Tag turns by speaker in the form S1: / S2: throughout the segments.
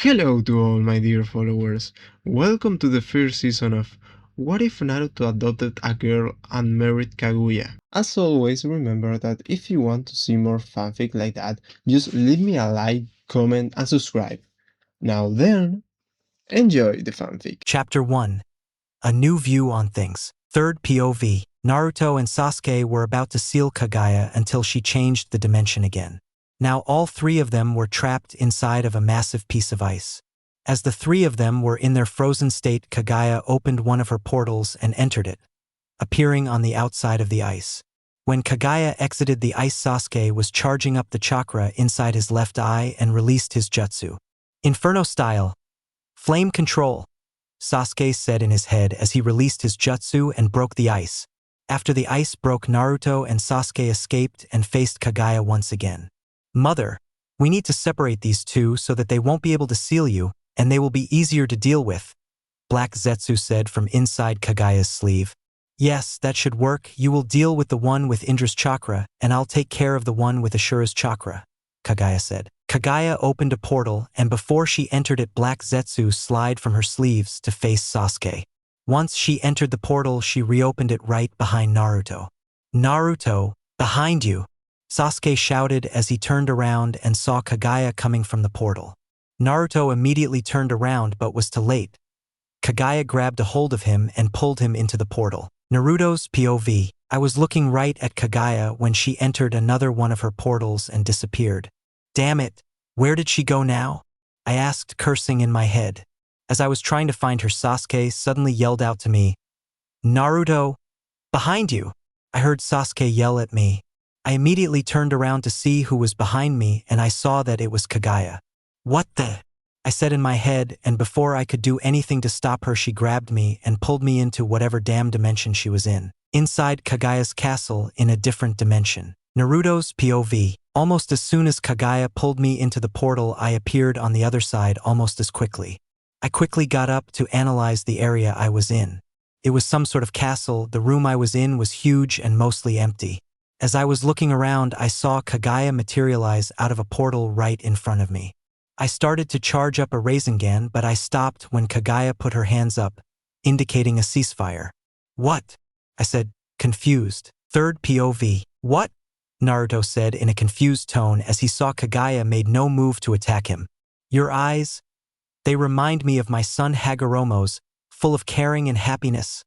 S1: Hello to all my dear followers. Welcome to the first season of What If Naruto Adopted a Girl and Married Kaguya? As always, remember that if you want to see more fanfic like that, just leave me a like, comment, and subscribe. Now then, enjoy the fanfic.
S2: Chapter 1. A New View on Things. Third POV. Naruto and Sasuke were about to seal Kaguya until she changed the dimension again. Now all three of them were trapped inside of a massive piece of ice. As the three of them were in their frozen state, Kaguya opened one of her portals and entered it, appearing on the outside of the ice. When Kaguya exited the ice, Sasuke was charging up the chakra inside his left eye and released his jutsu. Inferno style. Flame control, Sasuke said in his head as he released his jutsu and broke the ice. After the ice broke, Naruto and Sasuke escaped and faced Kaguya once again. Mother, we need to separate these two so that they won't be able to seal you, and they will be easier to deal with, Black Zetsu said from inside Kaguya's sleeve. Yes, that should work. You will deal with the one with Indra's chakra, and I'll take care of the one with Ashura's chakra, Kaguya said. Kaguya opened a portal, and before she entered it, Black Zetsu slid from her sleeves to face Sasuke. Once she entered the portal, she reopened it right behind Naruto. Naruto, behind you, Sasuke shouted as he turned around and saw Kaguya coming from the portal. Naruto immediately turned around but was too late. Kaguya grabbed a hold of him and pulled him into the portal. Naruto's POV. I was looking right at Kaguya when she entered another one of her portals and disappeared. Damn it, where did she go now? I asked, cursing in my head. As I was trying to find her, Sasuke suddenly yelled out to me, Naruto, behind you! I heard Sasuke yell at me. I immediately turned around to see who was behind me, and I saw that it was Kaguya. What the? I said in my head, and before I could do anything to stop her, she grabbed me and pulled me into whatever damn dimension she was in. Inside Kaguya's castle in a different dimension. Naruto's POV. Almost as soon as Kaguya pulled me into the portal, I appeared on the other side almost as quickly. I quickly got up to analyze the area I was in. It was some sort of castle. The room I was in was huge and mostly empty. As I was looking around, I saw Kaguya materialize out of a portal right in front of me. I started to charge up a Rasengan, but I stopped when Kaguya put her hands up, indicating a ceasefire. What? I said, confused. Third POV. What? Naruto said in a confused tone as he saw Kaguya made no move to attack him. Your eyes? They remind me of my son Hagoromo's, full of caring and happiness,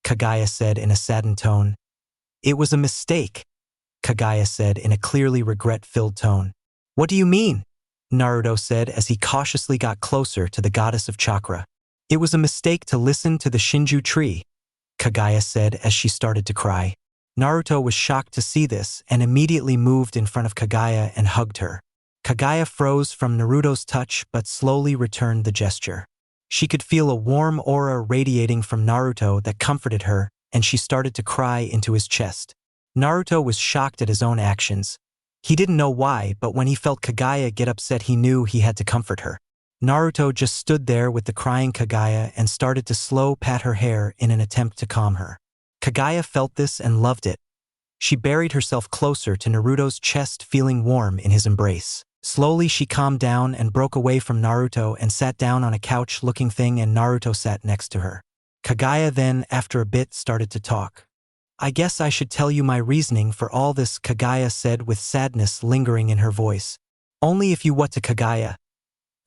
S2: Kaguya said in a saddened tone. It was a mistake, Kaguya said in a clearly regret-filled tone. What do you mean? Naruto said as he cautiously got closer to the goddess of chakra. It was a mistake to listen to the Shinju tree, Kaguya said as she started to cry. Naruto was shocked to see this and immediately moved in front of Kaguya and hugged her. Kaguya froze from Naruto's touch but slowly returned the gesture. She could feel a warm aura radiating from Naruto that comforted her, and she started to cry into his chest. Naruto was shocked at his own actions. He didn't know why, but when he felt Kaguya get upset, he knew he had to comfort her. Naruto just stood there with the crying Kaguya and started to slow pat her hair in an attempt to calm her. Kaguya felt this and loved it. She buried herself closer to Naruto's chest, feeling warm in his embrace. Slowly she calmed down and broke away from Naruto and sat down on a couch-looking thing, and Naruto sat next to her. Kaguya then, after a bit, started to talk. I guess I should tell you my reasoning for all this, Kaguya said with sadness lingering in her voice. Only if you what to Kaguya,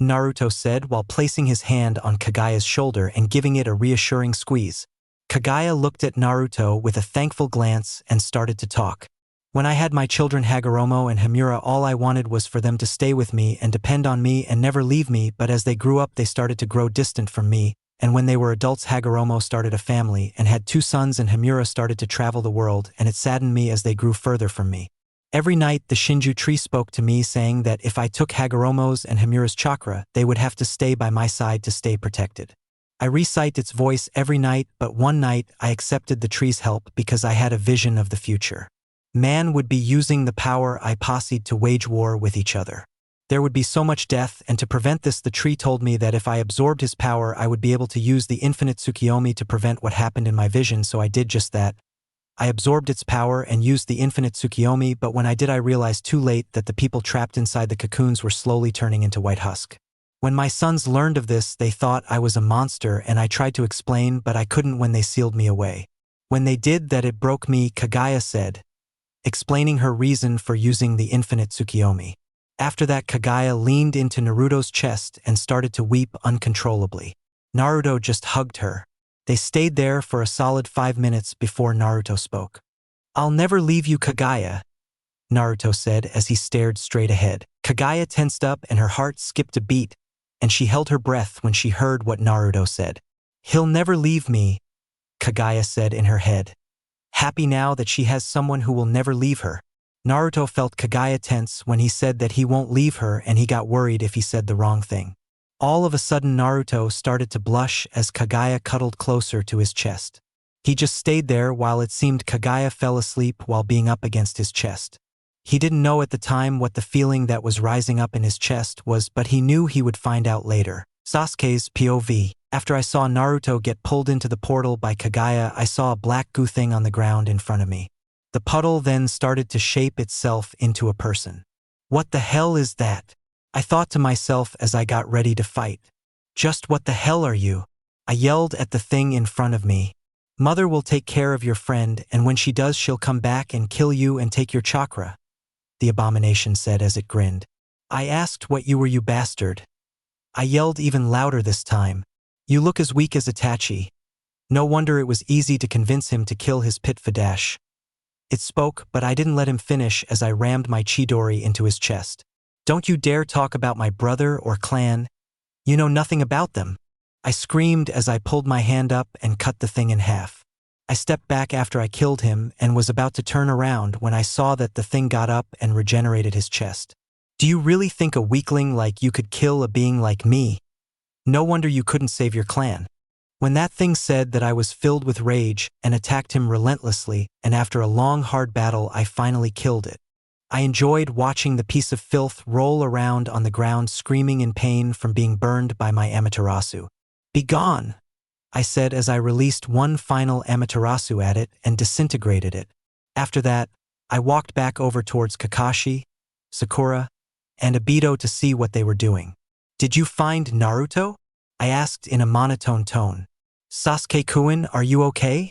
S2: Naruto said while placing his hand on Kaguya's shoulder and giving it a reassuring squeeze. Kaguya looked at Naruto with a thankful glance and started to talk. When I had my children Hagoromo and Himura, all I wanted was for them to stay with me and depend on me and never leave me, but as they grew up they started to grow distant from me, and when they were adults Hagoromo started a family and had 2 sons and Himura started to travel the world, and it saddened me as they grew further from me. Every night the Shinju tree spoke to me saying that if I took Hagoromo's and Himura's chakra, they would have to stay by my side to stay protected. I recite its voice every night, but one night I accepted the tree's help because I had a vision of the future. Man would be using the power I possessed to wage war with each other. There would be so much death, and to prevent this the tree told me that if I absorbed his power I would be able to use the infinite Tsukiyomi to prevent what happened in my vision, so I did just that. I absorbed its power and used the infinite Tsukiyomi, but when I did I realized too late that the people trapped inside the cocoons were slowly turning into white husk. When my sons learned of this, they thought I was a monster and I tried to explain, but I couldn't when they sealed me away. When they did that, it broke me, KAGUYA said, explaining her reason for using the infinite Tsukiyomi. After that, KAGUYA leaned into Naruto's chest and started to weep uncontrollably. Naruto just hugged her. They stayed there for a solid 5 minutes before Naruto spoke. "I'll never leave you, KAGUYA," Naruto said as he stared straight ahead. KAGUYA tensed up and her heart skipped a beat, and she held her breath when she heard what Naruto said. "He'll never leave me," KAGUYA said in her head, happy now that she has someone who will never leave her. Naruto felt KAGUYA tense when he said that he won't leave her, and he got worried if he said the wrong thing. All of a sudden, Naruto started to blush as KAGUYA cuddled closer to his chest. He just stayed there while it seemed KAGUYA fell asleep while being up against his chest. He didn't know at the time what the feeling that was rising up in his chest was, but he knew he would find out later. Sasuke's POV. After I saw Naruto get pulled into the portal by KAGUYA, I saw a black goo thing on the ground in front of me. The puddle then started to shape itself into a person. What the hell is that? I thought to myself as I got ready to fight. Just what the hell are you? I yelled at the thing in front of me. Mother will take care of your friend, and when she does, she'll come back and kill you and take your chakra, the abomination said as it grinned. I asked what you were, you bastard. I yelled even louder this time. You look as weak as Itachi. No wonder it was easy to convince him to kill his pit Fadash. It spoke, but I didn't let him finish as I rammed my Chidori into his chest. Don't you dare talk about my brother or clan. You know nothing about them. I screamed as I pulled my hand up and cut the thing in half. I stepped back after I killed him and was about to turn around when I saw that the thing got up and regenerated his chest. Do you really think a weakling like you could kill a being like me? No wonder you couldn't save your clan. When that thing said that, I was filled with rage and attacked him relentlessly, and after a long hard battle I finally killed it. I enjoyed watching the piece of filth roll around on the ground screaming in pain from being burned by my Amaterasu. Be gone, I said as I released one final Amaterasu at it and disintegrated it. After that, I walked back over towards Kakashi, Sakura, and Obito to see what they were doing. Did you find Naruto? I asked in a monotone tone. Sasuke-kun, are you okay?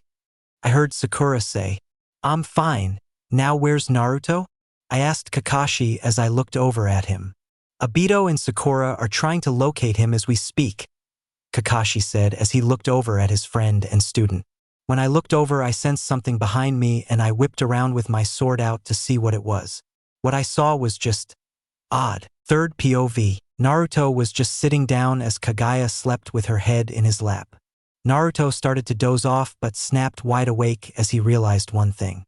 S2: I heard Sakura say. I'm fine. Now where's Naruto? I asked Kakashi as I looked over at him. Obito and Sakura are trying to locate him as we speak, Kakashi said as he looked over at his friend and student. When I looked over, I sensed something behind me and I whipped around with my sword out to see what it was. What I saw was just odd. Third POV. Naruto was just sitting down as KAGUYA slept with her head in his lap. Naruto started to doze off but snapped wide awake as he realized one thing.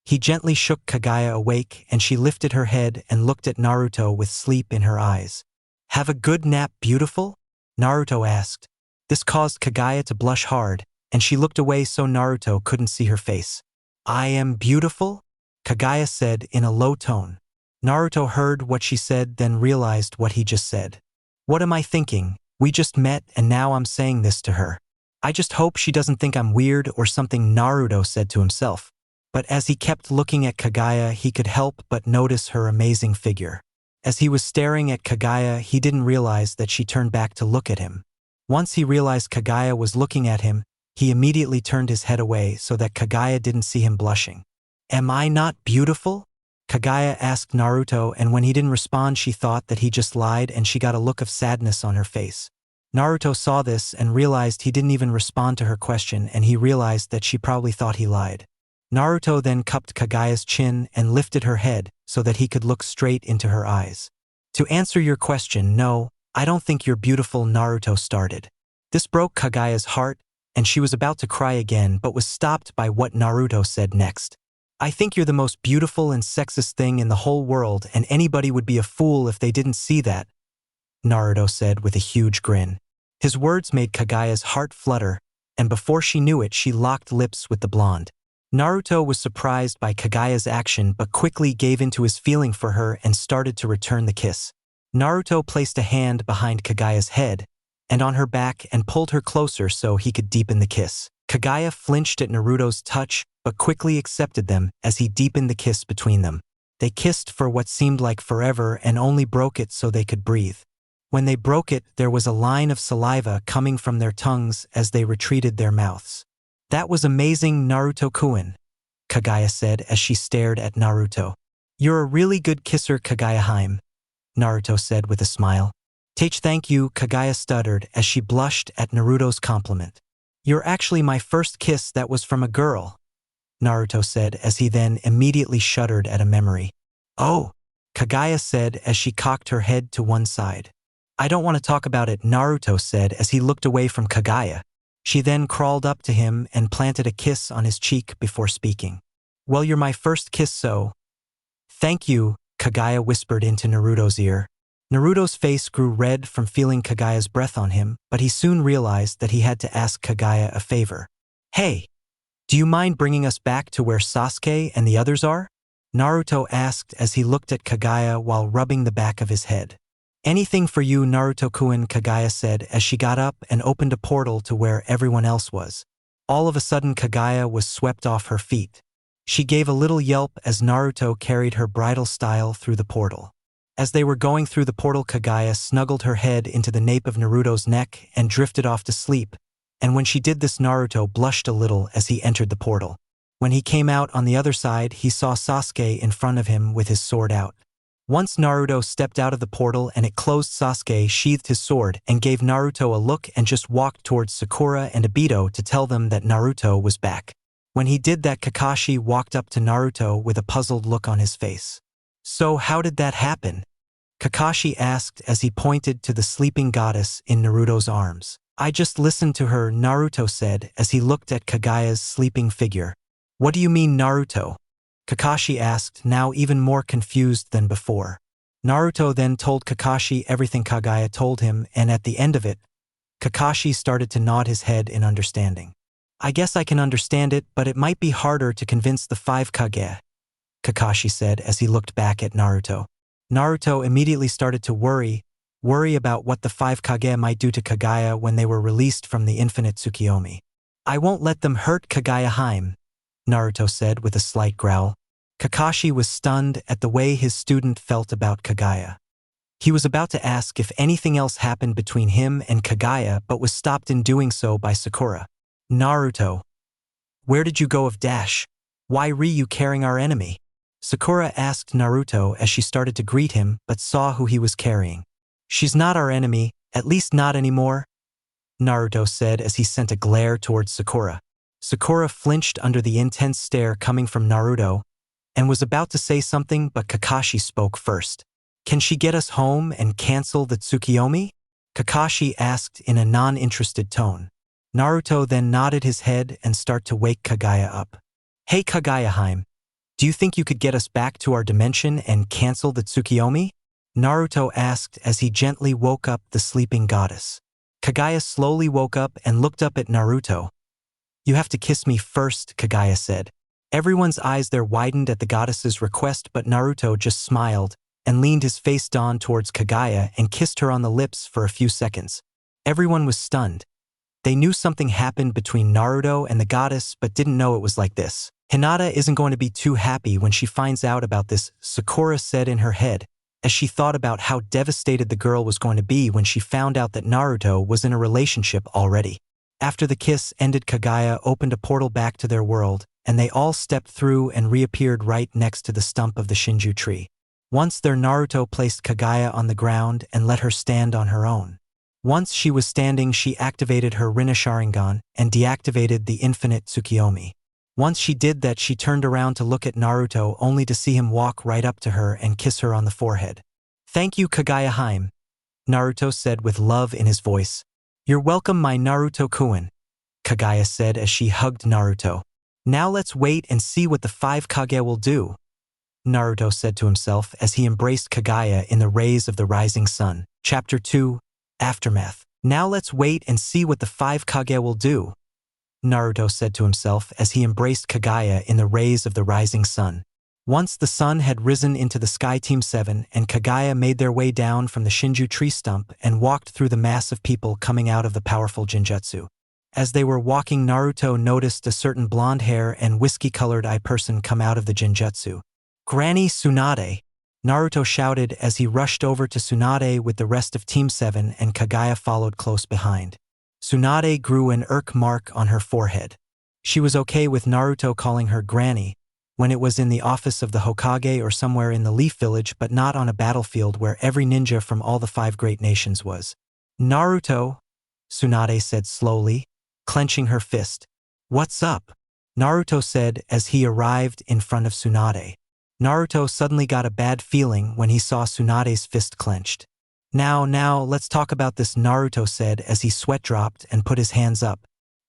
S2: He gently shook KAGUYA awake and she lifted her head and looked at Naruto with sleep in her eyes. Have a good nap, beautiful? Naruto asked. This caused KAGUYA to blush hard, and she looked away so Naruto couldn't see her face. I am beautiful? KAGUYA said in a low tone. Naruto heard what she said, then realized what he just said. What am I thinking? We just met and now I'm saying this to her. I just hope she doesn't think I'm weird or something, Naruto said to himself. But as he kept looking at KAGUYA, he could help but notice her amazing figure. As he was staring at KAGUYA, he didn't realize that she turned back to look at him. Once he realized KAGUYA was looking at him, he immediately turned his head away so that KAGUYA didn't see him blushing. Am I not beautiful? KAGUYA asked Naruto, and when he didn't respond, she thought that he just lied and she got a look of sadness on her face. Naruto saw this and realized he didn't even respond to her question, and he realized that she probably thought he lied. Naruto then cupped KAGUYA's chin and lifted her head so that he could look straight into her eyes. To answer your question, no, I don't think you're beautiful, Naruto started. This broke KAGUYA's heart, and she was about to cry again but was stopped by what Naruto said next. I think you're the most beautiful and sexist thing in the whole world, and anybody would be a fool if they didn't see that, Naruto said with a huge grin. His words made KAGUYA's heart flutter, and before she knew it, she locked lips with the blonde. Naruto was surprised by KAGUYA's action but quickly gave in to his feeling for her and started to return the kiss. Naruto placed a hand behind KAGUYA's head and on her back and pulled her closer so he could deepen the kiss. KAGUYA flinched at Naruto's touch but quickly accepted them as he deepened the kiss between them. They kissed for what seemed like forever and only broke it so they could breathe. When they broke it, there was a line of saliva coming from their tongues as they retreated their mouths. That was amazing, Naruto-kun, Kaguya said as she stared at Naruto. You're a really good kisser, Kaguya-hime, Naruto said with a smile. Thank you, Kaguya stuttered as she blushed at Naruto's compliment. You're actually my first kiss that was from a girl, Naruto said as he then immediately shuddered at a memory. Oh, Kaguya said as she cocked her head to one side. I don't want to talk about it, Naruto said as he looked away from Kaguya. She then crawled up to him and planted a kiss on his cheek before speaking. Well, you're my first kiss, so. Thank you, Kaguya whispered into Naruto's ear. Naruto's face grew red from feeling Kaguya's breath on him, but he soon realized that he had to ask Kaguya a favor. Hey, do you mind bringing us back to where Sasuke and the others are? Naruto asked as he looked at Kaguya while rubbing the back of his head. Anything for you, Naruto-kun, Kaguya said as she got up and opened a portal to where everyone else was. All of a sudden, Kaguya was swept off her feet. She gave a little yelp as Naruto carried her bridal style through the portal. As they were going through the portal, Kaguya snuggled her head into the nape of Naruto's neck and drifted off to sleep, and when she did this, Naruto blushed a little as he entered the portal. When he came out on the other side, he saw Sasuke in front of him with his sword out. Once Naruto stepped out of the portal and it closed, Sasuke sheathed his sword and gave Naruto a look and just walked towards Sakura and Obito to tell them that Naruto was back. When he did that, Kakashi walked up to Naruto with a puzzled look on his face. So how did that happen? Kakashi asked as he pointed to the sleeping goddess in Naruto's arms. I just listened to her, Naruto said as he looked at Kaguya's sleeping figure. What do you mean, Naruto? Kakashi asked, now even more confused than before. Naruto then told Kakashi everything Kaguya told him, and at the end of it, Kakashi started to nod his head in understanding. I guess I can understand it, but it might be harder to convince the 5 Kage, Kakashi said as he looked back at Naruto. Naruto immediately started to worry about what the 5 Kage might do to Kaguya when they were released from the infinite Tsukiyomi. I won't let them hurt Kaguya-hime, Naruto said with a slight growl. Kakashi was stunned at the way his student felt about Kaguya. He was about to ask if anything else happened between him and Kaguya, but was stopped in doing so by Sakura. Naruto, where did you go of dash? Why re you carrying our enemy? Sakura asked Naruto as she started to greet him but saw who he was carrying. She's not our enemy, at least not anymore, Naruto said as he sent a glare towards Sakura. Sakura flinched under the intense stare coming from Naruto and was about to say something, but Kakashi spoke first. Can she get us home and cancel the Tsukiyomi? Kakashi asked in a non-interested tone. Naruto then nodded his head and started to wake Kaguya up. Hey Kaguya-hime, do you think you could get us back to our dimension and cancel the Tsukiyomi? Naruto asked as he gently woke up the sleeping goddess. Kaguya slowly woke up and looked up at Naruto. You have to kiss me first, Kaguya said. Everyone's eyes there widened at the goddess's request, but Naruto just smiled and leaned his face down towards Kaguya and kissed her on the lips for a few seconds. Everyone was stunned. They knew something happened between Naruto and the goddess, but didn't know it was like this. Hinata isn't going to be too happy when she finds out about this, Sakura said in her head, as she thought about how devastated the girl was going to be when she found out that Naruto was in a relationship already. After the kiss ended, Kaguya opened a portal back to their world, and they all stepped through and reappeared right next to the stump of the Shinju tree. Once there, Naruto placed Kaguya on the ground and let her stand on her own. Once she was standing, she activated her Rinne Sharingan and deactivated the infinite Tsukiyomi. Once she did that, she turned around to look at Naruto only to see him walk right up to her and kiss her on the forehead. Thank you, Kaguya-hime, Naruto said with love in his voice. You're welcome, my Naruto-kun, Kaguya said as she hugged Naruto. Now let's wait and see what the 5 Kage will do, Naruto said to himself as he embraced Kaguya in the rays of the rising sun. Chapter 2, Aftermath. Now let's wait and see what the 5 Kage will do, Naruto said to himself as he embraced Kaguya in the rays of the rising sun. Once the sun had risen into the sky, Team 7 and Kaguya made their way down from the Shinju tree stump and walked through the mass of people coming out of the powerful Jinjutsu. As they were walking, Naruto noticed a certain blonde hair and whiskey-colored eye person come out of the Jinjutsu. Granny Tsunade, Naruto shouted as he rushed over to Tsunade with the rest of Team 7 and Kaguya followed close behind. Tsunade grew an irk mark on her forehead. She was okay with Naruto calling her Granny when it was in the office of the Hokage or somewhere in the Leaf Village, but not on a battlefield where every ninja from all the 5 great nations was. Naruto, Tsunade said slowly, clenching her fist. What's up? Naruto said as he arrived in front of Tsunade. Naruto suddenly got a bad feeling when he saw Tsunade's fist clenched. Now, let's talk about this, Naruto said as he sweat dropped and put his hands up.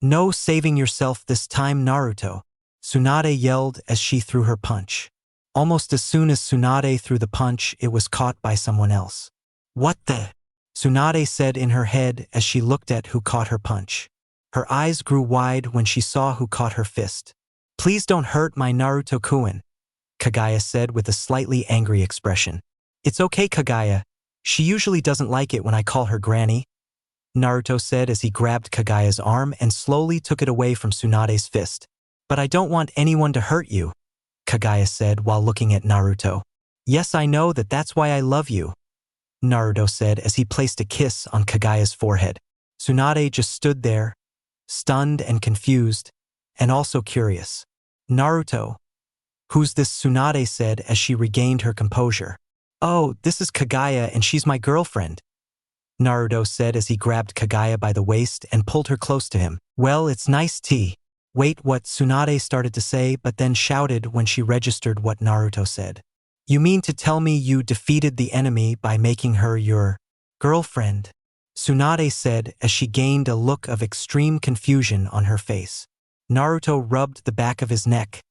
S2: No saving yourself this time, Naruto, Tsunade yelled as she threw her punch. Almost as soon as Tsunade threw the punch, it was caught by someone else. What the? Tsunade said in her head as she looked at who caught her punch. Her eyes grew wide when she saw who caught her fist. Please don't hurt my Naruto-kun, Kaguya said with a slightly angry expression. It's okay, Kaguya. She usually doesn't like it when I call her Granny, Naruto said as he grabbed Kaguya's arm and slowly took it away from Tsunade's fist. But I don't want anyone to hurt you, Kaguya said while looking at Naruto. Yes, I know that's why I love you, Naruto said as he placed a kiss on Kaguya's forehead. Tsunade just stood there, stunned and confused, and also curious. Naruto, who's this? Tsunade said as she regained her composure. Oh, this is Kaguya and she's my girlfriend, Naruto said as he grabbed Kaguya by the waist and pulled her close to him. Well, it's nice tea. Wait, what? Tsunade started to say but then shouted when she registered what Naruto said. You mean to tell me you defeated the enemy by making her your girlfriend? Tsunade said as she gained a look of extreme confusion on her face. Naruto rubbed the back of his neck,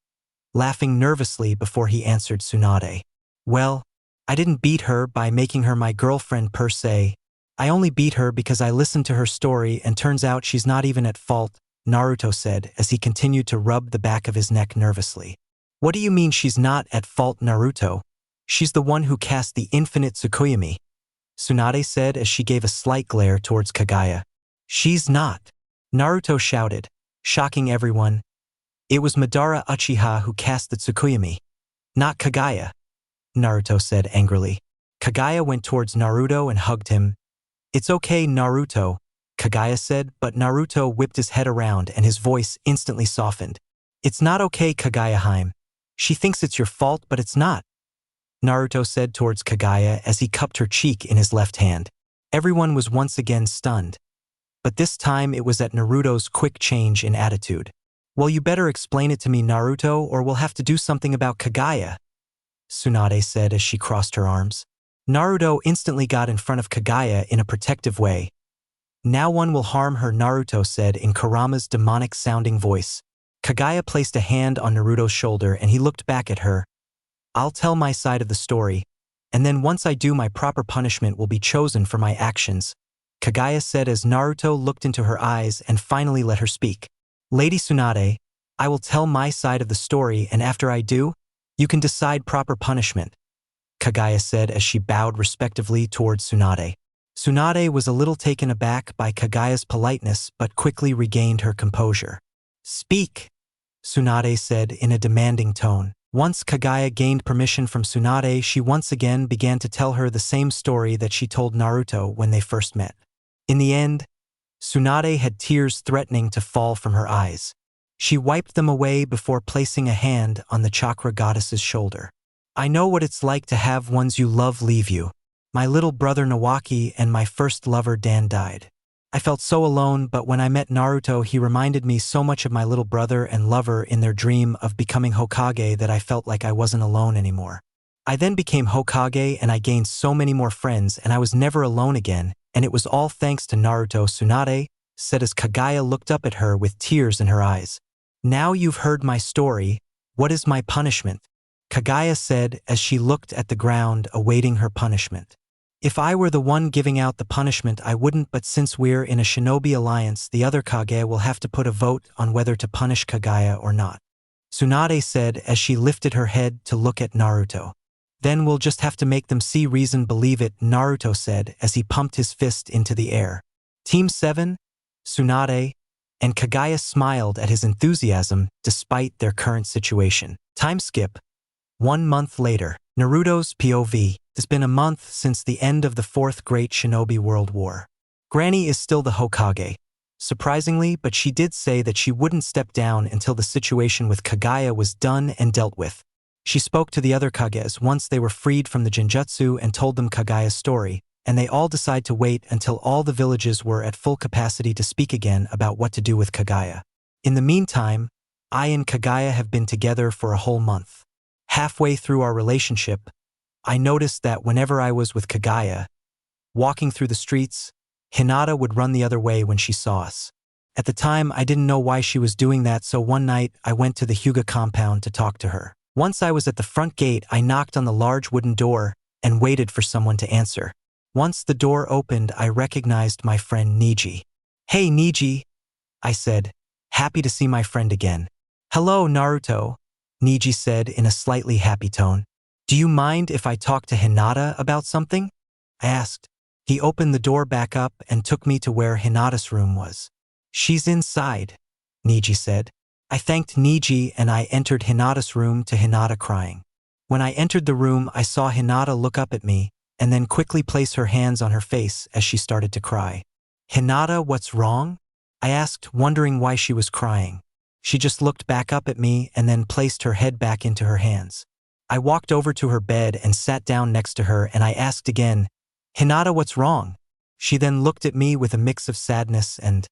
S2: laughing nervously before he answered Tsunade. Well, I didn't beat her by making her my girlfriend per se. I only beat her because I listened to her story and turns out she's not even at fault, Naruto said as he continued to rub the back of his neck nervously. What do you mean she's not at fault, Naruto? She's the one who cast the infinite Tsukuyomi, Tsunade said as she gave a slight glare towards Kaguya. She's not, Naruto shouted, shocking everyone. It was Madara Uchiha who cast the Tsukuyomi, not Kaguya, Naruto said angrily. Kaguya went towards Naruto and hugged him. It's okay, Naruto, Kaguya said, but Naruto whipped his head around and his voice instantly softened. It's not okay, Kaguya-hime. She thinks it's your fault, but it's not, Naruto said towards Kaguya as he cupped her cheek in his left hand. Everyone was once again stunned. But this time it was at Naruto's quick change in attitude. Well, you better explain it to me, Naruto, or we'll have to do something about Kaguya, Tsunade said as she crossed her arms. Naruto instantly got in front of Kaguya in a protective way. Now one will harm her, Naruto said in Kurama's demonic-sounding voice. Kaguya placed a hand on Naruto's shoulder and he looked back at her. I'll tell my side of the story, and then once I do, my proper punishment will be chosen for my actions, Kaguya said as Naruto looked into her eyes and finally let her speak. Lady Tsunade, I will tell my side of the story, and after I do, you can decide proper punishment, Kaguya said as she bowed respectively towards Tsunade. Tsunade was a little taken aback by Kaguya's politeness but quickly regained her composure. Speak, Tsunade said in a demanding tone. Once Kaguya gained permission from Tsunade, she once again began to tell her the same story that she told Naruto when they first met. In the end, Tsunade had tears threatening to fall from her eyes. She wiped them away before placing a hand on the chakra goddess's shoulder. I know what it's like to have ones you love leave you. My little brother Nawaki and my first lover Dan died. I felt so alone, but when I met Naruto, he reminded me so much of my little brother and lover in their dream of becoming Hokage that I felt like I wasn't alone anymore. I then became Hokage and I gained so many more friends and I was never alone again, and it was all thanks to Naruto, Tsunade said as Kaguya looked up at her with tears in her eyes. Now you've heard my story. What is my punishment? Kaguya said as she looked at the ground awaiting her punishment. If I were the one giving out the punishment, I wouldn't, but since we're in a shinobi alliance, the other Kage will have to put a vote on whether to punish Kaguya or not, Tsunade said as she lifted her head to look at Naruto. Then we'll just have to make them see reason, believe it, Naruto said as he pumped his fist into the air. Team 7, Tsunade, and Kaguya smiled at his enthusiasm despite their current situation. Time skip. 1 month later. Naruto's POV. It's been a month since the end of the Fourth Great Shinobi World War. Granny is still the Hokage. Surprisingly, but she did say that she wouldn't step down until the situation with Kaguya was done and dealt with. She spoke to the other Kages once they were freed from the Genjutsu and told them Kaguya's story, and they all decide to wait until all the villages were at full capacity to speak again about what to do with Kaguya. In the meantime, I and Kaguya have been together for a whole month. Halfway through our relationship, I noticed that whenever I was with Kaguya, walking through the streets, Hinata would run the other way when she saw us. At the time, I didn't know why she was doing that, so one night I went to the Hyuga compound to talk to her. Once I was at the front gate, I knocked on the large wooden door and waited for someone to answer. Once the door opened, I recognized my friend Niji. "Hey Niji," I said, happy to see my friend again. "Hello Naruto," Niji said in a slightly happy tone. "Do you mind if I talk to Hinata about something?" I asked. He opened the door back up and took me to where Hinata's room was. "She's inside," Niji said. I thanked Niji and I entered Hinata's room to Hinata crying. When I entered the room, I saw Hinata look up at me and then quickly place her hands on her face as she started to cry. "Hinata, what's wrong?" I asked, wondering why she was crying. She just looked back up at me and then placed her head back into her hands. I walked over to her bed and sat down next to her and I asked again, "Hinata, what's wrong?" She then looked at me with a mix of sadness and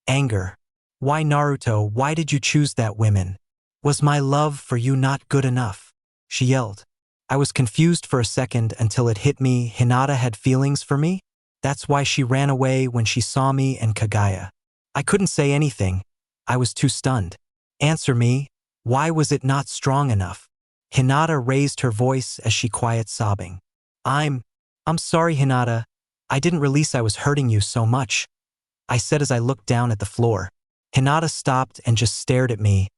S2: anger. "Why Naruto, why did you choose that woman? Was my love for you not good enough?" she yelled. I was confused for a second until it hit me, Hinata had feelings for me? That's why she ran away when she saw me and Kaguya. I couldn't say anything. I was too stunned. "Answer me, why was it not strong enough?" Hinata raised her voice as she quiet sobbing. I'm sorry Hinata, I didn't realize I was hurting you so much," I said as I looked down at the floor. Hinata stopped and just stared at me.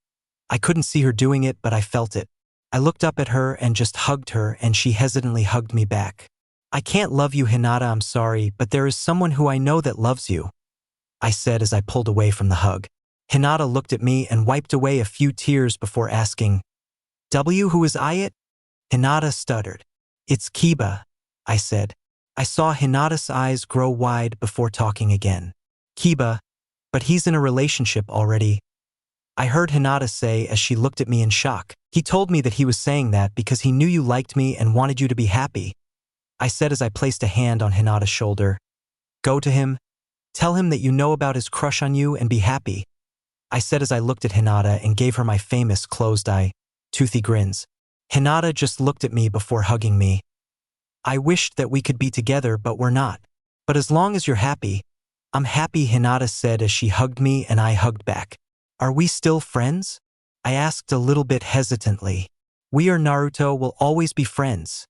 S2: I couldn't see her doing it, but I felt it. I looked up at her and just hugged her and she hesitantly hugged me back. "I can't love you Hinata, I'm sorry, but there is someone who I know that loves you," I said as I pulled away from the hug. Hinata looked at me and wiped away a few tears before asking, "Who is it?" Hinata stuttered. "It's Kiba," I said. I saw Hinata's eyes grow wide before talking again. "Kiba, but he's in a relationship already," I heard Hinata say as she looked at me in shock. "He told me that he was saying that because he knew you liked me and wanted you to be happy," I said as I placed a hand on Hinata's shoulder. "Go to him. Tell him that you know about his crush on you and be happy," I said as I looked at Hinata and gave her my famous closed-eye, toothy grins. Hinata just looked at me before hugging me. "I wished that we could be together, but we're not. But as long as you're happy, I'm happy," Hinata said as she hugged me and I hugged back. "Are we still friends?" I asked a little bit hesitantly. "We are Naruto, will always be friends,"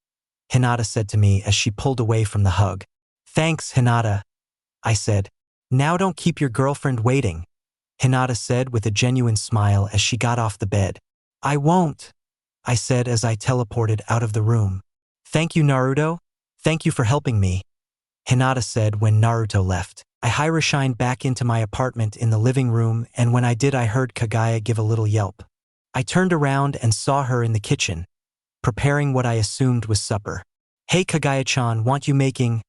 S2: Hinata said to me as she pulled away from the hug. "Thanks, Hinata," I said. "Now don't keep your girlfriend waiting," Hinata said with a genuine smile as she got off the bed. "I won't," I said as I teleported out of the room. "Thank you, Naruto. Thank you for helping me," Hinata said when Naruto left. I high-shined back into my apartment in the living room, and when I did, I heard Kaguya give a little yelp. I turned around and saw her in the kitchen, preparing what I assumed was supper. "Hey Kaguya-chan, want you making?"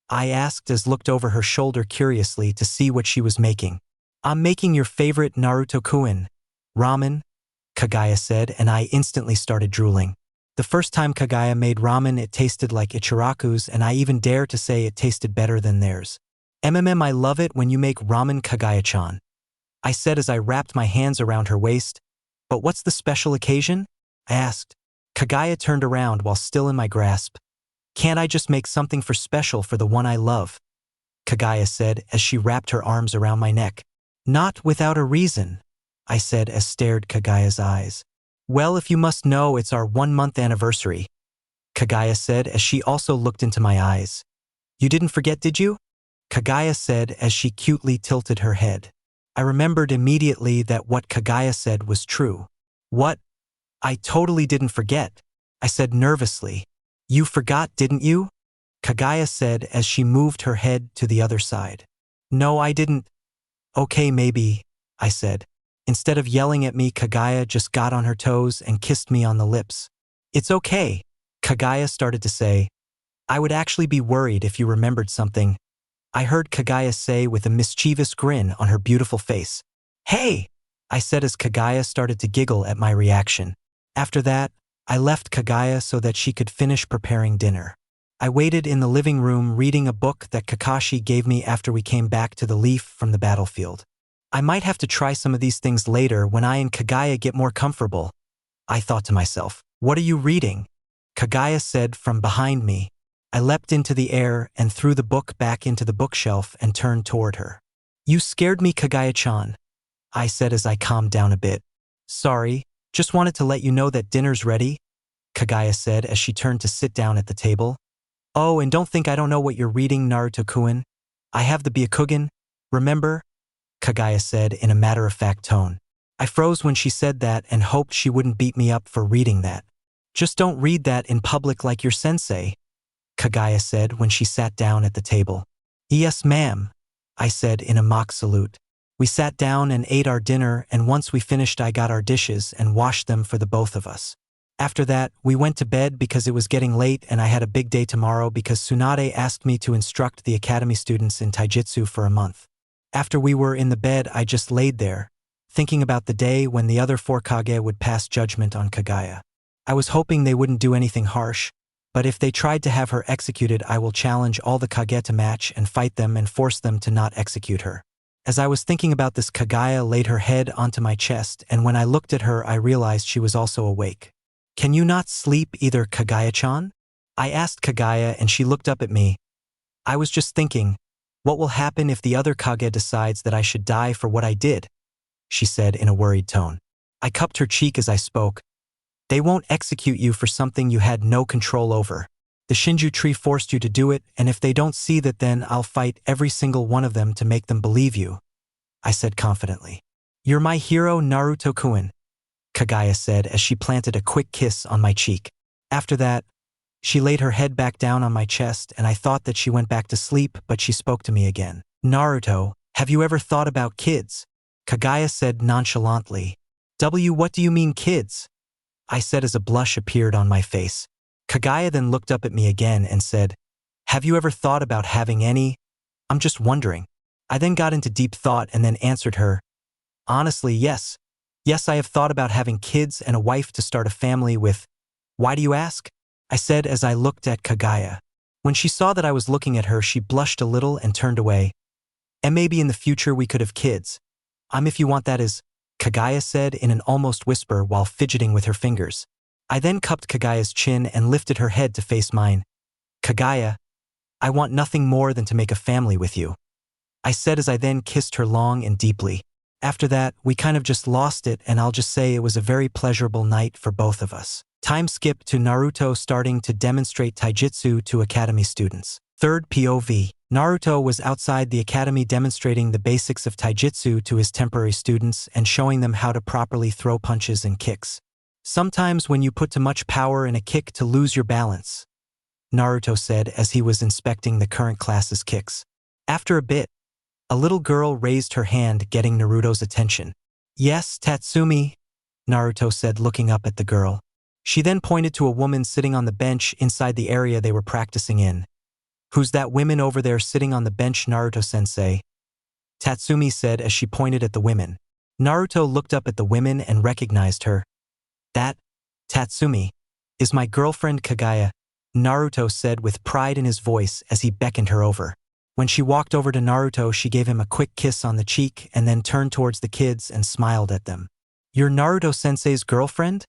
S2: I asked as looked over her shoulder curiously to see what she was making. "I'm making your favorite Naruto-kun, ramen," Kaguya said, and I instantly started drooling. The first time Kaguya made ramen, it tasted like Ichiraku's, and I even dare to say it tasted better than theirs. I love it when you make ramen, Kaguya-chan," I said as I wrapped my hands around her waist. "But what's the special occasion?" I asked. Kaguya turned around while still in my grasp. "Can't I just make something special for the one I love?" Kaguya said as she wrapped her arms around my neck. "Not without a reason," I said as stared Kaguya's eyes. "Well, if you must know, it's our 1-month anniversary," Kaguya said as she also looked into my eyes. "You didn't forget, did you?" Kaguya said as she cutely tilted her head. I remembered immediately that what Kaguya said was true. "What? I totally didn't forget," I said nervously. "You forgot, didn't you?" Kaguya said as she moved her head to the other side. "No, I didn't." "Okay, maybe," I said. Instead of yelling at me, Kaguya just got on her toes and kissed me on the lips. "It's okay," Kaguya started to say, I would actually be worried if you remembered something. I heard Kaguya say with a mischievous grin on her beautiful face. Hey! I said as Kaguya started to giggle at my reaction. After that, I left Kaguya so that she could finish preparing dinner. I waited in the living room reading a book that Kakashi gave me after we came back to the leaf from the battlefield. I might have to try some of these things later when I and Kaguya get more comfortable. I thought to myself, what are you reading? Kaguya said from behind me. I leapt into the air and threw the book back into the bookshelf and turned toward her. You scared me, Kaguya-chan, I said as I calmed down a bit. Sorry, just wanted to let you know that dinner's ready, Kaguya said as she turned to sit down at the table. Oh, and don't think I don't know what you're reading, Naruto-kun. I have the Byakugan, remember? Kaguya said in a matter-of-fact tone. I froze when she said that and hoped she wouldn't beat me up for reading that. Just don't read that in public like your sensei, Kaguya said when she sat down at the table. Yes, ma'am, I said in a mock salute. We sat down and ate our dinner, and once we finished I got our dishes and washed them for the both of us. After that, we went to bed because it was getting late and I had a big day tomorrow because Tsunade asked me to instruct the academy students in taijutsu for a month. After we were in the bed, I just laid there, thinking about the day when the other 4 Kage would pass judgment on Kaguya. I was hoping they wouldn't do anything harsh, but if they tried to have her executed, I will challenge all the Kage to match and fight them and force them to not execute her. As I was thinking about this, Kaguya laid her head onto my chest, and when I looked at her I realized she was also awake. Can you not sleep either, Kaguya-chan? I asked Kaguya and she looked up at me. I was just thinking, what will happen if the other Kage decides that I should die for what I did? She said in a worried tone. I cupped her cheek as I spoke. They won't execute you for something you had no control over. The Shinju tree forced you to do it, and if they don't see that, then I'll fight every single one of them to make them believe you, I said confidently. You're my hero, Naruto-kun, Kaguya said as she planted a quick kiss on my cheek. After that, she laid her head back down on my chest and I thought that she went back to sleep, but she spoke to me again. Naruto, have you ever thought about kids? Kaguya said nonchalantly. What do you mean kids? I said as a blush appeared on my face. Kaguya then looked up at me again and said, have you ever thought about having any? I'm just wondering. I then got into deep thought and then answered her. Honestly, yes. Yes, I have thought about having kids and a wife to start a family with. Why do you ask? I said as I looked at Kaguya. When she saw that I was looking at her, she blushed a little and turned away. And maybe in the future we could have kids. If you want, that is, Kaguya said in an almost whisper while fidgeting with her fingers. I then cupped Kaguya's chin and lifted her head to face mine. Kaguya, I want nothing more than to make a family with you, I said as I then kissed her long and deeply. After that, we kind of just lost it, and I'll just say it was a very pleasurable night for both of us. Time skip to Naruto starting to demonstrate taijutsu to academy students. Third POV. Naruto was outside the academy demonstrating the basics of taijutsu to his temporary students and showing them how to properly throw punches and kicks. Sometimes when you put too much power in a kick to lose your balance, Naruto said as he was inspecting the current class's kicks. After a bit, a little girl raised her hand, getting Naruto's attention. Yes, Tatsumi, Naruto said, looking up at the girl. She then pointed to a woman sitting on the bench inside the area they were practicing in. Who's that woman over there sitting on the bench, Naruto-sensei? Tatsumi said as she pointed at the women. Naruto looked up at the women and recognized her. That, Tatsumi, is my girlfriend Kaguya, Naruto said with pride in his voice as he beckoned her over. When she walked over to Naruto, she gave him a quick kiss on the cheek and then turned towards the kids and smiled at them. You're Naruto-sensei's girlfriend?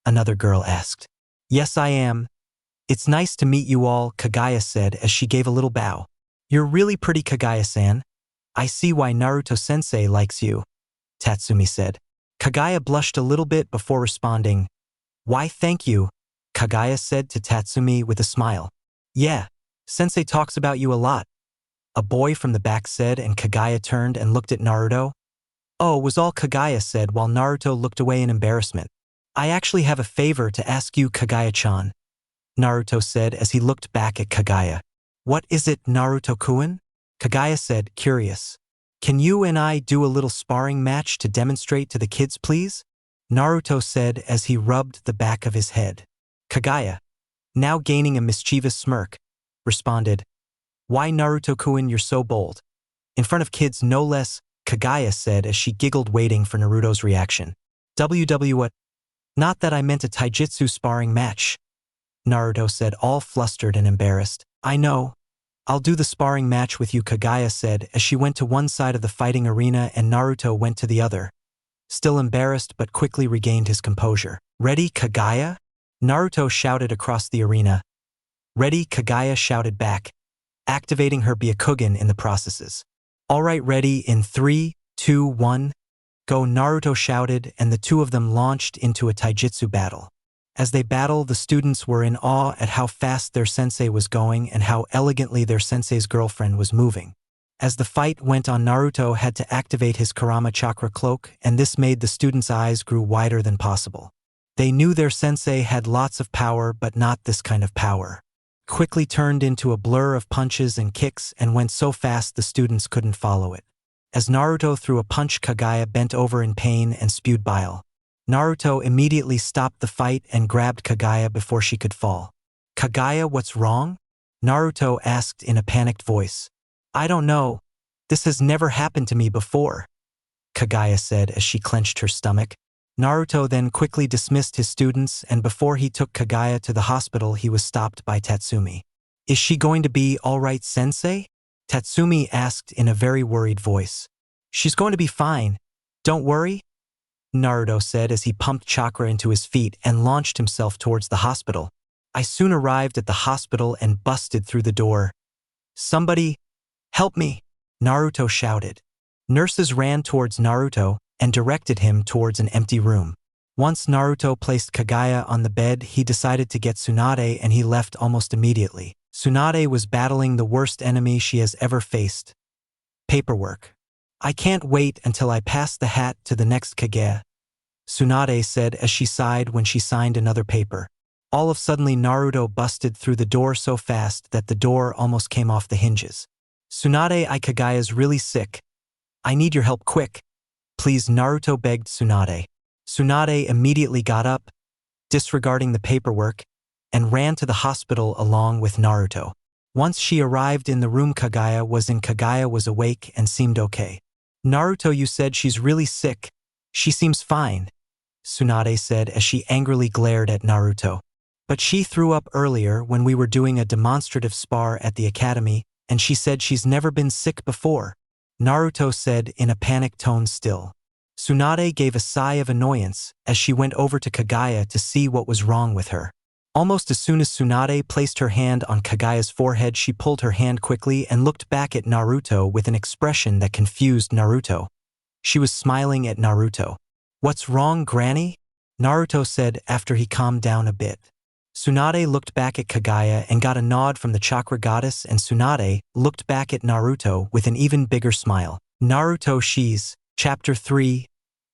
S2: Another girl asked. Yes, I am. It's nice to meet you all, Kaguya said as she gave a little bow. You're really pretty, Kaguya-san. I see why Naruto-sensei likes you, Tatsumi said. Kaguya blushed a little bit before responding. Why, thank you, Kaguya said to Tatsumi with a smile. Yeah, sensei talks about you a lot, a boy from the back said, and Kaguya turned and looked at Naruto. Oh, was all Kaguya said while Naruto looked away in embarrassment. I actually have a favor to ask you, Kaguya-chan, Naruto said as he looked back at Kaguya. What is it, Naruto-kun? Kaguya said, curious. Can you and I do a little sparring match to demonstrate to the kids, please? Naruto said as he rubbed the back of his head. Kaguya, now gaining a mischievous smirk, responded, "Why Naruto-kun, you're so bold?" In front of kids no less, Kaguya said as she giggled waiting for Naruto's reaction. What? Not that I meant a taijutsu sparring match, Naruto said, all flustered and embarrassed. I know. I'll do the sparring match with you, Kaguya said as she went to one side of the fighting arena and Naruto went to the other. Still embarrassed but quickly regained his composure. Ready, Kaguya? Naruto shouted across the arena. Ready, Kaguya shouted back, activating her Byakugan in the processes. Alright, ready in 3, 2, 1, go, Naruto shouted, and the two of them launched into a taijutsu battle. As they battled, the students were in awe at how fast their sensei was going and how elegantly their sensei's girlfriend was moving. As the fight went on, Naruto had to activate his Karama Chakra cloak, and this made the students' eyes grew wider than possible. They knew their sensei had lots of power, but not this kind of power. Quickly turned into a blur of punches and kicks and went so fast the students couldn't follow it. As Naruto threw a punch, Kaguya bent over in pain and spewed bile. Naruto immediately stopped the fight and grabbed Kaguya before she could fall. Kaguya, what's wrong? Naruto asked in a panicked voice. I don't know. This has never happened to me before, Kaguya said as she clenched her stomach. Naruto then quickly dismissed his students, and before he took Kaguya to the hospital he was stopped by Tatsumi. Is she going to be all right, sensei? Tatsumi asked in a very worried voice. She's going to be fine. Don't worry, Naruto said as he pumped chakra into his feet and launched himself towards the hospital. I soon arrived at the hospital and busted through the door. Somebody, help me, Naruto shouted. Nurses ran towards Naruto and directed him towards an empty room. Once Naruto placed Kaguya on the bed, he decided to get Tsunade and he left almost immediately. Tsunade was battling the worst enemy she has ever faced. Paperwork. I can't wait until I pass the hat to the next Kage, Tsunade said as she sighed when she signed another paper. All of a sudden Naruto busted through the door so fast that the door almost came off the hinges. Tsunade, Kaguya's really sick. I need your help quick. Please, Naruto begged Tsunade. Tsunade immediately got up, disregarding the paperwork, and ran to the hospital along with Naruto. Once she arrived in the room Kaguya was awake and seemed okay. Naruto, you said she's really sick. She seems fine, Tsunade said as she angrily glared at Naruto. But she threw up earlier when we were doing a demonstrative spar at the academy, and she said she's never been sick before, Naruto said in a panicked tone still. Tsunade gave a sigh of annoyance as she went over to Kaguya to see what was wrong with her. Almost as soon as Tsunade placed her hand on Kaguya's forehead, she pulled her hand quickly and looked back at Naruto with an expression that confused Naruto. She was smiling at Naruto. What's wrong, Granny? Naruto said after he calmed down a bit. Tsunade looked back at Kaguya and got a nod from the chakra goddess, and Tsunade looked back at Naruto with an even bigger smile. Naruto Shi's Chapter 3,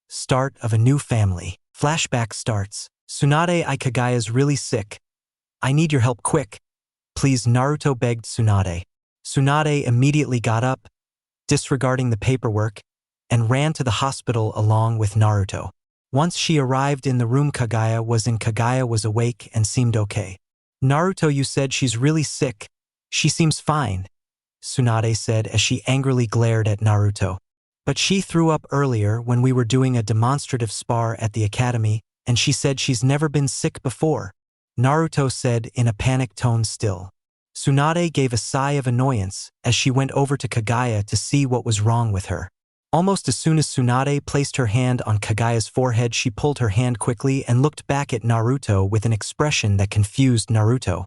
S2: Start of a New Family. Flashback starts. Tsunade, Kaguya's really sick. I need your help quick. Please, Naruto begged Tsunade. Tsunade immediately got up, disregarding the paperwork, and ran to the hospital along with Naruto. Once she arrived in the room Kaguya was awake and seemed okay. Naruto, you said she's really sick. She seems fine, Tsunade said as she angrily glared at Naruto. But she threw up earlier when we were doing a demonstrative spar at the academy, and she said she's never been sick before, Naruto said in a panicked tone still. Tsunade gave a sigh of annoyance as she went over to Kaguya to see what was wrong with her. Almost as soon as Tsunade placed her hand on Kaguya's forehead, she pulled her hand quickly and looked back at Naruto with an expression that confused Naruto.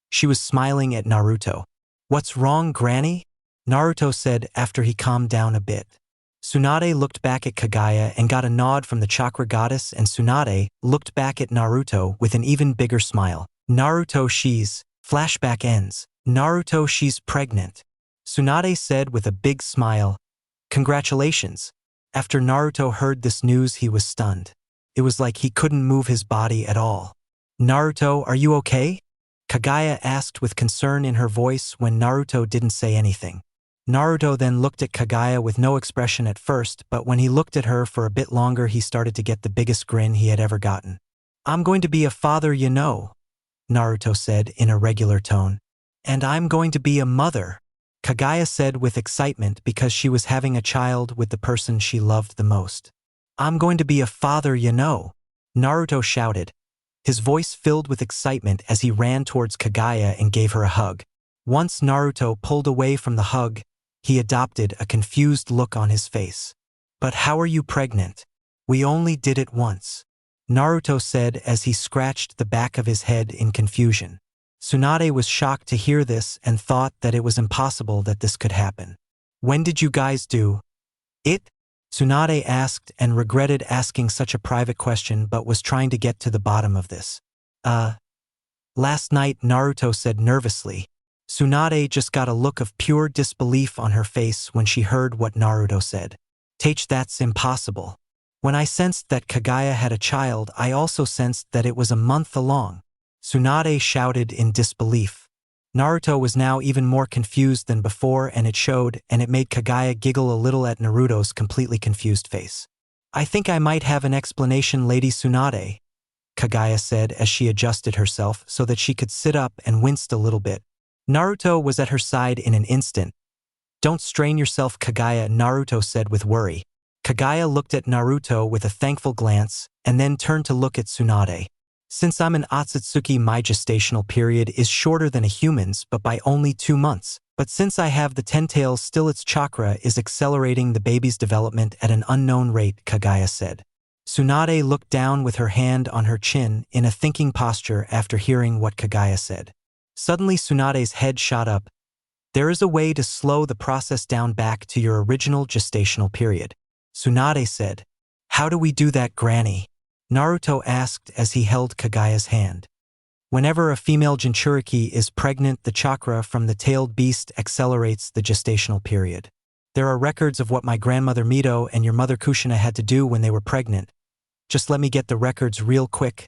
S2: She was smiling at Naruto. What's wrong, Granny? Naruto said after he calmed down a bit. Tsunade looked back at Kaguya and got a nod from the chakra goddess, and Tsunade looked back at Naruto with an even bigger smile. Naruto Shi's Flashback ends. Naruto, she's pregnant, Tsunade said with a big smile. Congratulations. After Naruto heard this news, he was stunned. It was like he couldn't move his body at all. Naruto, are you okay? Kaguya asked with concern in her voice when Naruto didn't say anything. Naruto then looked at Kaguya with no expression at first, but when he looked at her for a bit longer, he started to get the biggest grin he had ever gotten. I'm going to be a father, you know, Naruto said in a regular tone. And I'm going to be a mother, Kaguya said with excitement because she was having a child with the person she loved the most. I'm going to be a father, you know, Naruto shouted, his voice filled with excitement as he ran towards Kaguya and gave her a hug. Once Naruto pulled away from the hug, he adopted a confused look on his face. But how are you pregnant? We only did it once, Naruto said as he scratched the back of his head in confusion. Tsunade was shocked to hear this and thought that it was impossible that this could happen. When did you guys do it? Tsunade asked and regretted asking such a private question but was trying to get to the bottom of this. Last night, Naruto said nervously. Tsunade just got a look of pure disbelief on her face when she heard what Naruto said. Teach, that's impossible. When I sensed that Kaguya had a child, I also sensed that it was a month along. Tsunade shouted in disbelief. Naruto was now even more confused than before, and it showed, and it made Kaguya giggle a little at Naruto's completely confused face. I think I might have an explanation, Lady Tsunade, Kaguya said as she adjusted herself so that she could sit up and winced a little bit. Naruto was at her side in an instant. Don't strain yourself, Kaguya, Naruto said with worry. Kaguya looked at Naruto with a thankful glance and then turned to look at Tsunade. Since I'm an Otsutsuki, my gestational period is shorter than a human's but by only 2 months. But since I have the 10 tails still, its chakra is accelerating the baby's development at an unknown rate, Kaguya said. Tsunade looked down with her hand on her chin in a thinking posture after hearing what Kaguya said. Suddenly Tsunade's head shot up. There is a way to slow the process down back to your original gestational period, Tsunade said. How do we do that, Granny? Naruto asked as he held Kaguya's hand. Whenever a female Jinchuriki is pregnant, the chakra from the tailed beast accelerates the gestational period. There are records of what my grandmother Mito and your mother Kushina had to do when they were pregnant. Just let me get the records real quick,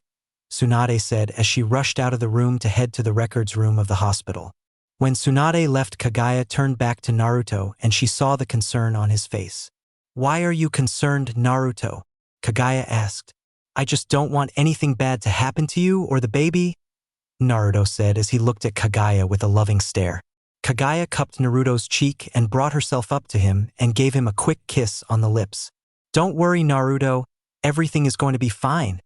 S2: Tsunade said as she rushed out of the room to head to the records room of the hospital. When Tsunade left, Kaguya turned back to Naruto and she saw the concern on his face. Why are you concerned, Naruto? Kaguya asked. I just don't want anything bad to happen to you or the baby, Naruto said as he looked at Kaguya with a loving stare. Kaguya cupped Naruto's cheek and brought herself up to him and gave him a quick kiss on the lips. Don't worry, Naruto, everything is going to be fine,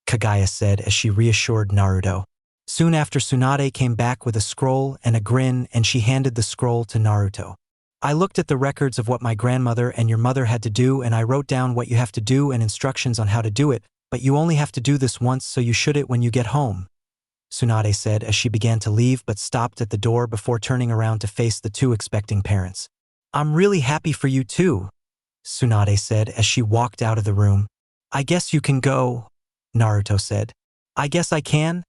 S2: Kaguya said as she reassured Naruto. Soon after, Tsunade came back with a scroll and a grin and she handed the scroll to Naruto. I looked at the records of what my grandmother and your mother had to do and I wrote down what you have to do and instructions on how to do it, but you only have to do this once, so you should it when you get home, Tsunade said as she began to leave but stopped at the door before turning around to face the 2 expecting parents. I'm really happy for you too, Tsunade said as she walked out of the room. I guess you can go, Naruto said. I guess I can,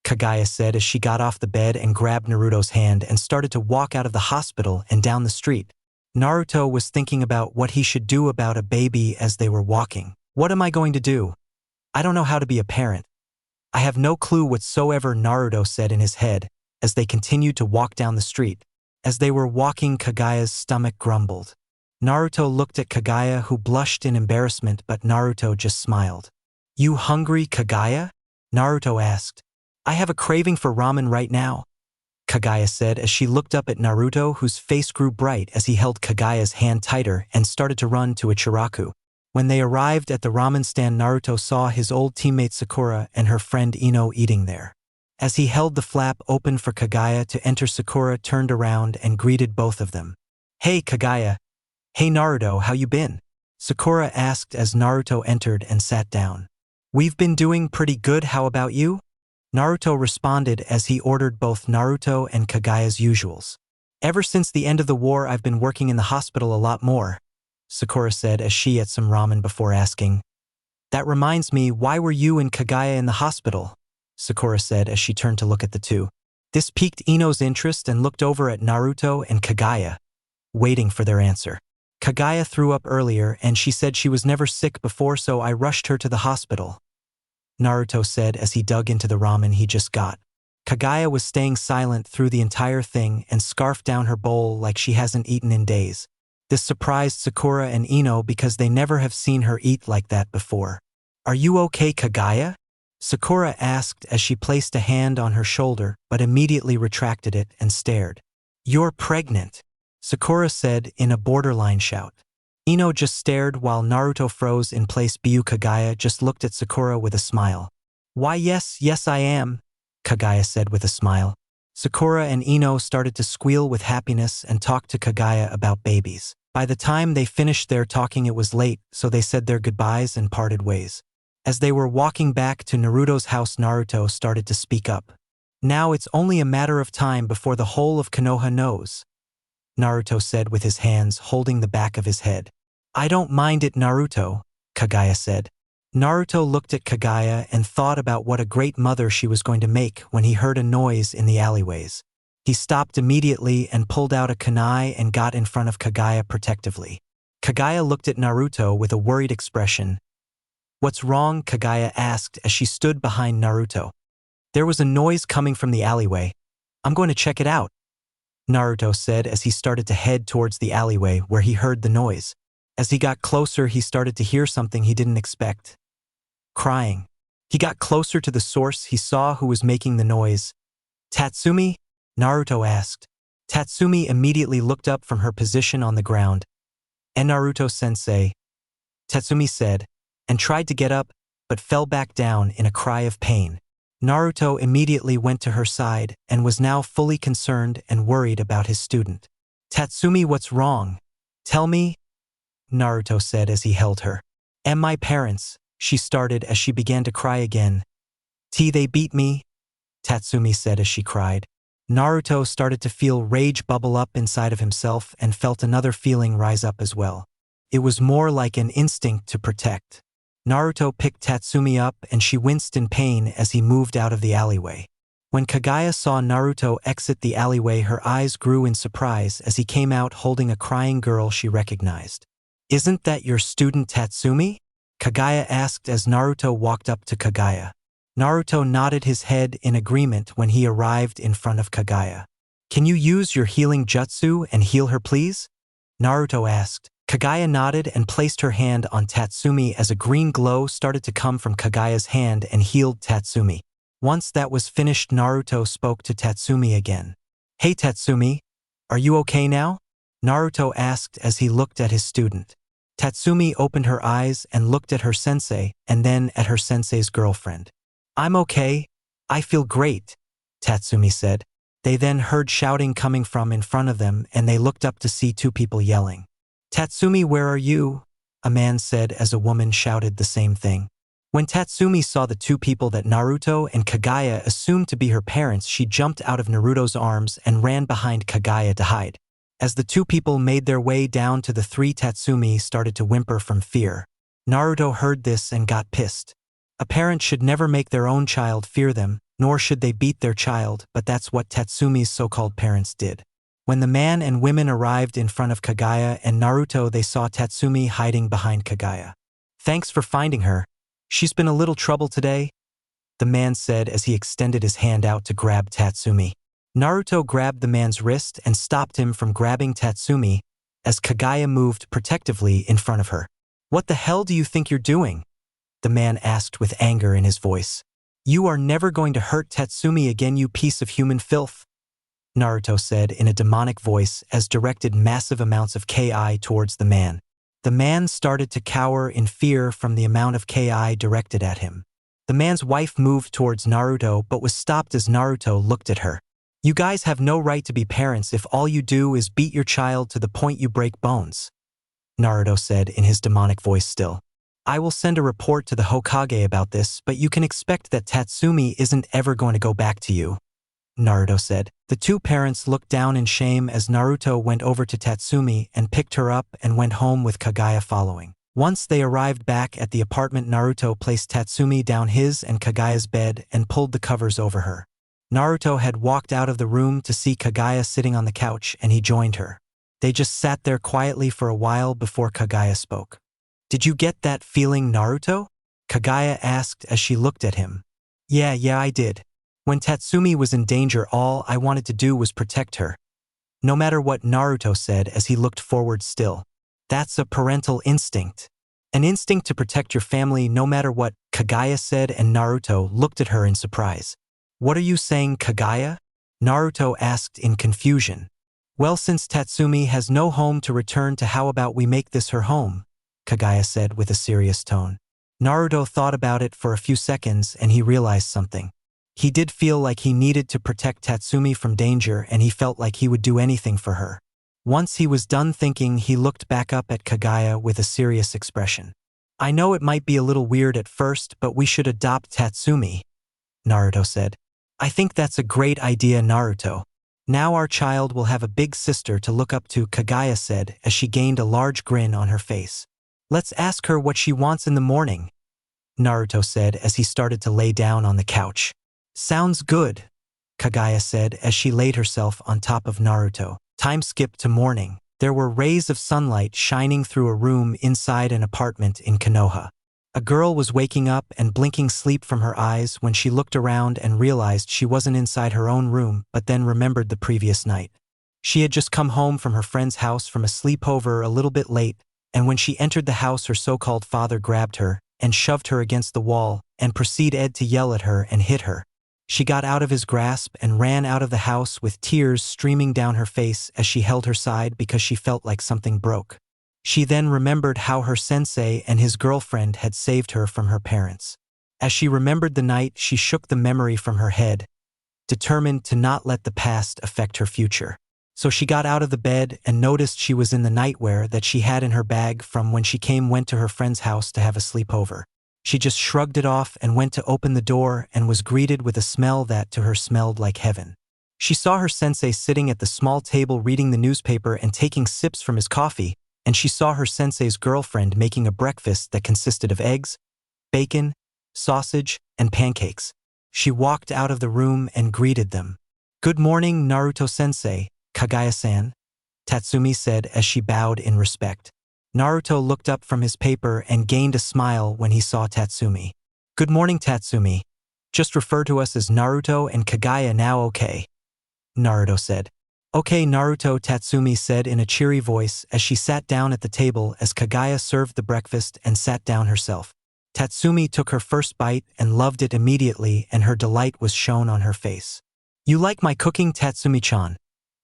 S2: Kaguya said as she got off the bed and grabbed Naruto's hand and started to walk out of the hospital and down the street. Naruto was thinking about what he should do about a baby as they were walking. What am I going to do? I don't know how to be a parent. I have no clue whatsoever, Naruto said in his head as they continued to walk down the street. As they were walking, Kaguya's stomach grumbled. Naruto looked at Kaguya, who blushed in embarrassment, but Naruto just smiled. You hungry, Kaguya? Naruto asked. I have a craving for ramen right now, Kaguya said as she looked up at Naruto, whose face grew bright as he held Kaguya's hand tighter and started to run to a Chiraku. When they arrived at the ramen stand, Naruto saw his old teammate Sakura and her friend Ino eating there. As he held the flap open for Kaguya to enter, Sakura turned around and greeted both of them. Hey, Kaguya. Hey, Naruto, how you been? Sakura asked as Naruto entered and sat down. We've been doing pretty good, how about you? Naruto responded as he ordered both Naruto and Kaguya's usuals. Ever since the end of the war, I've been working in the hospital a lot more, Sakura said as she ate some ramen before asking. That reminds me, why were you and Kaguya in the hospital? Sakura said as she turned to look at the two. This piqued Ino's interest and looked over at Naruto and Kaguya, waiting for their answer. Kaguya threw up earlier and she said she was never sick before, so I rushed her to the hospital, Naruto said as he dug into the ramen he just got. Kaguya was staying silent through the entire thing and scarfed down her bowl like she hasn't eaten in days. This surprised Sakura and Ino because they never have seen her eat like that before. Are you okay, Kaguya? Sakura asked as she placed a hand on her shoulder but immediately retracted it and stared. You're pregnant, Sakura said in a borderline shout. Ino just stared while Naruto froze in place. Kaguya just looked at Sakura with a smile. Why yes I am, Kaguya said with a smile. Sakura and Ino started to squeal with happiness and talk to Kaguya about babies. By the time they finished their talking it was late, so they said their goodbyes and parted ways. As they were walking back to Naruto's house, Naruto started to speak up. Now it's only a matter of time before the whole of Konoha knows, Naruto said with his hands holding the back of his head. I don't mind it, Naruto, Kaguya said. Naruto looked at Kaguya and thought about what a great mother she was going to make when he heard a noise in the alleyways. He stopped immediately and pulled out a kunai and got in front of Kaguya protectively. Kaguya looked at Naruto with a worried expression. What's wrong? Kaguya asked as she stood behind Naruto. There was a noise coming from the alleyway. I'm going to check it out, Naruto said as he started to head towards the alleyway where he heard the noise. As he got closer, he started to hear something he didn't expect. Crying. He got closer to the source. He saw who was making the noise. Tatsumi? Naruto asked. Tatsumi immediately looked up from her position on the ground. And Naruto-sensei, Tatsumi said, and tried to get up, but fell back down in a cry of pain. Naruto immediately went to her side and was now fully concerned and worried about his student. Tatsumi, what's wrong? Tell me, Naruto said as he held her. And my parents, she started as she began to cry again. They beat me, Tatsumi said as she cried. Naruto started to feel rage bubble up inside of himself and felt another feeling rise up as well. It was more like an instinct to protect. Naruto picked Tatsumi up and she winced in pain as he moved out of the alleyway. When Kaguya saw Naruto exit the alleyway, her eyes grew in surprise as he came out holding a crying girl she recognized. Isn't that your student Tatsumi? Kaguya asked as Naruto walked up to Kaguya. Naruto nodded his head in agreement when he arrived in front of Kaguya. Can you use your healing jutsu and heal her, please? Naruto asked. Kaguya nodded and placed her hand on Tatsumi as a green glow started to come from Kaguya's hand and healed Tatsumi. Once that was finished, Naruto spoke to Tatsumi again. Hey Tatsumi, are you okay now? Naruto asked as he looked at his student. Tatsumi opened her eyes and looked at her sensei and then at her sensei's girlfriend. I'm okay. I feel great, Tatsumi said. They then heard shouting coming from in front of them and they looked up to see two people yelling. Tatsumi, where are you? A man said as a woman shouted the same thing. When Tatsumi saw the two people that Naruto and Kaguya assumed to be her parents, she jumped out of Naruto's arms and ran behind Kaguya to hide. As the two people made their way down to the three, Tatsumi started to whimper from fear. Naruto heard this and got pissed. A parent should never make their own child fear them, nor should they beat their child, but that's what Tatsumi's so-called parents did. When the man and women arrived in front of Kaguya and Naruto, they saw Tatsumi hiding behind Kaguya. Thanks for finding her. She's been a little trouble today, the man said as he extended his hand out to grab Tatsumi. Naruto grabbed the man's wrist and stopped him from grabbing Tatsumi as Kaguya moved protectively in front of her. What the hell do you think you're doing? The man asked with anger in his voice. You are never going to hurt Tatsumi again, you piece of human filth, Naruto said in a demonic voice as directed massive amounts of Ki towards the man. The man started to cower in fear from the amount of Ki directed at him. The man's wife moved towards Naruto but was stopped as Naruto looked at her. You guys have no right to be parents if all you do is beat your child to the point you break bones, Naruto said in his demonic voice still. I will send a report to the Hokage about this, but you can expect that Tatsumi isn't ever going to go back to you, Naruto said. The two parents looked down in shame as Naruto went over to Tatsumi and picked her up and went home with Kaguya following. Once they arrived back at the apartment, Naruto placed Tatsumi down his and Kaguya's bed and pulled the covers over her. Naruto had walked out of the room to see Kaguya sitting on the couch and he joined her. They just sat there quietly for a while before Kaguya spoke. Did you get that feeling, Naruto? Kaguya asked as she looked at him. Yeah, I did. When Tatsumi was in danger, all I wanted to do was protect her. No matter what, Naruto said as he looked forward still. That's a parental instinct. An instinct to protect your family no matter what, Kaguya said, and Naruto looked at her in surprise. What are you saying, Kaguya? Naruto asked in confusion. Well, since Tatsumi has no home to return to, how about we make this her home? Kaguya said with a serious tone. Naruto thought about it for a few seconds and he realized something. He did feel like he needed to protect Tatsumi from danger and he felt like he would do anything for her. Once he was done thinking, he looked back up at Kaguya with a serious expression. I know it might be a little weird at first, but we should adopt Tatsumi, Naruto said. I think that's a great idea, Naruto. Now our child will have a big sister to look up to, Kaguya said as she gained a large grin on her face. Let's ask her what she wants in the morning, Naruto said as he started to lay down on the couch. Sounds good, Kaguya said as she laid herself on top of Naruto. Time skipped to morning. There were rays of sunlight shining through a room inside an apartment in Konoha. A girl was waking up and blinking sleep from her eyes when she looked around and realized she wasn't inside her own room, but then remembered the previous night. She had just come home from her friend's house from a sleepover a little bit late, and when she entered the house, her so-called father grabbed her and shoved her against the wall and proceeded to yell at her and hit her. She got out of his grasp and ran out of the house with tears streaming down her face as she held her side because she felt like something broke. She then remembered how her sensei and his girlfriend had saved her from her parents. As she remembered the night, she shook the memory from her head, determined to not let the past affect her future. So she got out of the bed and noticed she was in the nightwear that she had in her bag from when she went to her friend's house to have a sleepover. She just shrugged it off and went to open the door and was greeted with a smell that to her smelled like heaven. She saw her sensei sitting at the small table reading the newspaper and taking sips from his coffee, and she saw her sensei's girlfriend making a breakfast that consisted of eggs, bacon, sausage, and pancakes. She walked out of the room and greeted them. Good morning, Naruto-sensei, Kaguya-san, Tatsumi said as she bowed in respect. Naruto looked up from his paper and gained a smile when he saw Tatsumi. Good morning, Tatsumi. Just refer to us as Naruto and Kaguya now, okay? Naruto said. Okay, Naruto, Tatsumi said in a cheery voice as she sat down at the table as Kaguya served the breakfast and sat down herself. Tatsumi took her first bite and loved it immediately, and her delight was shown on her face. You like my cooking, Tatsumi-chan?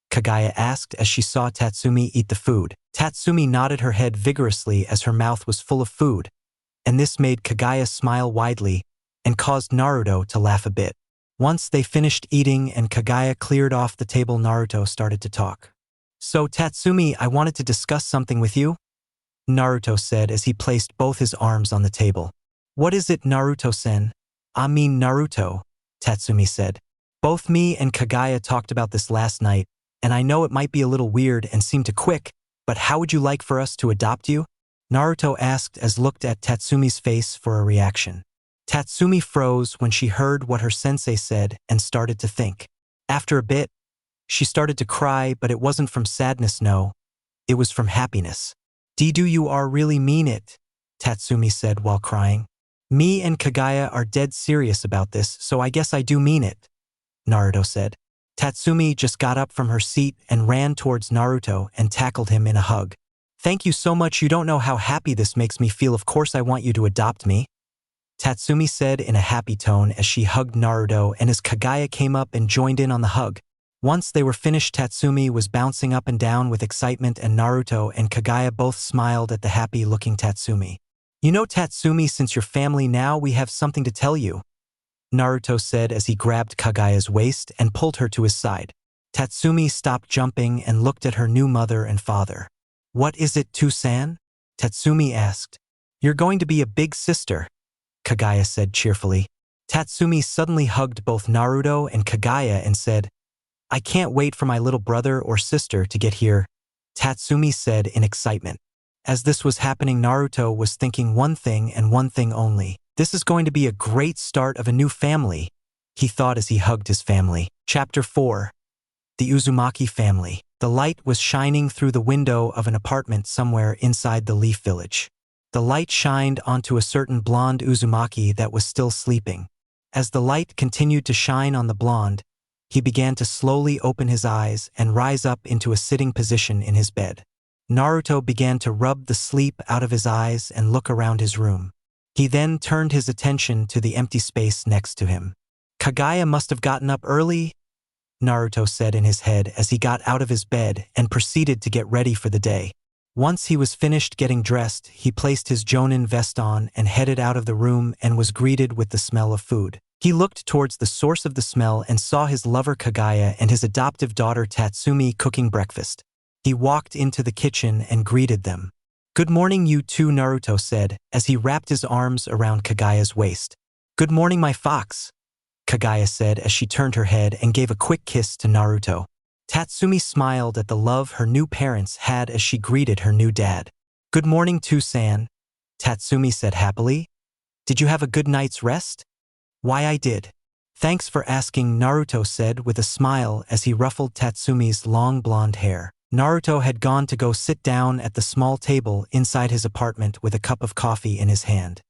S2: Kaguya asked as she saw Tatsumi eat the food. Tatsumi nodded her head vigorously as her mouth was full of food, and this made Kaguya smile widely and caused Naruto to laugh a bit. Once they finished eating and Kaguya cleared off the table, Naruto started to talk. So Tatsumi, I wanted to discuss something with you, Naruto said as he placed both his arms on the table. What is it, Naruto-sen? I mean Naruto, Tatsumi said. Both me and Kaguya talked about this last night, and I know it might be a little weird and seem too quick, but how would you like for us to adopt you? Naruto asked as looked at Tatsumi's face for a reaction. Tatsumi froze when she heard what her sensei said and started to think. After a bit, she started to cry, but it wasn't from sadness, no. It was from happiness. Do you are really mean it? Tatsumi said while crying. Me and Kaguya are dead serious about this, so I guess I do mean it, Naruto said. Tatsumi just got up from her seat and ran towards Naruto and tackled him in a hug. Thank you so much, you don't know how happy this makes me feel, of course I want you to adopt me, Tatsumi said in a happy tone as she hugged Naruto and as Kaguya came up and joined in on the hug. Once they were finished, Tatsumi was bouncing up and down with excitement and Naruto and Kaguya both smiled at the happy-looking Tatsumi. You know, Tatsumi, since you're family now, we have something to tell you, Naruto said as he grabbed Kaguya's waist and pulled her to his side. Tatsumi stopped jumping and looked at her new mother and father. What is it, Tsunade? Tatsumi asked. You're going to be a big sister, Kaguya said cheerfully. Tatsumi suddenly hugged both Naruto and Kaguya and said, I can't wait for my little brother or sister to get here, Tatsumi said in excitement. As this was happening, Naruto was thinking one thing and one thing only. This is going to be a great start of a new family, he thought as he hugged his family. Chapter 4. The Uzumaki Family. The light was shining through the window of an apartment somewhere inside the Leaf Village. The light shined onto a certain blonde Uzumaki that was still sleeping. As the light continued to shine on the blonde, he began to slowly open his eyes and rise up into a sitting position in his bed. Naruto began to rub the sleep out of his eyes and look around his room. He then turned his attention to the empty space next to him. Kaguya must have gotten up early, Naruto said in his head as he got out of his bed and proceeded to get ready for the day. Once he was finished getting dressed, he placed his Chūnin vest on and headed out of the room and was greeted with the smell of food. He looked towards the source of the smell and saw his lover Kaguya and his adoptive daughter Tatsumi cooking breakfast. He walked into the kitchen and greeted them. "Good morning, you two," Naruto said as he wrapped his arms around Kaguya's waist. "Good morning, my fox," Kaguya said as she turned her head and gave a quick kiss to Naruto. Tatsumi smiled at the love her new parents had as she greeted her new dad. "Good morning, Tsunade," Tatsumi said happily. "Did you have a good night's rest?" "Why, I did. Thanks for asking," Naruto said with a smile as he ruffled Tatsumi's long blonde hair. Naruto had gone to go sit down at the small table inside his apartment with a cup of coffee in his hand.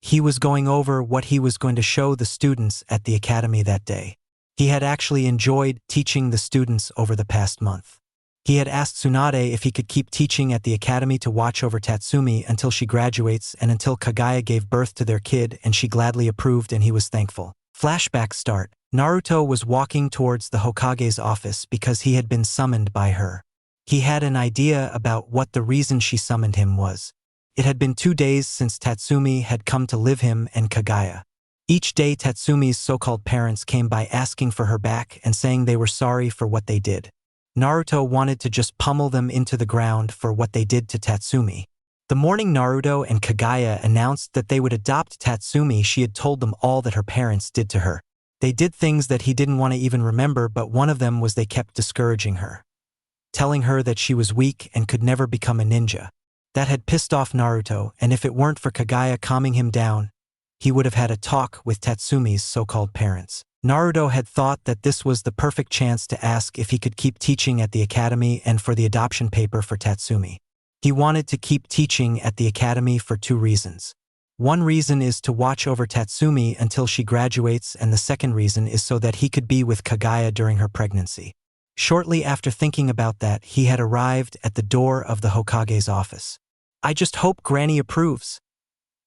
S2: He was going over what he was going to show the students at the academy that day. He had actually enjoyed teaching the students over the past month. He had asked Tsunade if he could keep teaching at the academy to watch over Tatsumi until she graduates and until Kaguya gave birth to their kid, and she gladly approved and he was thankful. Flashback start. Naruto was walking towards the Hokage's office because he had been summoned by her. He had an idea about what the reason she summoned him was. It had been 2 days since Tatsumi had come to live him and Kaguya. Each day Tatsumi's so-called parents came by asking for her back and saying they were sorry for what they did. Naruto wanted to just pummel them into the ground for what they did to Tatsumi. The morning Naruto and Kaguya announced that they would adopt Tatsumi, she had told them all that her parents did to her. They did things that he didn't want to even remember, but one of them was they kept discouraging her, telling her that she was weak and could never become a ninja. That had pissed off Naruto, and if it weren't for Kaguya calming him down, he would have had a talk with Tatsumi's so-called parents. Naruto had thought that this was the perfect chance to ask if he could keep teaching at the academy and for the adoption paper for Tatsumi. He wanted to keep teaching at the academy for 2 reasons. One reason is to watch over Tatsumi until she graduates, and the second reason is so that he could be with Kaguya during her pregnancy. Shortly after thinking about that, he had arrived at the door of the Hokage's office. "I just hope Granny approves,"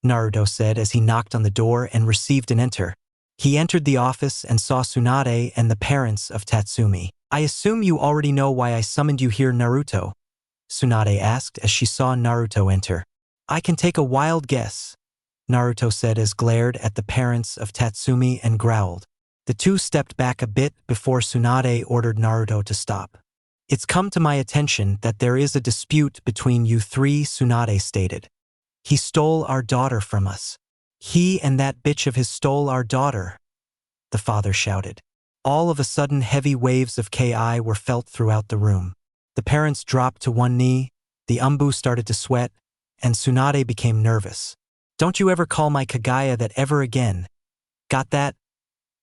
S2: Naruto said as he knocked on the door and received an enter. He entered the office and saw Tsunade and the parents of Tatsumi. "I assume you already know why I summoned you here, Naruto?" Tsunade asked as she saw Naruto enter. "I can take a wild guess," Naruto said as glared at the parents of Tatsumi and growled. The two stepped back a bit before Tsunade ordered Naruto to stop. "It's come to my attention that there is a dispute between you 3, Tsunade stated. "He stole our daughter from us. He and that bitch of his stole our daughter," the father shouted. All of a sudden, heavy waves of Ki were felt throughout the room. The parents dropped to one knee, the umbu started to sweat, and Tsunade became nervous. "Don't you ever call my Kaguya that ever again. Got that?"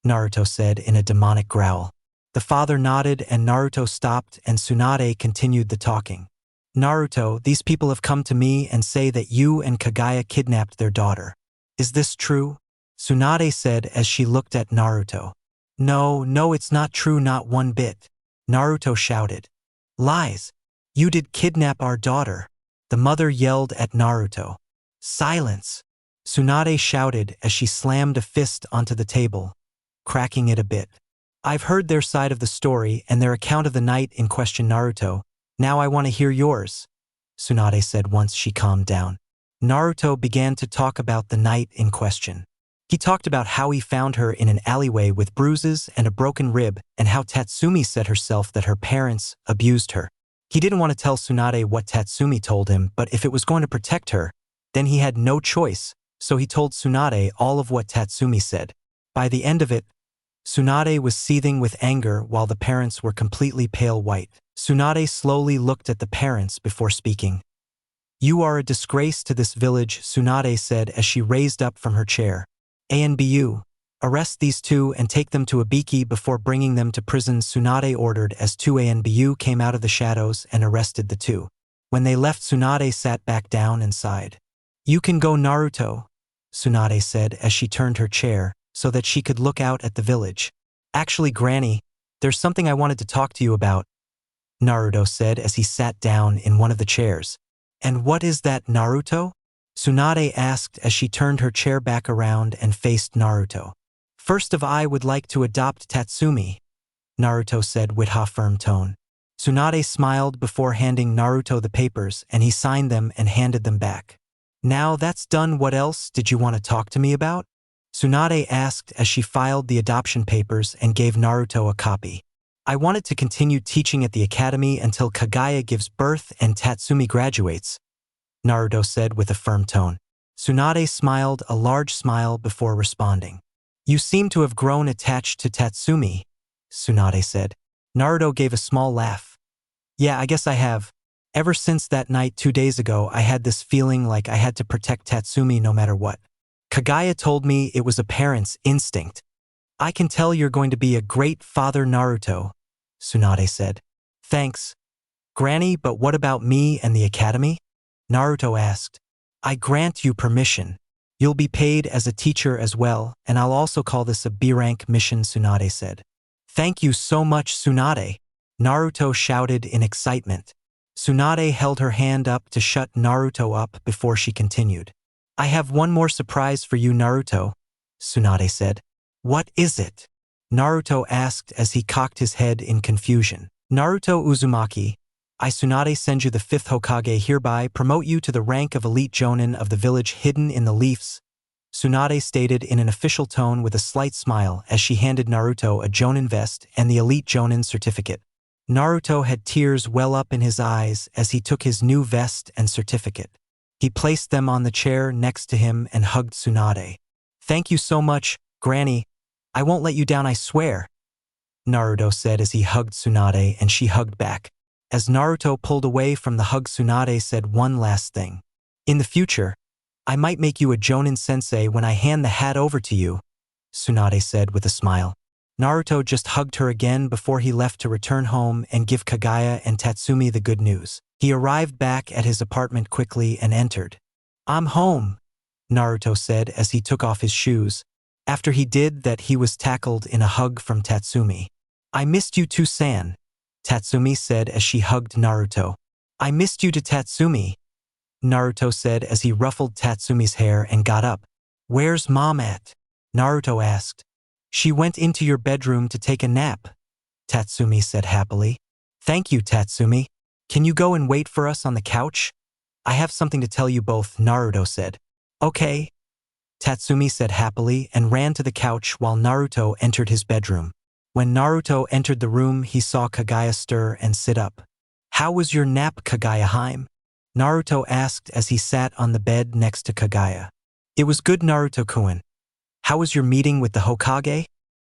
S2: Naruto said in a demonic growl. The father nodded and Naruto stopped and Tsunade continued the talking. "Naruto, these people have come to me and say that you and Kaguya kidnapped their daughter. Is this true?" Tsunade said as she looked at Naruto. No, it's not true, not one bit," Naruto shouted. "Lies! You did kidnap our daughter," the mother yelled at Naruto. "Silence!" Tsunade shouted as she slammed a fist onto the table, cracking it a bit. "I've heard their side of the story and their account of the night in question, Naruto. Now I want to hear yours," Tsunade said once she calmed down. Naruto began to talk about the night in question. He talked about how he found her in an alleyway with bruises and a broken rib, and how Tatsumi said herself that her parents abused her. He didn't want to tell Tsunade what Tatsumi told him, but if it was going to protect her, then he had no choice, so he told Tsunade all of what Tatsumi said. By the end of it, Tsunade was seething with anger while the parents were completely pale white. Tsunade slowly looked at the parents before speaking. "You are a disgrace to this village," Tsunade said as she raised up from her chair. "ANBU, arrest these 2 and take them to Ibiki before bringing them to prison," Tsunade ordered as 2 ANBU came out of the shadows and arrested the 2. When they left, Tsunade sat back down and sighed. "You can go, Naruto," Tsunade said as she turned her chair so that she could look out at the village. "Actually, Granny, there's something I wanted to talk to you about," Naruto said as he sat down in one of the chairs. And what is that, Naruto? Tsunade asked as she turned her chair back around and faced Naruto. First of I would like to adopt Tatsumi, Naruto said with a firm tone. Tsunade smiled before handing Naruto the papers, and he signed them and handed them back. Now that's done, what else did you want to talk to me about? Tsunade asked as she filed the adoption papers and gave Naruto a copy. I wanted to continue teaching at the academy until KAGUYA gives birth and Tatsumi graduates, Naruto said with a firm tone. Tsunade smiled a large smile before responding. You seem to have grown attached to Tatsumi, Tsunade said. Naruto gave a small laugh. Yeah, I guess I have. Ever since that night 2 days ago, I had this feeling like I had to protect Tatsumi no matter what. KAGUYA told me it was a parent's instinct. I can tell you're going to be a great father, Naruto, Tsunade said. Thanks, Granny, but what about me and the academy? Naruto asked. I grant you permission. You'll be paid as a teacher as well, and I'll also call this a B-rank mission, Tsunade said. Thank you so much, Tsunade, Naruto shouted in excitement. Tsunade held her hand up to shut Naruto up before she continued. I have one more surprise for you, Naruto, Tsunade said. What is it? Naruto asked as he cocked his head in confusion. Naruto Uzumaki, I Tsunade send you the 5th Hokage, hereby promote you to the rank of elite jonin of the village hidden in the leaves, Tsunade stated in an official tone with a slight smile as she handed Naruto a jonin vest and the elite jonin certificate. Naruto had tears well up in his eyes as he took his new vest and certificate. He placed them on the chair next to him and hugged Tsunade. Thank you so much, Granny. I won't let you down, I swear, Naruto said as he hugged Tsunade and she hugged back. As Naruto pulled away from the hug, Tsunade said one last thing. In the future, I might make you a jonin sensei when I hand the hat over to you, Tsunade said with a smile. Naruto just hugged her again before he left to return home and give KAGUYA and Tatsumi the good news. He arrived back at his apartment quickly and entered. I'm home, Naruto said as he took off his shoes. After he did that, he was tackled in a hug from Tatsumi. I missed you too, San, Tatsumi said as she hugged Naruto. I missed you to Tatsumi, Naruto said as he ruffled Tatsumi's hair and got up. Where's Mom at? Naruto asked. She went into your bedroom to take a nap, Tatsumi said happily. Thank you, Tatsumi. Can you go and wait for us on the couch? I have something to tell you both, Naruto said. Okay, Tatsumi said happily and ran to the couch while Naruto entered his bedroom. When Naruto entered the room, he saw KAGUYA stir and sit up. How was your nap, KAGUYA-hime? Naruto asked as he sat on the bed next to KAGUYA. It was good, Naruto-kun. How was your meeting with the Hokage?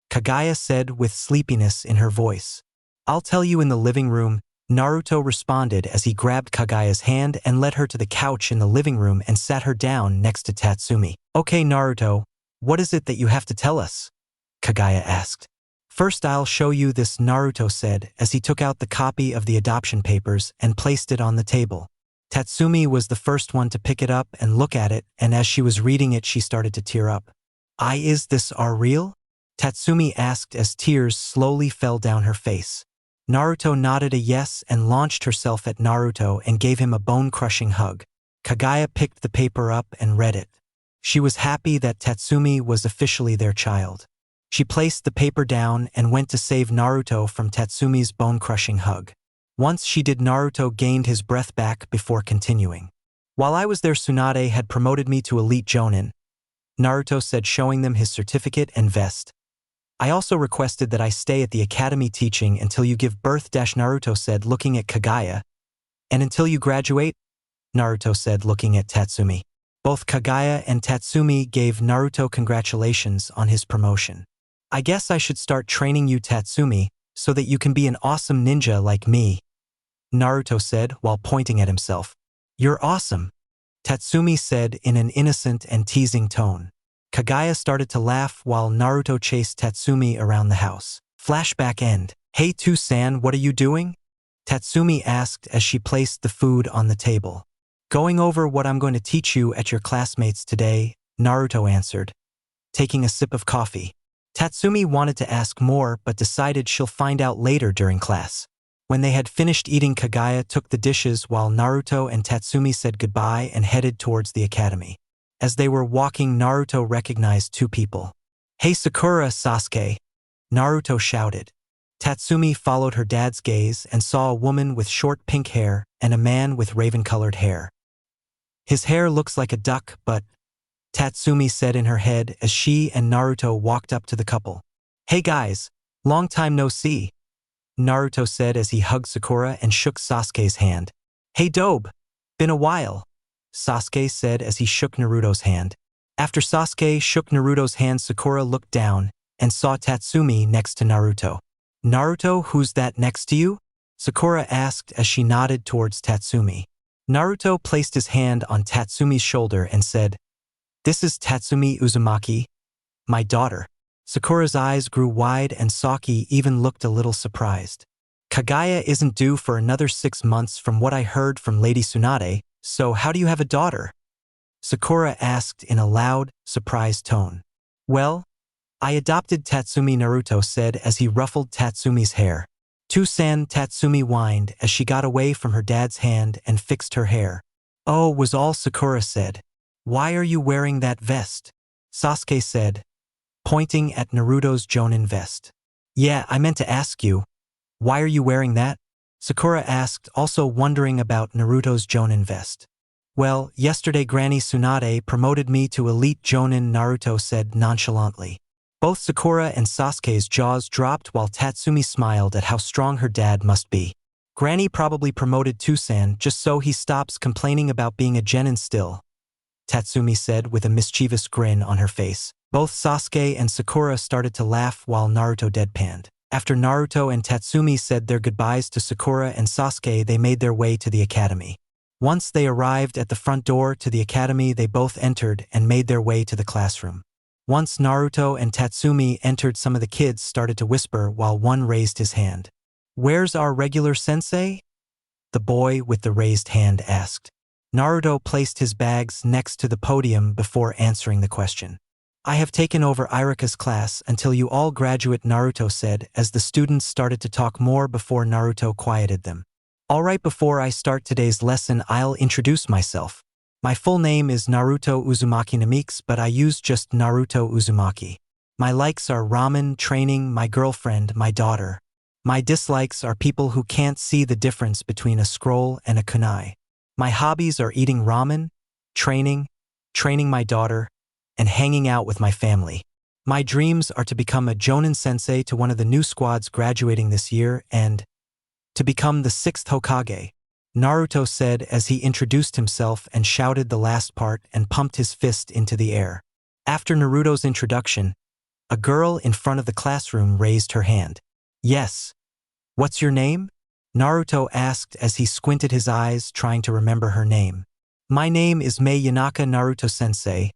S2: KAGUYA said with sleepiness in her voice. I'll tell you in the living room, Naruto responded as he grabbed KAGUYA's hand and led her to the couch in the living room and sat her down next to Tatsumi. Okay, Naruto, what is it that you have to tell us? KAGUYA asked. First, I'll show you this, Naruto said as he took out the copy of the adoption papers and placed it on the table. Tatsumi was the first one to pick it up and look at it, and as she was reading it, she started to tear up. Is this are real? Tatsumi asked as tears slowly fell down her face. Naruto nodded a yes and launched herself at Naruto and gave him a bone-crushing hug. KAGUYA picked the paper up and read it. She was happy that Tatsumi was officially their child. She placed the paper down and went to save Naruto from Tatsumi's bone-crushing hug. Once she did, Naruto gained his breath back before continuing. While I was there, Tsunade had promoted me to elite jonin, Naruto said, showing them his certificate and vest. I also requested that I stay at the academy teaching until you give birth, Naruto said, looking at KAGUYA. And until you graduate? Naruto said, looking at Tatsumi. Both KAGUYA and Tatsumi gave Naruto congratulations on his promotion. I guess I should start training you, Tatsumi, so that you can be an awesome ninja like me, Naruto said while pointing at himself. You're awesome, Tatsumi said in an innocent and teasing tone. KAGUYA started to laugh while Naruto chased Tatsumi around the house. Flashback end. Hey San, what are you doing? Tatsumi asked as she placed the food on the table. Going over what I'm going to teach you at your classmates today, Naruto answered, taking a sip of coffee. Tatsumi wanted to ask more but decided she'll find out later during class. When they had finished eating, Kaguya took the dishes while Naruto and Tatsumi said goodbye and headed towards the academy. As they were walking, Naruto recognized two people. "Hey Sakura, Sasuke!" Naruto shouted. Tatsumi followed her dad's gaze and saw a woman with short pink hair and a man with raven-colored hair. "His hair looks like a duck, but," Tatsumi said in her head as she and Naruto walked up to the couple. "Hey guys, long time no see," Naruto said as he hugged Sakura and shook Sasuke's hand. "Hey Dobe, been a while," Sasuke said as he shook Naruto's hand. After Sasuke shook Naruto's hand, Sakura looked down and saw Tatsumi next to Naruto. "Naruto, who's that next to you?" Sakura asked as she nodded towards Tatsumi. Naruto placed his hand on Tatsumi's shoulder and said, "This is Tatsumi Uzumaki, my daughter." Sakura's eyes grew wide and Saki even looked a little surprised. "Kaguya isn't due for another 6 months from what I heard from Lady Tsunade, so how do you have a daughter?" Sakura asked in a loud, surprised tone. "Well, I adopted Tatsumi," Naruto said as he ruffled Tatsumi's hair. "Tusan," Tatsumi whined as she got away from her dad's hand and fixed her hair. "Oh," was all Sakura said. "Why are you wearing that vest?" Sasuke said, pointing at Naruto's Chūnin vest. "Yeah, I meant to ask you, why are you wearing that?" Sakura asked, also wondering about Naruto's Chūnin vest. "Well, yesterday Granny Tsunade promoted me to elite Chūnin," Naruto said nonchalantly. Both Sakura and Sasuke's jaws dropped while Tatsumi smiled at how strong her dad must be. "Granny probably promoted Tusan just so he stops complaining about being a genin still," Tatsumi said with a mischievous grin on her face. Both Sasuke and Sakura started to laugh while Naruto deadpanned. After Naruto and Tatsumi said their goodbyes to Sakura and Sasuke, they made their way to the academy. Once they arrived at the front door to the academy, they both entered and made their way to the classroom. Once Naruto and Tatsumi entered, some of the kids started to whisper while one raised his hand. "Where's our regular sensei?" the boy with the raised hand asked. Naruto placed his bags next to the podium before answering the question. "I have taken over Irika's class until you all graduate," Naruto said as the students started to talk more before Naruto quieted them. "Alright, before I start today's lesson, I'll introduce myself. My full name is Naruto Uzumaki Namix, but I use just Naruto Uzumaki. My likes are ramen, training, my girlfriend, my daughter. My dislikes are people who can't see the difference between a scroll and a kunai. My hobbies are eating ramen, training my daughter, and hanging out with my family. My dreams are to become a Jonin sensei to one of the new squads graduating this year and to become the 6th Hokage," Naruto said as he introduced himself and shouted the last part and pumped his fist into the air. After Naruto's introduction, a girl in front of the classroom raised her hand. "Yes. What's your name?" Naruto asked as he squinted his eyes trying to remember her name. "My name is Mei Yanaka, Naruto-sensei,"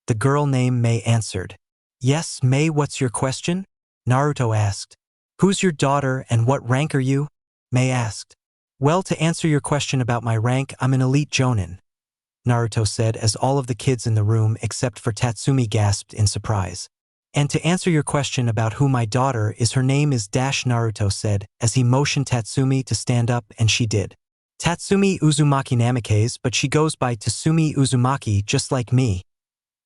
S2: the girl named Mei answered. "Yes, Mei, what's your question?" Naruto asked. "Who's your daughter and what rank are you?" Mei asked. "Well, to answer your question about my rank, I'm an elite Jonin," Naruto said as all of the kids in the room except for Tatsumi gasped in surprise. "And to answer your question about who my daughter is, her name is Dash," Naruto said as he motioned Tatsumi to stand up, and she did. "Tatsumi Uzumaki Namikaze, but she goes by Tatsumi Uzumaki just like me,"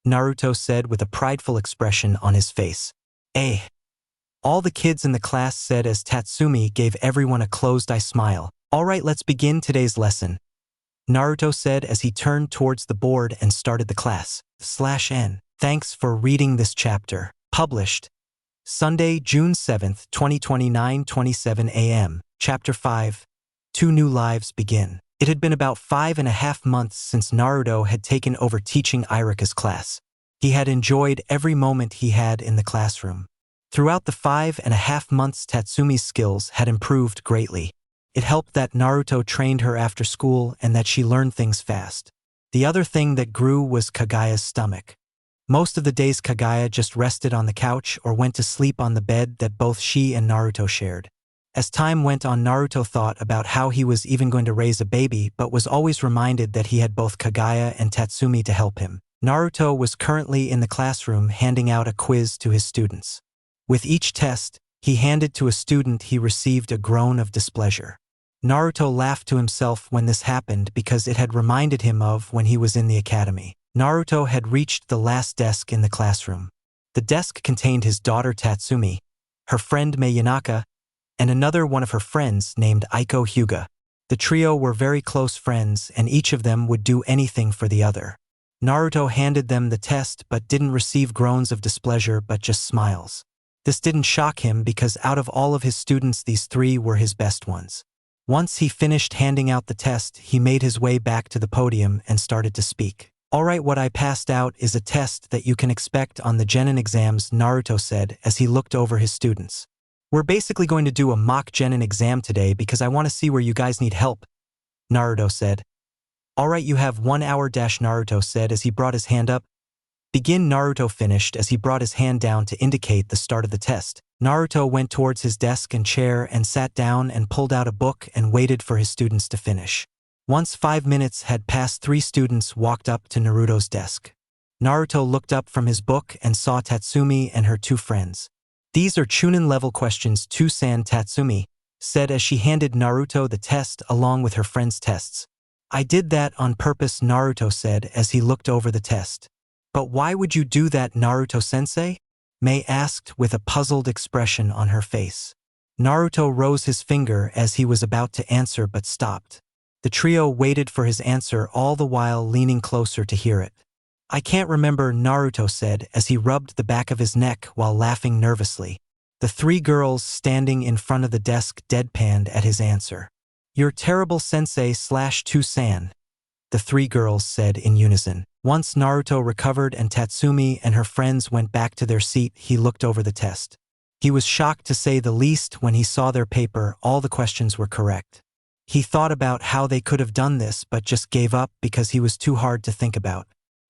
S2: Naruto said with a prideful expression on his face. "Eh." All the kids in the class said as Tatsumi gave everyone a closed-eye smile. "Alright, let's begin today's lesson," Naruto said as he turned towards the board and started the class. /N. Thanks for reading this chapter. Published Sunday, June 7th, 2029, 27 a.m. Chapter 5. 2 New Lives Begin. It had been about 5.5 months since Naruto had taken over teaching Irika's class. He had enjoyed every moment he had in the classroom. Throughout the 5.5 months, Tatsumi's skills had improved greatly. It helped that Naruto trained her after school and that she learned things fast. The other thing that grew was Kaguya's stomach. Most of the days Kaguya just rested on the couch or went to sleep on the bed that both she and Naruto shared. As time went on, Naruto thought about how he was even going to raise a baby but was always reminded that he had both Kaguya and Tatsumi to help him. Naruto was currently in the classroom handing out a quiz to his students. With each test, he handed to a student. He received a groan of displeasure. Naruto laughed to himself when this happened because it had reminded him of when he was in the academy. Naruto had reached the last desk in the classroom. The desk contained his daughter Tatsumi, her friend Mei Yanaka, and another one of her friends named Aiko Hyuga. The trio were very close friends, and each of them would do anything for the other. Naruto handed them the test but didn't receive groans of displeasure but just smiles. This didn't shock him because out of all of his students these three were his best ones. Once he finished handing out the test, he made his way back to the podium and started to speak. "Alright, what I passed out is a test that you can expect on the Chūnin Exams," Naruto said as he looked over his students. "We're basically going to do a mock Chūnin exam today because I want to see where you guys need help," Naruto said. "Alright, you have 1 hour," Naruto said as he brought his hand up. "Begin," Naruto finished as he brought his hand down to indicate the start of the test. Naruto went towards his desk and chair and sat down and pulled out a book and waited for his students to finish. Once 5 minutes had passed, 3 students walked up to Naruto's desk. Naruto looked up from his book and saw Tatsumi and her 2 friends. "These are Chūnin level questions, Tsunade," Tatsumi said as she handed Naruto the test along with her friends' tests. "I did that on purpose," Naruto said as he looked over the test. "But why would you do that, Naruto-sensei?" Mei asked with a puzzled expression on her face. Naruto rose his finger as he was about to answer but stopped. The trio waited for his answer, all the while leaning closer to hear it. "I can't remember," Naruto said as he rubbed the back of his neck while laughing nervously. The 3 girls standing in front of the desk deadpanned at his answer. "You're terrible, Sensei/Tsunade," the 3 girls said in unison. Once Naruto recovered and Tatsumi and her friends went back to their seat, he looked over the test. He was shocked to say the least when he saw their paper. All the questions were correct. He thought about how they could have done this but just gave up because he was too hard to think about.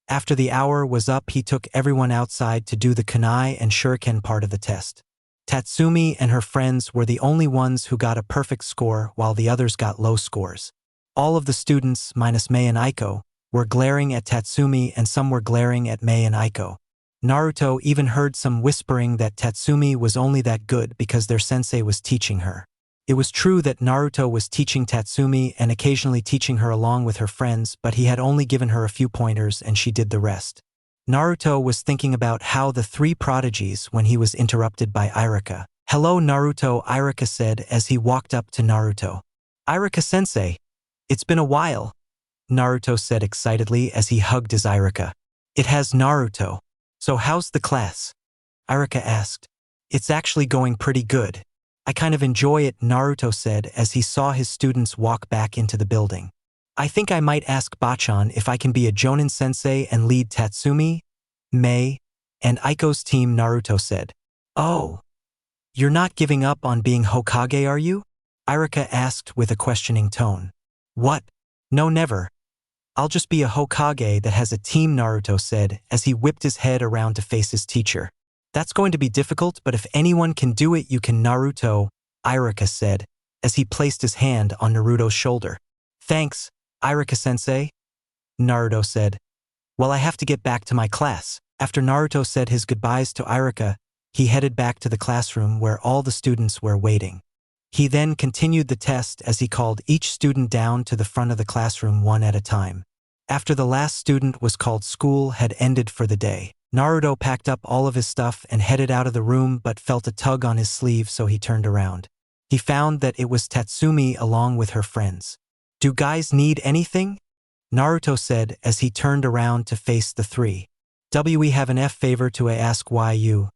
S2: After the hour was up, he took everyone outside to do the kunai and shuriken part of the test. Tatsumi and her friends were the only ones who got a perfect score while the others got low scores. All of the students, minus Mei and Aiko, were glaring at Tatsumi and some were glaring at Mei and Aiko. Naruto even heard some whispering that Tatsumi was only that good because their sensei was teaching her. It was true that Naruto was teaching Tatsumi and occasionally teaching her along with her friends, but he had only given her a few pointers and she did the rest. Naruto was thinking about how the 3 prodigies when he was interrupted by Irika. "Hello, Naruto," Irika said as he walked up to Naruto. "Irika-sensei, it's been a while," Naruto said excitedly as he hugged his Irika. "It has, Naruto. So how's the class?" Irika asked. "It's actually going pretty good. I kind of enjoy it," Naruto said as he saw his students walk back into the building. "I think I might ask Bachan if I can be a Jonin sensei and lead Tatsumi, Mei, and Aiko's team," Naruto said. "Oh, you're not giving up on being Hokage, are you?" Irika asked with a questioning tone. "What? No, never. I'll just be a Hokage that has a team," Naruto said as he whipped his head around to face his teacher. "That's going to be difficult, but if anyone can do it, you can, Naruto," Irika said as he placed his hand on Naruto's shoulder. "Thanks, Irika-sensei," Naruto said. "Well, I have to get back to my class." After Naruto said his goodbyes to Irika, he headed back to the classroom where all the students were waiting. He then continued the test as he called each student down to the front of the classroom one at a time. After the last student was called, school had ended for the day. Naruto packed up all of his stuff and headed out of the room but felt a tug on his sleeve, so he turned around. He found that it was Tatsumi along with her friends. "Do guys need anything?" Naruto said as he turned around to face the 3. "We have an favor to ask why you,"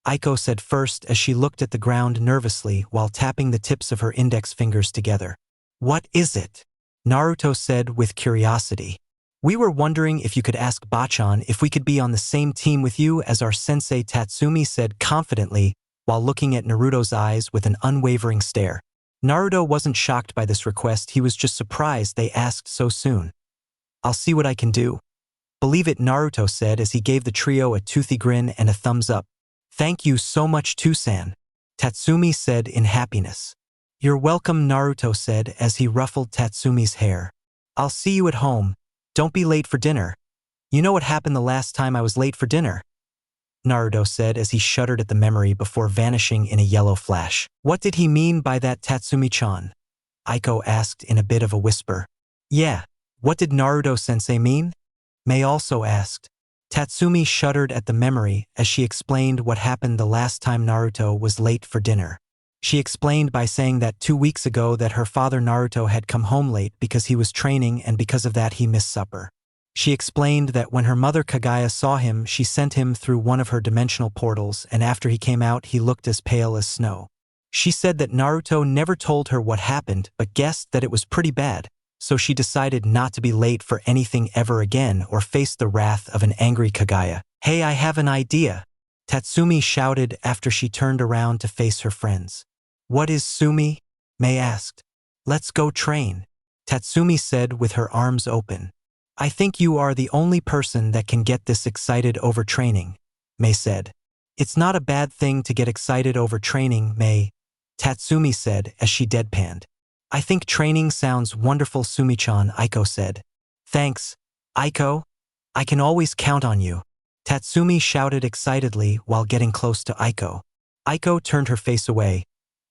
S2: Aiko said first as she looked at the ground nervously while tapping the tips of her index fingers together. "What is it?" Naruto said with curiosity. "We were wondering if you could ask Bachan if we could be on the same team with you as our sensei," Tatsumi said confidently while looking at Naruto's eyes with an unwavering stare. Naruto wasn't shocked by this request, he was just surprised they asked so soon. "I'll see what I can do." "Believe it," Naruto said as he gave the trio a toothy grin and a thumbs up. "Thank you so much, Tsunade," Tatsumi said in happiness. "You're welcome," Naruto said as he ruffled Tatsumi's hair. "I'll see you at home. Don't be late for dinner. You know what happened the last time I was late for dinner?" Naruto said as he shuddered at the memory before vanishing in a yellow flash. What did he mean by that, Tatsumi-chan? Aiko asked in a bit of a whisper. Yeah, what did Naruto-sensei mean? Mei also asked. Tatsumi shuddered at the memory as she explained what happened the last time Naruto was late for dinner. She explained by saying that 2 weeks ago that her father Naruto had come home late because he was training and because of that he missed supper. She explained that when her mother Kaguya saw him, she sent him through one of her dimensional portals, and after he came out he looked as pale as snow. She said that Naruto never told her what happened but guessed that it was pretty bad, so she decided not to be late for anything ever again or face the wrath of an angry Kaguya. Hey, I have an idea! Tatsumi shouted after she turned around to face her friends. What is Sumi? Mei asked. Let's go train, Tatsumi said with her arms open. I think you are the only person that can get this excited over training, Mei said. It's not a bad thing to get excited over training, Mei, Tatsumi said as she deadpanned. I think training sounds wonderful, Sumi-chan, Aiko said. Thanks, Aiko. I can always count on you, Tatsumi shouted excitedly while getting close to Aiko. Aiko turned her face away,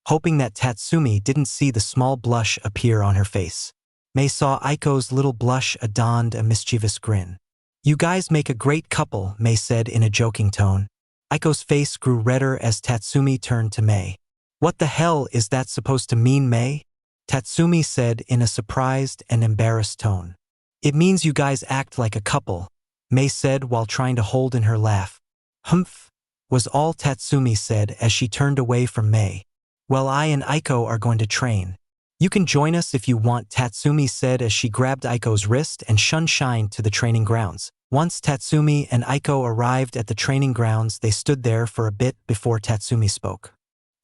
S2: hoping that Tatsumi didn't see the small blush appear on her face. Mei saw Aiko's little blush donned a mischievous grin. You guys make a great couple, Mei said in a joking tone. Aiko's face grew redder as Tatsumi turned to Mei. What the hell is that supposed to mean, Mei? Tatsumi said in a surprised and embarrassed tone. It means you guys act like a couple, Mei said while trying to hold in her laugh. Humph, was all Tatsumi said as she turned away from Mei. Well, I and Aiko are going to train. You can join us if you want, Tatsumi said as she grabbed Aiko's wrist and shined to the training grounds. Once Tatsumi and Aiko arrived at the training grounds, they stood there for a bit before Tatsumi spoke.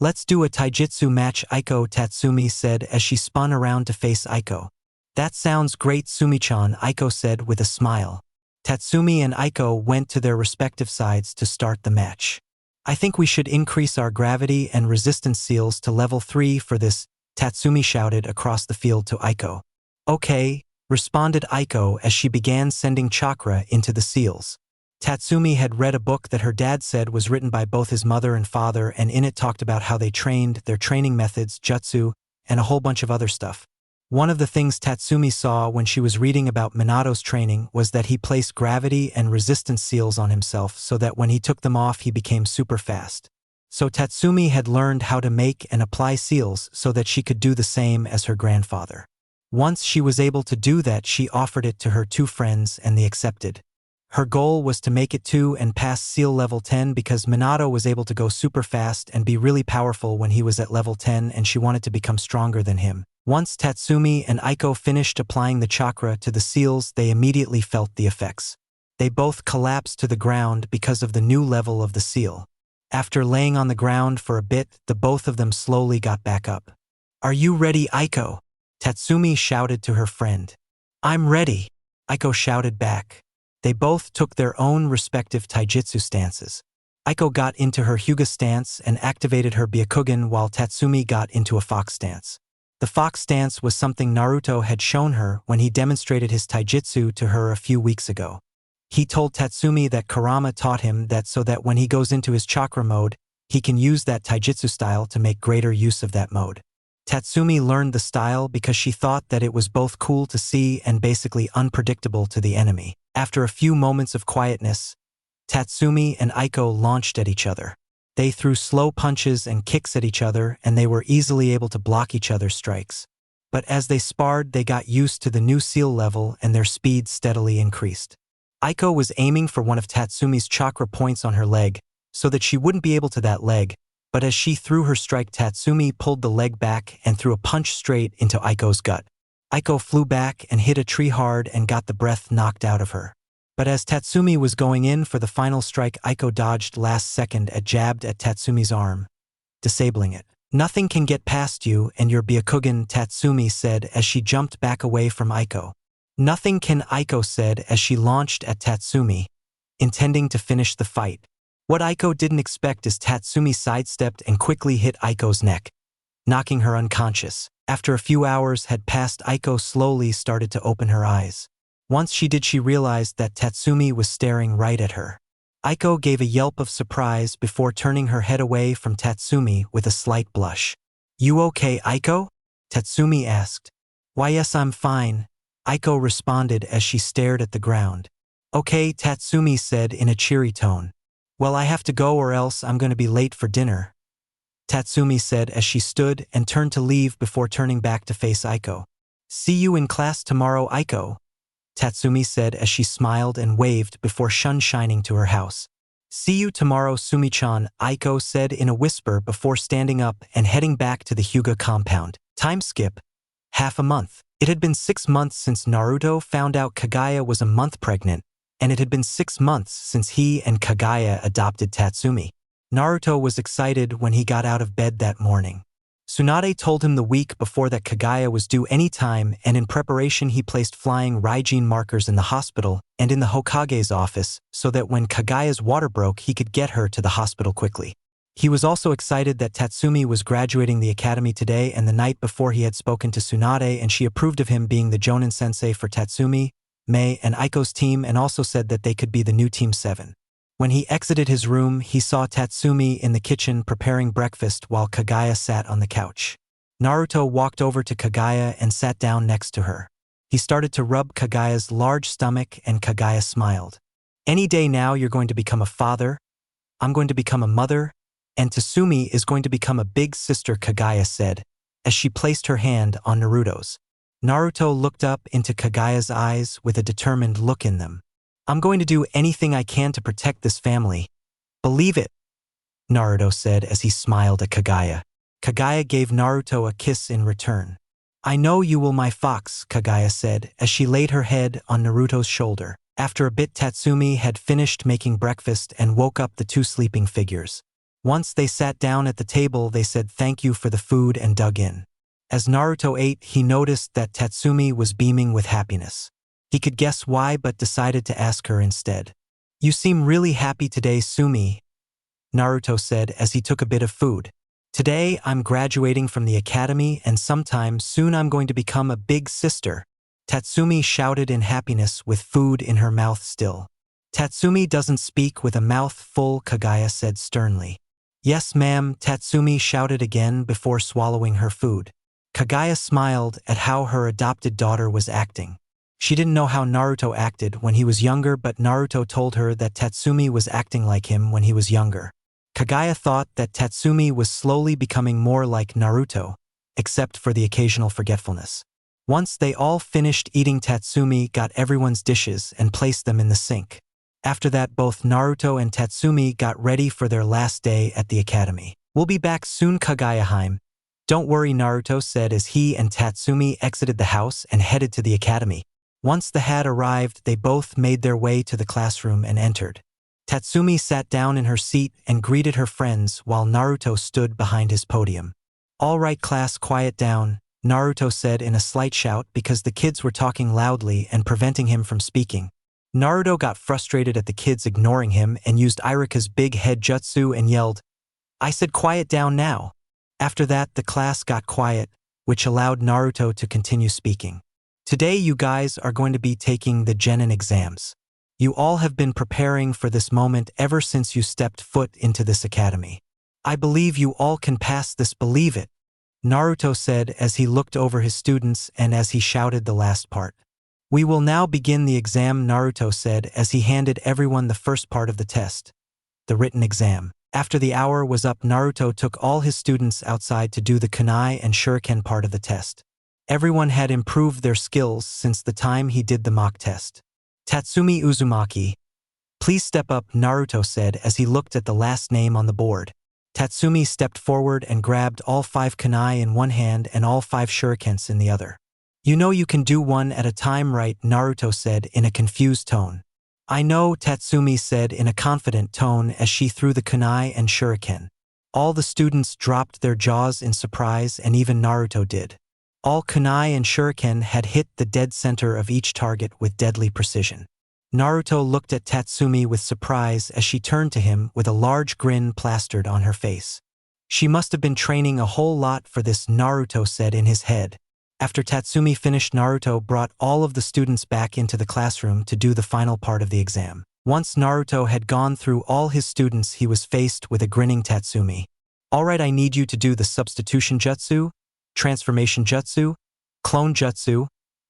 S2: Let's do a taijutsu match, Aiko, Tatsumi said as she spun around to face Aiko. That sounds great, Sumi-chan, Aiko said with a smile. Tatsumi and Aiko went to their respective sides to start the match. I think we should increase our gravity and resistance seals to level 3 for this, Tatsumi shouted across the field to Aiko. Okay, responded Aiko as she began sending chakra into the seals. Tatsumi had read a book that her dad said was written by both his mother and father, and in it talked about how they trained, their training methods, jutsu, and a whole bunch of other stuff. One of the things Tatsumi saw when she was reading about Minato's training was that he placed gravity and resistance seals on himself so that when he took them off he became super fast. So Tatsumi had learned how to make and apply seals so that she could do the same as her grandfather. Once she was able to do that, she offered it to her 2 friends and they accepted. Her goal was to make it to and pass seal level 10 because Minato was able to go super fast and be really powerful when he was at level 10, and she wanted to become stronger than him. Once Tatsumi and Aiko finished applying the chakra to the seals, they immediately felt the effects. They both collapsed to the ground because of the new level of the seal. After laying on the ground for a bit, the both of them slowly got back up. Are you ready, Aiko? Tatsumi shouted to her friend. I'm ready, Aiko shouted back. They both took their own respective taijutsu stances. Aiko got into her Hyuga stance and activated her Byakugan while Tatsumi got into a fox stance. The fox stance was something Naruto had shown her when he demonstrated his taijutsu to her a few weeks ago. He told Tatsumi that Kurama taught him that so that when he goes into his chakra mode, he can use that taijutsu style to make greater use of that mode. Tatsumi learned the style because she thought that it was both cool to see and basically unpredictable to the enemy. After a few moments of quietness, Tatsumi and Aiko launched at each other. They threw slow punches and kicks at each other, and they were easily able to block each other's strikes. But as they sparred, they got used to the new seal level and their speed steadily increased. Aiko was aiming for one of Tatsumi's chakra points on her leg, so that she wouldn't be able to that leg, but as she threw her strike, Tatsumi pulled the leg back and threw a punch straight into Aiko's gut. Aiko flew back and hit a tree hard and got the breath knocked out of her. But as Tatsumi was going in for the final strike, Aiko dodged last second and jabbed at Tatsumi's arm, disabling it. Nothing can get past you and your Byakugan, Tatsumi said as she jumped back away from Aiko. Nothing can, Aiko said as she launched at Tatsumi, intending to finish the fight. What Aiko didn't expect is Tatsumi sidestepped and quickly hit Aiko's neck, knocking her unconscious. After a few hours had passed, Aiko slowly started to open her eyes. Once she did, she realized that Tatsumi was staring right at her. Aiko gave a yelp of surprise before turning her head away from Tatsumi with a slight blush. "You okay, Aiko?" Tatsumi asked. "Why, yes, I'm fine," Aiko responded as she stared at the ground. "Okay," Tatsumi said in a cheery tone. "Well, I have to go or else I'm going to be late for dinner," Tatsumi said as she stood and turned to leave before turning back to face Aiko. "See you in class tomorrow, Aiko," Tatsumi said as she smiled and waved before shining to her house. "See you tomorrow, Sumi-chan," Aiko said in a whisper before standing up and heading back to the Hyuga compound. Time skip. Half a month. It had been 6 months since Naruto found out KAGUYA was a month pregnant, and it had been 6 months since he and KAGUYA adopted Tatsumi. Naruto was excited when he got out of bed that morning. Tsunade told him the week before that KAGUYA was due any time, and in preparation he placed flying Raijin markers in the hospital and in the Hokage's office so that when KAGUYA's water broke he could get her to the hospital quickly. He was also excited that Tatsumi was graduating the academy today, and the night before he had spoken to Tsunade and she approved of him being the Jonin sensei for Tatsumi, Mei, and Aiko's team, and also said that they could be the new Team 7. When he exited his room, he saw Tatsumi in the kitchen preparing breakfast while KAGUYA sat on the couch. Naruto walked over to KAGUYA and sat down next to her. He started to rub KAGUYA's large stomach and KAGUYA smiled. "Any day now you're going to become a father, I'm going to become a mother, and Tatsumi is going to become a big sister," KAGUYA said, as she placed her hand on Naruto's. Naruto looked up into KAGUYA's eyes with a determined look in them. "I'm going to do anything I can to protect this family. Believe it," Naruto said as he smiled at KAGUYA. KAGUYA gave Naruto a kiss in return. "I know you will, my fox," KAGUYA said as she laid her head on Naruto's shoulder. After a bit, Tatsumi had finished making breakfast and woke up the two sleeping figures. Once they sat down at the table, they said thank you for the food and dug in. As Naruto ate, he noticed that Tatsumi was beaming with happiness. He could guess why but decided to ask her instead. "You seem really happy today, Sumi," Naruto said as he took a bit of food. "Today I'm graduating from the academy and sometime soon I'm going to become a big sister," Tatsumi shouted in happiness with food in her mouth still. "Tatsumi doesn't speak with a mouth full," KAGUYA said sternly. "Yes, ma'am," Tatsumi shouted again before swallowing her food. KAGUYA smiled at how her adopted daughter was acting. She didn't know how Naruto acted when he was younger, but Naruto told her that Tatsumi was acting like him when he was younger. KAGUYA thought that Tatsumi was slowly becoming more like Naruto, except for the occasional forgetfulness. Once they all finished eating, Tatsumi got everyone's dishes and placed them in the sink. After that, both Naruto and Tatsumi got ready for their last day at the academy. "We'll be back soon, KAGUYA-heim. Don't worry," Naruto said as he and Tatsumi exited the house and headed to the academy. Once the had arrived, they both made their way to the classroom and entered. Tatsumi sat down in her seat and greeted her friends while Naruto stood behind his podium. "All right, class, quiet down," Naruto said in a slight shout because the kids were talking loudly and preventing him from speaking. Naruto got frustrated at the kids ignoring him and used Iruka's big head jutsu and yelled, "I said quiet down now." After that, the class got quiet, which allowed Naruto to continue speaking. "Today you guys are going to be taking the Chūnin Exams. You all have been preparing for this moment ever since you stepped foot into this academy. I believe you all can pass this, believe it," Naruto said as he looked over his students and as he shouted the last part. "We will now begin the exam," Naruto said as he handed everyone the first part of the test, the written exam. After the hour was up, Naruto took all his students outside to do the kunai and shuriken part of the test. Everyone had improved their skills since the time he did the mock test. "Tatsumi Uzumaki, please step up," Naruto said as he looked at the last name on the board. Tatsumi stepped forward and grabbed all 5 kunai in one hand and all 5 shurikens in the other. "You know you can do one at a time, right?" Naruto said in a confused tone. "I know," Tatsumi said in a confident tone as she threw the kunai and shuriken. All the students dropped their jaws in surprise, and even Naruto did. All kunai and shuriken had hit the dead center of each target with deadly precision. Naruto looked at Tatsumi with surprise as she turned to him with a large grin plastered on her face. "She must have been training a whole lot for this," Naruto said in his head. After Tatsumi finished, Naruto brought all of the students back into the classroom to do the final part of the exam. Once Naruto had gone through all his students, he was faced with a grinning Tatsumi. Alright, I need you to do the substitution jutsu, transformation jutsu, clone jutsu,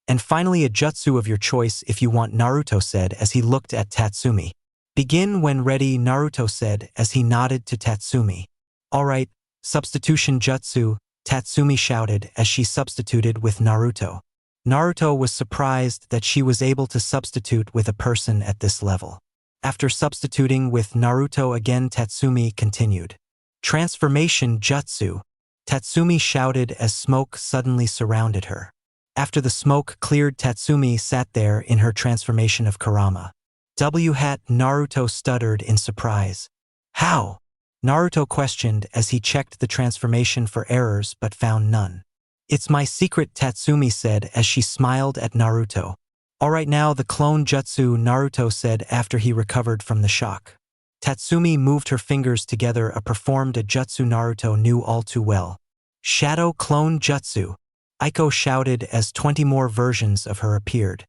S2: and finally a jutsu of your choice if you want, Naruto said as he looked at Tatsumi. Begin when ready, Naruto said as he nodded to Tatsumi. Alright, substitution jutsu, Tatsumi shouted as she substituted with Naruto. Naruto was surprised that she was able to substitute with a person at this level. After substituting with Naruto again, Tatsumi continued. Transformation jutsu, Tatsumi shouted as smoke suddenly surrounded her. After the smoke cleared, Tatsumi sat there in her transformation of Kurama. Naruto stuttered in surprise. How? Naruto questioned as he checked the transformation for errors but found none. It's my secret, Tatsumi said as she smiled at Naruto. Alright, now the clone jutsu, Naruto said after he recovered from the shock. Tatsumi moved her fingers together, performed a jutsu Naruto knew all too well. Shadow clone jutsu, Aiko shouted as 20 more versions of her appeared.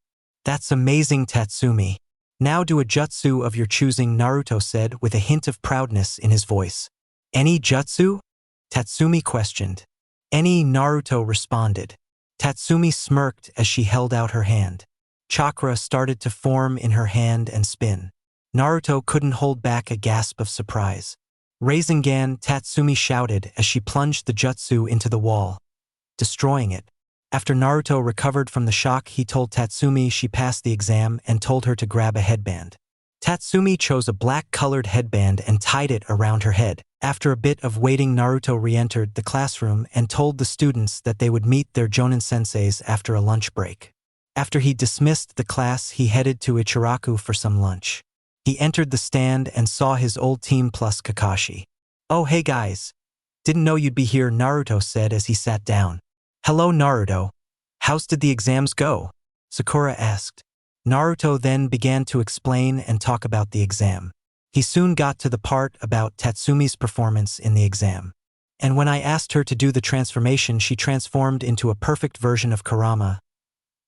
S2: That's amazing, Tatsumi. Now do a jutsu of your choosing, Naruto said with a hint of proudness in his voice. Any jutsu? Tatsumi questioned. Any, Naruto responded. Tatsumi smirked as she held out her hand. Chakra started to form in her hand and spin. Naruto couldn't hold back a gasp of surprise. Rasengan, Tatsumi shouted as she plunged the jutsu into the wall, destroying it. After Naruto recovered from the shock, he told Tatsumi she passed the exam and told her to grab a headband. Tatsumi chose a black-colored headband and tied it around her head. After a bit of waiting, Naruto re-entered the classroom and told the students that they would meet their Jonin senseis after a lunch break. After he dismissed the class, he headed to Ichiraku for some lunch. He entered the stand and saw his old team plus Kakashi. Oh, hey guys. Didn't know you'd be here, Naruto said as he sat down. Hello, Naruto. How's did the exams go? Sakura asked. Naruto then began to explain and talk about the exam. He soon got to the part about Tatsumi's performance in the exam. And when I asked her to do the transformation, she transformed into a perfect version of Kurama,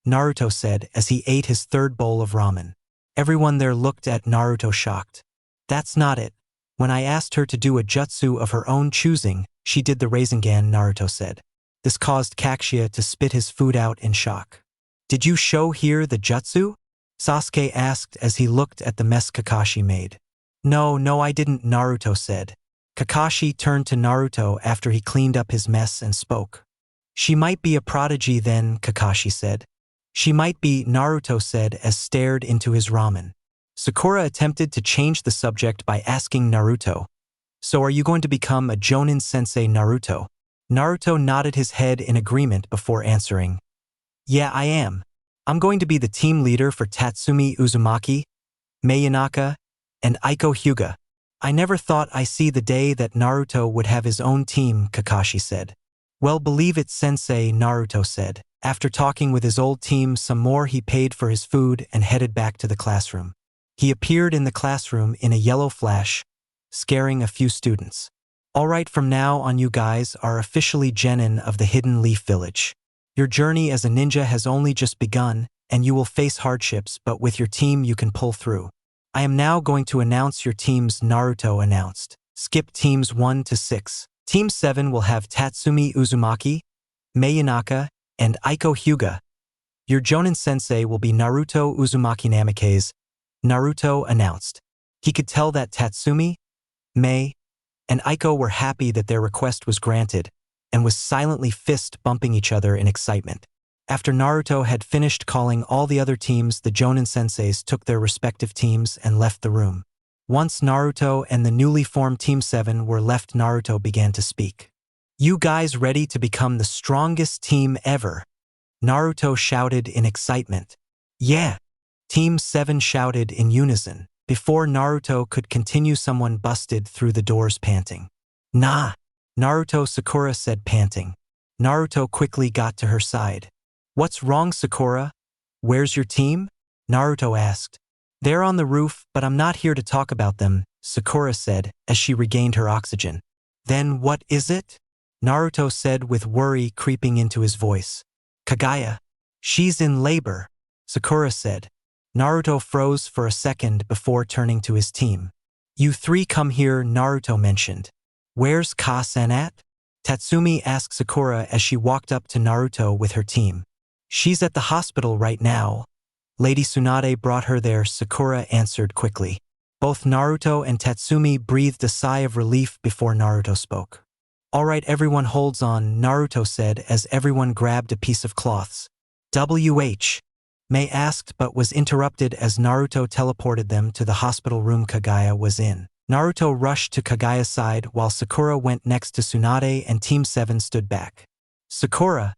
S2: Naruto said as he ate his third bowl of ramen. Everyone there looked at Naruto shocked. That's not it. When I asked her to do a jutsu of her own choosing, she did the Rasengan, Naruto said. This caused Kaguya to spit his food out in shock. Did you show here the jutsu? Sasuke asked as he looked at the mess Kakashi made. No, I didn't, Naruto said. Kakashi turned to Naruto after he cleaned up his mess and spoke. She might be a prodigy then, Kakashi said. She might be, Naruto said as stared into his ramen. Sakura attempted to change the subject by asking Naruto. So are you going to become a Jonin sensei, Naruto? Naruto nodded his head in agreement before answering. Yeah, I am. I'm going to be the team leader for Tatsumi Uzumaki, Mayonaka, and Aiko Hyuga. I never thought I see the day that Naruto would have his own team, Kakashi said. Well, believe it, sensei, Naruto said. After talking with his old team some more, he paid for his food and headed back to the classroom. He appeared in the classroom in a yellow flash, scaring a few students. Alright, from now on you guys are officially genin of the Hidden Leaf Village. Your journey as a ninja has only just begun, and you will face hardships, but with your team you can pull through. I am now going to announce your teams, Naruto announced. Skip teams 1 to 6. Team 7 will have Tatsumi Uzumaki, Mayonaka, and Aiko Hyuga. Your Jonin sensei will be Naruto Uzumaki Namikaze, Naruto announced. He could tell that Tatsumi, May, and Aiko were happy that their request was granted, and was silently fist-bumping each other in excitement. After Naruto had finished calling all the other teams, the Jonin senseis took their respective teams and left the room. Once Naruto and the newly formed Team 7 were left, Naruto began to speak. You guys ready to become the strongest team ever? Naruto shouted in excitement. Yeah! Team 7 shouted in unison. Before Naruto could continue, someone busted through the doors panting. Nah! Naruto, Sakura said, panting. Naruto quickly got to her side. What's wrong, Sakura? Where's your team? Naruto asked. They're on the roof, but I'm not here to talk about them, Sakura said as she regained her oxygen. Then what is it? Naruto said with worry creeping into his voice. Kaguya. She's in labor, Sakura said. Naruto froze for a second before turning to his team. You three come here, Naruto mentioned. Where's Ka-san at? Tatsumi asked Sakura as she walked up to Naruto with her team. She's at the hospital right now. Lady Tsunade brought her there, Sakura answered quickly. Both Naruto and Tatsumi breathed a sigh of relief before Naruto spoke. All right, everyone holds on, Naruto said as everyone grabbed a piece of cloths. WH. May asked but was interrupted as Naruto teleported them to the hospital room Kaguya was in. Naruto rushed to Kaguya's side while Sakura went next to Tsunade and Team 7 stood back. Sakura.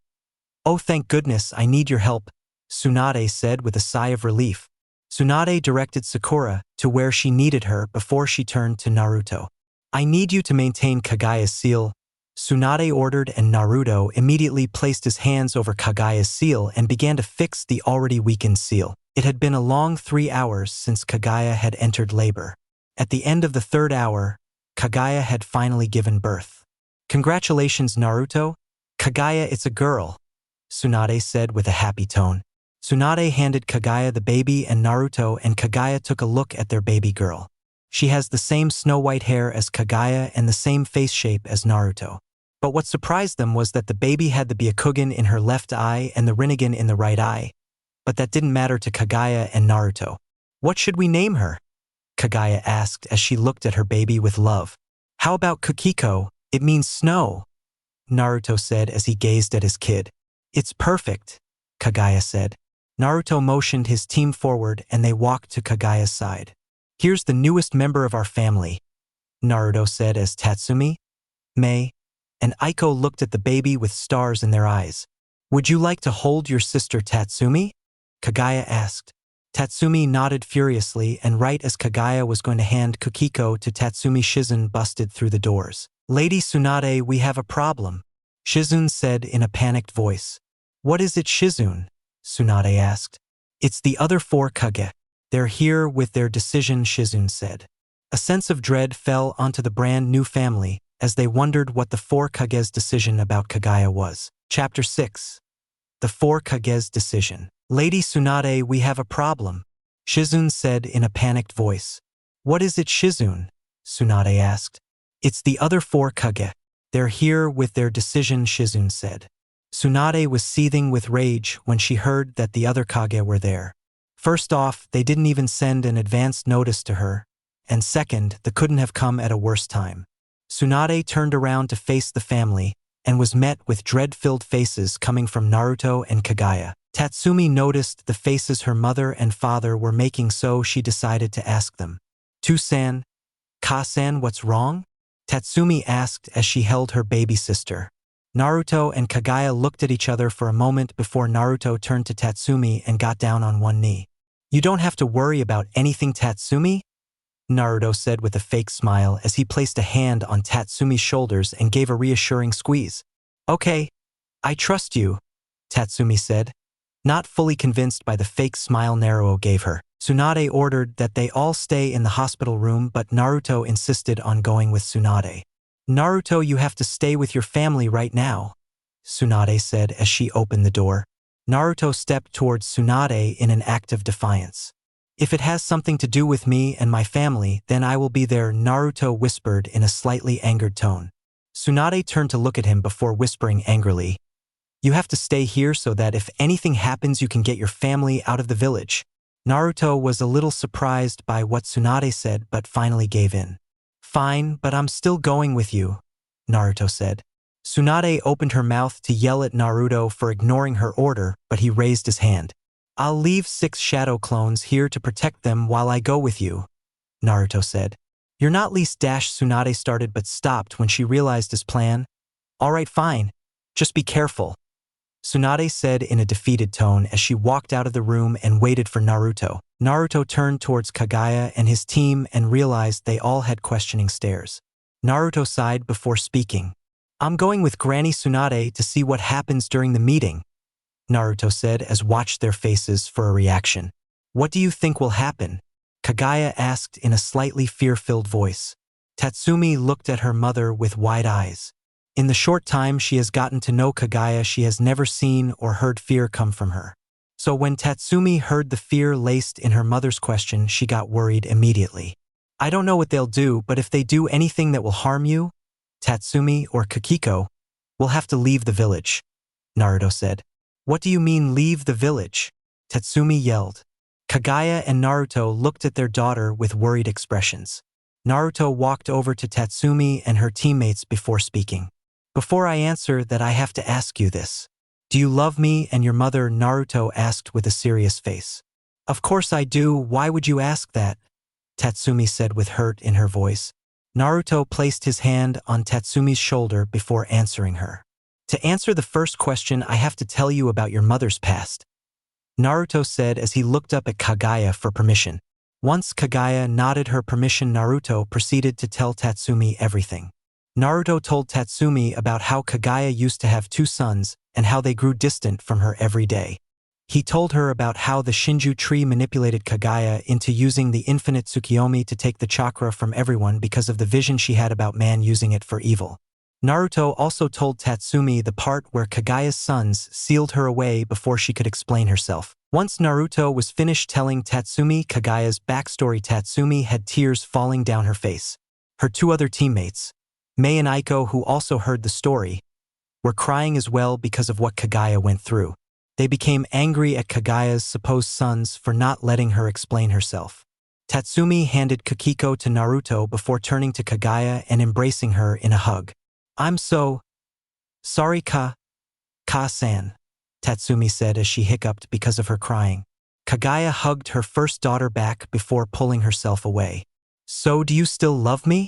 S2: Oh, thank goodness, I need your help, Tsunade said with a sigh of relief. Tsunade directed Sakura to where she needed her before she turned to Naruto. I need you to maintain Kaguya's seal, Tsunade ordered, and Naruto immediately placed his hands over Kaguya's seal and began to fix the already weakened seal. It had been a long 3 hours since Kaguya had entered labor. At the end of the 3rd hour, Kaguya had finally given birth. Congratulations, Naruto. Kaguya, it's a girl, Tsunade said with a happy tone. Tsunade handed Kaguya the baby and Naruto and Kaguya took a look at their baby girl. She has the same snow-white hair as Kaguya and the same face shape as Naruto. But what surprised them was that the baby had the Byakugan in her left eye and the Rinnegan in the right eye. But that didn't matter to Kaguya and Naruto. What should we name her? Kaguya asked as she looked at her baby with love. How about Kiko? It means snow, Naruto said as he gazed at his kid. It's perfect, Kaguya said. Naruto motioned his team forward and they walked to Kaguya's side. Here's the newest member of our family, Naruto said as Tatsumi, Mei, and Aiko looked at the baby with stars in their eyes. Would you like to hold your sister Tatsumi? Kaguya asked. Tatsumi nodded furiously, and right as Kaguya was going to hand Kiko to Tatsumi, Shizune busted through the doors. Lady Tsunade, we have a problem, Shizune said in a panicked voice. What is it, Shizune? Tsunade asked. It's the other 4 Kage. They're here with their decision, Shizune said. A sense of dread fell onto the brand new family as they wondered what the 4 Kage's decision about Kaguya was. Chapter 6. The 4 Kage's decision. Lady Tsunade, we have a problem, Shizune said in a panicked voice. What is it, Shizune? Tsunade asked. It's the other 4 Kage. They're here with their decision, Shizune said. Tsunade was seething with rage when she heard that the other Kage were there. First off, they didn't even send an advance notice to her, and second, they couldn't have come at a worse time. Tsunade turned around to face the family and was met with dread-filled faces coming from Naruto and Kaguya. Tatsumi noticed the faces her mother and father were making, so she decided to ask them. To-san, Ka-san, what's wrong? Tatsumi asked as she held her baby sister. Naruto and Kaguya looked at each other for a moment before Naruto turned to Tatsumi and got down on one knee. You don't have to worry about anything, Tatsumi, Naruto said with a fake smile as he placed a hand on Tatsumi's shoulders and gave a reassuring squeeze. Okay, I trust you, Tatsumi said, not fully convinced by the fake smile Naruto gave her. Tsunade ordered that they all stay in the hospital room, but Naruto insisted on going with Tsunade. Naruto, you have to stay with your family right now, Tsunade said as she opened the door. Naruto stepped towards Tsunade in an act of defiance. If it has something to do with me and my family, then I will be there, Naruto whispered in a slightly angered tone. Tsunade turned to look at him before whispering angrily, You have to stay here so that if anything happens you can get your family out of the village. Naruto was a little surprised by what Tsunade said but finally gave in. Fine, but I'm still going with you, Naruto said. Tsunade opened her mouth to yell at Naruto for ignoring her order, but he raised his hand. I'll leave 6 shadow clones here to protect them while I go with you, Naruto said. You're not least Tsunade started but stopped when she realized his plan. Alright, fine. Just be careful, Tsunade said in a defeated tone as she walked out of the room and waited for Naruto. Naruto turned towards Kaguya and his team and realized they all had questioning stares. Naruto sighed before speaking. I'm going with Granny Tsunade to see what happens during the meeting, Naruto said as watched their faces for a reaction. What do you think will happen? Kaguya asked in a slightly fear-filled voice. Tatsumi looked at her mother with wide eyes. In the short time she has gotten to know Kaguya, she has never seen or heard fear come from her. So when Tatsumi heard the fear laced in her mother's question, she got worried immediately. I don't know what they'll do, but if they do anything that will harm you, Tatsumi or Kiko, we'll have to leave the village, Naruto said. What do you mean leave the village? Tatsumi yelled. Kaguya and Naruto looked at their daughter with worried expressions. Naruto walked over to Tatsumi and her teammates before speaking. Before I answer that, I have to ask you this. Do you love me and your mother? Naruto asked with a serious face. Of course I do, why would you ask that? Tatsumi said with hurt in her voice. Naruto placed his hand on Tatsumi's shoulder before answering her. To answer the first question, I have to tell you about your mother's past, Naruto said as he looked up at Kaguya for permission. Once Kaguya nodded her permission, Naruto proceeded to tell Tatsumi everything. Naruto told Tatsumi about how Kaguya used to have 2 sons and how they grew distant from her every day. He told her about how the Shinju tree manipulated Kaguya into using the infinite Tsukiyomi to take the chakra from everyone because of the vision she had about man using it for evil. Naruto also told Tatsumi the part where Kaguya's sons sealed her away before she could explain herself. Once Naruto was finished telling Tatsumi Kaguya's backstory, Tatsumi had tears falling down her face. Her 2 other teammates, Mei and Aiko, who also heard the story, were crying as well because of what Kaguya went through. They became angry at Kaguya's supposed sons for not letting her explain herself. Tatsumi handed Kiko to Naruto before turning to Kaguya and embracing her in a hug. I'm so sorry, Ka-san, Tatsumi said as she hiccuped because of her crying. Kaguya hugged her first daughter back before pulling herself away. So do you still love me?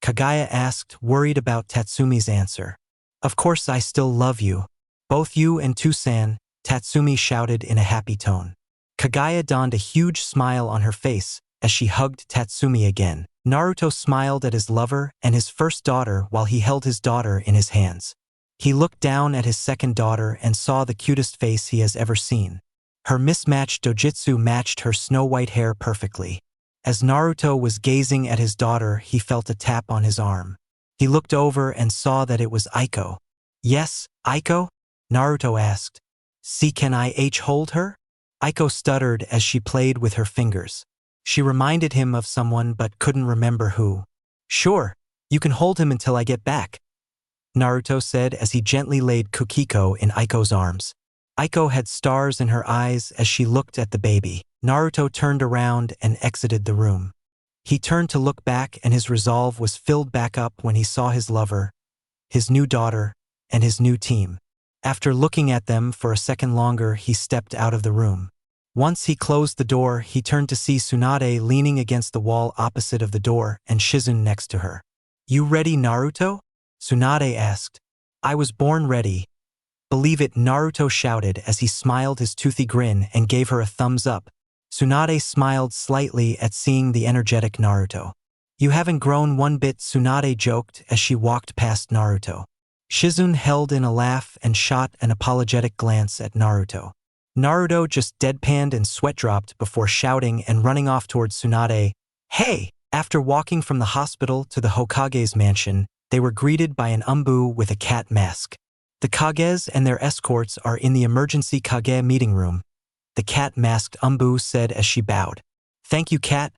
S2: Kaguya asked, worried about Tatsumi's answer. Of course I still love you. Both you and Tusan, Tatsumi shouted in a happy tone. Kaguya donned a huge smile on her face as she hugged Tatsumi again. Naruto smiled at his lover and his first daughter while he held his daughter in his hands. He looked down at his second daughter and saw the cutest face he has ever seen. Her mismatched dojutsu matched her snow-white hair perfectly. As Naruto was gazing at his daughter, he felt a tap on his arm. He looked over and saw that it was Aiko. Yes, Aiko? Naruto asked. See, can I hold her? Aiko stuttered as she played with her fingers. She reminded him of someone but couldn't remember who. Sure, you can hold him until I get back, Naruto said as he gently laid Kiko in Aiko's arms. Aiko had stars in her eyes as she looked at the baby. Naruto turned around and exited the room. He turned to look back and his resolve was filled back up when he saw his lover, his new daughter, and his new team. After looking at them for a second longer, he stepped out of the room. Once he closed the door, he turned to see Tsunade leaning against the wall opposite of the door and Shizune next to her. You ready, Naruto? Tsunade asked. I was born ready. Believe it, Naruto shouted as he smiled his toothy grin and gave her a thumbs up. Tsunade smiled slightly at seeing the energetic Naruto. You haven't grown one bit, Tsunade joked as she walked past Naruto. Shizune held in a laugh and shot an apologetic glance at Naruto. Naruto just deadpanned and sweat dropped before shouting and running off towards Tsunade. Hey! After walking from the hospital to the Hokage's mansion, they were greeted by an umbu with a cat mask. The Kages and their escorts are in the emergency Kage meeting room, the cat-masked umbu said as she bowed. Thank you, cat.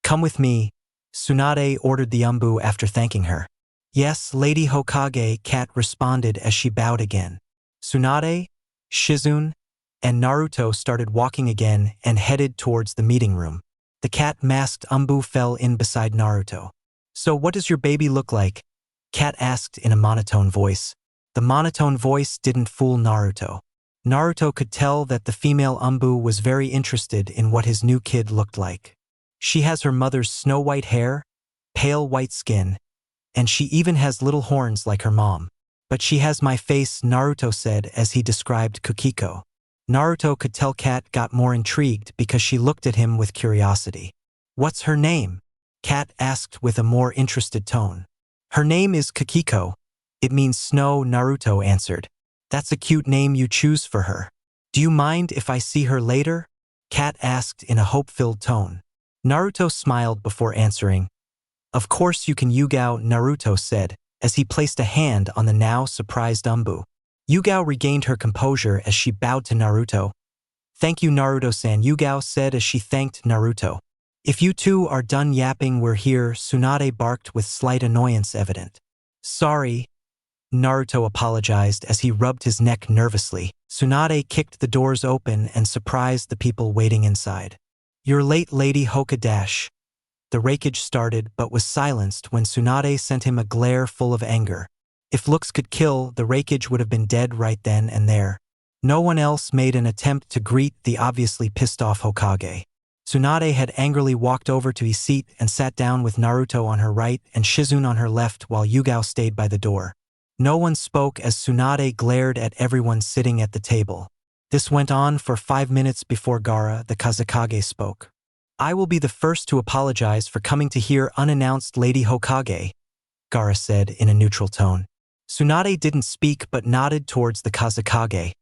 S2: Come with me, Tsunade ordered the umbu after thanking her. Yes, Lady Hokage, cat responded as she bowed again. Tsunade, Shizune, and Naruto started walking again and headed towards the meeting room. The cat-masked umbu fell in beside Naruto. So what does your baby look like? Cat asked in a monotone voice. The monotone voice didn't fool Naruto. Naruto could tell that the female umbu was very interested in what his new kid looked like. She has her mother's snow-white hair, pale white skin, and she even has little horns like her mom. But she has my face, Naruto said as he described Kiko. Naruto could tell Cat got more intrigued because she looked at him with curiosity. What's her name? Cat asked with a more interested tone. Her name is Kiko. It means snow, Naruto answered. That's a cute name you choose for her. Do you mind if I see her later? Cat asked in a hope-filled tone. Naruto smiled before answering. Of course you can, Yugao, Naruto said, as he placed a hand on the now surprised umbu. Yugao regained her composure as she bowed to Naruto. Thank you, Naruto-san, Yugao said as she thanked Naruto. If you two are done yapping, we're here, Tsunade barked with slight annoyance evident. Sorry, Naruto apologized as he rubbed his neck nervously. Tsunade kicked the doors open and surprised the people waiting inside. You're late, Lady Hoka. The rakeage started but was silenced when Tsunade sent him a glare full of anger. If looks could kill, the rakeage would have been dead right then and there. No one else made an attempt to greet the obviously pissed-off Hokage. Tsunade had angrily walked over to his seat and sat down with Naruto on her right and Shizune on her left while Yugao stayed by the door. No one spoke as Tsunade glared at everyone sitting at the table. This went on for 5 minutes before Gaara, the Kazekage, spoke. I will be the first to apologize for coming to hear unannounced Lady Hokage, Gaara said in a neutral tone. Tsunade didn't speak but nodded towards the Kazekage,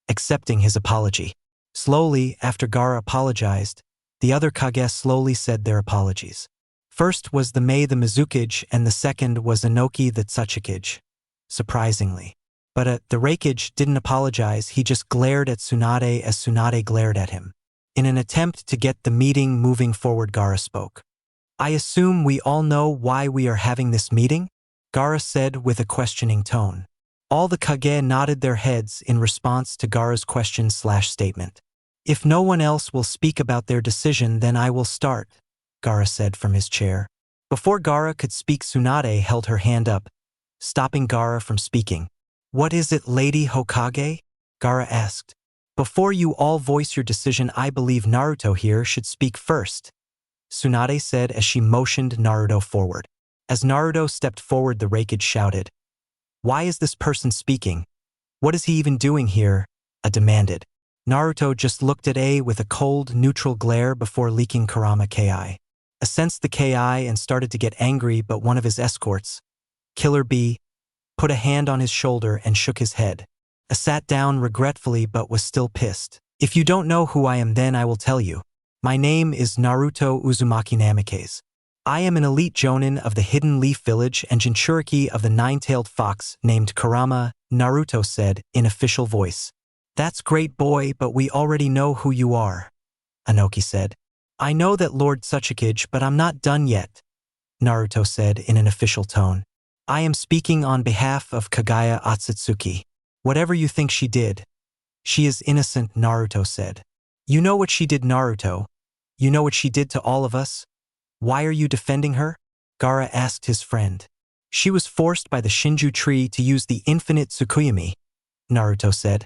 S2: accepting his apology. Slowly, after Gaara apologized, the other Kage slowly said their apologies. First was the Mei the Mizukage and the second was Inoki the Tsuchikage. Surprisingly. But the Raikage didn't apologize, he just glared at Tsunade as Tsunade glared at him. In an attempt to get the meeting moving forward, Gaara spoke. I assume we all know why we are having this meeting? Gaara said with a questioning tone. All the Kage nodded their heads in response to Gaara's question/statement. If no one else will speak about their decision, then I will start, Gaara said from his chair. Before Gaara could speak, Tsunade held her hand up, stopping Gaara from speaking. What is it, Lady Hokage? Gaara asked. Before you all voice your decision, I believe Naruto here should speak first, Tsunade said as she motioned Naruto forward. As Naruto stepped forward, the Raikage shouted. Why is this person speaking? What is he even doing here? Demanded. Naruto just looked at A with a cold, neutral glare before leaking Kurama Ki. Sensed the Ki and started to get angry, but one of his escorts, Killer B, put a hand on his shoulder and shook his head. Sat down regretfully but was still pissed. If you don't know who I am, then I will tell you. My name is Naruto Uzumaki Namikaze. I am an elite jonin of the Hidden Leaf Village and Jinchuriki of the Nine-Tailed Fox named Kurama, Naruto said in official voice. That's great, boy, but we already know who you are, Inoki said. I know that, Lord Tsuchikage, but I'm not done yet, Naruto said in an official tone. I am speaking on behalf of Kaguya Otsutsuki. Whatever you think she did, she is innocent, Naruto said. You know what she did, Naruto? You know what she did to all of us? Why are you defending her? Gaara asked his friend. She was forced by the Shinju tree to use the infinite Tsukuyomi, Naruto said,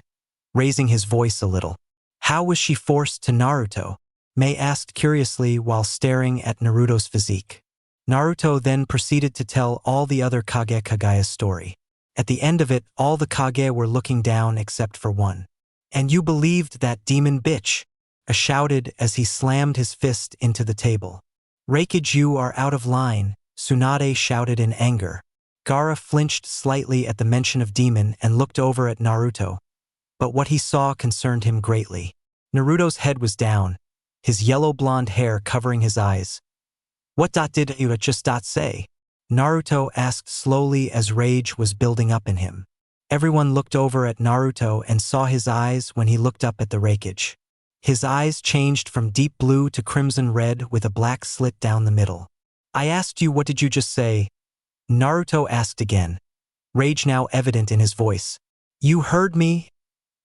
S2: raising his voice a little. How was she forced to, Naruto? Mei asked curiously while staring at Naruto's physique. Naruto then proceeded to tell all the other Kage Kaguya's story. At the end of it, all the Kage were looking down except for one. And you believed that demon bitch? Shouted as he slammed his fist into the table. Raikage, you are out of line, Tsunade shouted in anger. Gaara flinched slightly at the mention of demon and looked over at Naruto. But what he saw concerned him greatly. Naruto's head was down, his yellow-blonde hair covering his eyes. What did you just say? Naruto asked slowly as rage was building up in him. Everyone looked over at Naruto and saw his eyes when he looked up at the Raikage. His eyes changed from deep blue to crimson red with a black slit down the middle. I asked you, what did you just say? Naruto asked again, rage now evident in his voice. You heard me?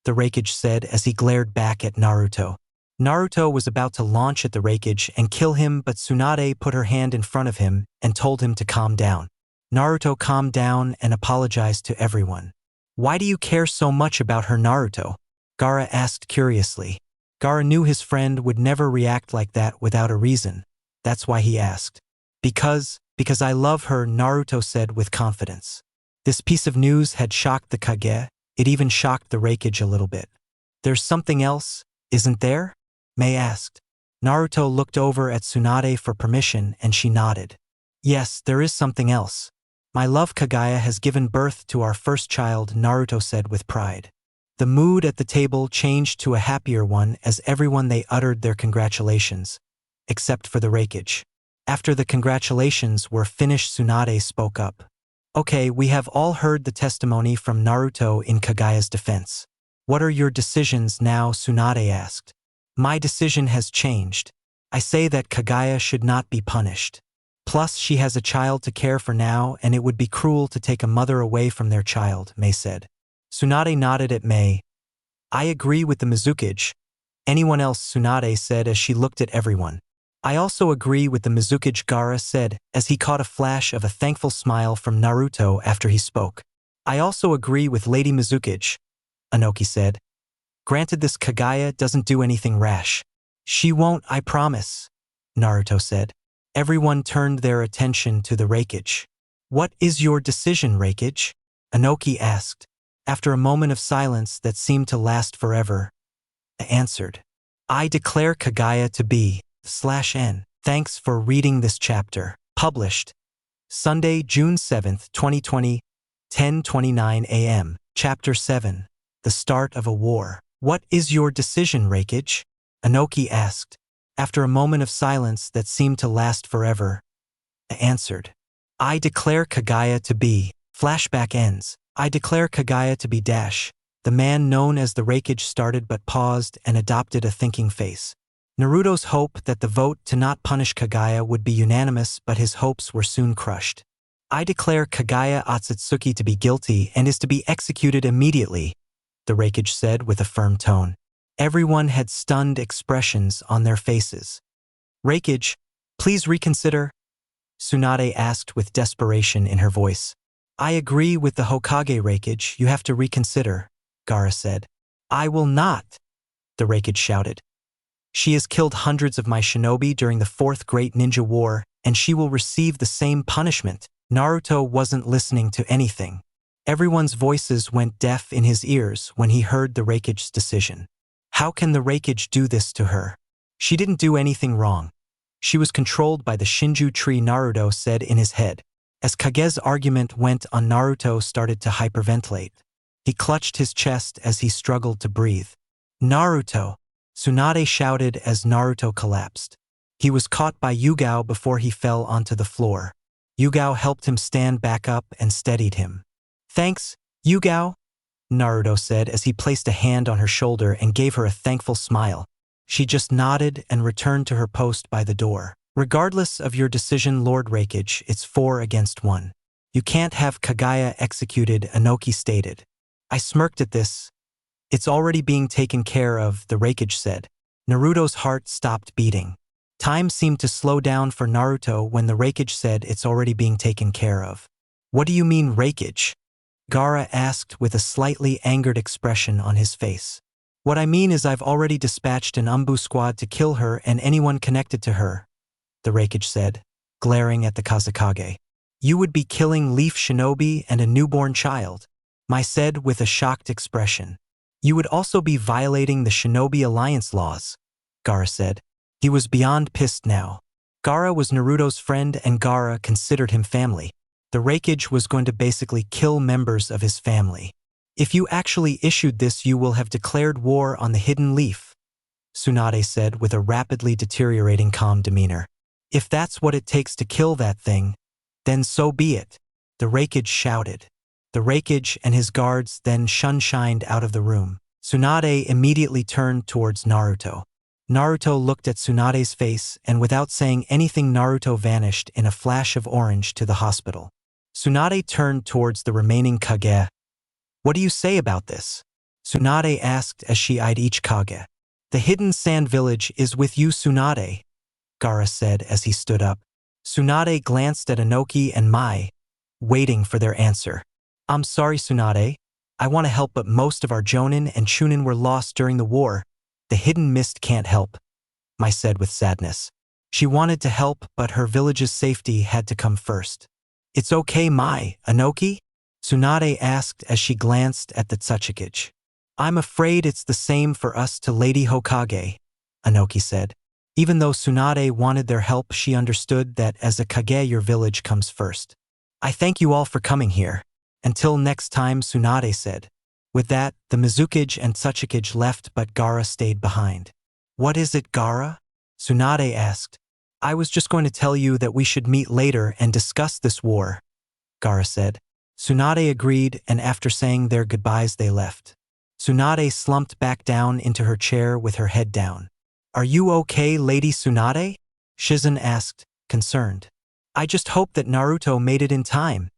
S2: The Raikage said as he glared back at Naruto. Naruto was about to launch at the Raikage and kill him, but Tsunade put her hand in front of him and told him to calm down. Naruto calmed down and apologized to everyone. Why do you care so much about her, Naruto? Gaara asked curiously. Gaara knew his friend would never react like that without a reason. That's why he asked. Because I love her, Naruto said with confidence. This piece of news had shocked the Kage. It even shocked the Raikage a little bit. There's something else, isn't there? Mei asked. Naruto looked over at Tsunade for permission and she nodded. Yes, there is something else. My love Kaguya has given birth to our first child, Naruto said with pride. The mood at the table changed to a happier one as everyone they uttered their congratulations, except for the Raikage. After the congratulations were finished, Tsunade spoke up. Okay, we have all heard the testimony from Naruto in Kaguya's defense. What are your decisions now? Tsunade asked. My decision has changed. I say that Kaguya should not be punished. Plus, she has a child to care for now, and it would be cruel to take a mother away from their child, Mei said. Tsunade nodded at Mei. I agree with the Mizukage. Anyone else, Tsunade said as she looked at everyone. I also agree with the Mizukage, Gaara said, as he caught a flash of a thankful smile from Naruto after he spoke. I also agree with Lady Mizukage, Inoki said. Granted, this Kaguya doesn't do anything rash. She won't, I promise, Naruto said. Everyone turned their attention to the Raikage. What is your decision, Raikage? Inoki asked. After a moment of silence that seemed to last forever, I answered. I declare Kaguya to be /N. Thanks for reading this chapter. Published Sunday, June 7, 2020, 10:29 a.m. Chapter 7. The Start of a War. What is your decision, Raikage? Inoki asked. After a moment of silence that seemed to last forever, I answered. I declare Kaguya to be. Flashback ends. I declare Kaguya to be dash. The man known as the Raikage started but paused and adopted a thinking face. Naruto's hope that the vote to not punish Kaguya would be unanimous, but his hopes were soon crushed. I declare Kaguya Otsutsuki to be guilty and is to be executed immediately, the Raikage said with a firm tone. Everyone had stunned expressions on their faces. Raikage, please reconsider, Tsunade asked with desperation in her voice. I agree with the Hokage, Raikage, you have to reconsider, Gaara said. I will not, the Raikage shouted. She has killed hundreds of my shinobi during the Fourth Great Ninja War, and she will receive the same punishment. Naruto wasn't listening to anything. Everyone's voices went deaf in his ears when he heard the Raikage's decision. How can the Raikage do this to her? She didn't do anything wrong. She was controlled by the Shinju tree, Naruto said in his head. As Kage's argument went on, Naruto started to hyperventilate. He clutched his chest as he struggled to breathe. Naruto! Tsunade shouted as Naruto collapsed. He was caught by Yugao before he fell onto the floor. Yugao helped him stand back up and steadied him. Thanks, Yugao, Naruto said as he placed a hand on her shoulder and gave her a thankful smile. She just nodded and returned to her post by the door. Regardless of your decision, Lord Raikage, it's 4 against 1. You can't have Kaguya executed, Inoki stated. I smirked at this. It's already being taken care of, the Raikage said. Naruto's heart stopped beating. Time seemed to slow down for Naruto when the Raikage said it's already being taken care of. What do you mean, Raikage? Gaara asked with a slightly angered expression on his face. What I mean is I've already dispatched an Umbu squad to kill her and anyone connected to her, the Raikage said, glaring at the Kazekage. You would be killing Leaf Shinobi and a newborn child, Mai said with a shocked expression. You would also be violating the Shinobi Alliance laws, Gaara said. He was beyond pissed now. Gaara was Naruto's friend and Gaara considered him family. The Raikage was going to basically kill members of his family. If you actually issued this, you will have declared war on the Hidden Leaf, Tsunade said with a rapidly deteriorating calm demeanor. If that's what it takes to kill that thing, then so be it, the Raikage shouted. The Raikage and his guards then shunshined out of the room. Tsunade immediately turned towards Naruto. Naruto looked at Tsunade's face and without saying anything, Naruto vanished in a flash of orange to the hospital. Tsunade turned towards the remaining Kage. What do you say about this? Tsunade asked as she eyed each Kage. The hidden sand village is with you, Tsunade, Gaara said as he stood up. Tsunade glanced at Inoki and Mai, waiting for their answer. I'm sorry, Tsunade. I want to help, but most of our Jonin and Chūnin were lost during the war. The hidden mist can't help, Mai said with sadness. She wanted to help, but her village's safety had to come first. It's okay, Mai, Inoki? Tsunade asked as she glanced at the Tsuchikage. I'm afraid it's the same for us to Lady Hokage, Inoki said. Even though Tsunade wanted their help, she understood that as a Kage your village comes first. I thank you all for coming here. Until next time, Tsunade said. With that, the Mizukage and Tsuchikage left, but Gaara stayed behind. What is it, Gaara? Tsunade asked. I was just going to tell you that we should meet later and discuss this war, Gaara said. Tsunade agreed, and after saying their goodbyes they left. Tsunade slumped back down into her chair with her head down. Are you okay, Lady Tsunade? Shizen asked, concerned. I just hope that Naruto made it in time,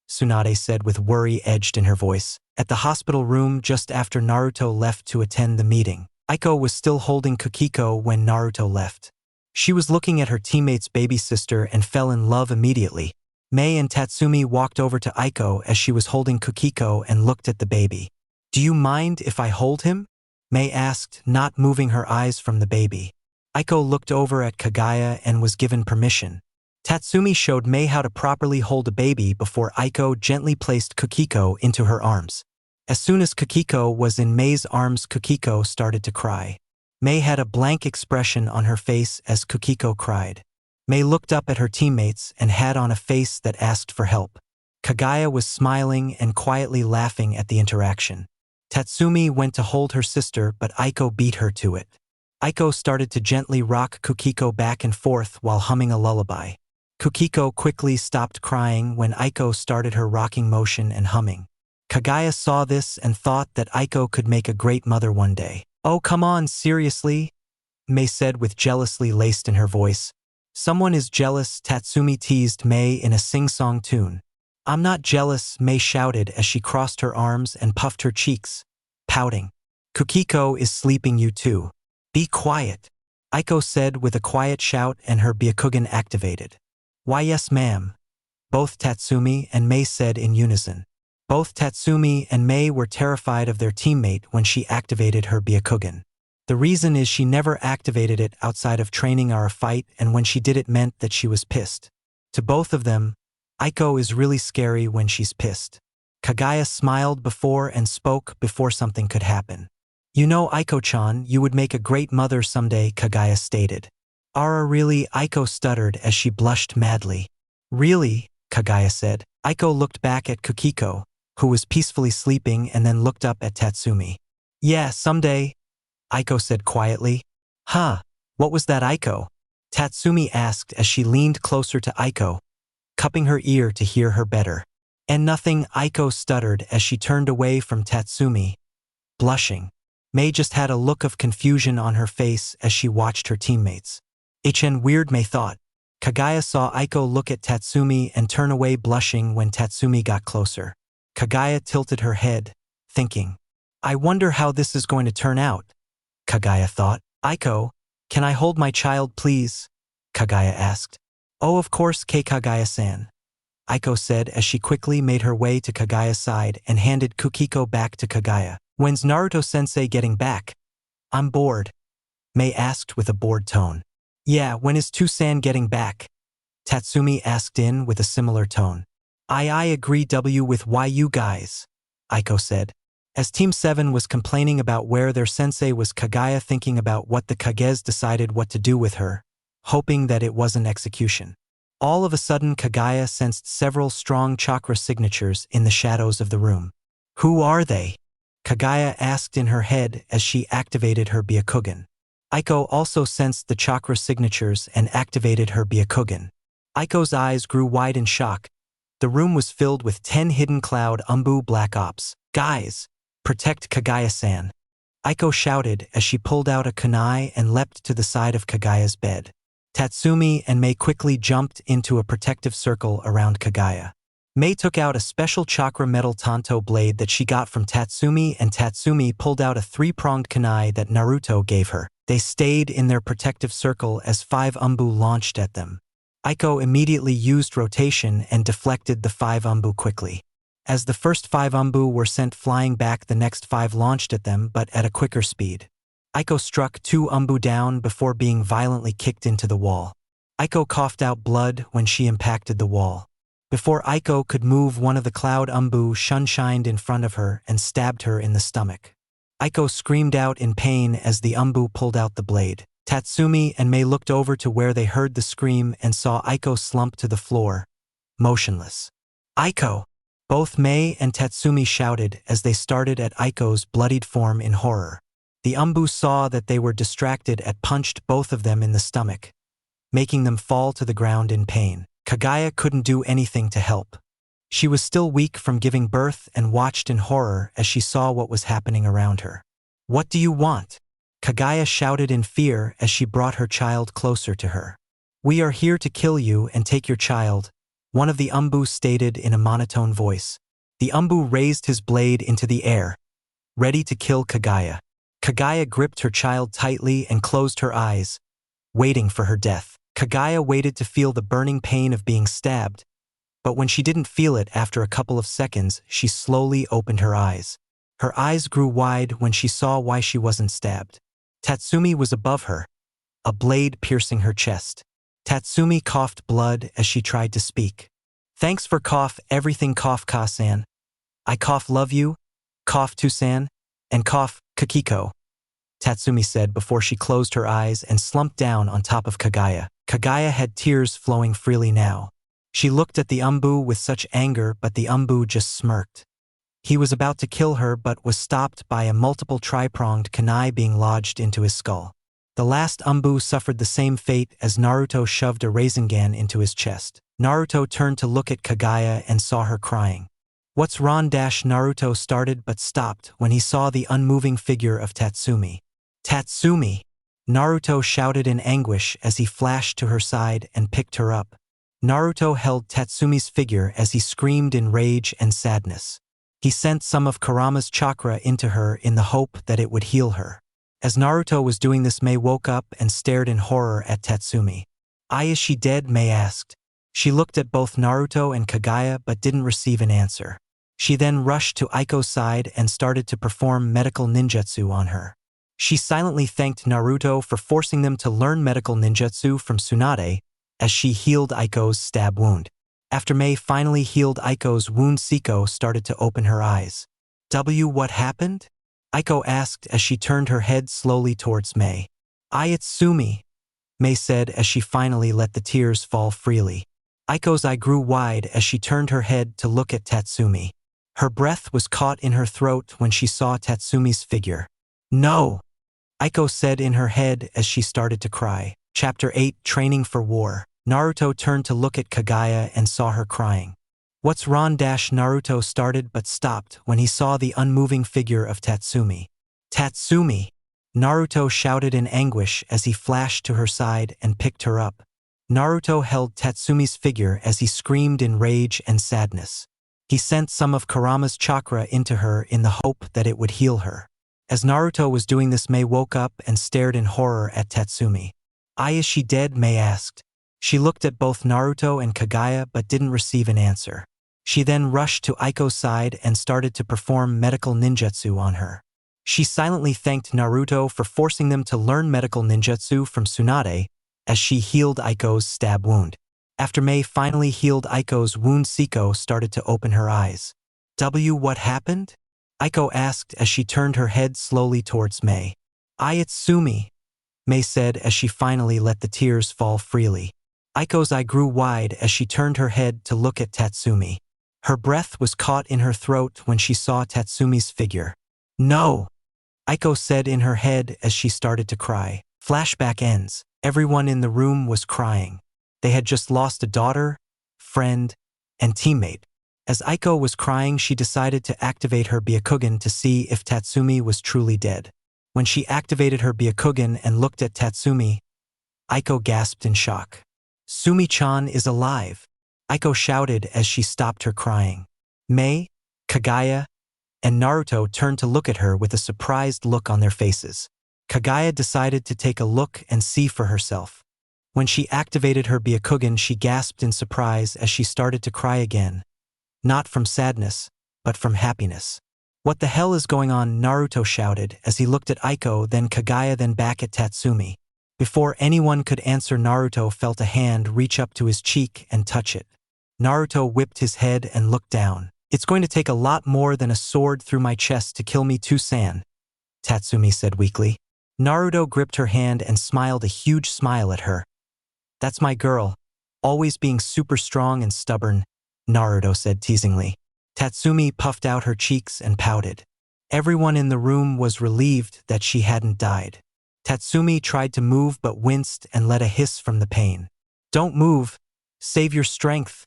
S2: Tsunade said with worry edged in her voice. At the hospital room just after Naruto left to attend the meeting, Aiko was still holding Kiko when Naruto left. She was looking at her teammate's baby sister and fell in love immediately. Mei and Tatsumi walked over to Aiko as she was holding Kiko and looked at the baby. Do you mind if I hold him? Mei asked, not moving her eyes from the baby. Aiko looked over at KAGUYA and was given permission. Tatsumi showed Mei how to properly hold a baby before Aiko gently placed Kiko into her arms. As soon as Kiko was in Mei's arms, Kiko started to cry. Mei had a blank expression on her face as Kiko cried. Mei looked up at her teammates and had on a face that asked for help. KAGUYA was smiling and quietly laughing at the interaction. Tatsumi went to hold her sister, but Aiko beat her to it. Aiko started to gently rock Kiko back and forth while humming a lullaby. Kiko quickly stopped crying when Aiko started her rocking motion and humming. KAGUYA saw this and thought that Aiko could make a great mother one day. Oh, come on, seriously? Mei said with jealously laced in her voice. Someone is jealous, Tatsumi teased Mei in a sing-song tune. I'm not jealous, Mei shouted as she crossed her arms and puffed her cheeks, pouting. Kiko is sleeping, you too. Be quiet, Aiko said with a quiet shout, and her Byakugan activated. Why yes ma'am, both Tatsumi and Mei said in unison. Both Tatsumi and Mei were terrified of their teammate when she activated her Byakugan. The reason is she never activated it outside of training or a fight, and when she did it meant that she was pissed. To both of them, Aiko is really scary when she's pissed. KAGUYA smiled before and spoke before something could happen. You know, Aiko-chan, you would make a great mother someday, KAGUYA stated. Really? Aiko stuttered as she blushed madly. Really? KAGUYA said. Aiko looked back at Kiko, who was peacefully sleeping, and then looked up at Tatsumi. Yeah, someday, Aiko said quietly. Huh, what was that, Aiko? Tatsumi asked as she leaned closer to Aiko, cupping her ear to hear her better. And nothing, Aiko stuttered as she turned away from Tatsumi, blushing. Mei just had a look of confusion on her face as she watched her teammates. Weird, Mei thought. KAGUYA saw Aiko look at Tatsumi and turn away blushing when Tatsumi got closer. KAGUYA tilted her head, thinking. I wonder how this is going to turn out, KAGUYA thought. Aiko, can I hold my child please? KAGUYA asked. Oh, of course, Kage-san, Aiko said as she quickly made her way to KAGUYA's side and handed Kiko back to KAGUYA. When's Naruto-sensei getting back? I'm bored, Mei asked with a bored tone. Yeah, when is Tsunade getting back? Tatsumi asked in with a similar tone. I agree with why you guys, Aiko said. As Team 7 was complaining about where their sensei was, KAGUYA thinking about what the Kages decided what to do with her, hoping that it wasn't execution. All of a sudden, KAGUYA sensed several strong chakra signatures in the shadows of the room. Who are they? KAGUYA asked in her head as she activated her Byakugan. Aiko also sensed the chakra signatures and activated her Byakugan. Aiko's eyes grew wide in shock. The room was filled with 10 hidden cloud Umbu Black Ops. Guys, protect KAGUYA-san, Aiko shouted as she pulled out a kunai and leapt to the side of KAGUYA's bed. Tatsumi and Mei quickly jumped into a protective circle around KAGUYA. Mei took out a special chakra metal tanto blade that she got from Tatsumi, and Tatsumi pulled out a 3-pronged kunai that Naruto gave her. They stayed in their protective circle as 5 Umbu launched at them. Aiko immediately used rotation and deflected the 5 Umbu quickly. As the first 5 Umbu were sent flying back, the next 5 launched at them but at a quicker speed. Aiko struck 2 Umbu down before being violently kicked into the wall. Aiko coughed out blood when she impacted the wall. Before Aiko could move, one of the cloud Umbu shunshined in front of her and stabbed her in the stomach. Aiko screamed out in pain as the Umbu pulled out the blade. Tatsumi and Mei looked over to where they heard the scream and saw Aiko slump to the floor, motionless. Aiko! Both Mei and Tatsumi shouted as they started at Aiko's bloodied form in horror. The Umbu saw that they were distracted and punched both of them in the stomach, making them fall to the ground in pain. KAGUYA couldn't do anything to help. She was still weak from giving birth and watched in horror as she saw what was happening around her. What do you want? Kaguya shouted in fear as she brought her child closer to her. "We are here to kill you and take your child," one of the Umbu stated in a monotone voice. The Umbu raised his blade into the air, ready to kill Kaguya. Kaguya gripped her child tightly and closed her eyes, waiting for her death. Kaguya waited to feel the burning pain of being stabbed, but when she didn't feel it after a couple of seconds, she slowly opened her eyes. Her eyes grew wide when she saw why she wasn't stabbed. Tatsumi was above her, a blade piercing her chest. Tatsumi coughed blood as she tried to speak. "Thanks for cough everything cough Ka-san. I cough love you, cough Tusan, and cough Kiko," Tatsumi said before she closed her eyes and slumped down on top of Kaguya. Kaguya had tears flowing freely now. She looked at the Umbu with such anger, but the Umbu just smirked. He was about to kill her but was stopped by a multiple tri-pronged kunai being lodged into his skull. The last Umbu suffered the same fate as Naruto shoved a Rasengan into his chest. Naruto turned to look at Kaguya and saw her crying. "What's wrong?" Naruto started but stopped when he saw the unmoving figure of Tatsumi. "Tatsumi!" Naruto shouted in anguish as he flashed to her side and picked her up. Naruto held Tatsumi's figure as he screamed in rage and sadness. He sent some of Kurama's chakra into her in the hope that it would heal her. As Naruto was doing this, Mei woke up and stared in horror at Tatsumi. "Is she dead?" Mei asked. She looked at both Naruto and Kaguya but didn't receive an answer. She then rushed to Aiko's side and started to perform medical ninjutsu on her. She silently thanked Naruto for forcing them to learn medical ninjutsu from Tsunade as she healed Aiko's stab wound. After Mei finally healed Aiko's wound, Kiko started to open her eyes. What happened?" Aiko asked as she turned her head slowly towards Mei. "It's Sumi," Mei said as she finally let the tears fall freely. Aiko's eye grew wide as she turned her head to look at Tatsumi. Her breath was caught in her throat when she saw Tatsumi's figure. "No!" Aiko said in her head as she started to cry. Chapter 8: Training for War. Naruto turned to look at Kaguya and saw her crying. "What's wrong?" Naruto started but stopped when he saw the unmoving figure of Tatsumi. "Tatsumi!" Naruto shouted in anguish as he flashed to her side and picked her up. Naruto held Tatsumi's figure as he screamed in rage and sadness. He sent some of Kurama's chakra into her in the hope that it would heal her. As Naruto was doing this, Mei woke up and stared in horror at Tatsumi. "Is she dead?" Mei asked. She looked at both Naruto and Kaguya but didn't receive an answer. She then rushed to Aiko's side and started to perform medical ninjutsu on her. She silently thanked Naruto for forcing them to learn medical ninjutsu from Tsunade as she healed Aiko's stab wound. After Mei finally healed Aiko's wound, Kiko started to open her eyes. What happened?" Aiko asked as she turned her head slowly towards Mei. "It's Sumi," Mei said as she finally let the tears fall freely. Aiko's eye grew wide as she turned her head to look at Tatsumi. Her breath was caught in her throat when she saw Tatsumi's figure. "No!" Aiko said in her head as she started to cry. Flashback ends. Everyone in the room was crying. They had just lost a daughter, friend, and teammate. As Aiko was crying, she decided to activate her Byakugan to see if Tatsumi was truly dead. When she activated her Byakugan and looked at Tatsumi, Aiko gasped in shock. "Sumi-chan is alive!" Aiko shouted as she stopped her crying. Mei, Kaguya, and Naruto turned to look at her with a surprised look on their faces. Kaguya decided to take a look and see for herself. When she activated her Byakugan, she gasped in surprise as she started to cry again. Not from sadness, but from happiness. "What the hell is going on?" Naruto shouted as he looked at Aiko, then Kaguya, then back at Tatsumi. Before anyone could answer, Naruto felt a hand reach up to his cheek and touch it. Naruto whipped his head and looked down. "It's going to take a lot more than a sword through my chest to kill me too, San," Tatsumi said weakly. Naruto gripped her hand and smiled a huge smile at her. "That's my girl, always being super strong and stubborn," Naruto said teasingly. Tatsumi puffed out her cheeks and pouted. Everyone in the room was relieved that she hadn't died. Tatsumi tried to move but winced and let a hiss from the pain. "Don't move. Save your strength,"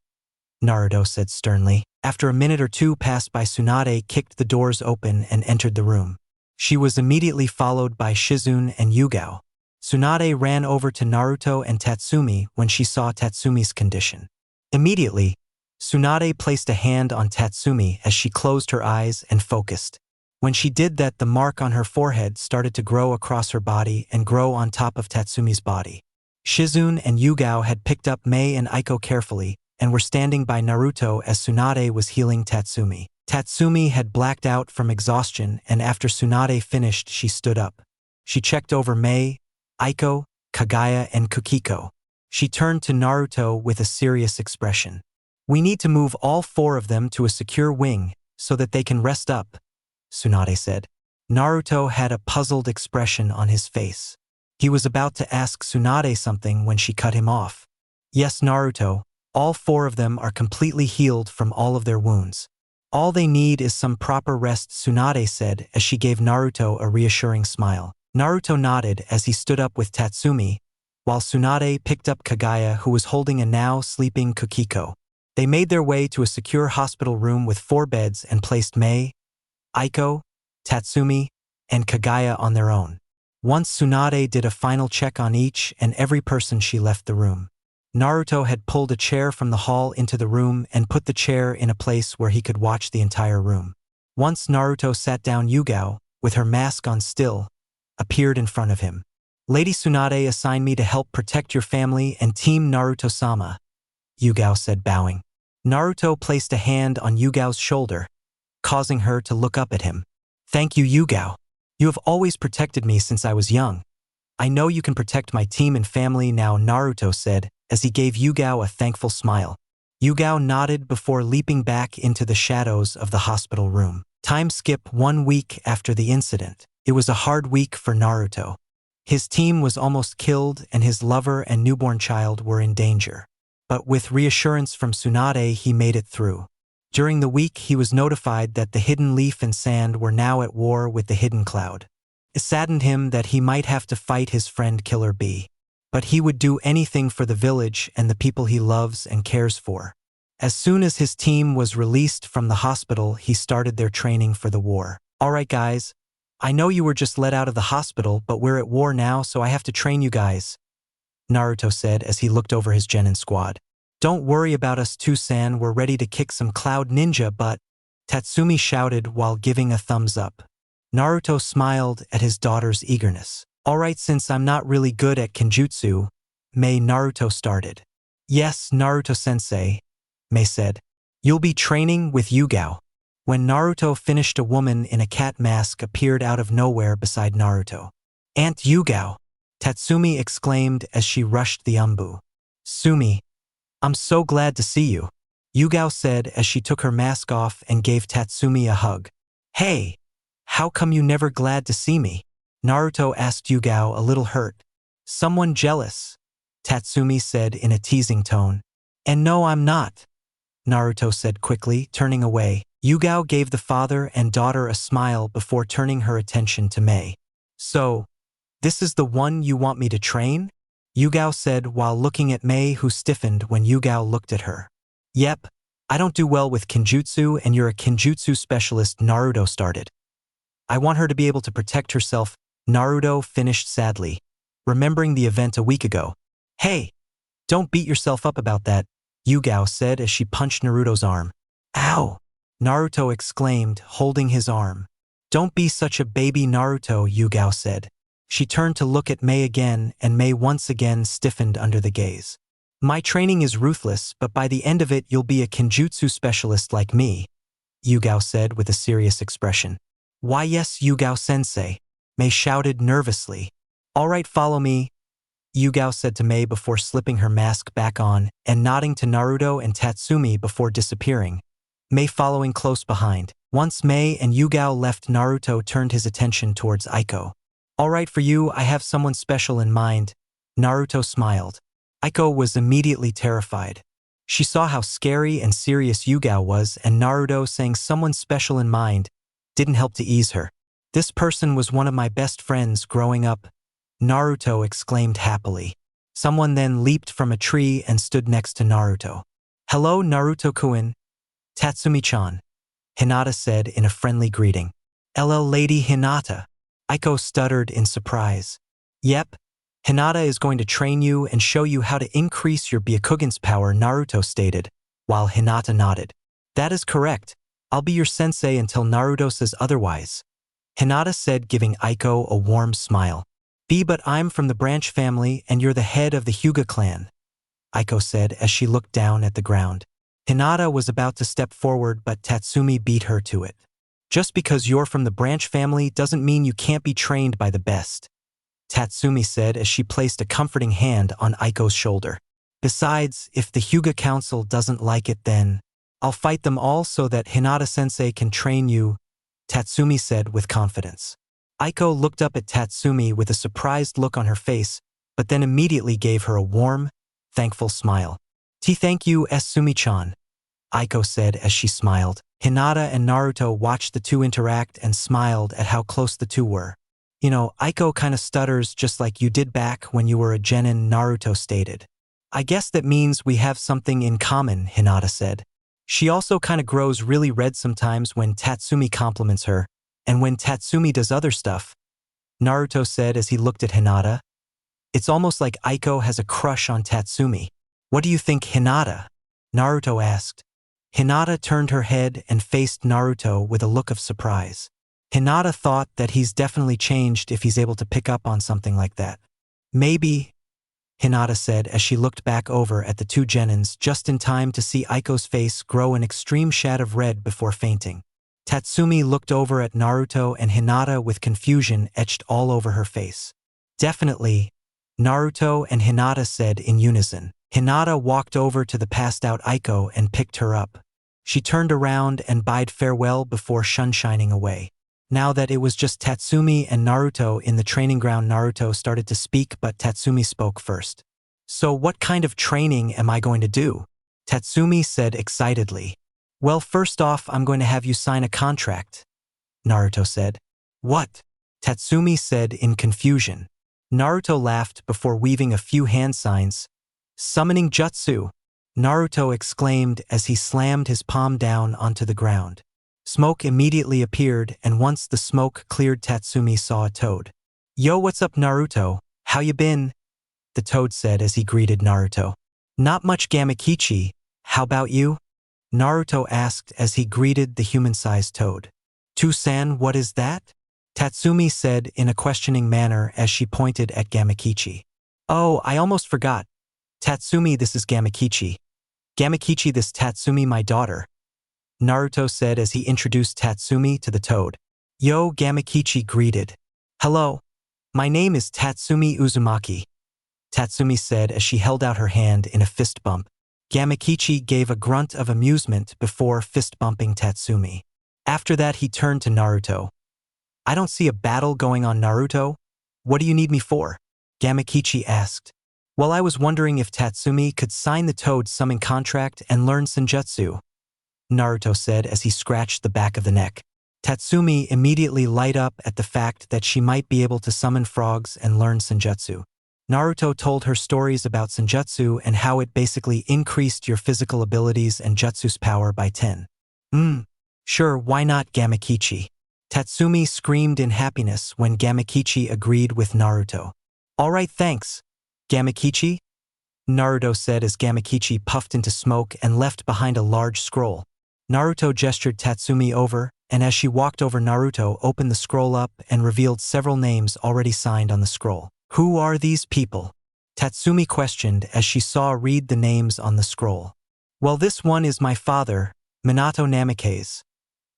S2: Naruto said sternly. After a minute or two passed by, Tsunade kicked the doors open and entered the room. She was immediately followed by Shizune and Yugao. Tsunade ran over to Naruto and Tatsumi when she saw Tatsumi's condition. Immediately, Tsunade placed a hand on Tatsumi as she closed her eyes and focused. When she did that, the mark on her forehead started to grow across her body and grow on top of Tatsumi's body. Shizune and Yugao had picked up Mei and Aiko carefully and were standing by Naruto as Tsunade was healing Tatsumi. Tatsumi had blacked out from exhaustion, and after Tsunade finished, she stood up. She checked over Mei, Aiko, Kaguya, and Kiko. She turned to Naruto with a serious expression. "We need to move all 4 of them to a secure wing so that they can rest up," Tsunade said. Naruto had a puzzled expression on his face. He was about to ask Tsunade something when she cut him off. "Yes, Naruto, all 4 of them are completely healed from all of their wounds. All they need is some proper rest," Tsunade said as she gave Naruto a reassuring smile. Naruto nodded as he stood up with Tatsumi, while Tsunade picked up Kaguya, who was holding a now sleeping Kiko. They made their way to a secure hospital room with 4 beds and placed Mei, Aiko, Tatsumi, and Kaguya on their own. Once Tsunade did a final check on each and every person, she left the room. Naruto had pulled a chair from the hall into the room and put the chair in a place where he could watch the entire room. Once Naruto sat down, Yugao, with her mask on still, appeared in front of him. "Lady Tsunade assigned me to help protect your family and Team Naruto-sama," Yugao said, bowing. Naruto placed a hand on Yugao's shoulder, causing her to look up at him. "Thank you, Yugao. You have always protected me since I was young. I know you can protect my team and family now," Naruto said as he gave Yugao a thankful smile. Yugao nodded before leaping back into the shadows of the hospital room. Time skip 1 week after the incident. It was a hard week for Naruto. His team was almost killed and his lover and newborn child were in danger. But with reassurance from Tsunade, he made it through. During the week, he was notified that the Hidden Leaf and Sand were now at war with the Hidden Cloud. It saddened him that he might have to fight his friend Killer Bee. But he would do anything for the village and the people he loves and cares for. As soon as his team was released from the hospital, he started their training for the war. "Alright guys, I know you were just let out of the hospital, but we're at war now, so I have to train you guys," Naruto said as he looked over his genin squad. "Don't worry about us too, San, we're ready to kick some cloud ninja butt," Tatsumi shouted while giving a thumbs up. Naruto smiled at his daughter's eagerness. "Alright, since I'm not really good at Kenjutsu," Naruto started. "Yes, Naruto-sensei," Mei said. "You'll be training with Yugao." When Naruto finished, a woman in a cat mask appeared out of nowhere beside Naruto. "Aunt Yugao!" Tatsumi exclaimed as she rushed the umbu. "Sumi, I'm so glad to see you," Yugao said as she took her mask off and gave Tatsumi a hug. "Hey, how come you never glad to see me?" Naruto asked Yugao, a little hurt. "Someone jealous," Tatsumi said in a teasing tone. "And no, I'm not," Naruto said quickly, turning away. Yugao gave the father and daughter a smile before turning her attention to Mei. "So, this is the one you want me to train?" Yugao said while looking at Mei, who stiffened when Yugao looked at her. "Yep, I don't do well with Kenjutsu and you're a Kenjutsu specialist," Naruto started. "I want her to be able to protect herself," Naruto finished sadly, remembering the event a week ago. "Hey, don't beat yourself up about that," Yugao said as she punched Naruto's arm. "Ow!" Naruto exclaimed, holding his arm. "Don't be such a baby, Naruto," Yugao said. She turned to look at Mei again, and Mei once again stiffened under the gaze. "My training is ruthless, but by the end of it you'll be a Kenjutsu specialist like me," Yugao said with a serious expression. "Why yes, Yugao-sensei," Mei shouted nervously. "Alright, follow me," Yugao said to Mei before slipping her mask back on and nodding to Naruto and Tatsumi before disappearing, Mei following close behind. Once Mei and Yugao left, Naruto turned his attention towards Aiko. "Alright, for you, I have someone special in mind," Naruto smiled. Aiko was immediately terrified. She saw how scary and serious Yugao was, and Naruto saying someone special in mind didn't help to ease her. "This person was one of my best friends growing up," Naruto exclaimed happily. Someone then leaped from a tree and stood next to Naruto. "Hello, Naruto-kun," Tatsumi-chan, Hinata said in a friendly greeting. LL Lady Hinata. Aiko stuttered in surprise. Yep. Hinata is going to train you and show you how to increase your Byakugan's power, Naruto stated, while Hinata nodded. That is correct. I'll be your sensei until Naruto says otherwise. Hinata said, giving Aiko a warm smile. But I'm from the branch family and you're the head of the Hyuga clan, Aiko said as she looked down at the ground. Hinata was about to step forward, but Tatsumi beat her to it. Just because you're from the branch family doesn't mean you can't be trained by the best, Tatsumi said as she placed a comforting hand on Aiko's shoulder. Besides, if the Hyuga Council doesn't like it, then I'll fight them all so that Hinata-sensei can train you, Tatsumi said with confidence. Aiko looked up at Tatsumi with a surprised look on her face, but then immediately gave her a warm, thankful smile. Thank you, Sumi-chan, Aiko said as she smiled. Hinata and Naruto watched the two interact and smiled at how close the two were. You know, Aiko kinda stutters just like you did back when you were a genin, Naruto stated. I guess that means we have something in common, Hinata said. She also kinda grows really red sometimes when Tatsumi compliments her, and when Tatsumi does other stuff, Naruto said as he looked at Hinata. It's almost like Aiko has a crush on Tatsumi. What do you think, Hinata? Naruto asked. Hinata turned her head and faced Naruto with a look of surprise. Hinata thought that he's definitely changed if he's able to pick up on something like that. Maybe, Hinata said as she looked back over at the two genins just in time to see Aiko's face grow an extreme shade of red before fainting. Tatsumi looked over at Naruto and Hinata with confusion etched all over her face. Definitely, Naruto and Hinata said in unison. Hinata walked over to the passed-out Aiko and picked her up. She turned around and bade farewell before sunshining away. Now that it was just Tatsumi and Naruto in the training ground, Naruto started to speak, but Tatsumi spoke first. So what kind of training am I going to do? Tatsumi said excitedly. Well, first off, I'm going to have you sign a contract, Naruto said. What? Tatsumi said in confusion. Naruto laughed before weaving a few hand signs. Summoning jutsu, Naruto exclaimed as he slammed his palm down onto the ground. Smoke immediately appeared, and once the smoke cleared, Tatsumi saw a toad. Yo, what's up, Naruto? How you been? The toad said as he greeted Naruto. Not much, Gamakichi. How about you? Naruto asked as he greeted the human-sized toad. Tusan, what is that? Tatsumi said in a questioning manner as she pointed at Gamakichi. Oh, I almost forgot. Tatsumi, this is Gamakichi. Gamakichi, this Tatsumi, my daughter, Naruto said as he introduced Tatsumi to the toad. Yo, Gamakichi greeted. Hello. My name is Tatsumi Uzumaki, Tatsumi said as she held out her hand in a fist bump. Gamakichi gave a grunt of amusement before fist-bumping Tatsumi. After that, he turned to Naruto. I don't see a battle going on, Naruto. What do you need me for? Gamakichi asked. Well, I was wondering if Tatsumi could sign the toad's summon contract and learn senjutsu, Naruto said as he scratched the back of the neck. Tatsumi immediately light up at the fact that she might be able to summon frogs and learn senjutsu. Naruto told her stories about senjutsu and how it basically increased your physical abilities and jutsu's power by 10. Sure, why not, Gamakichi? Tatsumi screamed in happiness when Gamakichi agreed with Naruto. Alright, thanks, Gamakichi, Naruto said as Gamakichi puffed into smoke and left behind a large scroll. Naruto gestured Tatsumi over, and as she walked over, Naruto opened the scroll up and revealed several names already signed on the scroll. Who are these people? Tatsumi questioned as she saw read the names on the scroll. Well, this one is my father, Minato Namikaze,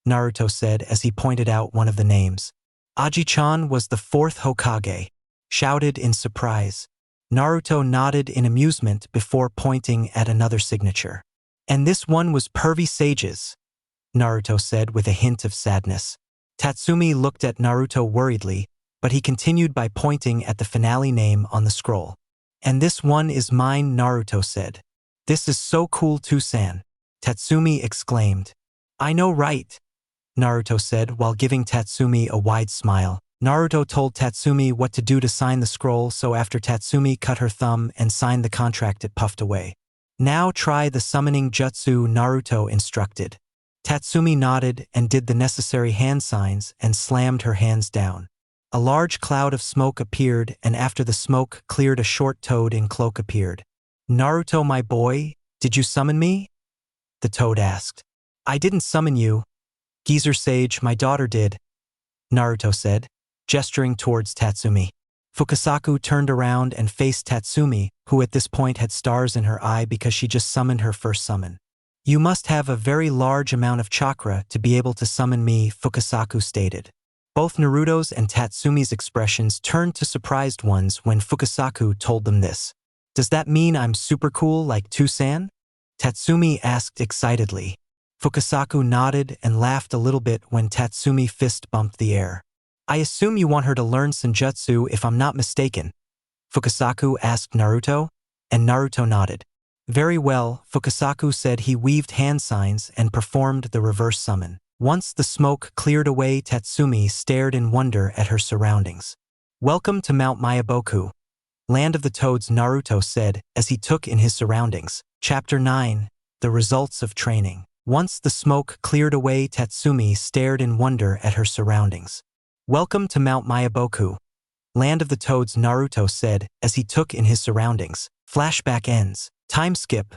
S2: Naruto said as he pointed out one of the names. Aji-chan was the fourth Hokage, shouted in surprise. Naruto nodded in amusement before pointing at another signature. And this one was Pervy Sages, Naruto said with a hint of sadness. Tatsumi looked at Naruto worriedly, but he continued by pointing at the finale name on the scroll. And this one is mine, Naruto said. This is so cool, Tusan, Tatsumi exclaimed. I know, right? Naruto said while giving Tatsumi a wide smile. Naruto told Tatsumi what to do to sign the scroll, so after Tatsumi cut her thumb and signed the contract, it puffed away. Now try the summoning jutsu, Naruto instructed. Tatsumi nodded and did the necessary hand signs and slammed her hands down. A large cloud of smoke appeared, and after the smoke cleared, a short toad in cloak appeared. "Naruto, my boy, did you summon me?" the toad asked. "I didn't summon you. Geezer Sage, my daughter did," Naruto said, gesturing towards Tatsumi. Fukasaku turned around and faced Tatsumi, who at this point had stars in her eye because she just summoned her first summon. "You must have a very large amount of chakra to be able to summon me," Fukasaku stated. Both Naruto's and Tatsumi's expressions turned to surprised ones when Fukasaku told them this. "Does that mean I'm super cool like Tsunade?" Tatsumi asked excitedly. Fukasaku nodded and laughed a little bit when Tatsumi fist bumped the air. "I assume you want her to learn senjutsu if I'm not mistaken," Fukasaku asked Naruto, and Naruto nodded. "Very well," Fukasaku said. He weaved hand signs and performed the reverse summon. Once the smoke cleared away, Tatsumi stared in wonder at her surroundings. "Welcome to Mount Mayaboku, land of the toads," Naruto said as he took in his surroundings. Chapter 9. The Results of Training. Once the smoke cleared away, Tatsumi stared in wonder at her surroundings. "Welcome to Mount Mayaboku, land of the toads," Naruto said as he took in his surroundings. Flashback ends. Time skip.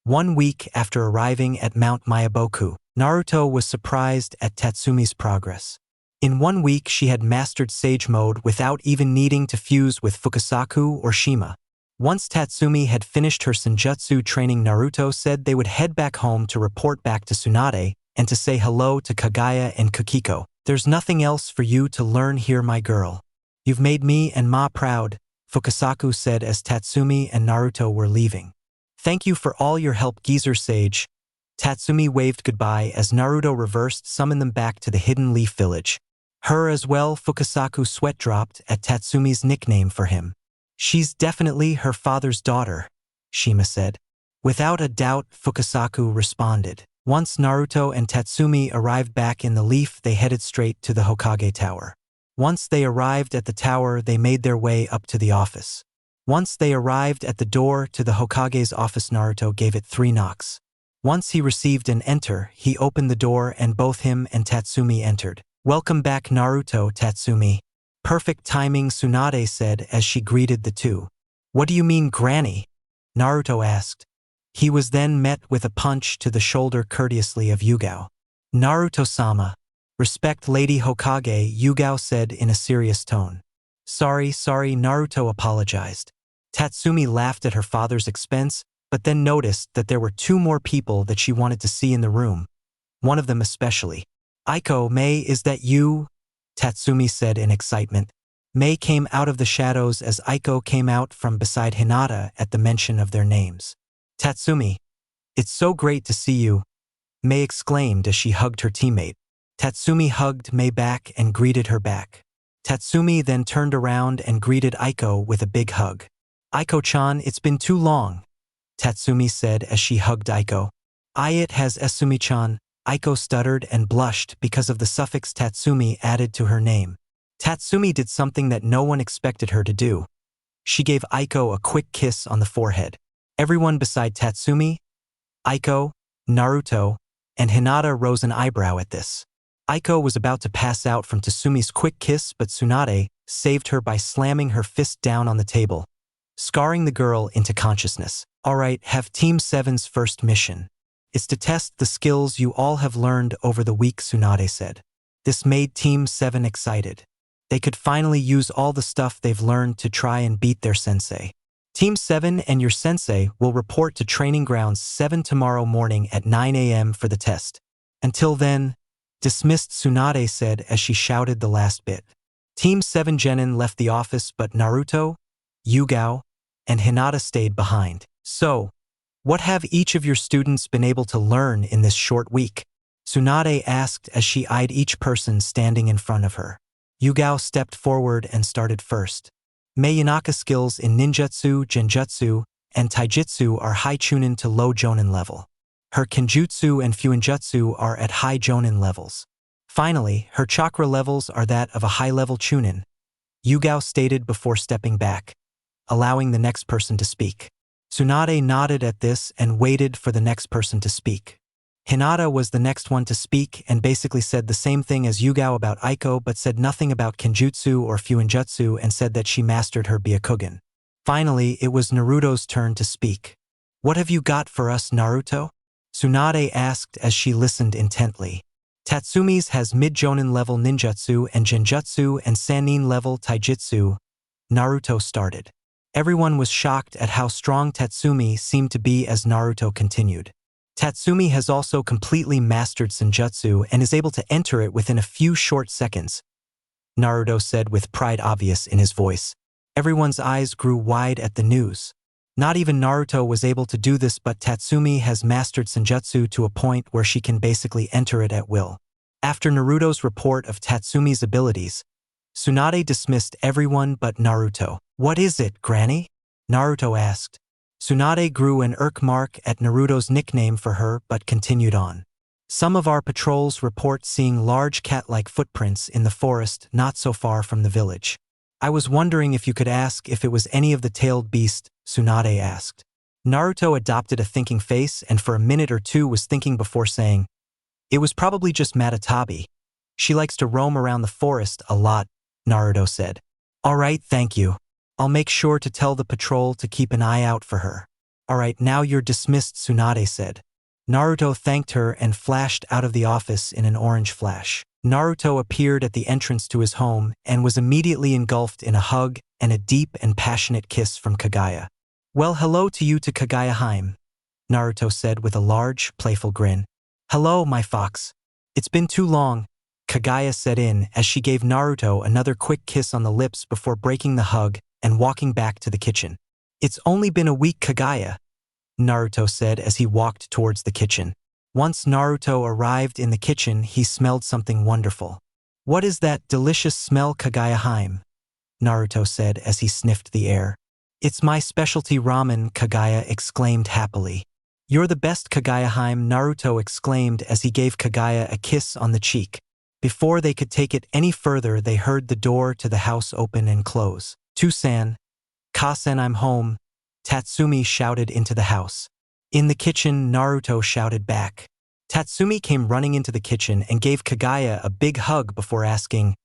S2: 1 week after arriving at Mount Mayaboku, Naruto was surprised at Tatsumi's progress. In 1 week, she had mastered Sage Mode without even needing to fuse with Fukasaku or Shima. Once Tatsumi had finished her senjutsu training, Naruto said they would head back home to report back to Tsunade and to say hello to KAGUYA and Kiko. "There's nothing else for you to learn here, my girl. You've made me and Ma proud," Fukasaku said as Tatsumi and Naruto were leaving. "Thank you for all your help, Geezer Sage." Tatsumi waved goodbye as Naruto reversed summoned them back to the Hidden Leaf Village. Her as well. Fukasaku sweat dropped at Tatsumi's nickname for him. "She's definitely her father's daughter," Shima said. "Without a doubt," Fukasaku responded. Once Naruto and Tatsumi arrived back in the leaf, they headed straight to the Hokage Tower. Once they arrived at the tower, they made their way up to the office. Once they arrived at the door to the Hokage's office, Naruto gave it 3 knocks. Once he received an enter, he opened the door and both him and Tatsumi entered. "Welcome back, Naruto." "Tatsumi." "Perfect timing," Tsunade said as she greeted the two. "What do you mean, Granny?" Naruto asked. He was then met with a punch to the shoulder courteously of Yugao. "Naruto-sama." "Respect, Lady Hokage," Yugao said in a serious tone. Sorry, Naruto apologized. Tatsumi laughed at her father's expense, but then noticed that there were 2 more people that she wanted to see in the room. One of them especially. "Aiko, Mei, is that you?" Tatsumi said in excitement. Mei came out of the shadows as Aiko came out from beside Hinata at the mention of their names. "Tatsumi, it's so great to see you," Mei exclaimed as she hugged her teammate. Tatsumi hugged Mei back and greeted her back. Tatsumi then turned around and greeted Aiko with a big hug. "Aiko-chan, it's been too long," Tatsumi said as she hugged Aiko. "It has Esumi-chan," Aiko stuttered and blushed because of the suffix Tatsumi added to her name. Tatsumi did something that no one expected her to do. She gave Aiko a quick kiss on the forehead. Everyone beside Tatsumi, Aiko, Naruto, and Hinata rose an eyebrow at this. Aiko was about to pass out from Tatsumi's quick kiss, but Tsunade saved her by slamming her fist down on the table, scarring the girl into consciousness. "Alright, have Team 7's first mission. It's to test the skills you all have learned over the week," Tsunade said. This made Team 7 excited. They could finally use all the stuff they've learned to try and beat their sensei. "Team 7 and your sensei will report to Training Grounds 7 tomorrow morning at 9 a.m. for the test. Until then, dismissed," Tsunade said as she shouted the last bit. Team 7 Genin left the office, but Naruto, Yugao, and Hinata stayed behind. "So, what have each of your students been able to learn in this short week?" Tsunade asked as she eyed each person standing in front of her. Yugao stepped forward and started first. "Mei Yanaka skills in ninjutsu, genjutsu, and taijutsu are high Chūnin to low Jonin level. Her kenjutsu and fuinjutsu are at high Jonin levels. Finally, her chakra levels are that of a high-level Chūnin," Yugao stated before stepping back, allowing the next person to speak. Tsunade nodded at this and waited for the next person to speak. Hinata was the next one to speak and basically said the same thing as Yugao about Aiko but said nothing about Kenjutsu or Fuinjutsu and said that she mastered her Byakugan. Finally, it was Naruto's turn to speak. "What have you got for us, Naruto?" Tsunade asked as she listened intently. "Tatsumi's has mid-jonin level ninjutsu and genjutsu and sannin level taijutsu," Naruto started. Everyone was shocked at how strong Tatsumi seemed to be as Naruto continued. "Tatsumi has also completely mastered senjutsu and is able to enter it within a few short seconds," Naruto said with pride obvious in his voice. Everyone's eyes grew wide at the news. Not even Naruto was able to do this, but Tatsumi has mastered senjutsu to a point where she can basically enter it at will. After Naruto's report of Tatsumi's abilities, Tsunade dismissed everyone but Naruto. "What is it, Granny?" Naruto asked. Tsunade grew an irk mark at Naruto's nickname for her but continued on. "Some of our patrols report seeing large cat-like footprints in the forest not so far from the village. I was wondering if you could ask if it was any of the tailed beast," Tsunade asked. Naruto adopted a thinking face and for a minute or two was thinking before saying, "It was probably just Matatabi. She likes to roam around the forest a lot," Naruto said. "All right, thank you. I'll make sure to tell the patrol to keep an eye out for her." "All right, now you're dismissed," Tsunade said. Naruto thanked her and flashed out of the office in an orange flash. Naruto appeared at the entrance to his home and was immediately engulfed in a hug and a deep and passionate kiss from KAGUYA. "Well, hello to you to KAGUYA Heim," Naruto said with a large, playful grin. "Hello, my fox. It's been too long," KAGUYA said in as she gave Naruto another quick kiss on the lips before breaking the hug and walking back to the kitchen. "It's only been a week, KAGUYA," Naruto said as he walked towards the kitchen. Once Naruto arrived in the kitchen, he smelled something wonderful. "What is that delicious smell, KAGUYA Heim?" Naruto said as he sniffed the air. "It's my specialty ramen," KAGUYA exclaimed happily. "You're the best, KAGUYA Heim," Naruto exclaimed as he gave KAGUYA a kiss on the cheek. Before they could take it any further, they heard the door to the house open and close. "Tusan, Kasen, I'm home," Tatsumi shouted into the house. In the kitchen, Naruto shouted back. Tatsumi came running into the kitchen and gave KAGUYA a big hug before asking,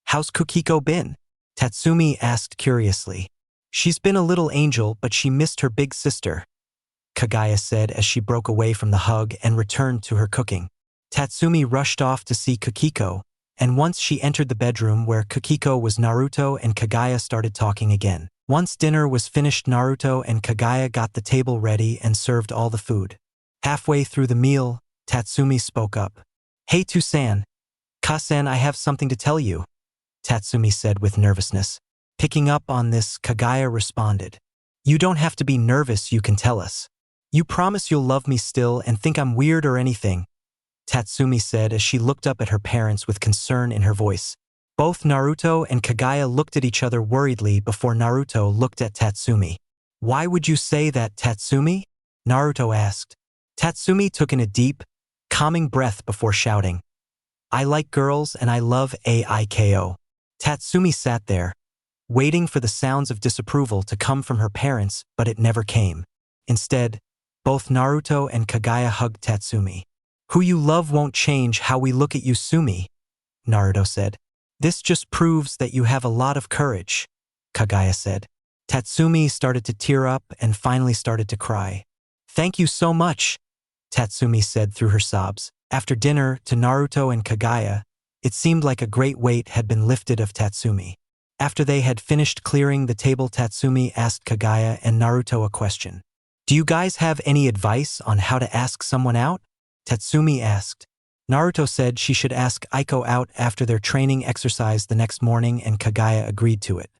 S2: "How's Kiko been?" Tatsumi asked curiously. "She's been a little angel, but she missed her big sister," KAGUYA said as she broke away from the hug and returned to her cooking. Tatsumi rushed off to see Kiko, and once she entered the bedroom where Kiko was, Naruto and KAGUYA started talking again. Once dinner was finished, Naruto and KAGUYA got the table ready and served all the food. Halfway through the meal, Tatsumi spoke up. "Hey Tusan, Kasen, I have something to tell you," Tatsumi said with nervousness. Picking up on this, KAGUYA responded, "You don't have to be nervous, you can tell us. You promise you'll love me still and think I'm weird or anything," Tatsumi said as she looked up at her parents with concern in her voice. Both Naruto and KAGUYA looked at each other worriedly before Naruto looked at Tatsumi. "Why would you say that, Tatsumi?" Naruto asked. Tatsumi took in a deep, calming breath before shouting, "I like girls and I love Aiko." Tatsumi sat there, waiting for the sounds of disapproval to come from her parents, but it never came. Instead, both Naruto and KAGUYA hugged Tatsumi. "Who you love won't change how we look at you, Sumi," Naruto said. "This just proves that you have a lot of courage," KAGUYA said. Tatsumi started to tear up and finally started to cry. "Thank you so much," Tatsumi said through her sobs. After dinner, to Naruto and KAGUYA, it seemed like a great weight had been lifted of Tatsumi. After they had finished clearing the table, Tatsumi asked KAGUYA and Naruto a question. "Do you guys have any advice on how to ask someone out?" Tatsumi asked. Naruto said she should ask Aiko out after their training exercise the next morning, and KAGUYA agreed to it.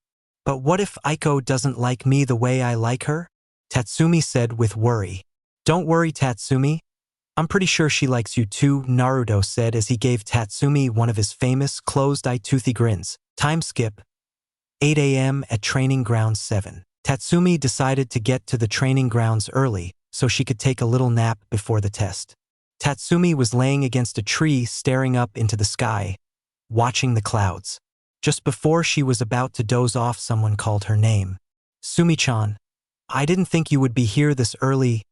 S2: "But what if Aiko doesn't like me the way I like her?" Tatsumi said with worry. "Don't worry, Tatsumi. I'm pretty sure she likes you too," Naruto said as he gave Tatsumi one of his famous closed-eye toothy grins. Time skip. 8 a.m. at Training Grounds 7. Tatsumi decided to get to the training grounds early so she could take a little nap before the test. Tatsumi was laying against a tree staring up into the sky, watching the clouds. Just before she was about to doze off, someone called her name. "Sumi-chan, I didn't think you would be here this early,"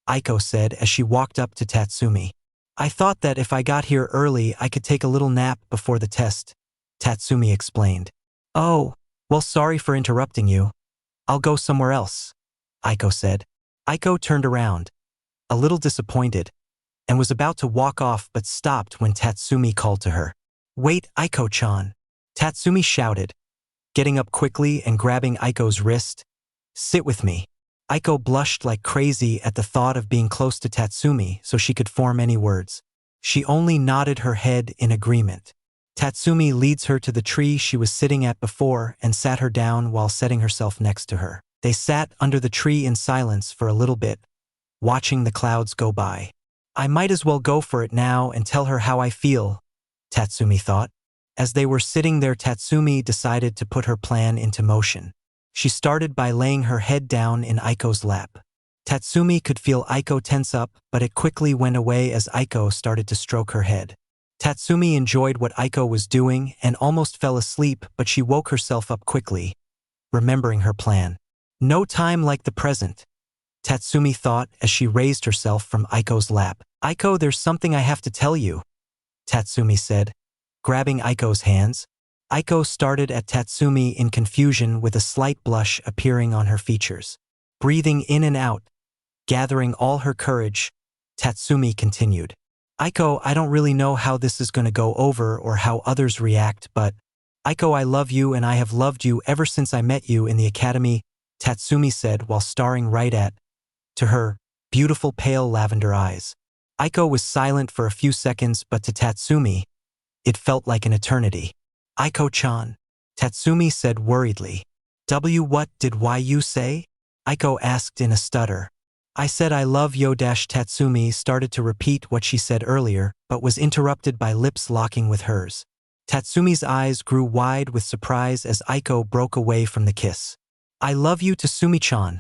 S2: Aiko said as she walked up to Tatsumi. I thought that if I got here early I could take a little nap before the test, Tatsumi explained. Oh, well, sorry for interrupting you. I'll go somewhere else, Aiko said. Aiko turned around, a little disappointed, and was about to walk off but stopped when Tatsumi called to her. Wait, Aiko-chan, Tatsumi shouted, getting up quickly and grabbing Aiko's wrist. Sit with me. Aiko blushed like crazy at the thought of being close to Tatsumi so she could form any words. She only nodded her head in agreement. Tatsumi leads her to the tree she was sitting at before and sat her down while setting herself next to her. They sat under the tree in silence for a little bit, watching the clouds go by. I might as well go for it now and tell her how I feel, Tatsumi thought. As they were sitting there, Tatsumi decided to put her plan into motion. She started by laying her head down in Aiko's lap. Tatsumi could feel Aiko tense up, but it quickly went away as Aiko started to stroke her head. Tatsumi enjoyed what Aiko was doing and almost fell asleep, but she woke herself up quickly, remembering her plan. No time like the present, Tatsumi thought as she raised herself from Aiko's lap. Aiko, there's something I have to tell you, Tatsumi said, grabbing Aiko's hands. Aiko started at Tatsumi in confusion with a slight blush appearing on her features. Breathing in and out, gathering all her courage, Tatsumi continued. Aiko, I don't really know how this is going to go over or how others react, but Aiko, I love you and I have loved you ever since I met you in the academy, Tatsumi said while staring right to her beautiful pale lavender eyes. Aiko was silent for a few seconds, but to Tatsumi, it felt like an eternity. Aiko-chan, Tatsumi said worriedly. What did you say? Aiko asked in a stutter. I said I love you. Tatsumi started to repeat what she said earlier, but was interrupted by lips locking with hers. Tatsumi's eyes grew wide with surprise as Aiko broke away from the kiss. I love you, Tatsumi-chan,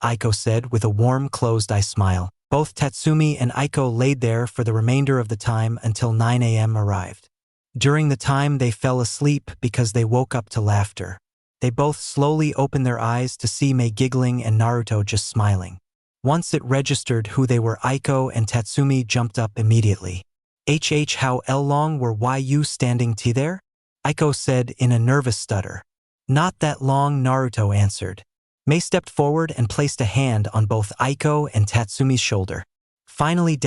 S2: Aiko said with a warm closed-eye smile. Both Tatsumi and Aiko laid there for the remainder of the time until 9 a.m. arrived. During the time they fell asleep because they woke up to laughter. They both slowly opened their eyes to see Mei giggling and Naruto just smiling. Once it registered who they were, Aiko and Tatsumi jumped up immediately. How long were you standing there? Aiko said in a nervous stutter. Not that long, Naruto answered. Mei stepped forward and placed a hand on both Aiko and Tatsumi's shoulder. Finally,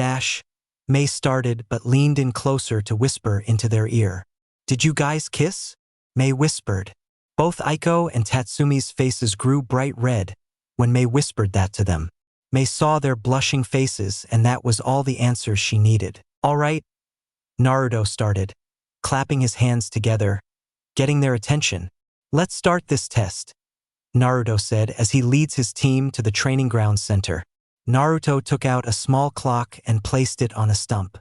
S2: Mei started but leaned in closer to whisper into their ear. Did you guys kiss? Mei whispered. Both Aiko and Tatsumi's faces grew bright red when Mei whispered that to them. Mei saw their blushing faces and that was all the answers she needed. All right, Naruto started, clapping his hands together, getting their attention. Let's start this test, Naruto said as he leads his team to the training ground center. Naruto took out a small clock and placed it on a stump.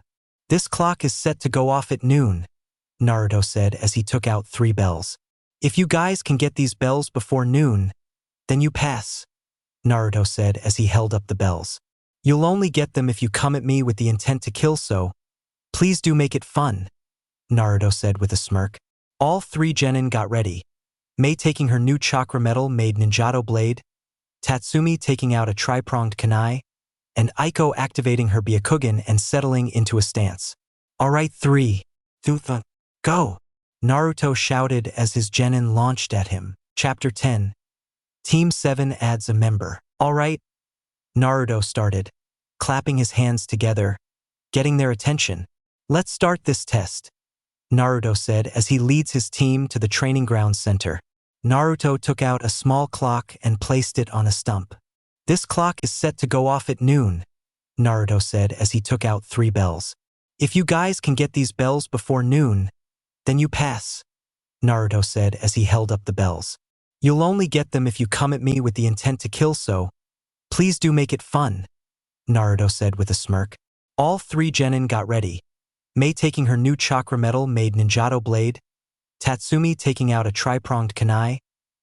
S2: This clock is set to go off at noon, Naruto said as he took out 3 bells. If you guys can get these bells before noon, then you pass, Naruto said as he held up the bells. You'll only get them if you come at me with the intent to kill, so please do make it fun, Naruto said with a smirk. All 3 genin got ready. Mei taking her new chakra metal made ninjato blade, Tatsumi taking out a tri-pronged kunai, and Aiko activating her Byakugan and settling into a stance. Alright, 3, 2, go! Naruto shouted as his genin launched at him. Chapter 10. Team 7 adds a member. Alright, Naruto started, clapping his hands together, getting their attention. Let's start this test, Naruto said as he leads his team to the training ground center. Naruto took out a small clock and placed it on a stump. This clock is set to go off at noon, Naruto said as he took out 3 bells. If you guys can get these bells before noon, then you pass, Naruto said as he held up the bells. You'll only get them if you come at me with the intent to kill, so please do make it fun, Naruto said with a smirk. All 3 genin got ready. Mei taking her new chakra metal made ninjato blade, Tatsumi taking out a tri-pronged kunai,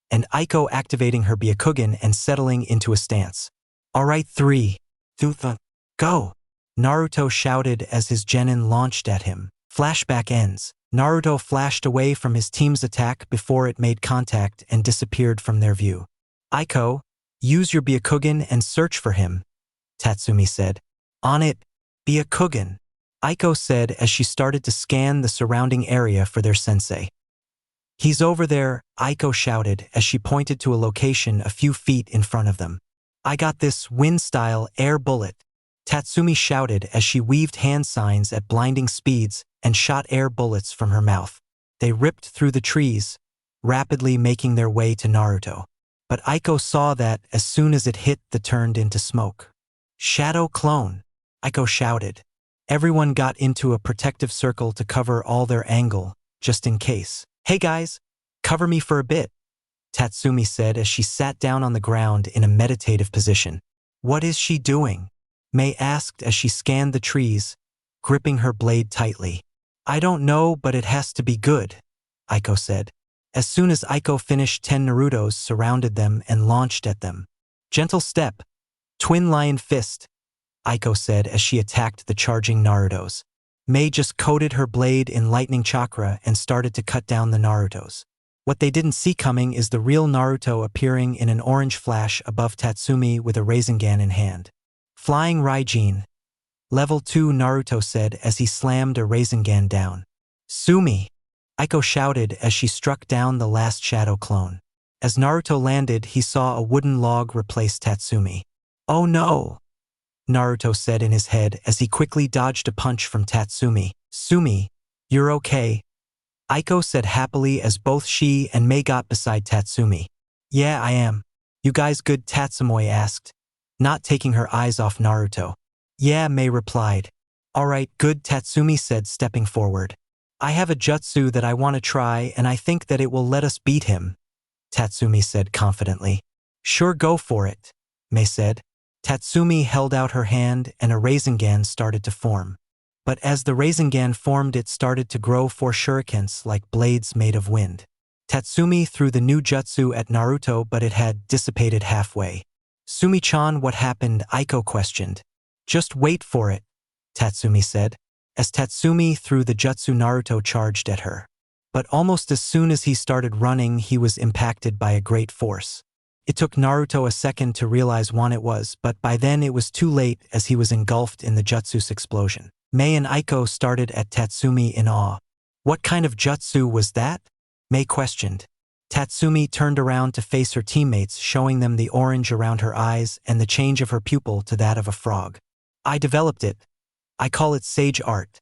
S2: and Aiko activating her Byakugan and settling into a stance. Alright, 3, 2, go! Naruto shouted as his genin launched at him. Flashback ends. Naruto flashed away from his team's attack before it made contact and disappeared from their view. Aiko, use your Byakugan and search for him, Tatsumi said. On it, Byakugan. Aiko said as she started to scan the surrounding area for their sensei. He's over there, Aiko shouted as she pointed to a location a few feet in front of them. I got this wind-style air bullet, Tatsumi shouted as she weaved hand signs at blinding speeds and shot air bullets from her mouth. They ripped through the trees, rapidly making their way to Naruto. But Aiko saw that as soon as it hit the turned into smoke. Shadow clone, Aiko shouted. Everyone got into a protective circle to cover all their angle, just in case. Hey guys, cover me for a bit, Tatsumi said as she sat down on the ground in a meditative position. What is she doing? Mei asked as she scanned the trees, gripping her blade tightly. I don't know, but it has to be good, Aiko said. As soon as Aiko finished, 10 Narutos surrounded them and launched at them. Gentle step, twin lion fist, Aiko said as she attacked the charging Narutos. Mei just coated her blade in lightning chakra and started to cut down the Narutos. What they didn't see coming is the real Naruto appearing in an orange flash above Tatsumi with a Rasengan in hand. Flying Raijin, Level 2, Naruto said as he slammed a Rasengan down. Sumi, Aiko shouted as she struck down the last shadow clone. As Naruto landed, he saw a wooden log replace Tatsumi. Oh no, Naruto said in his head as he quickly dodged a punch from Tatsumi. Sumi, you're okay, Aiko said happily as both she and Mei got beside Tatsumi. Yeah, I am. You guys good? Tatsumi asked, not taking her eyes off Naruto. Yeah, Mei replied. Alright, good, Tatsumi said, stepping forward. I have a jutsu that I want to try and I think that it will let us beat him, Tatsumi said confidently. Sure, go for it, Mei said. Tatsumi held out her hand and a Rasengan started to form. But as the Rasengan formed, it started to grow 4 shurikens like blades made of wind. Tatsumi threw the new jutsu at Naruto, but it had dissipated halfway. Sumi-chan, what happened? Aiko questioned. Just wait for it, Tatsumi said. As Tatsumi threw the jutsu, Naruto charged at her. But almost as soon as he started running, he was impacted by a great force. It took Naruto a second to realize what it was, but by then it was too late as he was engulfed in the jutsu's explosion. Mei and Aiko started at Tatsumi in awe. What kind of jutsu was that? Mei questioned. Tatsumi turned around to face her teammates, showing them the orange around her eyes and the change of her pupil to that of a frog. I developed it. I call it sage art.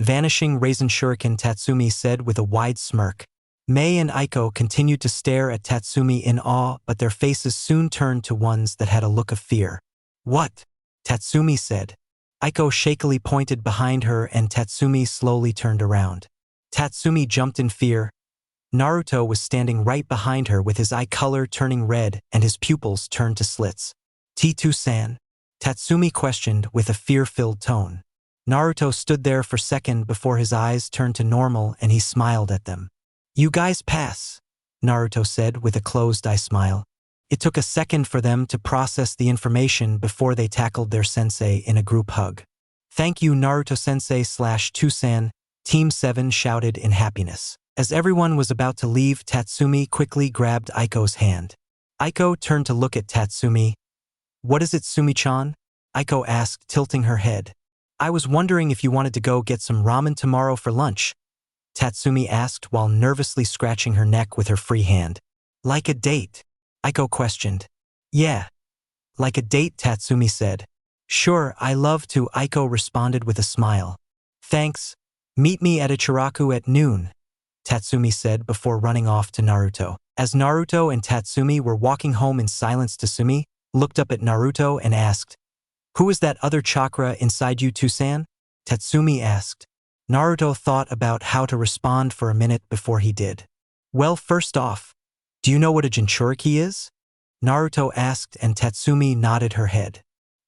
S2: Vanishing Rasen Shuriken, Tatsumi said with a wide smirk. Mei and Aiko continued to stare at Tatsumi in awe, but their faces soon turned to ones that had a look of fear. What? Tatsumi said. Aiko shakily pointed behind her and Tatsumi slowly turned around. Tatsumi jumped in fear. Naruto was standing right behind her with his eye color turning red and his pupils turned to slits. T2-san? Tatsumi questioned with a fear-filled tone. Naruto stood there for a second before his eyes turned to normal and he smiled at them. You guys pass, Naruto said with a closed-eye smile. It took a second for them to process the information before they tackled their sensei in a group hug. Thank you, Naruto-sensei /2-san, Team 7 shouted in happiness. As everyone was about to leave, Tatsumi quickly grabbed Aiko's hand. Aiko turned to look at Tatsumi. What is it, Sumi-chan? Aiko asked, tilting her head. I was wondering if you wanted to go get some ramen tomorrow for lunch, Tatsumi asked while nervously scratching her neck with her free hand. Like a date? Aiko questioned. Yeah. Like a date, Tatsumi said. Sure, I love to, Aiko responded with a smile. Thanks. Meet me at Ichiraku at noon, Tatsumi said before running off to Naruto. As Naruto and Tatsumi were walking home in silence, Tatsumi looked up at Naruto and asked, Who is that other chakra inside you, Tusan? Tatsumi asked. Naruto thought about how to respond for a minute before he did. Well, first off, do you know what a Jinchuriki is? Naruto asked and Tatsumi nodded her head.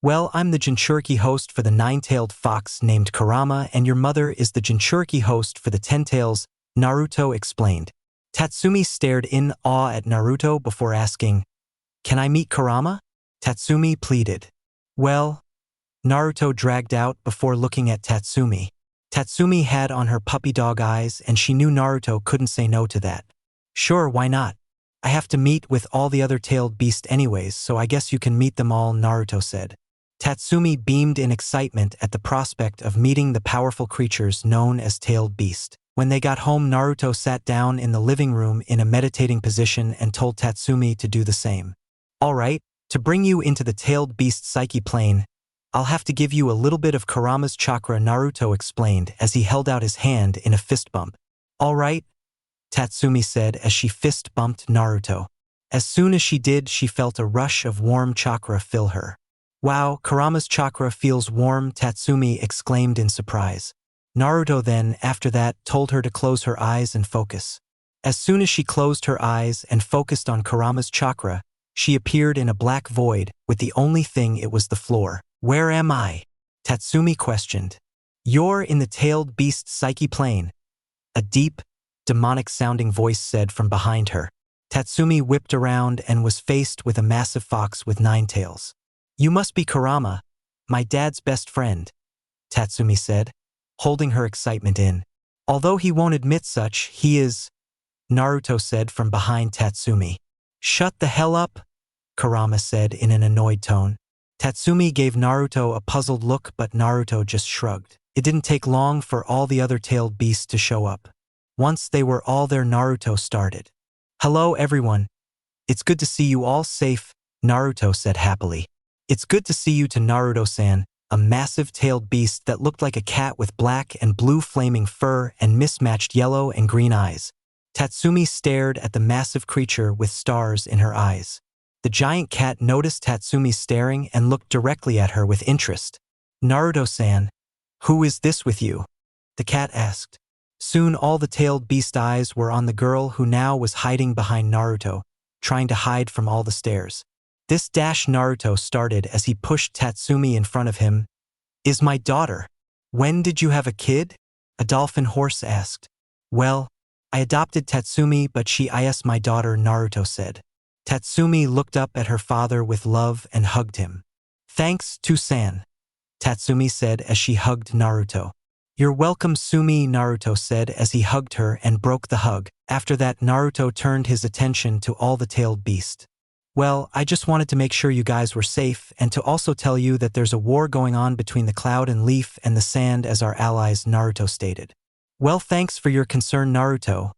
S2: Well, I'm the Jinchuriki host for the 9-tailed fox named Kurama and your mother is the Jinchuriki host for the 10 tails, Naruto explained. Tatsumi stared in awe at Naruto before asking, Can I meet Kurama? Tatsumi pleaded. Well, Naruto dragged out before looking at Tatsumi. Tatsumi had on her puppy dog eyes and she knew Naruto couldn't say no to that. Sure, why not? I have to meet with all the other tailed beasts anyways, so I guess you can meet them all, Naruto said. Tatsumi beamed in excitement at the prospect of meeting the powerful creatures known as tailed beast. When they got home, Naruto sat down in the living room in a meditating position and told Tatsumi to do the same. All right, to bring you into the tailed beast psyche plane, I'll have to give you a little bit of Kurama's chakra, Naruto explained as he held out his hand in a fist bump. All right, Tatsumi said as she fist bumped Naruto. As soon as she did, she felt a rush of warm chakra fill her. Wow, Kurama's chakra feels warm, Tatsumi exclaimed in surprise. Naruto then, after that, told her to close her eyes and focus. As soon as she closed her eyes and focused on Kurama's chakra, she appeared in a black void, with the only thing it was the floor. Where am I? Tatsumi questioned. You're in the tailed beast psyche plane, a deep, demonic-sounding voice said from behind her. Tatsumi whipped around and was faced with a massive fox with 9 tails. You must be Kurama, my dad's best friend, Tatsumi said, holding her excitement in. Although he won't admit such, he is, Naruto said from behind Tatsumi. Shut the hell up, Kurama said in an annoyed tone. Tatsumi gave Naruto a puzzled look, but Naruto just shrugged. It didn't take long for all the other tailed beasts to show up. Once they were all there, Naruto started. Hello everyone. It's good to see you all safe, Naruto said happily. It's good to see you to Naruto-san, a massive tailed beast that looked like a cat with black and blue flaming fur and mismatched yellow and green eyes. Tatsumi stared at the massive creature with stars in her eyes. The giant cat noticed Tatsumi staring and looked directly at her with interest. Naruto-san, who is this with you? The cat asked. Soon all the tailed beast eyes were on the girl who now was hiding behind Naruto, trying to hide from all the stares. This dash Naruto started as he pushed Tatsumi in front of him. Is my daughter. When did you have a kid? A dolphin horse asked. Well, I adopted Tatsumi, but she is my daughter, Naruto said. Tatsumi looked up at her father with love and hugged him. Thanks, Tsunade, Tatsumi said as she hugged Naruto. You're welcome, Sumi, Naruto said as he hugged her and broke the hug. After that, Naruto turned his attention to all the tailed beast. Well, I just wanted to make sure you guys were safe and to also tell you that there's a war going on between the cloud and leaf and the sand as our allies, Naruto stated. Well, thanks for your concern, Naruto,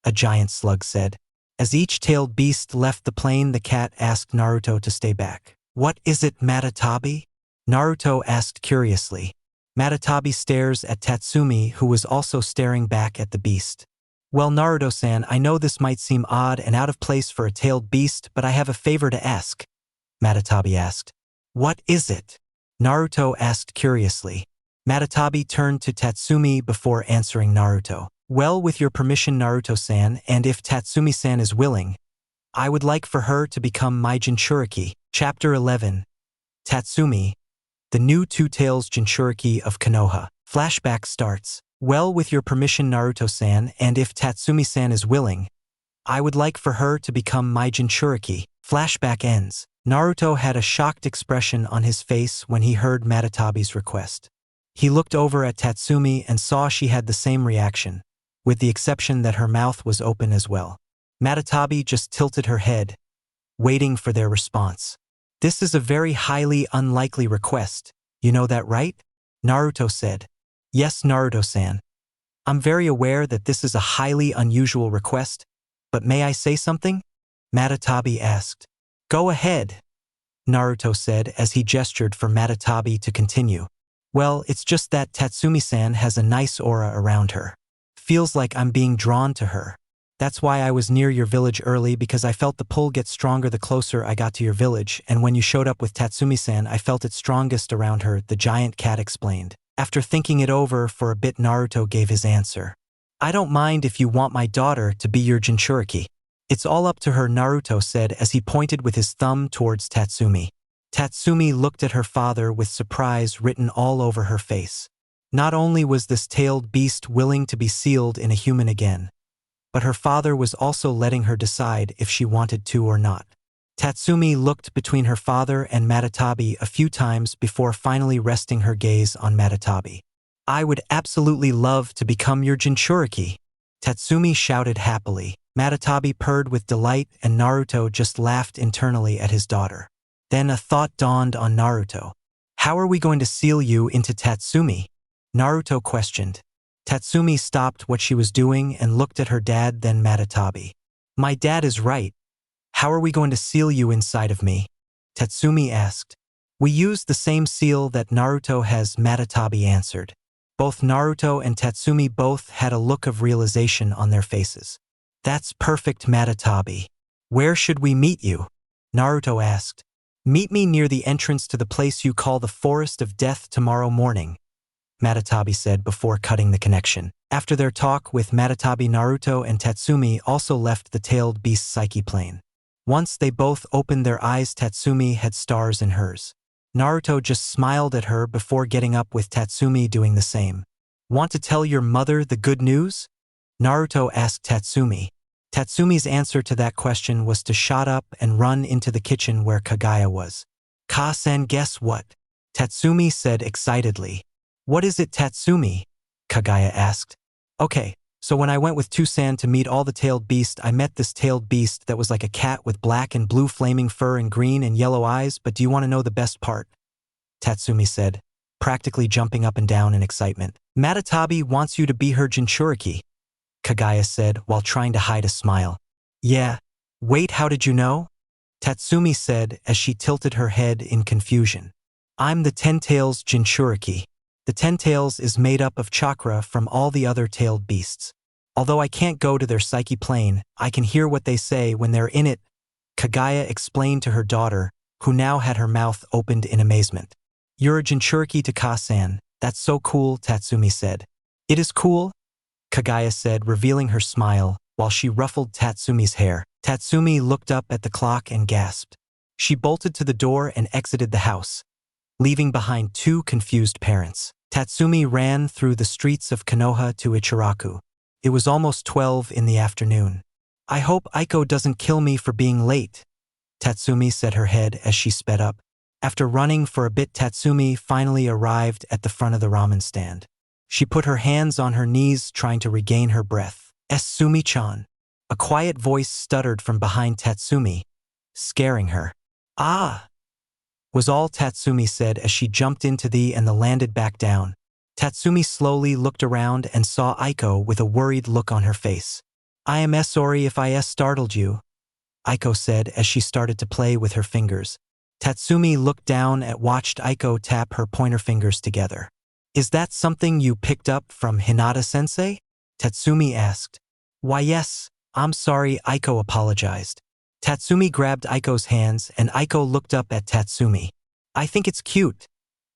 S2: a giant slug said. As each tailed beast left the plane, the cat asked Naruto to stay back. What is it, Matatabi? Naruto asked curiously. Matatabi stares at Tatsumi, who was also staring back at the beast. Well, Naruto-san, I know this might seem odd and out of place for a tailed beast, but I have a favor to ask, Matatabi asked. What is it? Naruto asked curiously. Matatabi turned to Tatsumi before answering Naruto. Well, with your permission, Naruto-san, and if Tatsumi-san is willing, I would like for her to become my Jinchuriki. Chapter 11. Tatsumi, the new Two Tails Jinchuriki of Konoha. Flashback starts. Well, with your permission, Naruto-san, and if Tatsumi-san is willing, I would like for her to become my Jinchuriki. Flashback ends. Naruto had a shocked expression on his face when he heard Matatabi's request. He looked over at Tatsumi and saw she had the same reaction, with the exception that her mouth was open as well. Matatabi just tilted her head, waiting for their response. This is a very highly unlikely request, you know that, right? Naruto said. Yes, Naruto-san. I'm very aware that this is a highly unusual request, but may I say something? Matatabi asked. Go ahead, Naruto said as he gestured for Matatabi to continue. Well, it's just that Tatsumi-san has a nice aura around her. Feels like I'm being drawn to her. That's why I was near your village early, because I felt the pull get stronger the closer I got to your village, and when you showed up with Tatsumi-san, I felt it strongest around her, the giant cat explained. After thinking it over for a bit, Naruto gave his answer. I don't mind if you want my daughter to be your Jinchuriki. It's all up to her, Naruto said as he pointed with his thumb towards Tatsumi. Tatsumi looked at her father with surprise written all over her face. Not only was this tailed beast willing to be sealed in a human again, but her father was also letting her decide if she wanted to or not. Tatsumi looked between her father and Matatabi a few times before finally resting her gaze on Matatabi. I would absolutely love to become your Jinchuriki, Tatsumi shouted happily. Matatabi purred with delight and Naruto just laughed internally at his daughter. Then a thought dawned on Naruto. How are we going to seal you into Tatsumi? Naruto questioned. Tatsumi stopped what she was doing and looked at her dad, then Matatabi. My dad is right. How are we going to seal you inside of me? Tatsumi asked. We used the same seal that Naruto has, Matatabi answered. Both Naruto and Tatsumi both had a look of realization on their faces. That's perfect, Matatabi. Where should we meet you? Naruto asked. Meet me near the entrance to the place you call the Forest of Death tomorrow morning, Matatabi said before cutting the connection. After their talk with Matatabi, Naruto and Tatsumi also left the tailed beast psyche plane. Once they both opened their eyes, Tatsumi had stars in hers. Naruto just smiled at her before getting up, with Tatsumi doing the same. Want to tell your mother the good news? Naruto asked Tatsumi. Tatsumi's answer to that question was to shut up and run into the kitchen where Kaguya was. Ka-san, guess what? Tatsumi said excitedly. What is it, Tatsumi? Kaguya asked. Okay, so when I went with Tsunade to meet all the tailed beast, I met this tailed beast that was like a cat with black and blue flaming fur and green and yellow eyes, but do you want to know the best part? Tatsumi said, practically jumping up and down in excitement. Matatabi wants you to be her Jinchuriki, Kaguya said while trying to hide a smile. Yeah. Wait, how did you know? Tatsumi said as she tilted her head in confusion. I'm the Ten Tails Jinchuriki. The Ten Tails is made up of chakra from all the other tailed beasts. Although I can't go to their psyche plane, I can hear what they say when they're in it, Kaguya explained to her daughter, who now had her mouth opened in amazement. You're a Jinchuriki to Ka-san. That's so cool, Tatsumi said. It is cool, Kaguya said, revealing her smile, while she ruffled Tatsumi's hair. Tatsumi looked up at the clock and gasped. She bolted to the door and exited the house, leaving behind two confused parents. Tatsumi ran through the streets of Konoha to Ichiraku. It was almost 12 in the afternoon. I hope Aiko doesn't kill me for being late, Tatsumi said her head as she sped up. After running for a bit, Tatsumi finally arrived at the front of the ramen stand. She put her hands on her knees, trying to regain her breath. Sumi-chan. A quiet voice stuttered from behind Tatsumi, scaring her. Ah! Was all Tatsumi said as she jumped into the and landed back down. Tatsumi slowly looked around and saw Aiko with a worried look on her face. I am sorry if I startled you, Aiko said as she started to play with her fingers. Tatsumi looked down and watched Aiko tap her pointer fingers together. Is that something you picked up from Hinata-sensei? Tatsumi asked. Why yes, I'm sorry, Aiko apologized. Tatsumi grabbed Aiko's hands and Aiko looked up at Tatsumi. I think it's cute,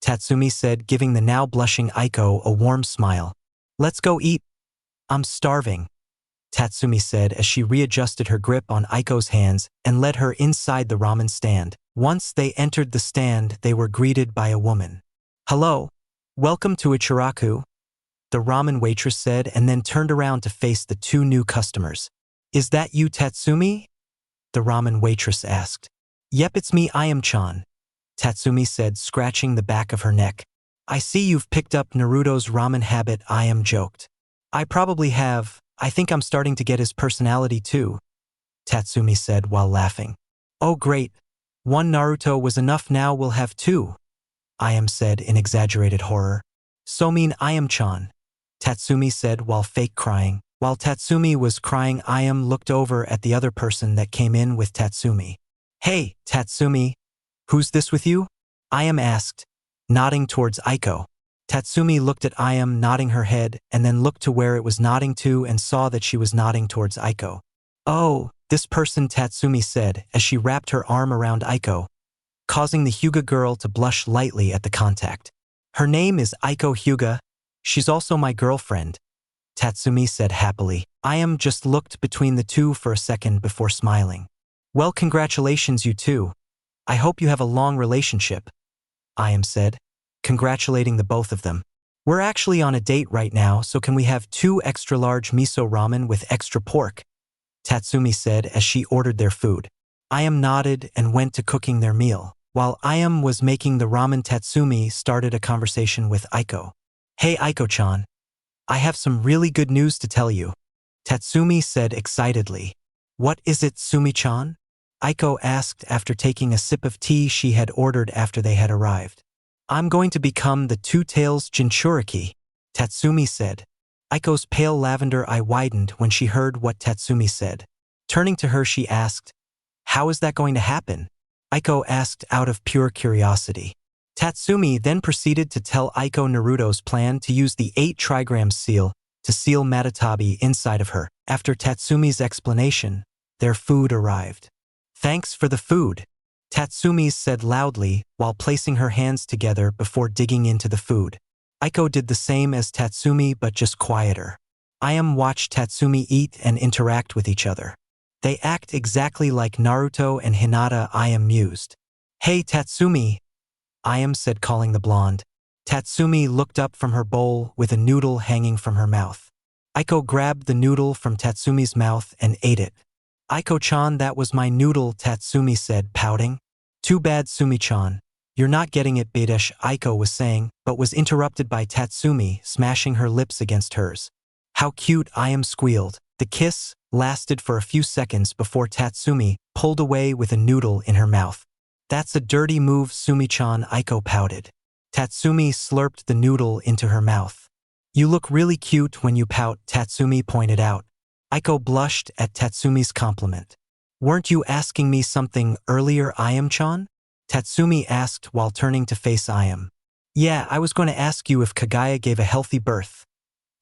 S2: Tatsumi said, giving the now blushing Aiko a warm smile. Let's go eat. I'm starving, Tatsumi said as she readjusted her grip on Aiko's hands and led her inside the ramen stand. Once they entered the stand, they were greeted by a woman. Hello, welcome to Ichiraku, the ramen waitress said, and then turned around to face the two new customers. Is that you, Tatsumi? The ramen waitress asked. Yep, it's me, Ayam-chan, Tatsumi said, scratching the back of her neck. I see you've picked up Naruto's ramen habit, Ayam joked. I probably have. I think I'm starting to get his personality too, Tatsumi said while laughing. Oh great. One Naruto was enough, now we'll have two, Ayam said in exaggerated horror. So mean, Ayam-chan, Tatsumi said while fake crying. While Tatsumi was crying, Ayam looked over at the other person that came in with Tatsumi. Hey, Tatsumi, who's this with you? Ayam asked, nodding towards Aiko. Tatsumi looked at Ayam, nodding her head, and then looked to where it was nodding to and saw that she was nodding towards Aiko. Oh, this person, Tatsumi said as she wrapped her arm around Aiko, causing the Hyuga girl to blush lightly at the contact. Her name is Aiko Hyuga. She's also my girlfriend, Tatsumi said happily. Ayam just looked between the two for a second before smiling. Well, congratulations, you two. I hope you have a long relationship, Ayam said, congratulating the both of them. We're actually on a date right now, so can we have 2 extra large miso ramen with extra pork? Tatsumi said as she ordered their food. Ayam nodded and went to cooking their meal. While Ayam was making the ramen, Tatsumi started a conversation with Aiko. Hey Aiko-chan. I have some really good news to tell you, Tatsumi said excitedly. What is it, Sumi-chan? Aiko asked after taking a sip of tea she had ordered after they had arrived. I'm going to become the Two-Tails Jinchuriki, Tatsumi said. Aiko's pale lavender eye widened when she heard what Tatsumi said. Turning to her, she asked, "How is that going to happen?" Aiko asked out of pure curiosity. Tatsumi then proceeded to tell Aiko Naruto's plan to use the 8 trigrams seal to seal Matatabi inside of her. After Tatsumi's explanation, their food arrived. "Thanks for the food," Tatsumi said loudly while placing her hands together before digging into the food. Aiko did the same as Tatsumi but just quieter. Ayam watched Tatsumi eat and interact with each other. They act exactly like Naruto and Hinata, Ayam mused. "Hey Tatsumi," Ayam said, calling the blonde. Tatsumi looked up from her bowl with a noodle hanging from her mouth. Aiko grabbed the noodle from Tatsumi's mouth and ate it. "Aiko-chan, that was my noodle," Tatsumi said, pouting. "Too bad, Sumi-chan. You're not getting it, Bidesh," Aiko was saying, but was interrupted by Tatsumi smashing her lips against hers. "How cute," Ayam squealed. The kiss lasted for a few seconds before Tatsumi pulled away with a noodle in her mouth. "That's a dirty move, Sumi-chan," Aiko pouted. Tatsumi slurped the noodle into her mouth. "You look really cute when you pout," Tatsumi pointed out. Aiko blushed at Tatsumi's compliment. "Weren't you asking me something earlier, Ayam-chan?" Tatsumi asked while turning to face Ayam. "Yeah, I was going to ask you if Kaguya gave a healthy birth,"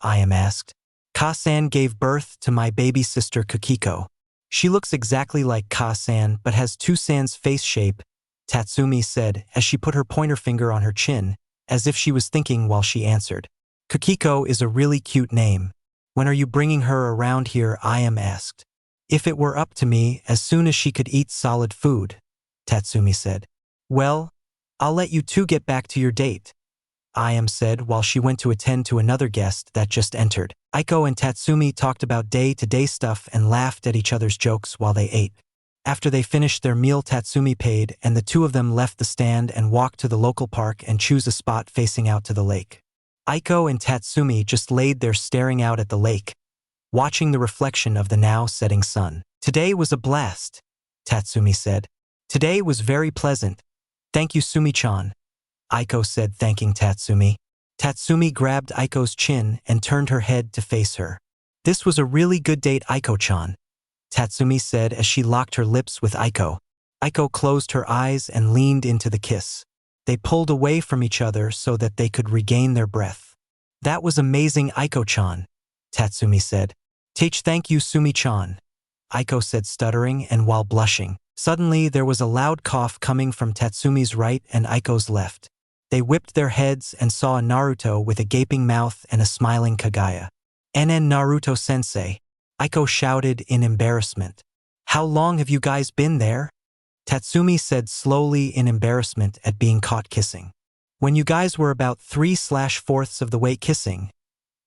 S2: Ayam asked. "Ka-san gave birth to my baby sister Kiko. She looks exactly like Ka-san but has 2-san's face shape," Tatsumi said as she put her pointer finger on her chin, as if she was thinking while she answered. "Kiko is a really cute name. When are you bringing her around here?" Ayam asked. "If it were up to me, as soon as she could eat solid food," Tatsumi said. "Well, I'll let you two get back to your date," Ayam said while she went to attend to another guest that just entered. Aiko and Tatsumi talked about day-to-day stuff and laughed at each other's jokes while they ate. After they finished their meal, Tatsumi paid, and the two of them left the stand and walked to the local park and chose a spot facing out to the lake. Aiko and Tatsumi just laid there staring out at the lake, watching the reflection of the now setting sun. "Today was a blast," Tatsumi said. "Today was very pleasant. Thank you, Sumi-chan," Aiko said, thanking Tatsumi. Tatsumi grabbed Aiko's chin and turned her head to face her. "This was a really good date, Aiko-chan," Tatsumi said as she locked her lips with Aiko. Aiko closed her eyes and leaned into the kiss. They pulled away from each other so that they could regain their breath. "That was amazing, Aiko-chan," Tatsumi said. Thank you, Sumi-chan," Aiko said, stuttering and while blushing. Suddenly, there was a loud cough coming from Tatsumi's right and Aiko's left. They whipped their heads and saw a Naruto with a gaping mouth and a smiling Kaguya. "NN Naruto-sensei," Aiko shouted in embarrassment. "How long have you guys been there?" Tatsumi said slowly in embarrassment at being caught kissing. "When you guys were about 3/4 of the way kissing,"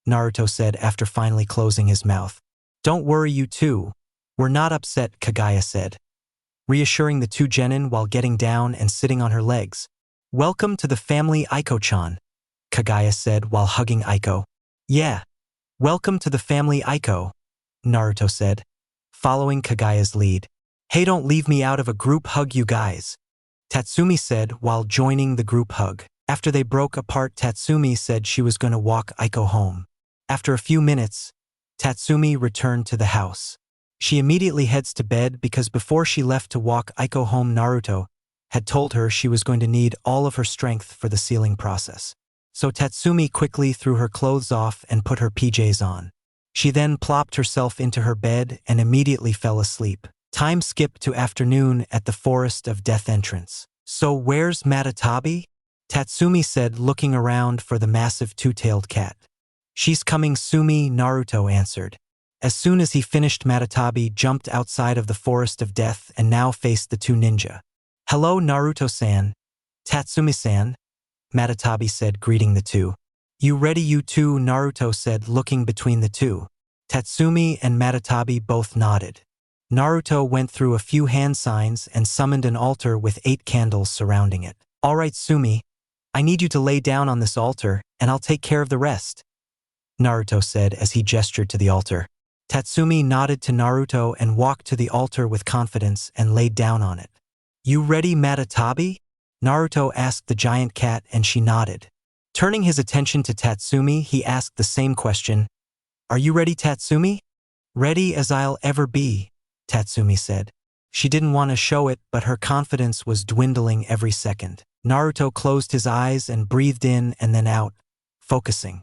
S2: Naruto said after finally closing his mouth. "Don't worry, you two. We're not upset," Kaguya said, reassuring the two genin while getting down and sitting on her legs. "Welcome to the family, Aiko-chan," Kaguya said while hugging Aiko. "Yeah. Welcome to the family, Aiko," Naruto said, following Kaguya's lead. "Hey, don't leave me out of a group hug, you guys," Tatsumi said while joining the group hug. After they broke apart, Tatsumi said she was going to walk Aiko home. After a few minutes, Tatsumi returned to the house. She immediately heads to bed because before she left to walk Aiko home, Naruto had told her she was going to need all of her strength for the sealing process. So Tatsumi quickly threw her clothes off and put her PJs on. She then plopped herself into her bed and immediately fell asleep. Time skipped to afternoon at the Forest of Death entrance. "So where's Matatabi?" Tatsumi said, looking around for the massive two-tailed cat. "She's coming, Sumi," Naruto answered. As soon as he finished, Matatabi jumped outside of the Forest of Death and now faced the two ninja. "Hello, Naruto-san." "Tatsumi-san," Matatabi said, greeting the two. "You ready, you two?" Naruto said, looking between the two. Tatsumi and Matatabi both nodded. Naruto went through a few hand signs and summoned an altar with 8 candles surrounding it. "All right, Sumi. I need you to lay down on this altar, and I'll take care of the rest," Naruto said as he gestured to the altar. Tatsumi nodded to Naruto and walked to the altar with confidence and laid down on it. "You ready, Matatabi?" Naruto asked the giant cat and she nodded. Turning his attention to Tatsumi, he asked the same question. Are you ready, Tatsumi? Ready as I'll ever be, Tatsumi said. She didn't want to show it, but her confidence was dwindling every second. Naruto closed his eyes and breathed in and then out, focusing.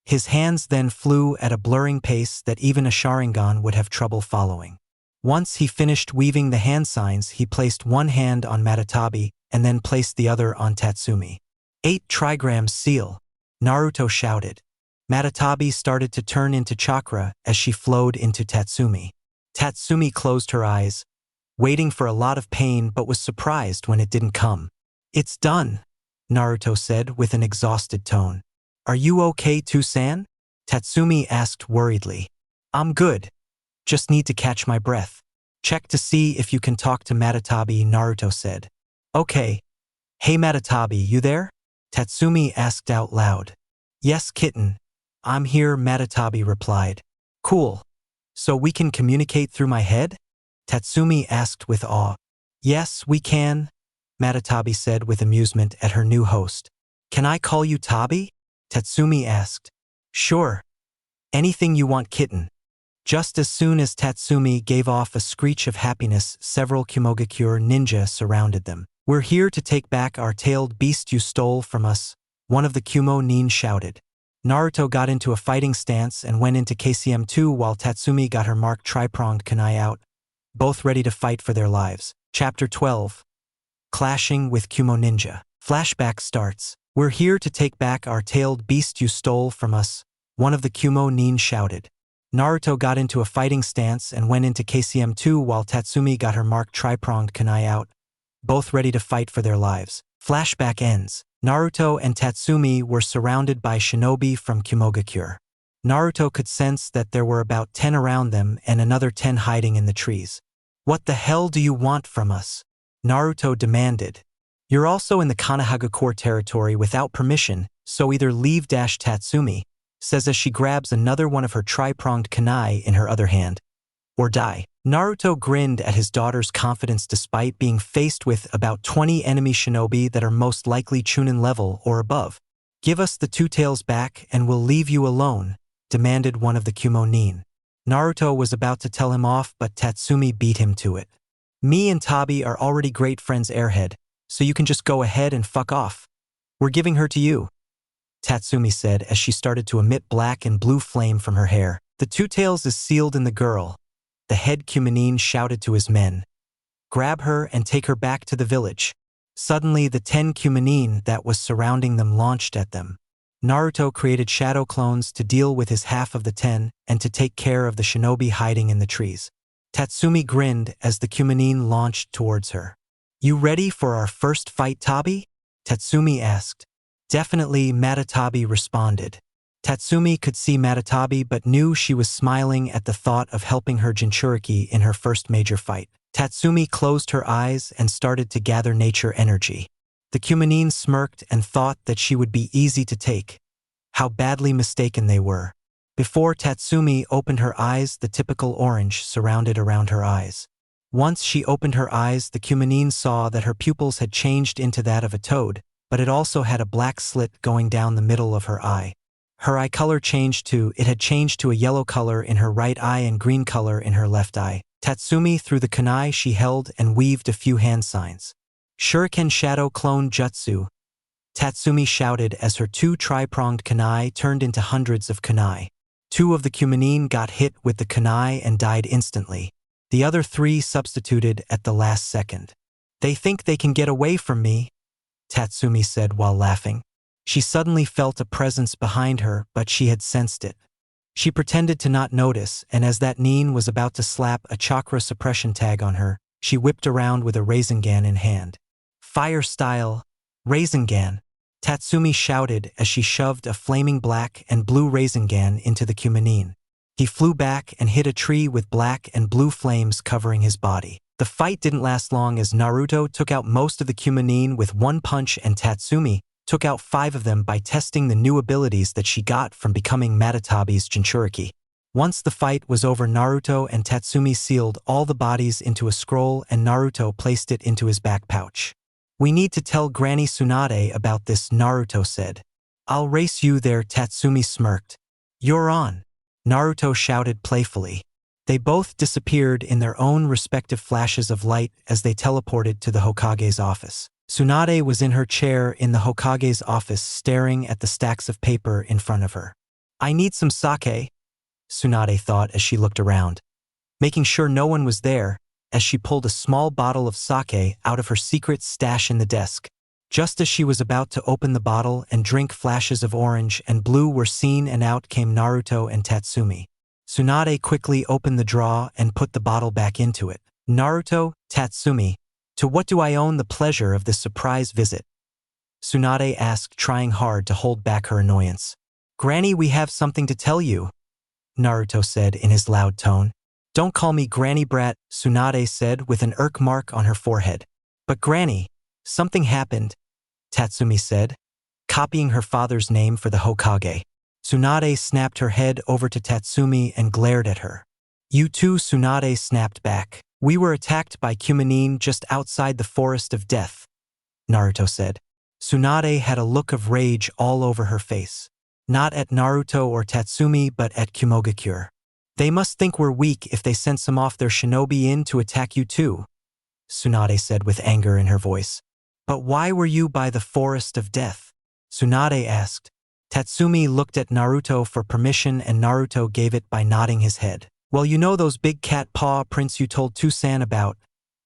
S2: His hands then flew at a blurring pace that even a Sharingan would have trouble following. Once he finished weaving the hand signs, he placed one hand on Matatabi and then placed the other on Tatsumi. 8 trigrams seal, Naruto shouted. Matatabi started to turn into chakra as she flowed into Tatsumi. Tatsumi closed her eyes, waiting for a lot of pain, but was surprised when it didn't come. It's done, Naruto said with an exhausted tone. Are you okay, Tsunade? Tatsumi asked worriedly. I'm good. Just need to catch my breath. Check to see if you can talk to Matatabi, Naruto said. Okay. Hey Matatabi, you there? Tatsumi asked out loud. Yes, kitten. I'm here, Matatabi replied. Cool. So we can communicate through my head? Tatsumi asked with awe. Yes, we can, Matatabi said with amusement at her new host. Can I call you Tabi? Tatsumi asked. Sure. Anything you want, kitten. Just as soon as Tatsumi gave off a screech of happiness, several Kumogakure ninja surrounded them. We're here to take back our tailed beast you stole from us, one of the Kumo nin shouted. Naruto got into a fighting stance and went into KCM2 while Tatsumi got her marked tri-pronged kunai out, both ready to fight for their lives. Chapter 12. Clashing with Kumo Ninja. Flashback starts. We're here to take back our tailed beast you stole from us, one of the Kumo nin shouted. Naruto got into a fighting stance and went into KCM2 while Tatsumi got her marked tri-pronged kunai out, both ready to fight for their lives. Flashback ends. Naruto and Tatsumi were surrounded by shinobi from Kumogakure. Naruto could sense that there were about 10 around them and another 10 hiding in the trees. What the hell do you want from us? Naruto demanded. You're also in the Konohagakure territory without permission, so either leave Tatsumi says as she grabs another one of her tri-pronged kunai in her other hand, or die. Naruto grinned at his daughter's confidence despite being faced with about 20 enemy shinobi that are most likely Chūnin level or above. Give us the 2 tails back and we'll leave you alone, demanded one of the Kumo nin. Naruto was about to tell him off, but Tatsumi beat him to it. Me and Tabi are already great friends, airhead, so you can just go ahead and fuck off. We're giving her to you, Tatsumi said as she started to emit black and blue flame from her hair. The 2 tails is sealed in the girl, the head Kumanin shouted to his men. Grab her and take her back to the village. Suddenly the 10 Kumanin that was surrounding them launched at them. Naruto created shadow clones to deal with his half of the 10 and to take care of the shinobi hiding in the trees. Tatsumi grinned as the Kumanin launched towards her. You ready for our first fight, Tabi? Tatsumi asked. Definitely, Matatabi responded. Tatsumi could see Matatabi but knew she was smiling at the thought of helping her Jinchuriki in her first major fight. Tatsumi closed her eyes and started to gather nature energy. The Kumanin smirked and thought that she would be easy to take. How badly mistaken they were. Before Tatsumi opened her eyes, the typical orange surrounded around her eyes. Once she opened her eyes, the Kumanin saw that her pupils had changed into that of a toad, but it also had a black slit going down the middle of her eye. Her eye color changed to, it had changed to a yellow color in her right eye and green color in her left eye. Tatsumi threw the kunai she held and weaved a few hand signs. Shuriken Shadow Clone Jutsu, Tatsumi shouted as her 2 tri-pronged kunai turned into hundreds of kunai. 2 of the Kumanin got hit with the kunai and died instantly. The other 3 substituted at the last second. They think they can get away from me, Tatsumi said while laughing. She suddenly felt a presence behind her, but she had sensed it. She pretended to not notice, and as that nin was about to slap a chakra suppression tag on her, she whipped around with a Rasengan in hand. Fire style, Rasengan, Tatsumi shouted as she shoved a flaming black and blue Rasengan into the Kumanin. He flew back and hit a tree with black and blue flames covering his body. The fight didn't last long as Naruto took out most of the Kumanin with one punch and Tatsumi took out 5 of them by testing the new abilities that she got from becoming Matatabi's Jinchuriki. Once the fight was over, Naruto and Tatsumi sealed all the bodies into a scroll and Naruto placed it into his back pouch. We need to tell Granny Tsunade about this, Naruto said. I'll race you there, Tatsumi smirked. You're on, Naruto shouted playfully. They both disappeared in their own respective flashes of light as they teleported to the Hokage's office. Tsunade was in her chair in the Hokage's office staring at the stacks of paper in front of her. I need some sake, Tsunade thought as she looked around, making sure no one was there as she pulled a small bottle of sake out of her secret stash in the desk. Just as she was about to open the bottle and drink, flashes of orange and blue were seen and out came Naruto and Tatsumi. Tsunade quickly opened the drawer and put the bottle back into it. Naruto, Tatsumi, to what do I owe the pleasure of this surprise visit? Tsunade asked, trying hard to hold back her annoyance. Granny, we have something to tell you, Naruto said in his loud tone. Don't call me Granny brat, Tsunade said with an irk mark on her forehead. But Granny, something happened, Tatsumi said, copying her father's name for the Hokage. Tsunade snapped her head over to Tatsumi and glared at her. You too, Tsunade snapped back. We were attacked by Chūnin just outside the Forest of Death, Naruto said. Tsunade had a look of rage all over her face. Not at Naruto or Tatsumi but at Kumogakure. They must think we're weak if they sent some off their shinobi in to attack you too, Tsunade said with anger in her voice. But why were you by the Forest of Death? Tsunade asked. Tatsumi looked at Naruto for permission and Naruto gave it by nodding his head. Well, you know those big cat paw prints you told Tsunade about,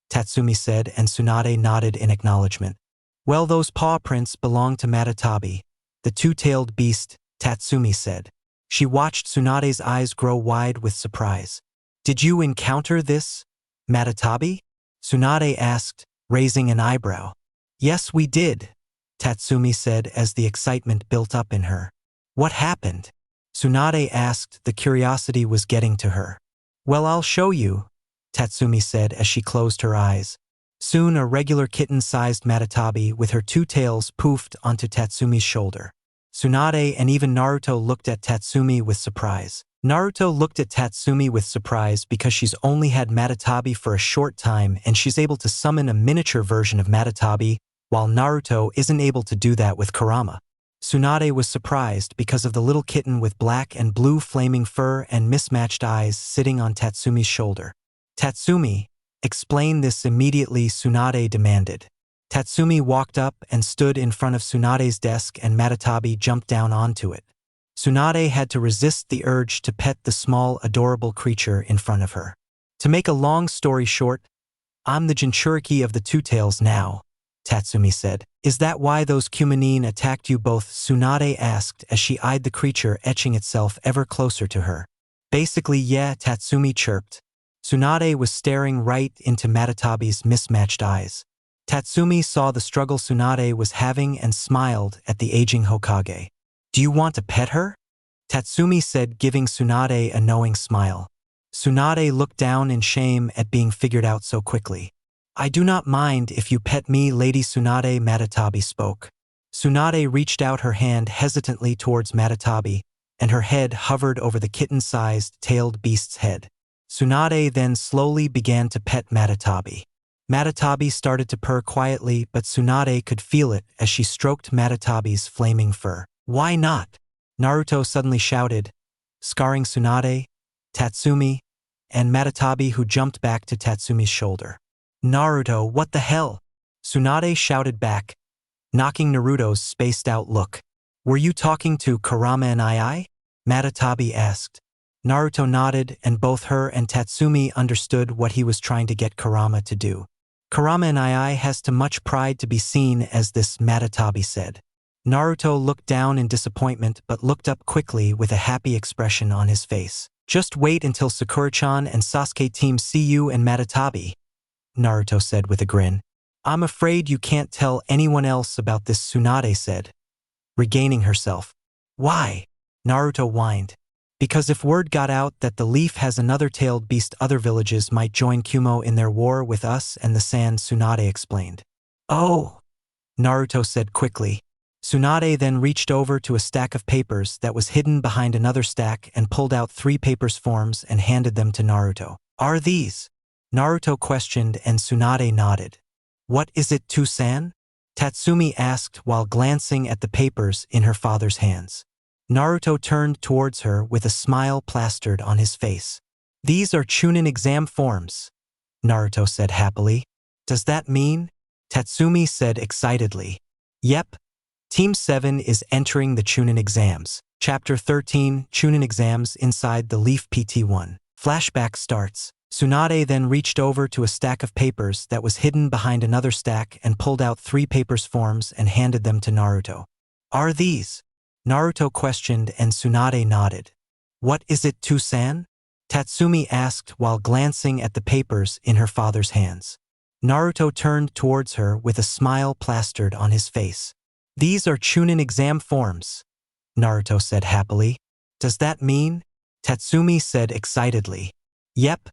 S2: Tatsumi said, and Tsunade nodded in acknowledgement. Well, those paw prints belong to Matatabi, the two-tailed beast, Tatsumi said. She watched Tsunade's eyes grow wide with surprise. Did you encounter this, Matatabi? Tsunade asked, raising an eyebrow. Yes, we did, Tatsumi said as the excitement built up in her. What happened? Tsunade asked. The curiosity was getting to her. Well, I'll show you, Tatsumi said as she closed her eyes. Soon a regular kitten-sized Matatabi with her two tails poofed onto Tatsumi's shoulder. Tsunade and even Naruto looked at Tatsumi with surprise. Naruto looked at Tatsumi with surprise because she's only had Matatabi for a short time and she's able to summon a miniature version of Matatabi, while Naruto isn't able to do that with Kurama. Tsunade was surprised because of the little kitten with black and blue flaming fur and mismatched eyes sitting on Tatsumi's shoulder. Tatsumi, explain this immediately, Tsunade demanded. Tatsumi walked up and stood in front of Tsunade's desk and Matatabi jumped down onto it. Tsunade had to resist the urge to pet the small, adorable creature in front of her. To make a long story short, I'm the Jinchuriki of the Two Tails now, Tatsumi said. Is that why those Chūnin attacked you both? Tsunade asked as she eyed the creature etching itself ever closer to her. Basically, yeah, Tatsumi chirped. Tsunade was staring right into Matatabi's mismatched eyes. Tatsumi saw the struggle Tsunade was having and smiled at the aging Hokage. Do you want to pet her? Tatsumi said, giving Tsunade a knowing smile. Tsunade looked down in shame at being figured out so quickly. I do not mind if you pet me, Lady Tsunade, Matatabi spoke. Tsunade reached out her hand hesitantly towards Matatabi, and her head hovered over the kitten-sized, tailed beast's head. Tsunade then slowly began to pet Matatabi. Matatabi started to purr quietly, but Tsunade could feel it as she stroked Matatabi's flaming fur. Why not? Naruto suddenly shouted, scarring Tsunade, Tatsumi, and Matatabi, who jumped back to Tatsumi's shoulder. Naruto, what the hell? Tsunade shouted back, knocking Naruto's spaced-out look. Were you talking to Kurama and I? Matatabi asked. Naruto nodded, and both her and Tatsumi understood what he was trying to get Kurama to do. Kurama and I has too much pride to be seen as this, Matatabi said. Naruto looked down in disappointment but looked up quickly with a happy expression on his face. Just wait until Sakura-chan and Sasuke team see you and Matatabi, Naruto said with a grin. I'm afraid you can't tell anyone else about this, Tsunade said, regaining herself. Why? Naruto whined. Because if word got out that the leaf has another tailed beast, other villages might join Kumo in their war with us and the sand, Tsunade explained. Oh, Naruto said quickly. Tsunade then reached over to a stack of papers that was hidden behind another stack and pulled out 3 papers forms and handed them to Naruto. Are these? Naruto questioned and Tsunade nodded. What is it, Tusan? Tatsumi asked while glancing at the papers in her father's hands. Naruto turned towards her with a smile plastered on his face. These are Chūnin exam forms, Naruto said happily. Does that mean? Tatsumi said excitedly. Yep. Team 7 is entering the Chūnin exams. Chapter 13, Chūnin exams inside the Leaf PT1. Flashback starts. Tsunade then reached over to a stack of papers that was hidden behind another stack and pulled out 3 papers forms and handed them to Naruto. Are these? Naruto questioned and Tsunade nodded. What is it, Tsunade? Tatsumi asked while glancing at the papers in her father's hands. Naruto turned towards her with a smile plastered on his face. These are Chūnin exam forms, Naruto said happily. Does that mean? Tatsumi said excitedly. Yep.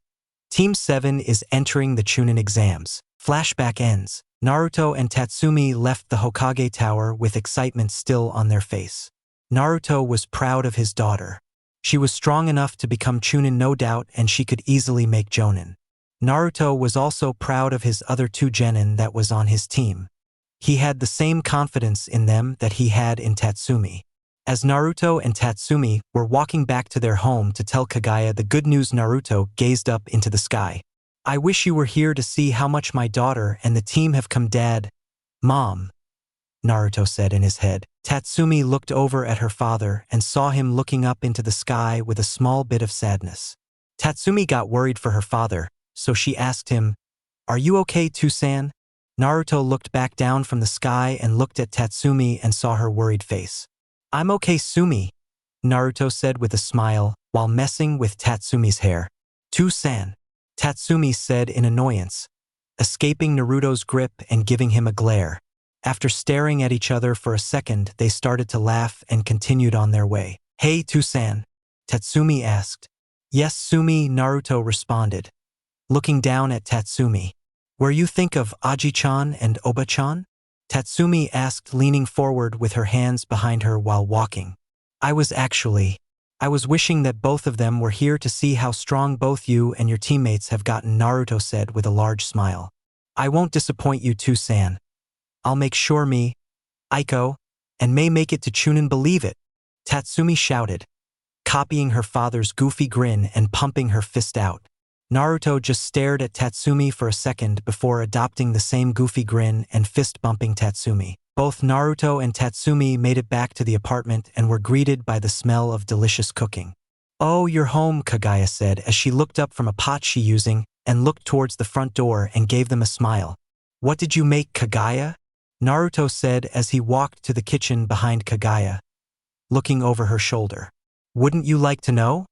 S2: Team 7 is entering the Chūnin exams. Flashback ends. Naruto and Tatsumi left the Hokage Tower with excitement still on their face. Naruto was proud of his daughter. She was strong enough to become Chūnin no doubt, and she could easily make Jonin. Naruto was also proud of his other 2 genin that was on his team. He had the same confidence in them that he had in Tatsumi. As Naruto and Tatsumi were walking back to their home to tell KAGUYA the good news, Naruto gazed up into the sky. I wish you were here to see how much my daughter and the team have come, Dad. Mom, Naruto said in his head. Tatsumi looked over at her father and saw him looking up into the sky with a small bit of sadness. Tatsumi got worried for her father, so she asked him, Are you okay, Tsunade? Naruto looked back down from the sky and looked at Tatsumi and saw her worried face. I'm okay, Sumi, Naruto said with a smile while messing with Tatsumi's hair. Tsunade, Tatsumi said in annoyance, escaping Naruto's grip and giving him a glare. After staring at each other for a second, they started to laugh and continued on their way. Hey, Tsunade, Tatsumi asked. Yes, Sumi, Naruto responded, looking down at Tatsumi. Where you think of Aji-chan and Oba-chan? Tatsumi asked, leaning forward with her hands behind her while walking. I was wishing that both of them were here to see how strong both you and your teammates have gotten, Naruto said with a large smile. I won't disappoint you, Tsunade. I'll make sure me, Aiko, and May make it to Chūnin, believe it, Tatsumi shouted, copying her father's goofy grin and pumping her fist out. Naruto just stared at Tatsumi for a second before adopting the same goofy grin and fist-bumping Tatsumi. Both Naruto and Tatsumi made it back to the apartment and were greeted by the smell of delicious cooking. Oh, you're home, KAGUYA said as she looked up from a pot she using and looked towards the front door and gave them a smile. What did you make, KAGUYA? Naruto said as he walked to the kitchen behind KAGUYA, looking over her shoulder. Wouldn't you like to know?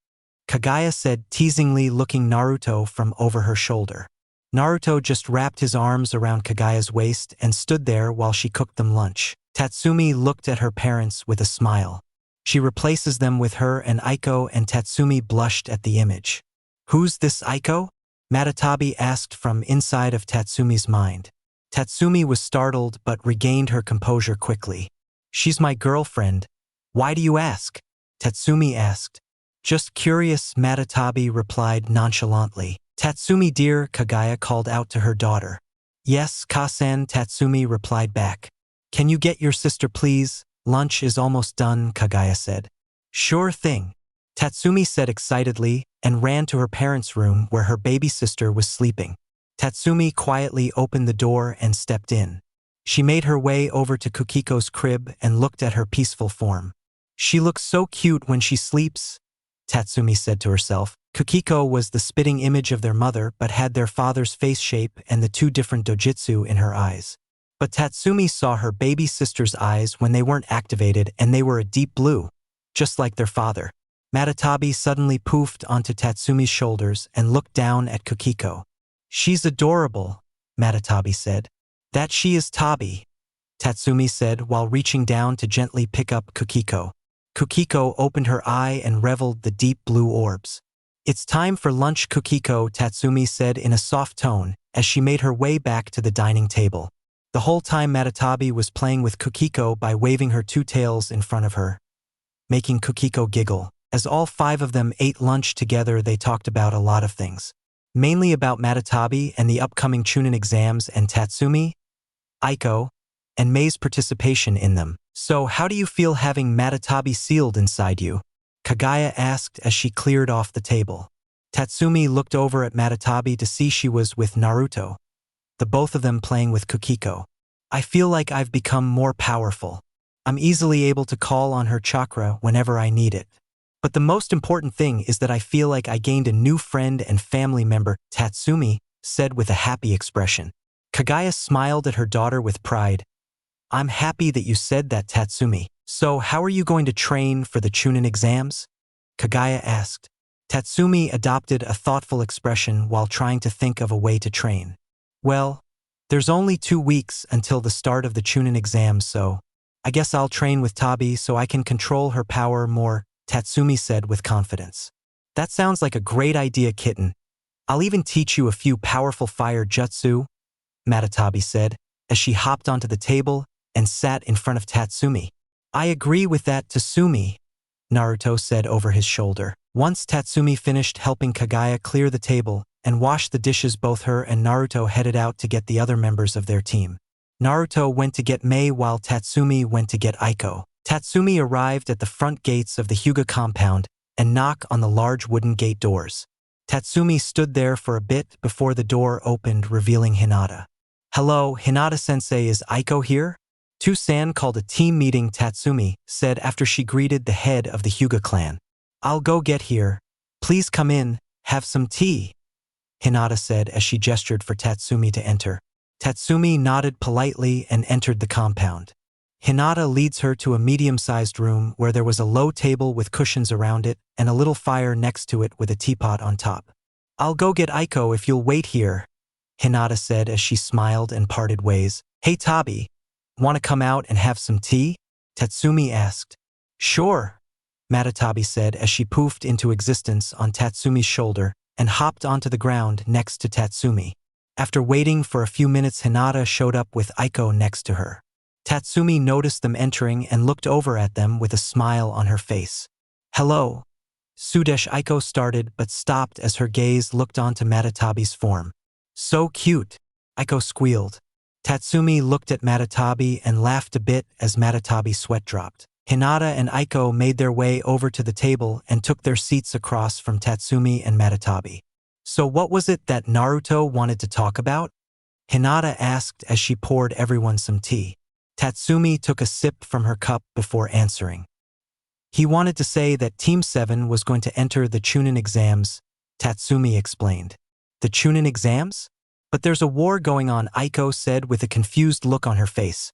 S2: KAGUYA said teasingly, looking Naruto from over her shoulder. Naruto just wrapped his arms around KAGUYA's waist and stood there while she cooked them lunch. Tatsumi looked at her parents with a smile. She replaces them with her and Aiko, and Tatsumi blushed at the image. Who's this Aiko? Matatabi asked from inside of Tatsumi's mind. Tatsumi was startled but regained her composure quickly. She's my girlfriend. Why do you ask? Tatsumi asked. Just curious, Matatabi replied nonchalantly. Tatsumi dear, KAGUYA called out to her daughter. Yes, Kasen, Tatsumi replied back. Can you get your sister please? Lunch is almost done, KAGUYA said. Sure thing, Tatsumi said excitedly and ran to her parents' room where her baby sister was sleeping. Tatsumi quietly opened the door and stepped in. She made her way over to Kukiko's crib and looked at her peaceful form. She looks so cute when she sleeps, Tatsumi said to herself. Kukiko was the spitting image of their mother but had their father's face shape and the 2 different dojutsu in her eyes. But Tatsumi saw her baby sister's eyes when they weren't activated and they were a deep blue, just like their father. Matatabi suddenly poofed onto Tatsumi's shoulders and looked down at Kukiko. She's adorable, Matatabi said. That she is, Tabi, Tatsumi said while reaching down to gently pick up Kukiko. Kukiko opened her eye and reveled the deep blue orbs. It's time for lunch, Kukiko, Tatsumi said in a soft tone as she made her way back to the dining table. The whole time Matatabi was playing with Kukiko by waving her 2 tails in front of her, making Kukiko giggle. As all 5 of them ate lunch together, they talked about a lot of things. Mainly about Matatabi and the upcoming Chūnin exams and Tatsumi, Aiko, and Mei's participation in them. So how do you feel having Matatabi sealed inside you? Kaguya asked as she cleared off the table. Tatsumi looked over at Matatabi to see she was with Naruto, the both of them playing with Kiko. I feel like I've become more powerful. I'm easily able to call on her chakra whenever I need it. But the most important thing is that I feel like I gained a new friend and family member, Tatsumi said with a happy expression. Kaguya smiled at her daughter with pride. I'm happy that you said that, Tatsumi. So how are you going to train for the Chūnin Exams? Kaguya asked. Tatsumi adopted a thoughtful expression while trying to think of a way to train. Well, there's only 2 weeks until the start of the Chūnin Exams, so I guess I'll train with Tabi so I can control her power more, Tatsumi said with confidence. That sounds like a great idea, kitten. I'll even teach you a few powerful fire jutsu, Matatabi said, as she hopped onto the table and sat in front of Tatsumi. I agree with that, Tatsumi, Naruto said over his shoulder. Once Tatsumi finished helping Kaguya clear the table and wash the dishes, both her and Naruto headed out to get the other members of their team. Naruto went to get Mei while Tatsumi went to get Aiko. Tatsumi arrived at the front gates of the Hyuga compound and knocked on the large wooden gate doors. Tatsumi stood there for a bit before the door opened, revealing Hinata. Hello, Hinata-sensei, is Aiko here? Tsunade called a team meeting, Tatsumi said after she greeted the head of the Hyuga clan. I'll go get here. Please come in, have some tea, Hinata said as she gestured for Tatsumi to enter. Tatsumi nodded politely and entered the compound. Hinata leads her to a medium-sized room where there was a low table with cushions around it and a little fire next to it with a teapot on top. I'll go get Aiko if you'll wait here, Hinata said as she smiled and parted ways. Hey Tabi, want to come out and have some tea? Tatsumi asked. Sure, Matatabi said as she poofed into existence on Tatsumi's shoulder and hopped onto the ground next to Tatsumi. After waiting for a few minutes, Hinata showed up with Aiko next to her. Tatsumi noticed them entering and looked over at them with a smile on her face. Hello, Sudesh, Aiko started but stopped as her gaze looked onto Matatabi's form. So cute, Aiko squealed. Tatsumi looked at Matatabi and laughed a bit as Matatabi's sweat dropped. Hinata and Aiko made their way over to the table and took their seats across from Tatsumi and Matatabi. So what was it that Naruto wanted to talk about? Hinata asked as she poured everyone some tea. Tatsumi took a sip from her cup before answering. He wanted to say that Team 7 was going to enter the Chūnin Exams, Tatsumi explained. The Chūnin Exams? But there's a war going on, Aiko said with a confused look on her face.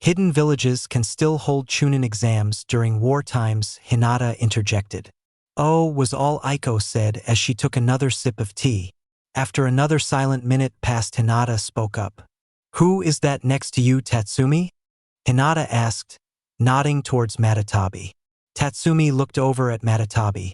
S2: Hidden villages can still hold Chūnin Exams during war times, Hinata interjected. Oh, was all Aiko said as she took another sip of tea. After another silent minute passed, Hinata spoke up. Who is that next to you, Tatsumi? Hinata asked, nodding towards Matatabi. Tatsumi looked over at Matatabi,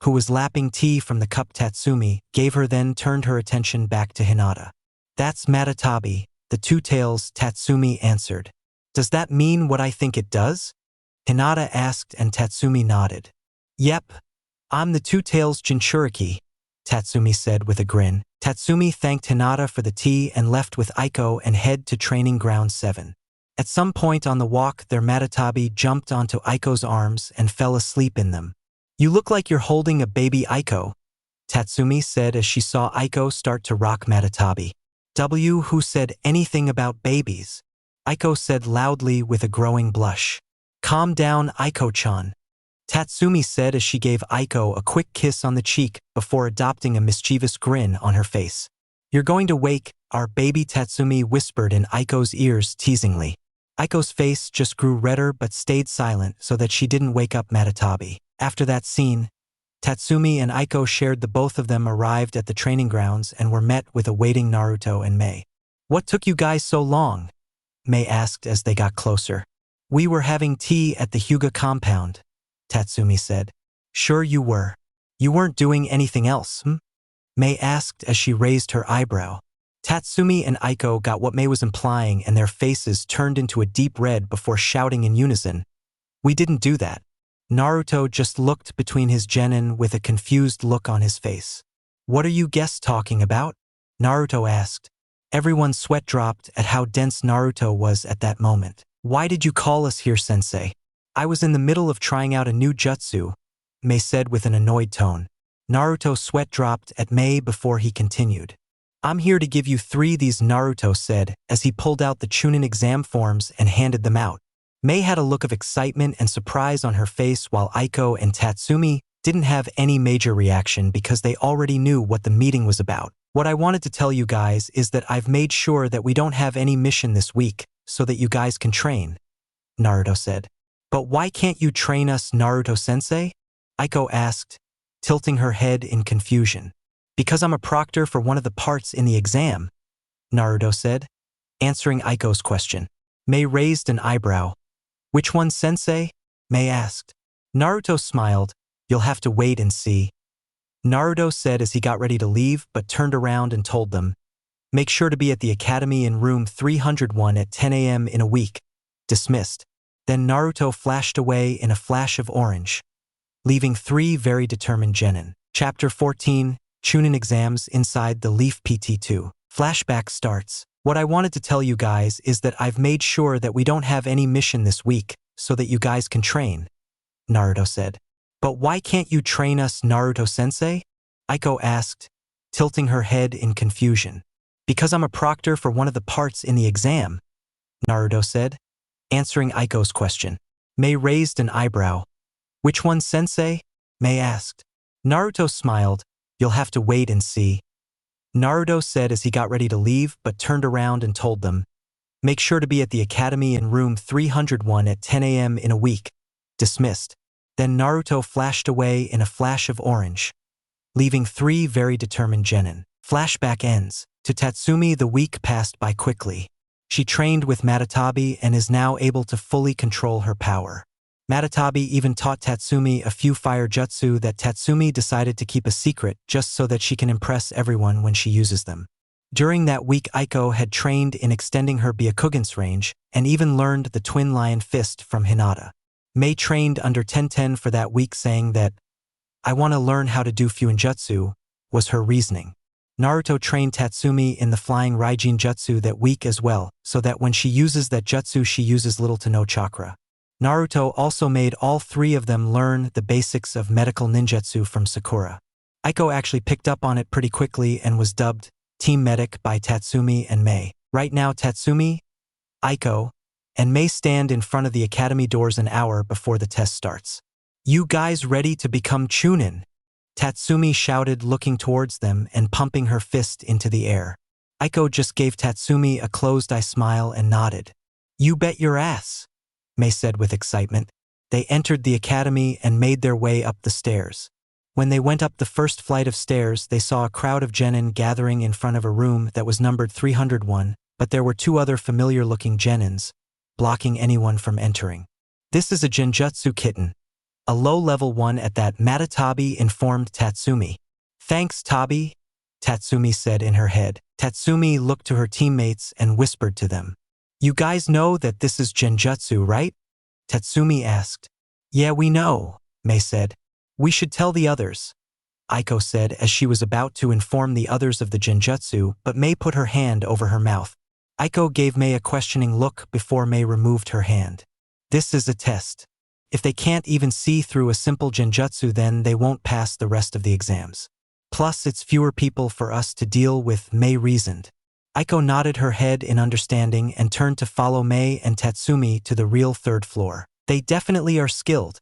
S2: who was lapping tea from the cup Tatsumi gave her, then turned her attention back to Hinata. That's Matatabi, the Two Tails, Tatsumi answered. Does that mean what I think it does? Hinata asked and Tatsumi nodded. Yep, I'm the Two Tails Jinchuriki, Tatsumi said with a grin. Tatsumi thanked Hinata for the tea and left with Aiko and head to Training Ground 7. At some point on the walk there, Matatabi jumped onto Aiko's arms and fell asleep in them. You look like you're holding a baby, Aiko, Tatsumi said as she saw Aiko start to rock Matatabi. Who said anything about babies? Aiko said loudly with a growing blush. Calm down, Aiko-chan, Tatsumi said as she gave Aiko a quick kiss on the cheek before adopting a mischievous grin on her face. You're going to wake our baby, Tatsumi whispered in Aiko's ears teasingly. Aiko's face just grew redder but stayed silent so that she didn't wake up Matatabi. After that scene, Tatsumi and Aiko shared. The both of them arrived at the training grounds and were met with a waiting Naruto and Mei. What took you guys so long? Mei asked as they got closer. We were having tea at the Hyuga compound, Tatsumi said. Sure you were. You weren't doing anything else, Mei asked as she raised her eyebrow. Tatsumi and Aiko got what Mei was implying and their faces turned into a deep red before shouting in unison. We didn't do that. Naruto just looked between his genin with a confused look on his face. What are you guests talking about? Naruto asked. Everyone's sweat dropped at how dense Naruto was at that moment. Why did you call us here, sensei? I was in the middle of trying out a new jutsu, Mei said with an annoyed tone. Naruto's sweat dropped at Mei before he continued. I'm here to give you 3 these, Naruto said as he pulled out the Chūnin exam forms and handed them out. Mei had a look of excitement and surprise on her face while Aiko and Tatsumi didn't have any major reaction because they already knew what the meeting was about. What I wanted to tell you guys is that I've made sure that we don't have any mission this week so that you guys can train, Naruto said. But why can't you train us, Naruto-sensei? Aiko asked, tilting her head in confusion. Because I'm a proctor for one of the parts in the exam, Naruto said, answering Aiko's question. Mei raised an eyebrow. Which one, sensei? Mei asked. Naruto smiled. You'll have to wait and see, Naruto said as he got ready to leave but turned around and told them, make sure to be at the academy in room 301 at 10 a.m. in a week. Dismissed. Then Naruto flashed away in a flash of orange, leaving 3 very determined genin. Chapter 14, Chūnin Exams inside the Leaf PT2. Flashback starts. What I wanted to tell you guys is that I've made sure that we don't have any mission this week so that you guys can train, Naruto said. But why can't you train us, Naruto-sensei? Aiko asked, tilting her head in confusion. Because I'm a proctor for one of the parts in the exam, Naruto said, answering Aiko's question. Mei raised an eyebrow. Which one, sensei? Mei asked. Naruto smiled. You'll have to wait and see, Naruto said as he got ready to leave but turned around and told them, make sure to be at the academy in room 301 at 10 a.m. in a week. Dismissed. Then Naruto flashed away in a flash of orange, leaving 3 very determined genin. Flashback ends. To Tatsumi, the week passed by quickly. She trained with Matatabi and is now able to fully control her power. Matatabi even taught Tatsumi a few fire jutsu that Tatsumi decided to keep a secret just so that she can impress everyone when she uses them. During that week, Aiko had trained in extending her Byakugan's range and even learned the Twin Lion Fist from Hinata. Mei trained under Tenten for that week, saying that, I want to learn how to do Fuinjutsu, was her reasoning. Naruto trained Tatsumi in the Flying Raijin Jutsu that week as well, so that when she uses that jutsu she uses little to no chakra. Naruto also made all 3 of them learn the basics of medical ninjutsu from Sakura. Aiko actually picked up on it pretty quickly and was dubbed Team Medic by Tatsumi and Mei. Right now Tatsumi, Aiko, and Mei stand in front of the academy doors an hour before the test starts. You guys ready to become Chūnin? Tatsumi shouted, looking towards them and pumping her fist into the air. Aiko just gave Tatsumi a closed-eye smile and nodded. You bet your ass, Mei said with excitement. They entered the academy and made their way up the stairs. When they went up the first flight of stairs, they saw a crowd of genin gathering in front of a room that was numbered 301, but there were 2 other familiar-looking genins, blocking anyone from entering. This is a genjutsu kitten. A low-level one at that, Matatabi informed Tatsumi. Thanks, Tabi, Tatsumi said in her head. Tatsumi looked to her teammates and whispered to them. You guys know that this is genjutsu, right? Tatsumi asked. Yeah, we know, Mei said. We should tell the others, Aiko said as she was about to inform the others of the genjutsu, but Mei put her hand over her mouth. Aiko gave Mei a questioning look before Mei removed her hand. This is a test. If they can't even see through a simple genjutsu, then they won't pass the rest of the exams. Plus, it's fewer people for us to deal with, Mei reasoned. Aiko nodded her head in understanding and turned to follow Mei and Tatsumi to the real 3rd floor. They definitely are skilled,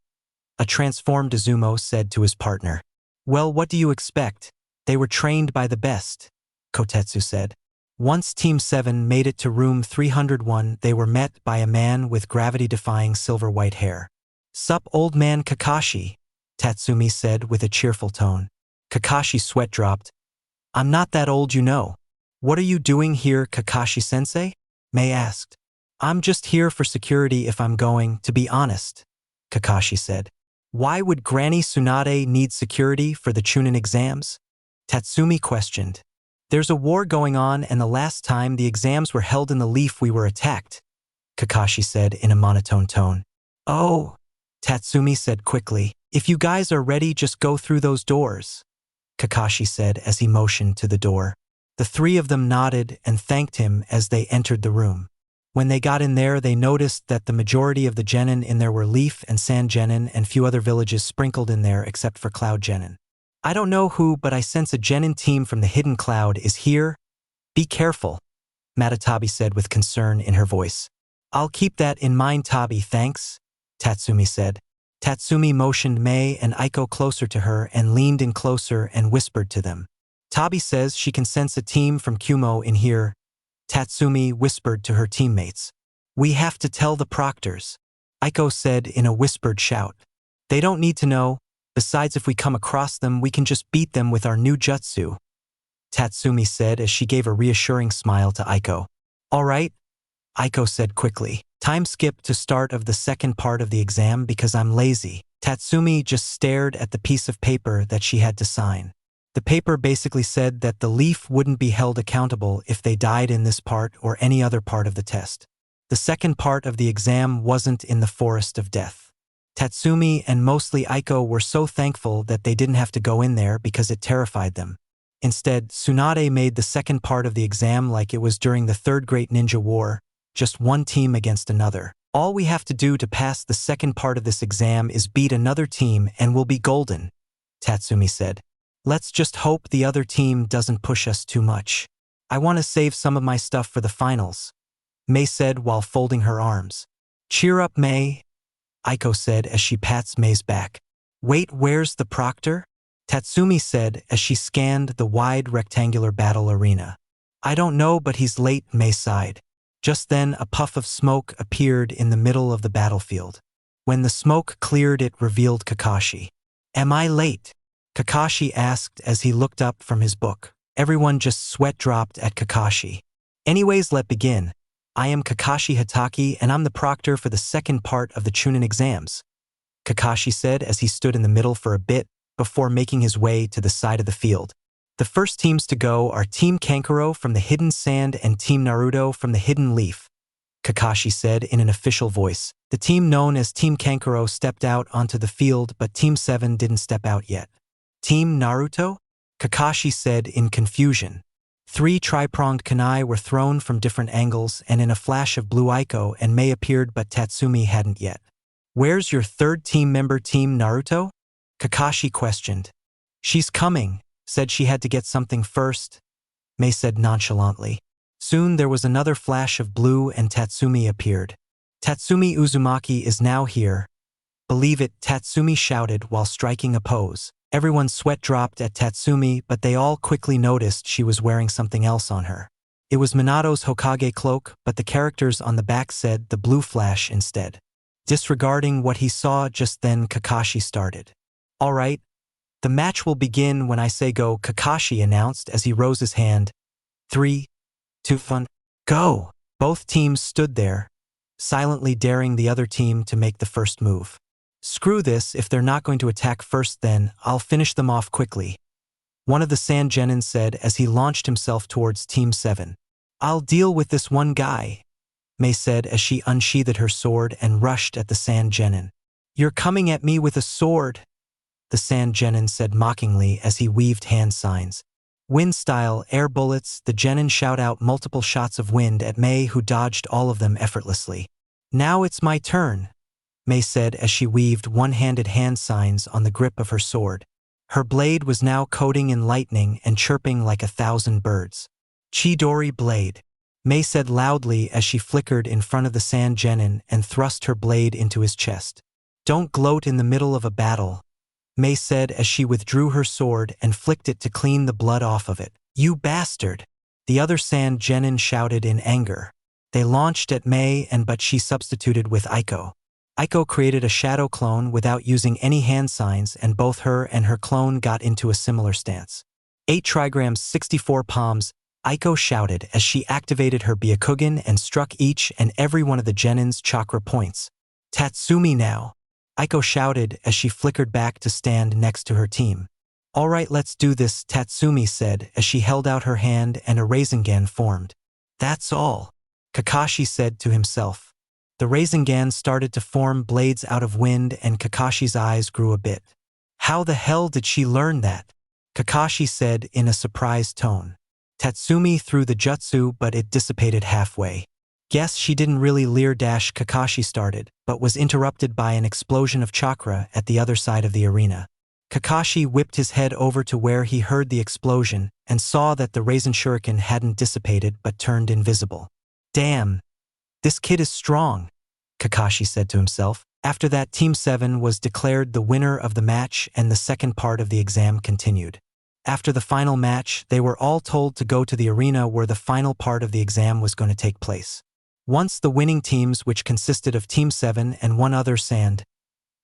S2: a transformed Izumo said to his partner. Well, what do you expect? They were trained by the best, Kotetsu said. Once Team 7 made it to room 301, they were met by a man with gravity-defying silver-white hair. Sup, old man Kakashi, Tatsumi said with a cheerful tone. Kakashi's sweat dropped. I'm not that old, you know. What are you doing here, Kakashi-sensei? Mei asked. I'm just here for security if I'm going, to be honest, Kakashi said. Why would Granny Tsunade need security for the Chūnin exams? Tatsumi questioned. There's a war going on, and the last time the exams were held in the Leaf we were attacked, Kakashi said in a monotone tone. Oh, Tatsumi said quickly. If you guys are ready, just go through those doors, Kakashi said as he motioned to the door. The three of them nodded and thanked him as they entered the room. When they got in there, they noticed that the majority of the genin in there were leaf and sand genin and few other villages sprinkled in there except for cloud genin. I don't know who, but I sense a genin team from the hidden cloud is here. Be careful, Matatabi said with concern in her voice. I'll keep that in mind, Tabi, thanks, Tatsumi said. Tatsumi motioned Mei and Aiko closer to her and leaned in closer and whispered to them. Tabi says she can sense a team from Kumo in here. Tatsumi whispered to her teammates. We have to tell the proctors, Aiko said in a whispered shout. They don't need to know. Besides, if we come across them, we can just beat them with our new jutsu, Tatsumi said as she gave a reassuring smile to Aiko. All right, Aiko said quickly. Time skip to start of the second part of the exam because I'm lazy. Tatsumi just stared at the piece of paper that she had to sign. The paper basically said that the leaf wouldn't be held accountable if they died in this part or any other part of the test. The second part of the exam wasn't in the forest of death. Tatsumi and mostly Aiko were so thankful that they didn't have to go in there because it terrified them. Instead, Tsunade made the second part of the exam like it was during the Third Great Ninja War, just one team against another. All we have to do to pass the second part of this exam is beat another team and we'll be golden, Tatsumi said. Let's just hope the other team doesn't push us too much. I want to save some of my stuff for the finals, Mei said while folding her arms. Cheer up, Mei, Aiko said as she pats Mei's back. Wait, where's the proctor? Tatsumi said as she scanned the wide rectangular battle arena. I don't know, but he's late, Mei sighed. Just then, a puff of smoke appeared in the middle of the battlefield. When the smoke cleared, it revealed Kakashi. Am I late? Kakashi asked as he looked up from his book. Everyone just sweat dropped at Kakashi. Anyways, let's begin. I am Kakashi Hataki and I'm the proctor for the second part of the Chūnin Exams, Kakashi said as he stood in the middle for a bit before making his way to the side of the field. The first teams to go are Team Kankuro from the Hidden Sand and Team Naruto from the Hidden Leaf, Kakashi said in an official voice. The team known as Team Kankuro stepped out onto the field, but Team 7 didn't step out yet. Team Naruto? Kakashi said in confusion. 3 tri-pronged kunai were thrown from different angles, and in a flash of blue Aiko and Mei appeared, but Tatsumi hadn't yet. Where's your third team member, Team Naruto? Kakashi questioned. She's coming, said she had to get something first, Mei said nonchalantly. Soon there was another flash of blue and Tatsumi appeared. Tatsumi Uzumaki is now here. Believe it, Tatsumi shouted while striking a pose. Everyone's sweat dropped at Tatsumi, but they all quickly noticed she was wearing something else on her. It was Minato's Hokage cloak, but the characters on the back said the blue flash instead. Disregarding what he saw just then, Kakashi started. All right, the match will begin when I say go, Kakashi announced as he rose his hand. 3, 2, 1, go! Both teams stood there, silently daring the other team to make the first move. Screw this, if they're not going to attack first, then I'll finish them off quickly, one of the Sand Genin said as he launched himself towards Team 7. I'll deal with this one guy, Mei said as she unsheathed her sword and rushed at the Sand Genin. You're coming at me with a sword, the Sand Genin said mockingly as he weaved hand signs. Wind style, air bullets, the Genin shout out multiple shots of wind at Mei, who dodged all of them effortlessly. Now it's my turn, Mei said as she weaved one-handed hand signs on the grip of her sword. Her blade was now coating in lightning and chirping like 1,000 birds. Chidori blade, Mei said loudly as she flickered in front of the Sand Genin and thrust her blade into his chest. Don't gloat in the middle of a battle, Mei said as she withdrew her sword and flicked it to clean the blood off of it. You bastard! The other Sand Genin shouted in anger. They launched at Mei, but she substituted with Aiko. Aiko created a shadow clone without using any hand signs, and both her and her clone got into a similar stance. 8 trigrams, 64 palms, Aiko shouted as she activated her Byakugan and struck each and every one of the Genin's chakra points. Tatsumi now, Aiko shouted as she flickered back to stand next to her team. All right, let's do this, Tatsumi said as she held out her hand and a Rasengan formed. That's all, Kakashi said to himself. The Rasengan started to form blades out of wind, and Kakashi's eyes grew a bit. How the hell did she learn that? Kakashi said in a surprised tone. Tatsumi threw the jutsu, but it dissipated halfway. Guess she didn't really leer dash Kakashi started, but was interrupted by an explosion of chakra at the other side of the arena. Kakashi whipped his head over to where he heard the explosion and saw that the Raisin Shuriken hadn't dissipated but turned invisible. Damn, this kid is strong, Kakashi said to himself. After that, Team 7 was declared the winner of the match and the second part of the exam continued. After the final match, they were all told to go to the arena where the final part of the exam was going to take place. Once the winning teams, which consisted of Team 7 and one other sand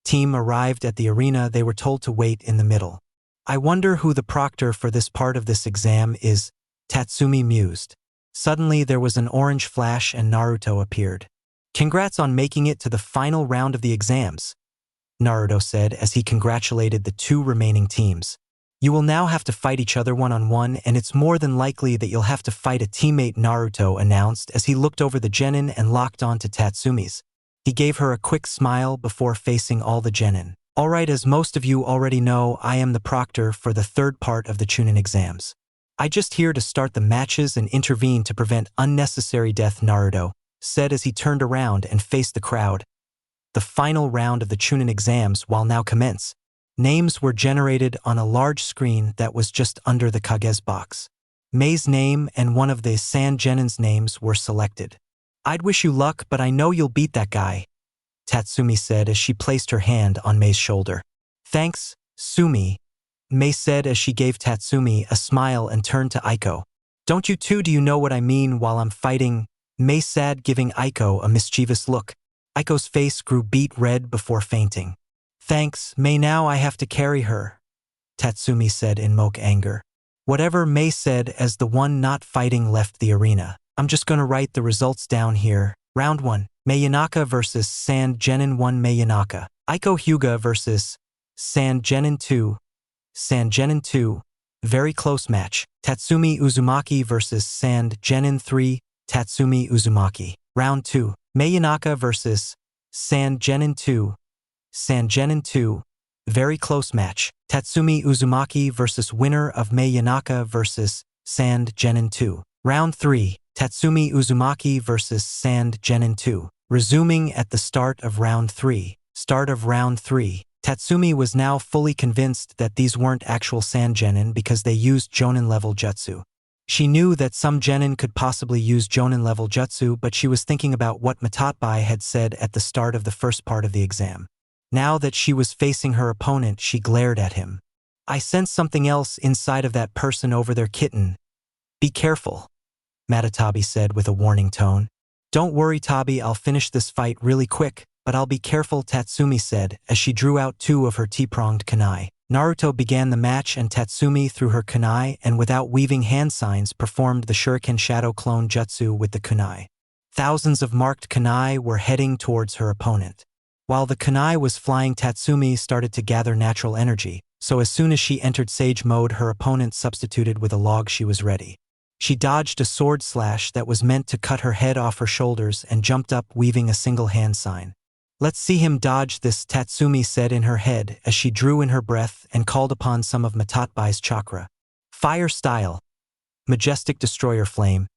S2: team, arrived at the arena, they were told to wait in the middle. I wonder who the proctor for this part of this exam is, Tatsumi mused. Suddenly there was an orange flash and Naruto appeared. Congrats on making it to the final round of the exams, Naruto said as he congratulated the two remaining teams. You will now have to fight each other one-on-one, and it's more than likely that you'll have to fight a teammate, Naruto announced as he looked over the genin and locked on to Tatsumi's. He gave her a quick smile before facing all the genin. Alright, as most of you already know, I am the proctor for the third part of the Chūnin Exams. I just here to start the matches and intervene to prevent unnecessary death, Naruto said as he turned around and faced the crowd. The final round of the Chūnin Exams will now commence. Names were generated on a large screen that was just under the Kage's box. Mei's name and one of the Sand Genin's names were selected. I'd wish you luck, but I know you'll beat that guy, Tatsumi said as she placed her hand on Mei's shoulder. Thanks, Sumi, Mei said as she gave Tatsumi a smile and turned to Aiko. Don't you two, do you know what I mean while I'm fighting? Mei said, giving Aiko a mischievous look. Aiko's face grew beet red before fainting. Thanks, Mei, now I have to carry her, Tatsumi said in mock anger. Whatever, Mei said as the one not fighting left the arena. I'm just gonna write the results down here. Round 1, Mei Yanaka vs Sand Genin 1 Mei Yanaka. Aiko Hyuga vs Sand Genin 2. Sand Genin 2. Very close match. Tatsumi Uzumaki vs Sand Genin 3. Tatsumi Uzumaki. Round 2, Mei Yanaka vs Sand Genin 2. Sand Genin 2. Very close match. Tatsumi Uzumaki vs winner of Mei Yanaka vs Sand Genin 2. Round 3, Tatsumi Uzumaki vs Sand Genin 2. Resuming at the start of round 3. Start of round 3. Tatsumi was now fully convinced that these weren't actual Sand Genin because they used Jonin-level jutsu. She knew that some genin could possibly use Jonin-level jutsu, but she was thinking about what Matatbai had said at the start of the first part of the exam. Now that she was facing her opponent, she glared at him. I sense something else inside of that person over there, kitten. Be careful, Matatabi said with a warning tone. Don't worry, Tabi, I'll finish this fight really quick, but I'll be careful, Tatsumi said as she drew out two of her T-pronged kunai. Naruto began the match and Tatsumi threw her kunai and without weaving hand signs performed the Shuriken Shadow Clone Jutsu with the kunai. Thousands of marked kunai were heading towards her opponent. While the kunai was flying, Tatsumi started to gather natural energy, so as soon as she entered Sage mode, her opponent substituted with a log. She was ready. She dodged a sword slash that was meant to cut her head off her shoulders and jumped up, weaving a single hand sign. Let's see him dodge this, Tatsumi said in her head as she drew in her breath and called upon some of Matatbai's chakra. Fire style. Majestic destroyer flame,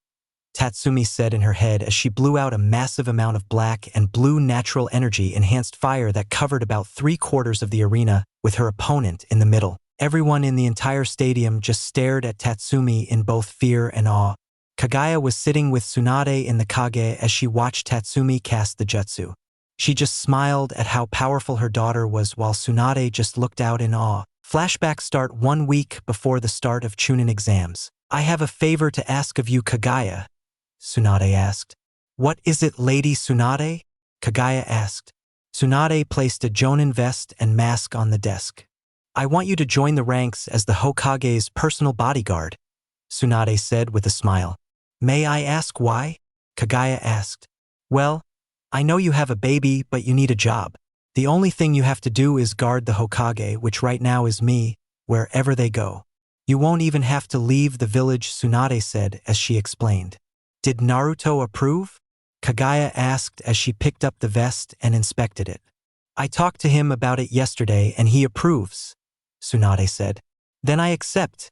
S2: Tatsumi said in her head as she blew out a massive amount of black and blue natural energy enhanced fire that covered about 3/4 of the arena, with her opponent in the middle. Everyone in the entire stadium just stared at Tatsumi in both fear and awe. Kaguya was sitting with Tsunade in the Kage as she watched Tatsumi cast the jutsu. She just smiled at how powerful her daughter was while Tsunade just looked out in awe. Flashback start 1 week before the start of Chūnin Exams. I have a favor to ask of you, Kaguya, Tsunade asked. What is it, Lady Tsunade? Kaguya asked. Tsunade placed a Jonin vest and mask on the desk. I want you to join the ranks as the Hokage's personal bodyguard, Tsunade said with a smile. May I ask why? Kaguya asked. Well, I know you have a baby, but you need a job. The only thing you have to do is guard the Hokage, which right now is me, wherever they go. You won't even have to leave the village, Tsunade said as she explained. Did Naruto approve? Kaguya asked as she picked up the vest and inspected it. I talked to him about it yesterday and he approves, Tsunade said. Then I accept,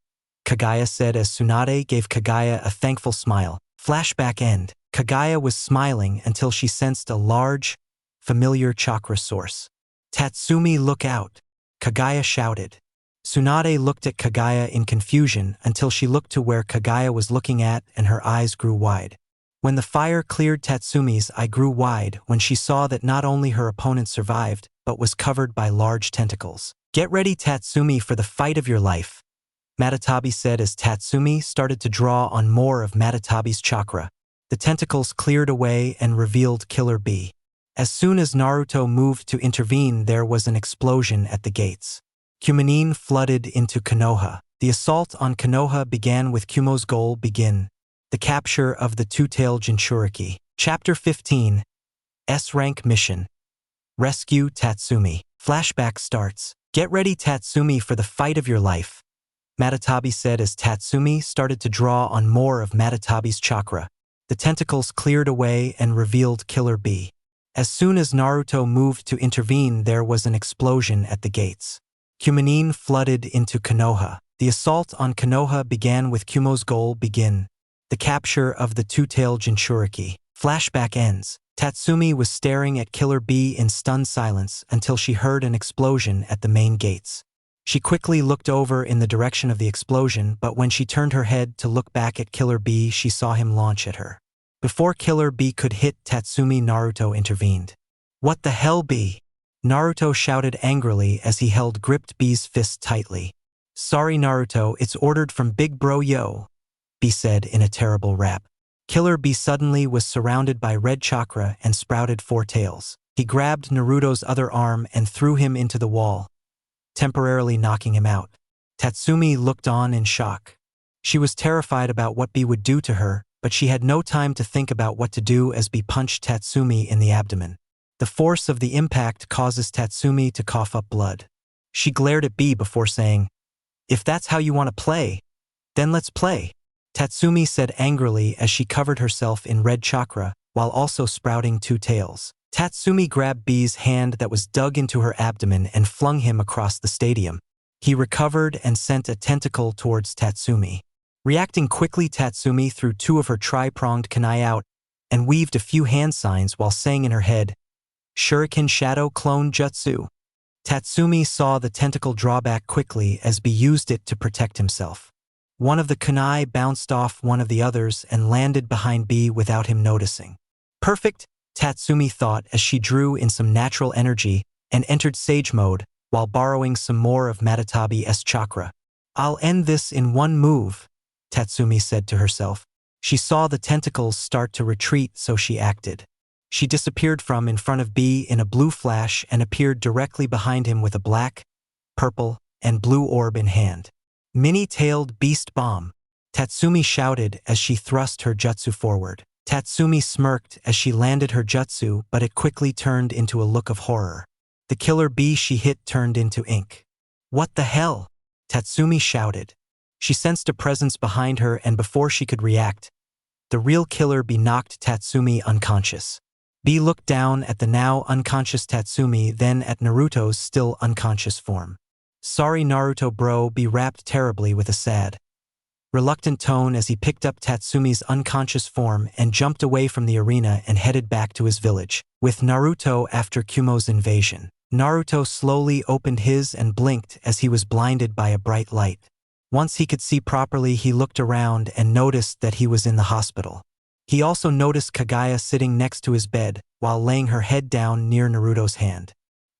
S2: Kaguya said as Tsunade gave Kaguya a thankful smile. Flashback end. Kaguya was smiling until she sensed a large, familiar chakra source. Tatsumi, look out! Kaguya shouted. Tsunade looked at Kaguya in confusion until she looked to where Kaguya was looking at and her eyes grew wide. When the fire cleared, Tatsumi's eye grew wide when she saw that not only her opponent survived, but was covered by large tentacles. Get ready, Tatsumi, for the fight of your life, Matatabi said as Tatsumi started to draw on more of Matatabi's chakra. The tentacles cleared away and revealed Killer Bee. As soon as Naruto moved to intervene, there was an explosion at the gates. Chūnin flooded into Konoha. The assault on Konoha began with Kumo's goal begin. The capture of the two-tailed Jinchuriki. Chapter 15. S-Rank Mission. Rescue Tatsumi. Flashback starts. Get ready, Tatsumi, for the fight of your life, Matatabi said as Tatsumi started to draw on more of Matatabi's chakra. The tentacles cleared away and revealed Killer Bee. As soon as Naruto moved to intervene, there was an explosion at the gates. Chūnin flooded into Konoha. The assault on Konoha began with Kumo's goal begin. The capture of the two-tailed Jinchuriki. Flashback ends. Tatsumi was staring at Killer Bee in stunned silence until she heard an explosion at the main gates. She quickly looked over in the direction of the explosion, but when she turned her head to look back at Killer Bee, she saw him launch at her. Before Killer Bee could hit Tatsumi, Naruto intervened. What the hell, Bee? Naruto shouted angrily as he gripped Bee's fist tightly. Sorry, Naruto, it's ordered from Big Bro Yo, Bee said in a terrible rap. Killer Bee suddenly was surrounded by red chakra and sprouted 4 tails. He grabbed Naruto's other arm and threw him into the wall, temporarily knocking him out. Tatsumi looked on in shock. She was terrified about what Bee would do to her, but she had no time to think about what to do as Bee punched Tatsumi in the abdomen. The force of the impact causes Tatsumi to cough up blood. She glared at Bee before saying, "If that's how you want to play, then let's play," Tatsumi said angrily as she covered herself in red chakra while also sprouting 2 tails. Tatsumi grabbed Bee's hand that was dug into her abdomen and flung him across the stadium. He recovered and sent a tentacle towards Tatsumi. Reacting quickly, Tatsumi threw 2 of her tri-pronged kunai out and weaved a few hand signs while saying in her head, "Shuriken Shadow Clone Jutsu." Tatsumi saw the tentacle draw back quickly as Bee used it to protect himself. One of the kunai bounced off one of the others and landed behind Bee without him noticing. Perfect, Tatsumi thought as she drew in some natural energy and entered Sage mode while borrowing some more of Matatabi's chakra. I'll end this in one move, Tatsumi said to herself. She saw the tentacles start to retreat, so she acted. She disappeared from in front of Bee in a blue flash and appeared directly behind him with a black, purple, and blue orb in hand. Mini-tailed beast bomb, Tatsumi shouted as she thrust her jutsu forward. Tatsumi smirked as she landed her jutsu, but it quickly turned into a look of horror. The Killer Bee she hit turned into ink. What the hell? Tatsumi shouted. She sensed a presence behind her, and before she could react, the real Killer Bee knocked Tatsumi unconscious. Bee looked down at the now unconscious Tatsumi, then at Naruto's still unconscious form. Sorry, Naruto bro, Bee rapped terribly with a sad, reluctant tone as he picked up Tatsumi's unconscious form and jumped away from the arena and headed back to his village. With Naruto after Kumo's invasion, Naruto slowly opened his and blinked as he was blinded by a bright light. Once he could see properly, he looked around and noticed that he was in the hospital. He also noticed Kaguya sitting next to his bed while laying her head down near Naruto's hand.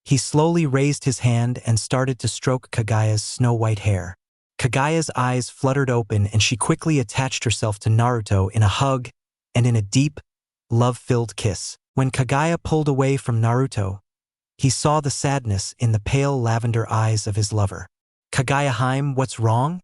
S2: He slowly raised his hand and started to stroke Kaguya's snow-white hair. Kaguya's eyes fluttered open and she quickly attached herself to Naruto in a hug and in a deep, love-filled kiss. When Kaguya pulled away from Naruto, he saw the sadness in the pale lavender eyes of his lover. Kaguya-hime, what's wrong?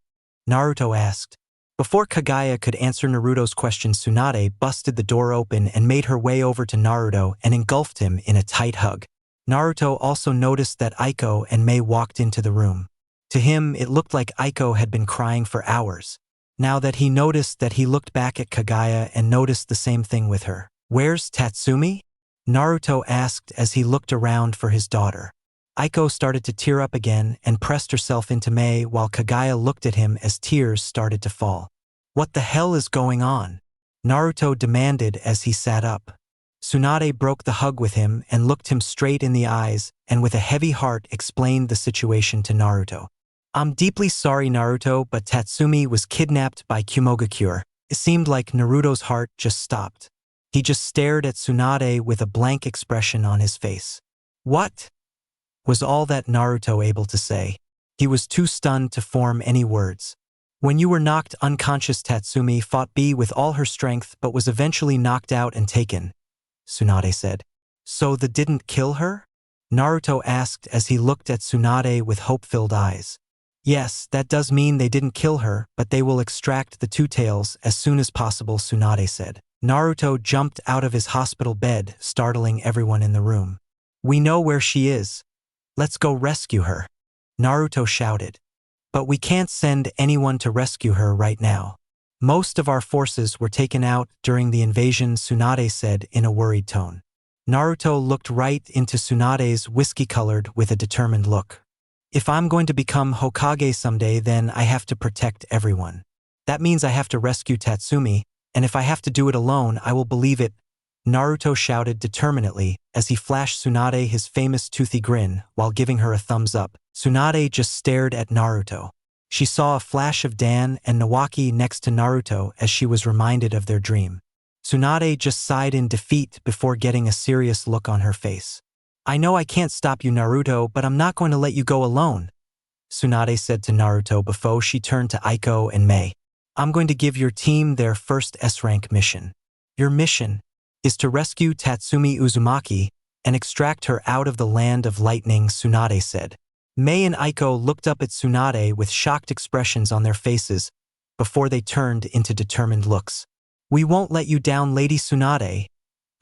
S2: Naruto asked. Before Kaguya could answer Naruto's question, Tsunade busted the door open and made her way over to Naruto and engulfed him in a tight hug. Naruto also noticed that Aiko and Mei walked into the room. To him, it looked like Aiko had been crying for hours. Now that he noticed that, he looked back at Kaguya and noticed the same thing with her. Where's Tatsumi? Naruto asked as he looked around for his daughter. Aiko started to tear up again and pressed herself into Mei while Kaguya looked at him as tears started to fall. What the hell is going on? Naruto demanded as he sat up. Tsunade broke the hug with him and looked him straight in the eyes and with a heavy heart explained the situation to Naruto. I'm deeply sorry, Naruto, but Tatsumi was kidnapped by Kumogakure. It seemed like Naruto's heart just stopped. He just stared at Tsunade with a blank expression on his face. What? Was all that Naruto able to say. He was too stunned to form any words. When you were knocked unconscious, Tatsumi fought B with all her strength but was eventually knocked out and taken, Tsunade said. So they didn't kill her? Naruto asked as he looked at Tsunade with hope-filled eyes. Yes, that does mean they didn't kill her, but they will extract the two tails as soon as possible, Tsunade said. Naruto jumped out of his hospital bed, startling everyone in the room. We know where she is. Let's go rescue her, Naruto shouted. But we can't send anyone to rescue her right now. Most of our forces were taken out during the invasion, Tsunade said in a worried tone. Naruto looked right into Tsunade's whiskey-colored with a determined look. If I'm going to become Hokage someday, then I have to protect everyone. That means I have to rescue Tatsumi, and if I have to do it alone, I will believe it, Naruto shouted determinedly as he flashed Tsunade his famous toothy grin while giving her a thumbs up. Tsunade just stared at Naruto. She saw a flash of Dan and Nawaki next to Naruto as she was reminded of their dream. Tsunade just sighed in defeat before getting a serious look on her face. I know I can't stop you, Naruto, but I'm not going to let you go alone, Tsunade said to Naruto before she turned to Aiko and Mei. I'm going to give your team their first S-rank mission. Your mission is to rescue Tatsumi Uzumaki and extract her out of the land of lightning, Tsunade said. Mei and Aiko looked up at Tsunade with shocked expressions on their faces before they turned into determined looks. We won't let you down, Lady Tsunade,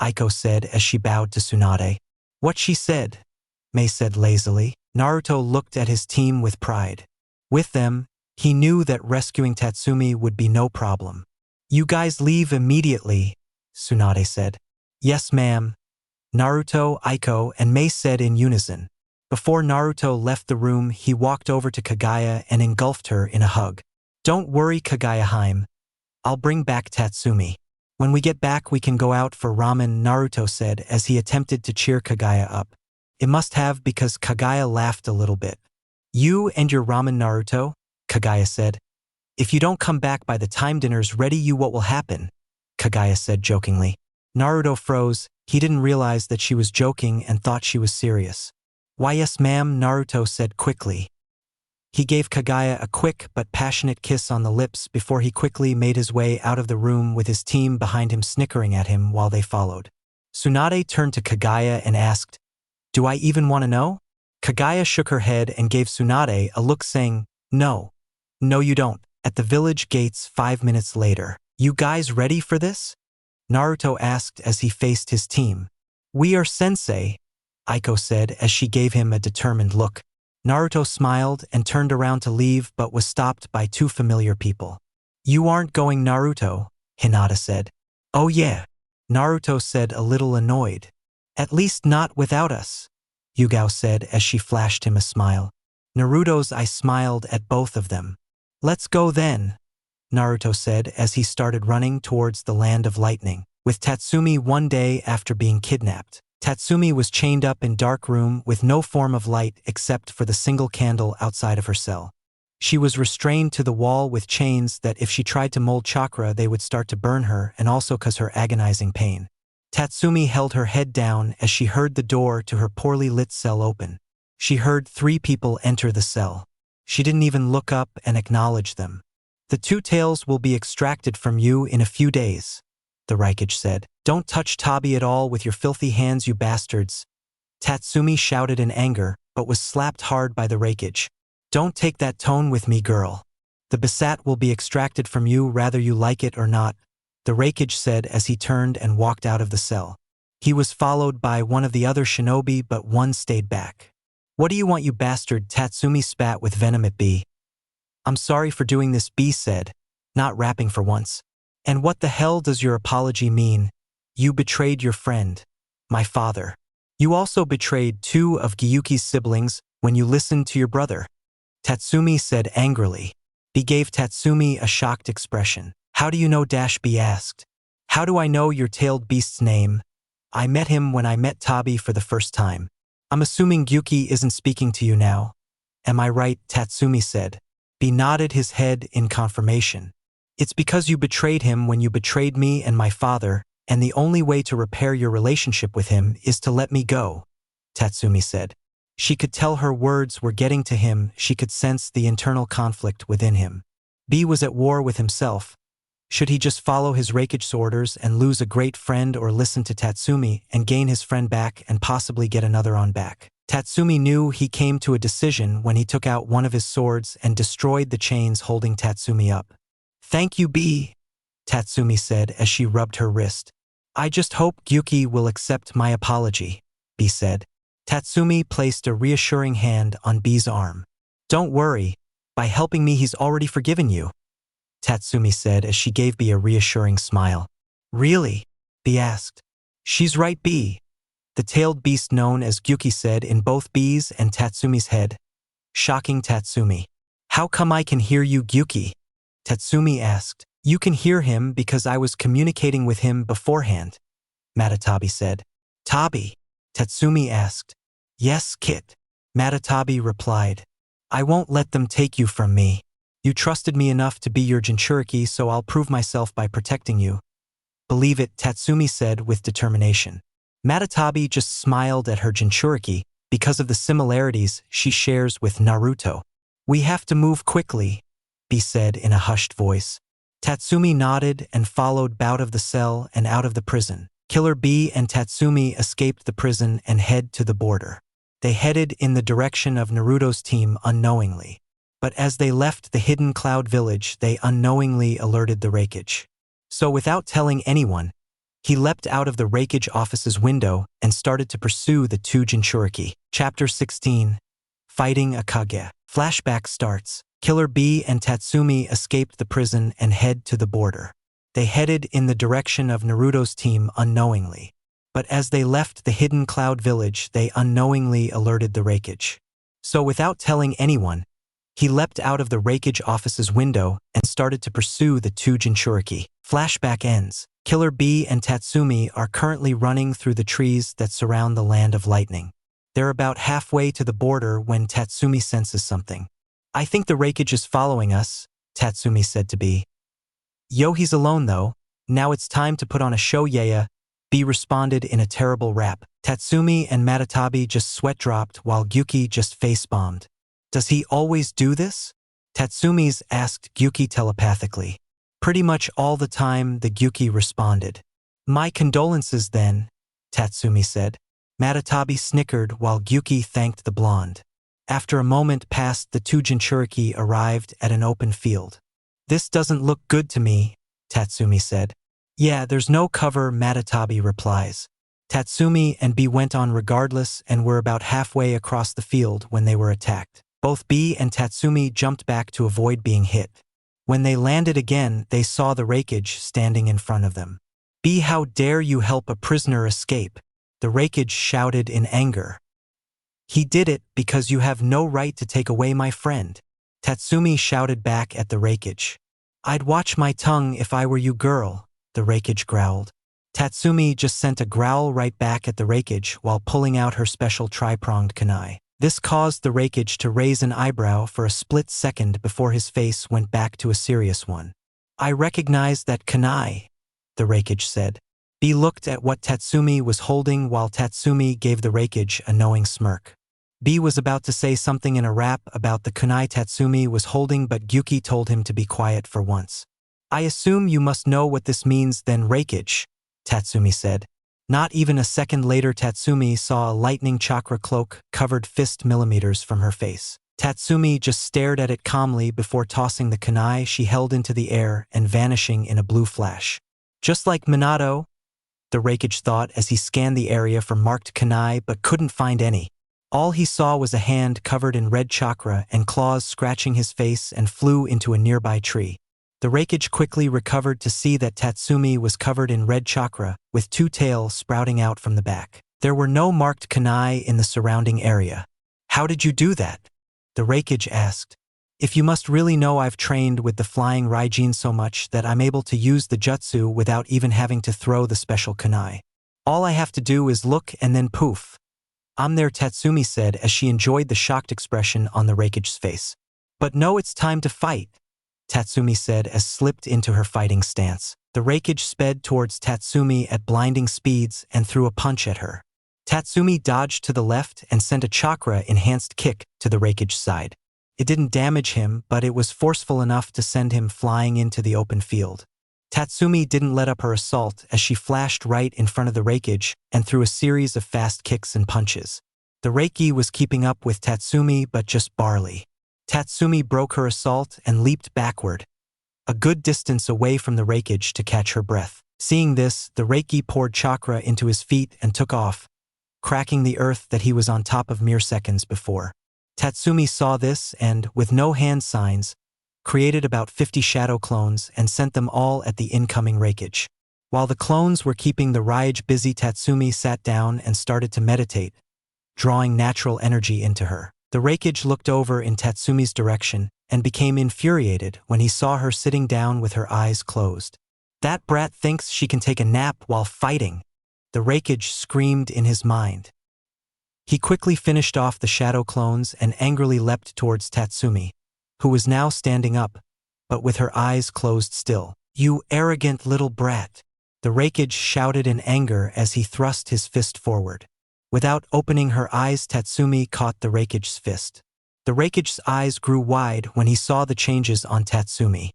S2: Aiko said as she bowed to Tsunade. What she said, Mei said lazily. Naruto looked at his team with pride. With them, he knew that rescuing Tatsumi would be no problem. You guys leave immediately, Tsunade said. Yes, ma'am, Naruto, Aiko, and Mei said in unison. Before Naruto left the room, he walked over to Kaguya and engulfed her in a hug. Don't worry, Kaguya-hime. I'll bring back Tatsumi. When we get back, we can go out for ramen, Naruto said as he attempted to cheer Kaguya up. It must have because Kaguya laughed a little bit. You and your ramen, Naruto, Kaguya said. If you don't come back by the time dinner's ready, what will happen? Kaguya said jokingly. Naruto froze. He didn't realize that she was joking and thought she was serious. Why, yes, ma'am, Naruto said quickly. He gave Kaguya a quick but passionate kiss on the lips before he quickly made his way out of the room with his team behind him snickering at him while they followed. Tsunade turned to Kaguya and asked, Do I even want to know? Kaguya shook her head and gave Tsunade a look saying, No. No, you don't. At the village gates 5 minutes later. You guys ready for this? Naruto asked as he faced his team. We are, sensei, Aiko said as she gave him a determined look. Naruto smiled and turned around to leave but was stopped by two familiar people. You aren't going, Naruto, Hinata said. Oh yeah, Naruto said a little annoyed. At least not without us, Yugao said as she flashed him a smile. Naruto's eye smiled at both of them. Let's go then, Naruto said as he started running towards the land of lightning. With Tatsumi one day after being kidnapped. Tatsumi was chained up in dark room with no form of light except for the single candle outside of her cell. She was restrained to the wall with chains that if she tried to mold chakra they would start to burn her and also cause her agonizing pain. Tatsumi held her head down as she heard the door to her poorly lit cell open. She heard 3 people enter the cell. She didn't even look up and acknowledge them. The 2 tails will be extracted from you in a few days, the Raikage said. Don't touch Tabi at all with your filthy hands, you bastards. Tatsumi shouted in anger, but was slapped hard by the Raikage. Don't take that tone with me, girl. The Basat will be extracted from you whether you like it or not, the Raikage said as he turned and walked out of the cell. He was followed by one of the other shinobi but one stayed back. What do you want, you bastard? Tatsumi spat with venom at B. I'm sorry for doing this, B said, not rapping for once. And what the hell does your apology mean? You betrayed your friend, my father. You also betrayed 2 of Gyuki's siblings when you listened to your brother, Tatsumi said angrily. B gave Tatsumi a shocked expression. How do you know? B asked. How do I know your tailed beast's name? I met him when I met Tabi for the first time. I'm assuming Gyuki isn't speaking to you now. Am I right? Tatsumi said. B nodded his head in confirmation. It's because you betrayed him when you betrayed me and my father, and the only way to repair your relationship with him is to let me go, Tatsumi said. She could tell her words were getting to him. She could sense the internal conflict within him. B was at war with himself. Should he just follow his Reikage orders and lose a great friend, or listen to Tatsumi and gain his friend back and possibly get another on back? Tatsumi knew he came to a decision when he took out one of his swords and destroyed the chains holding Tatsumi up. Thank you, B, Tatsumi said as she rubbed her wrist. I just hope Gyuki will accept my apology, B said. Tatsumi placed a reassuring hand on B's arm. Don't worry, by helping me he's already forgiven you, Tatsumi said as she gave B a reassuring smile. Really? B asked. She's right, B, the tailed beast known as Gyuki said in both B's and Tatsumi's head, shocking Tatsumi. How come I can hear you, Gyuki? Tatsumi asked. You can hear him because I was communicating with him beforehand, Matatabi said. Tabi? Tatsumi asked. Yes, Kit, Matatabi replied. I won't let them take you from me. You trusted me enough to be your Jinchuriki, so I'll prove myself by protecting you. Believe it, Tatsumi said with determination. Matatabi just smiled at her Jinchuriki because of the similarities she shares with Naruto. We have to move quickly, B said in a hushed voice. Tatsumi nodded and followed B out of the cell and out of the prison. Killer B and Tatsumi escaped the prison and head to the border. They headed in the direction of Naruto's team unknowingly. But as they left the hidden cloud village, they unknowingly alerted the Reikage. So without telling anyone, he leapt out of the Reikage office's window and started to pursue the 2 Jinchuriki. Chapter 16. Fighting a Kage. Flashback starts. Killer B and Tatsumi escaped the prison and head to the border. They headed in the direction of Naruto's team unknowingly. But as they left the hidden cloud village, they unknowingly alerted the Reikage. So without telling anyone, he leapt out of the Reikage office's window and started to pursue the 2 Jinchuriki. Flashback ends. Killer B and Tatsumi are currently running through the trees that surround the Land of Lightning. They're about halfway to the border when Tatsumi senses something. I think the Reikage is following us, Tatsumi said to B. Yo, he's alone though. Now it's time to put on a show, yeah. B responded in a terrible rap. Tatsumi and Matatabi just sweat-dropped while Gyuki just face-bombed. Does he always do this? Tatsumi's asked Gyuki telepathically. Pretty much all the time, the Gyuki responded. My condolences then, Tatsumi said. Matatabi snickered while Gyuki thanked the blonde. After a moment passed, the 2 Jinchuriki arrived at an open field. This doesn't look good to me, Tatsumi said. Yeah, there's no cover, Matatabi replies. Tatsumi and B went on regardless and were about halfway across the field when they were attacked. Both B and Tatsumi jumped back to avoid being hit. When they landed again, they saw the Reikage standing in front of them. B, how dare you help a prisoner escape? The Reikage shouted in anger. He did it because you have no right to take away my friend. Tatsumi shouted back at the Reikage. I'd watch my tongue if I were you, girl, the Reikage growled. Tatsumi just sent a growl right back at the Reikage while pulling out her special tri-pronged kunai. This caused the Reikage to raise an eyebrow for a split second before his face went back to a serious one. I recognize that kunai, the Reikage said. B looked at what Tatsumi was holding while Tatsumi gave the Reikage a knowing smirk. B was about to say something in a rap about the kunai Tatsumi was holding, but Gyuki told him to be quiet for once. I assume you must know what this means then, Reikage, Tatsumi said. Not even a second later, Tatsumi saw a lightning chakra cloak covered fist millimeters from her face. Tatsumi just stared at it calmly before tossing the kunai she held into the air and vanishing in a blue flash. Just like Minato, the Reikage thought as he scanned the area for marked kunai but couldn't find any. All he saw was a hand covered in red chakra and claws scratching his face and flew into a nearby tree. The Reikage quickly recovered to see that Tatsumi was covered in red chakra, with 2 tails sprouting out from the back. There were no marked kunai in the surrounding area. How did you do that? The Reikage asked. If you must really know, I've trained with the flying Raijin so much that I'm able to use the jutsu without even having to throw the special kunai. All I have to do is look and then poof. I'm there, Tatsumi said as she enjoyed the shocked expression on the Reikage's face. But no, it's time to fight, Tatsumi said as slipped into her fighting stance. The Reikage sped towards Tatsumi at blinding speeds and threw a punch at her. Tatsumi dodged to the left and sent a chakra-enhanced kick to the Reikage's side. It didn't damage him, but it was forceful enough to send him flying into the open field. Tatsumi didn't let up her assault as she flashed right in front of the Reikage and threw a series of fast kicks and punches. The Reiki was keeping up with Tatsumi, but just barely. Tatsumi broke her assault and leaped backward, a good distance away from the Reikage to catch her breath. Seeing this, the Reiki poured chakra into his feet and took off, cracking the earth that he was on top of mere seconds before. Tatsumi saw this and, with no hand signs, created about 50 shadow clones and sent them all at the incoming Reikage. While the clones were keeping the Raige busy, Tatsumi sat down and started to meditate, drawing natural energy into her. The Reikage looked over in Tatsumi's direction and became infuriated when he saw her sitting down with her eyes closed. That brat thinks she can take a nap while fighting, the Reikage screamed in his mind. He quickly finished off the shadow clones and angrily leapt towards Tatsumi, who was now standing up, but with her eyes closed still. You arrogant little brat, the Reikage shouted in anger as he thrust his fist forward. Without opening her eyes, Tatsumi caught the Reikage's fist. The Reikage's eyes grew wide when he saw the changes on Tatsumi.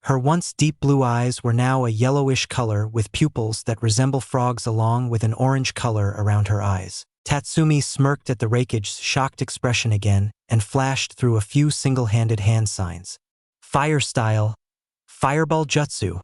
S2: Her once deep blue eyes were now a yellowish color with pupils that resemble frogs along with an orange color around her eyes. Tatsumi smirked at the Reikage's shocked expression again and flashed through a few single-handed hand signs. Fire style, fireball jutsu,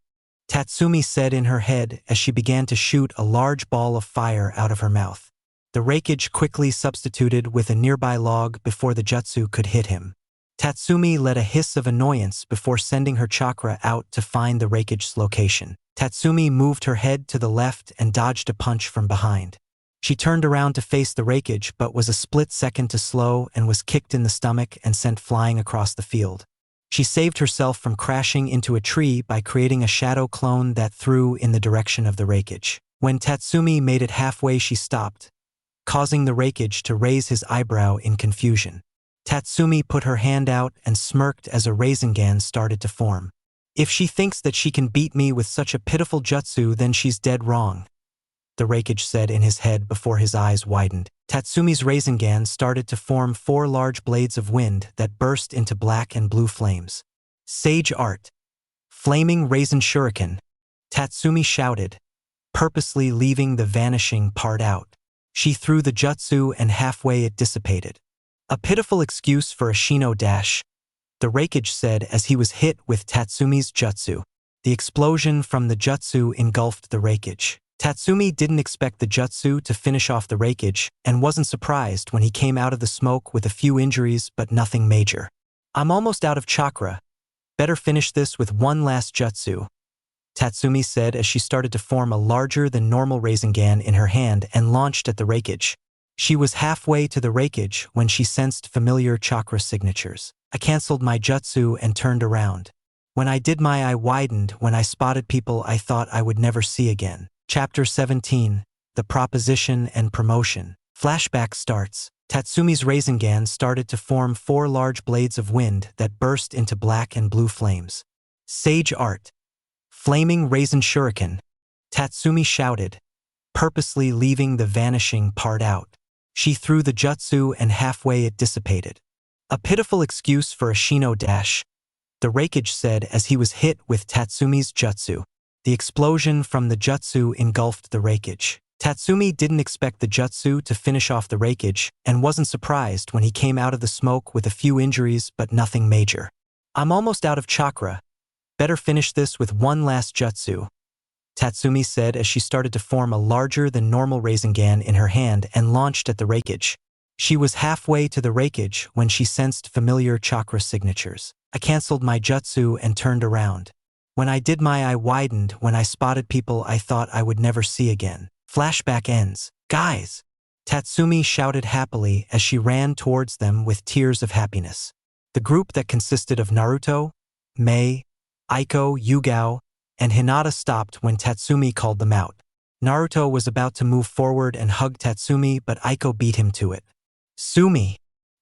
S2: Tatsumi said in her head as she began to shoot a large ball of fire out of her mouth. The Reikage quickly substituted with a nearby log before the jutsu could hit him. Tatsumi let a hiss of annoyance before sending her chakra out to find the Reikage's location. Tatsumi moved her head to the left and dodged a punch from behind. She turned around to face the Reikage but was a split second too slow and was kicked in the stomach and sent flying across the field. She saved herself from crashing into a tree by creating a shadow clone that threw in the direction of the Reikage. When Tatsumi made it halfway, she stopped, causing the Reikage to raise his eyebrow in confusion. Tatsumi put her hand out and smirked as a Rasengan started to form. If she thinks that she can beat me with such a pitiful jutsu, then she's dead wrong, the Reikage said in his head before his eyes widened. Tatsumi's Rasengan started to form 4 large blades of wind that burst into black and blue flames. Sage art. Flaming Raisin Shuriken, Tatsumi shouted, purposely leaving the vanishing part out. She threw the jutsu and halfway it dissipated. A pitiful excuse for a Shino dash, the Reikage said as he was hit with Tatsumi's jutsu. The explosion from the jutsu engulfed the Reikage. Tatsumi didn't expect the jutsu to finish off the Reikage and wasn't surprised when he came out of the smoke with a few injuries but nothing major. I'm almost out of chakra. Better finish this with one last jutsu, Tatsumi said as she started to form a larger than normal Rasengan in her hand and launched at the Reikage. She was halfway to the Reikage when she sensed familiar chakra signatures. I cancelled my jutsu and turned around. When I did, my eye widened when I spotted people I thought I would never see again. Chapter 17. The Proposition and Promotion. Flashback starts. Tatsumi's Rasengan started to form 4 large blades of wind that burst into black and blue flames. Sage art. Flaming Raisin Shuriken, Tatsumi shouted, purposely leaving the vanishing part out. She threw the jutsu and halfway it dissipated. A pitiful excuse for a Shino dash, the Reikage said as he was hit with Tatsumi's jutsu. The explosion from the jutsu engulfed the Reikage. Tatsumi didn't expect the jutsu to finish off the Reikage and wasn't surprised when he came out of the smoke with a few injuries but nothing major. I'm almost out of chakra. Better finish this with one last jutsu, Tatsumi said as she started to form a larger than normal Rasengan in her hand and launched at the Reikage. She was halfway to the Reikage when she sensed familiar chakra signatures. I cancelled my jutsu and turned around. When I did, my eye widened when I spotted people I thought I would never see again. Flashback ends. Guys, Tatsumi shouted happily as she ran towards them with tears of happiness. The group that consisted of Naruto, Mei, Aiko, Yugao, and Hinata stopped when Tatsumi called them out. Naruto was about to move forward and hug Tatsumi, but Aiko beat him to it. "Sumi!"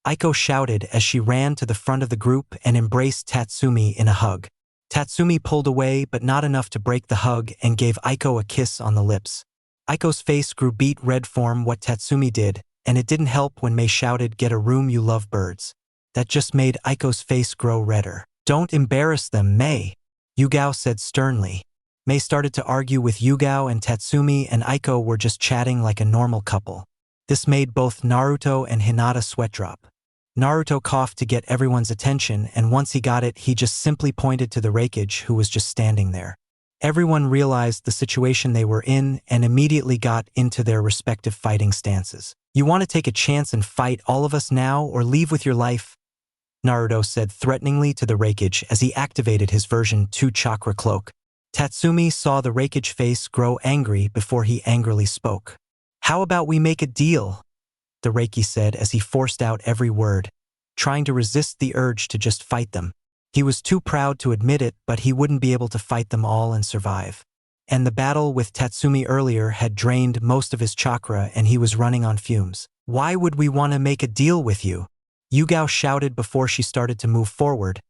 S2: Aiko shouted as she ran to the front of the group and embraced Tatsumi in a hug. Tatsumi pulled away, but not enough to break the hug, and gave Aiko a kiss on the lips. Aiko's face grew beet red from what Tatsumi did, and it didn't help when Mei shouted, "Get a room, you love birds." That just made Aiko's face grow redder. "Don't embarrass them, Mei," Yugao said sternly. Mei started to argue with Yugao, and Tatsumi and Aiko were just chatting like a normal couple. This made both Naruto and Hinata sweat drop. Naruto coughed to get everyone's attention, and once he got it, he just simply pointed to the Raikage, who was just standing there. Everyone realized the situation they were in and immediately got into their respective fighting stances. "You want to take a chance and fight all of us now or leave with your life?" Naruto said threateningly to the Raikage as he activated his version 2 chakra cloak. Tatsumi saw the Raikage face grow angry before he angrily spoke. "How about we make a deal?" the Reiki said as he forced out every word, trying to resist the urge to just fight them. He was too proud to admit it, but he wouldn't be able to fight them all and survive. And the battle with Tatsumi earlier had drained most of his chakra and he was running on fumes. "Why would we want to make a deal with you?" Yugao shouted before she started to move forward,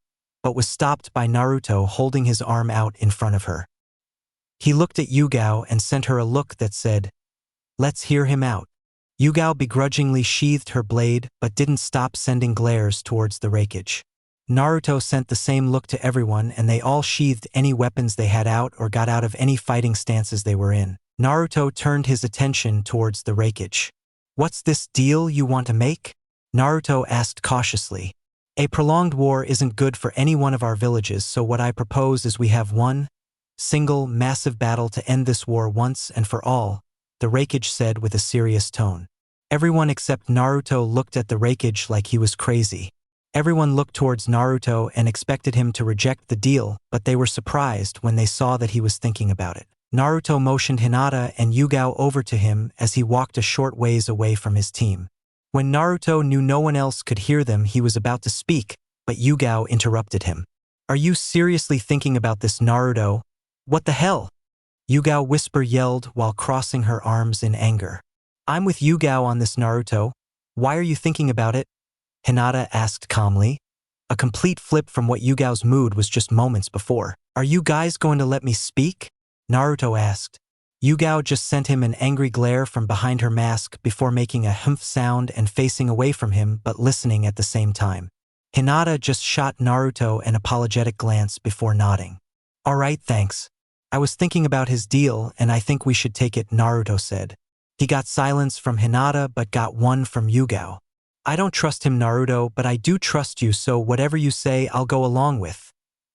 S2: but was stopped by Naruto holding his arm out in front of her. He looked at Yugao and sent her a look that said, "Let's hear him out." Yugao begrudgingly sheathed her blade but didn't stop sending glares towards the Raikage. Naruto sent the same look to everyone and they all sheathed any weapons they had out or got out of any fighting stances they were in. Naruto turned his attention towards the Raikage. "What's this deal you want to make?" Naruto asked cautiously. "A prolonged war isn't good for any one of our villages, so what I propose is we have one single massive battle to end this war once and for all," the Raikage said with a serious tone. Everyone except Naruto looked at the Raikage like he was crazy. Everyone looked towards Naruto and expected him to reject the deal, but they were surprised when they saw that he was thinking about it. Naruto motioned Hinata and Yugao over to him as he walked a short ways away from his team. When Naruto knew no one else could hear them, he was about to speak, but Yugao interrupted him. "Are you seriously thinking about this, Naruto? What the hell?" Yugao whisper yelled while crossing her arms in anger. "I'm with Yugao on this, Naruto. Why are you thinking about it?" Hinata asked calmly. A complete flip from what Yugao's mood was just moments before. "Are you guys going to let me speak?" Naruto asked. Yugao just sent him an angry glare from behind her mask before making a humph sound and facing away from him but listening at the same time. Hinata just shot Naruto an apologetic glance before nodding. "All right, thanks. I was thinking about his deal and I think we should take it," Naruto said. He got silence from Hinata but got one from Yugao. "I don't trust him, Naruto, but I do trust you, so whatever you say I'll go along with,"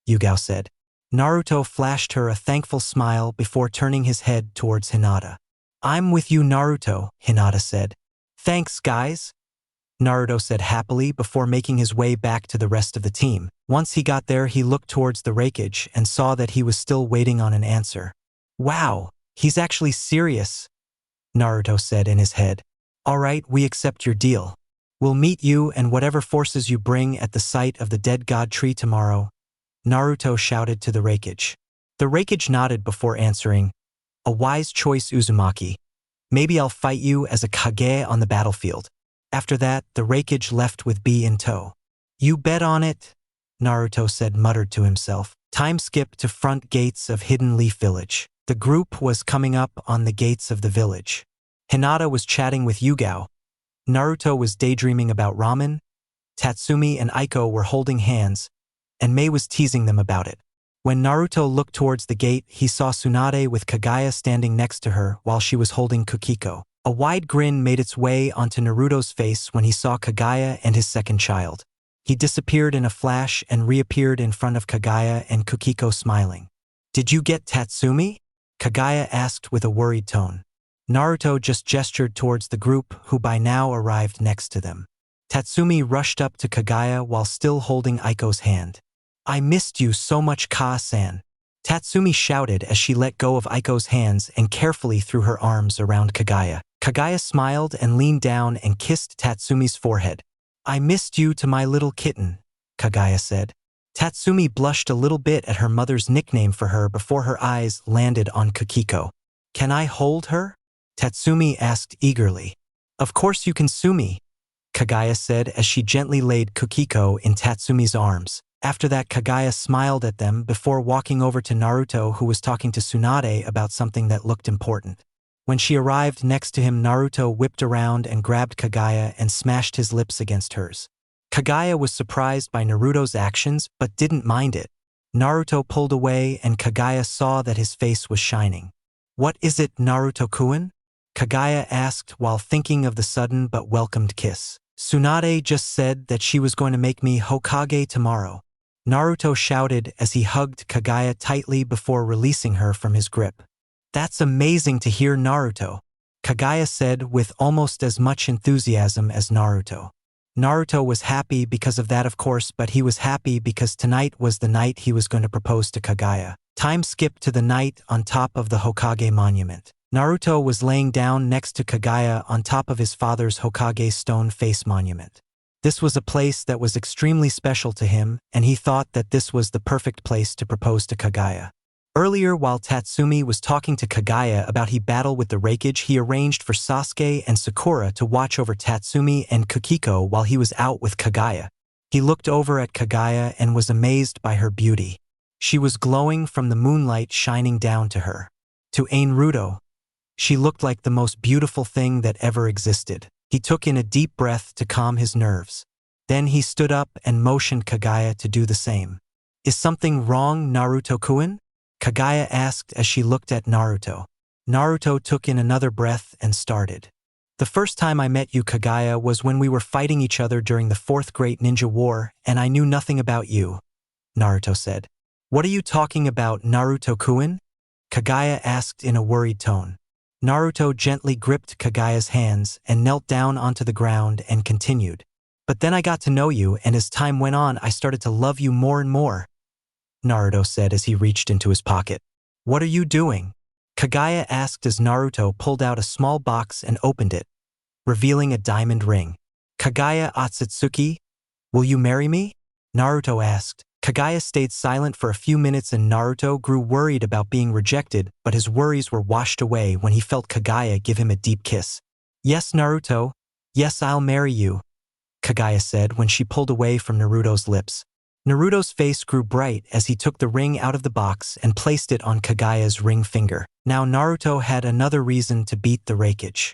S2: Yugao said. Naruto flashed her a thankful smile before turning his head towards Hinata. "I'm with you, Naruto," Hinata said. "Thanks, guys," Naruto said happily before making his way back to the rest of the team. Once he got there, he looked towards the Raikage and saw that he was still waiting on an answer. "Wow, he's actually serious," Naruto said in his head. "All right, we accept your deal. We'll meet you and whatever forces you bring at the site of the dead god tree tomorrow," Naruto shouted to the Raikage. The Raikage nodded before answering, "A wise choice, Uzumaki. Maybe I'll fight you as a Kage on the battlefield." After that, the Raikage left with B in tow. "You bet on it," Naruto said, muttered to himself. Time skip to front gates of Hidden Leaf Village. The group was coming up on the gates of the village. Hinata was chatting with Yugao. Naruto was daydreaming about ramen. Tatsumi and Aiko were holding hands, and Mei was teasing them about it. When Naruto looked towards the gate, he saw Tsunade with KAGUYA standing next to her while she was holding Kiko. A wide grin made its way onto Naruto's face when he saw KAGUYA and his second child. He disappeared in a flash and reappeared in front of KAGUYA and Kiko smiling. "Did you get Tatsumi?" KAGUYA asked with a worried tone. Naruto just gestured towards the group, who by now arrived next to them. Tatsumi rushed up to KAGUYA while still holding Aiko's hand. "I missed you so much, Ka-san," Tatsumi shouted as she let go of Aiko's hands and carefully threw her arms around KAGUYA. Kaguya smiled and leaned down and kissed Tatsumi's forehead. I missed you to my little kitten, Kaguya said. Tatsumi blushed a little bit at her mother's nickname for her before her eyes landed on Kiko. Can I hold her? Tatsumi asked eagerly. Of course you can sue me, Kaguya said as she gently laid Kiko in Tatsumi's arms. After that, Kaguya smiled at them before walking over to Naruto, who was talking to Tsunade about something that looked important. When she arrived next to him, Naruto whipped around and grabbed Kaguya and smashed his lips against hers. Kaguya was surprised by Naruto's actions but didn't mind it. Naruto pulled away and Kaguya saw that his face was shining. What is it, Naruto-kun? Kaguya asked while thinking of the sudden but welcomed kiss. Tsunade just said that she was going to make me Hokage tomorrow, Naruto shouted as he hugged Kaguya tightly before releasing her from his grip. That's amazing to hear, Naruto, Kaguya said with almost as much enthusiasm as Naruto. Naruto was happy because of that, of course, but he was happy because tonight was the night he was going to propose to Kaguya. Time skipped to the night on top of the Hokage monument. Naruto was laying down next to Kaguya on top of his father's Hokage stone face monument. This was a place that was extremely special to him, and he thought that this was the perfect place to propose to Kaguya. Earlier, while Tatsumi was talking to Kaguya about his battle with the Raikage, he arranged for Sasuke and Sakura to watch over Tatsumi and Kiko while he was out with Kaguya. He looked over at Kaguya and was amazed by her beauty. She was glowing from the moonlight shining down to her. To Naruto, she looked like the most beautiful thing that ever existed. He took in a deep breath to calm his nerves. Then he stood up and motioned Kaguya to do the same. Is something wrong, Naruto-kun? Kaguya asked as she looked at Naruto. Naruto took in another breath and started. The first time I met you, Kaguya, was when we were fighting each other during the Fourth Great Ninja War, and I knew nothing about you, Naruto said. What are you talking about, Naruto-kun? Kaguya asked in a worried tone. Naruto gently gripped Kaguya's hands and knelt down onto the ground and continued. But then I got to know you, and as time went on, I started to love you more and more, Naruto said as he reached into his pocket. What are you doing? Kaguya asked as Naruto pulled out a small box and opened it, revealing a diamond ring. Kaguya Otsutsuki, will you marry me? Naruto asked. Kaguya stayed silent for a few minutes and Naruto grew worried about being rejected, but his worries were washed away when he felt Kaguya give him a deep kiss. Yes, Naruto. Yes, I'll marry you, Kaguya said when she pulled away from Naruto's lips. Naruto's face grew bright as he took the ring out of the box and placed it on Kaguya's ring finger. Now Naruto had another reason to beat the Raikage.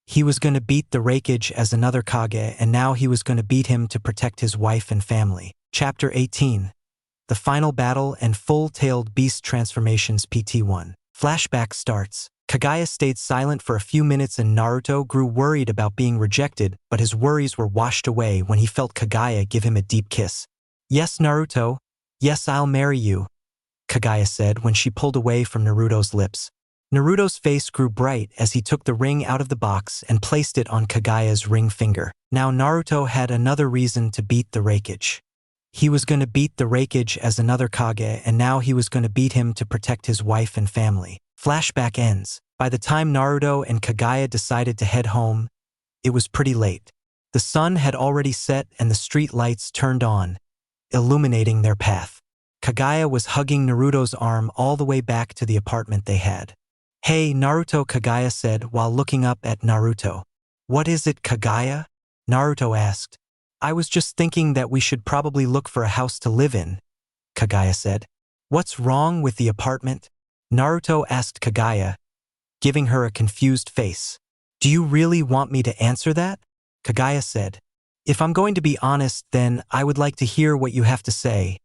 S2: He was going to beat the Raikage as another Kage, and now he was going to beat him to protect his wife and family. Chapter 18. The Final Battle and Full-Tailed Beast Transformations PT1. Flashback starts. Kaguya stayed silent for a few minutes and Naruto grew worried about being rejected, but his worries were washed away when he felt Kaguya give him a deep kiss. Yes, Naruto. Yes, I'll marry you, Kaguya said when she pulled away from Naruto's lips. Naruto's face grew bright as he took the ring out of the box and placed it on Kaguya's ring finger. Now Naruto had another reason to beat the Raikage. He was going to beat the Raikage as another Kage, and now he was going to beat him to protect his wife and family. Flashback ends. By the time Naruto and Kaguya decided to head home, it was pretty late. The sun had already set and the street lights turned on, illuminating their path. Kaguya was hugging Naruto's arm all the way back to the apartment they had. Hey, Naruto, Kaguya said while looking up at Naruto. What is it, Kaguya? Naruto asked. I was just thinking that we should probably look for a house to live in, Kaguya said. What's wrong with the apartment? Naruto asked Kaguya, giving her a confused face. Do you really want me to answer that? Kaguya said. If I'm going to be honest, then I would like to hear what you have to say,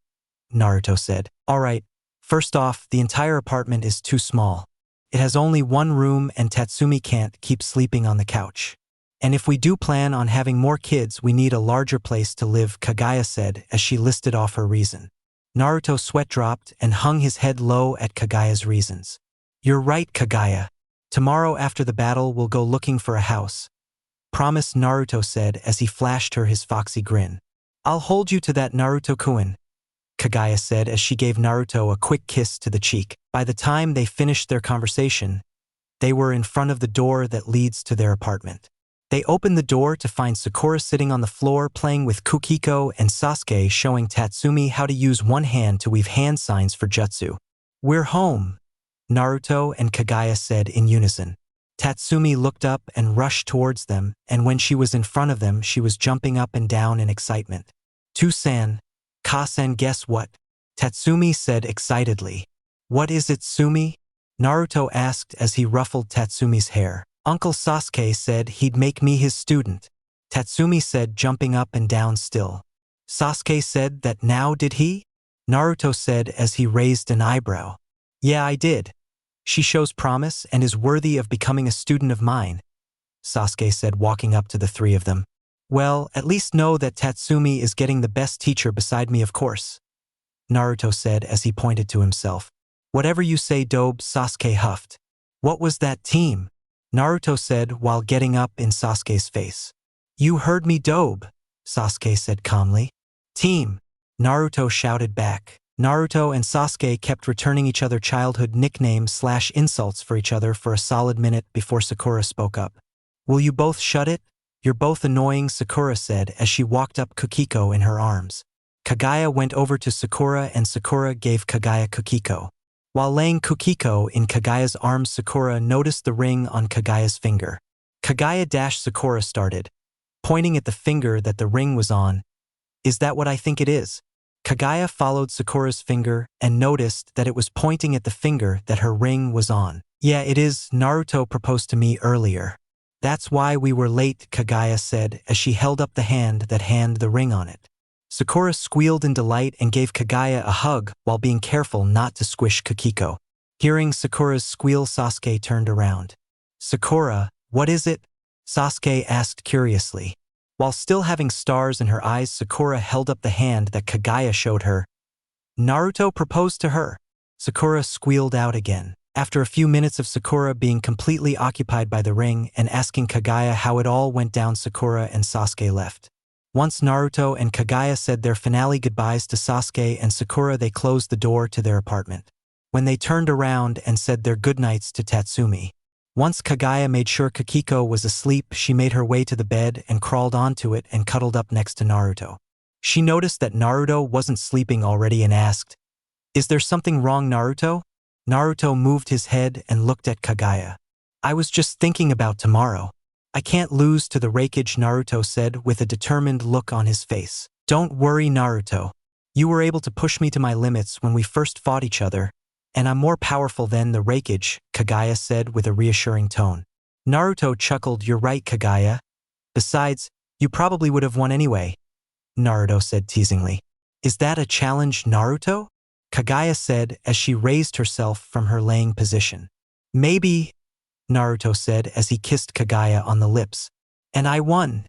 S2: Naruto said. Alright, first off, the entire apartment is too small. It has only one room and Tatsumi can't keep sleeping on the couch. And if we do plan on having more kids, we need a larger place to live, Kaguya said as she listed off her reason. Naruto's sweat dropped and hung his head low at Kaguya's reasons. You're right, Kaguya. Tomorrow after the battle, we'll go looking for a house. Promise, Naruto said as he flashed her his foxy grin. I'll hold you to that, Naruto-kun, Kaguya said as she gave Naruto a quick kiss to the cheek. By the time they finished their conversation, They were in front of the door that leads to their apartment. They opened the door to find Sakura sitting on the floor playing with Kiko and Sasuke, showing Tatsumi how to use one hand to weave hand signs for jutsu. "We're home," Naruto and Kaguya said in unison. Tatsumi looked up and rushed towards them, and when she was in front of them, she was jumping up and down in excitement. "To-san, Ka-san, guess what?" Tatsumi said excitedly. "What is it, Sumi?" Naruto asked as he ruffled Tatsumi's hair. "Uncle Sasuke said he'd make me his student," Tatsumi said, jumping up and down still. "Sasuke said that now, did he?" Naruto said as he raised an eyebrow. "Yeah, I did. She shows promise and is worthy of becoming a student of mine," Sasuke said, walking up to the three of them. "Well, at least know that Tatsumi is getting the best teacher beside me, of course," Naruto said as he pointed to himself. "Whatever you say, Dobe," Sasuke huffed. "What was that team?" Naruto said while getting up in Sasuke's face. "You heard me, Dobe," Sasuke said calmly. "Team," Naruto shouted back. Naruto and Sasuke kept returning each other childhood nicknames/insults for each other for a solid minute before Sakura spoke up. "Will you both shut it? You're both annoying," Sakura said as she walked up Kiko in her arms. Kaguya went over to Sakura and Sakura gave Kaguya Kiko. While laying Kiko in Kaguya's arms, Sakura noticed the ring on Kaguya's finger. Kaguya Sakura started, pointing at the finger that the ring was on. "Is that what I think it is?" Kaguya followed Sakura's finger and noticed that it was pointing at the finger that her ring was on. "Yeah, it is. Naruto proposed to me earlier. That's why we were late," Kaguya said as she held up the hand that had the ring on it. Sakura squealed in delight and gave Kaguya a hug while being careful not to squish Kiko. Hearing Sakura's squeal, Sasuke turned around. "Sakura, what is it?" Sasuke asked curiously. While still having stars in her eyes, Sakura held up the hand that Kaguya showed her. "Naruto proposed to her," Sakura squealed out again. After a few minutes of Sakura being completely occupied by the ring and asking Kaguya how it all went down, Sakura and Sasuke left. Once Naruto and Kaguya said their finale goodbyes to Sasuke and Sakura, they closed the door to their apartment. When they turned around and said their goodnights to Tatsumi. Once Kaguya made sure Kiko was asleep, she made her way to the bed and crawled onto it and cuddled up next to Naruto. She noticed that Naruto wasn't sleeping already and asked, "Is there something wrong, Naruto?" Naruto moved his head and looked at Kaguya. "I was just thinking about tomorrow. I can't lose to the Raikage," Naruto said with a determined look on his face. "Don't worry, Naruto. You were able to push me to my limits when we first fought each other, and I'm more powerful than the Raikage," Kaguya said with a reassuring tone. Naruto chuckled. "You're right, Kaguya. Besides, you probably would have won anyway," Naruto said teasingly. "Is that a challenge, Naruto?" Kaguya said as she raised herself from her laying position. "Maybe," Naruto said as he kissed Kaguya on the lips. "And I won,"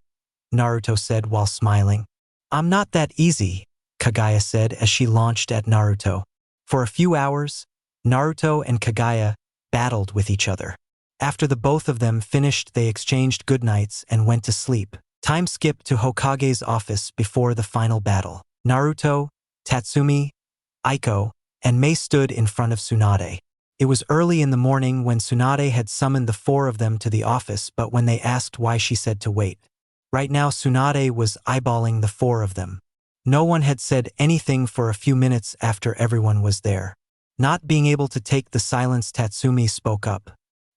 S2: Naruto said while smiling. "I'm not that easy," Kaguya said as she launched at Naruto. For a few hours, Naruto and Kaguya battled with each other. After the both of them finished, they exchanged goodnights and went to sleep. Time skipped to Hokage's office before the final battle. Naruto, Tatsumi, Aiko, and Mei stood in front of Tsunade. It was early in the morning when Tsunade had summoned the four of them to the office, but when they asked why, she said to wait. Right now, Tsunade was eyeballing the four of them. No one had said anything for a few minutes after everyone was there. Not being able to take the silence, Tatsumi spoke up.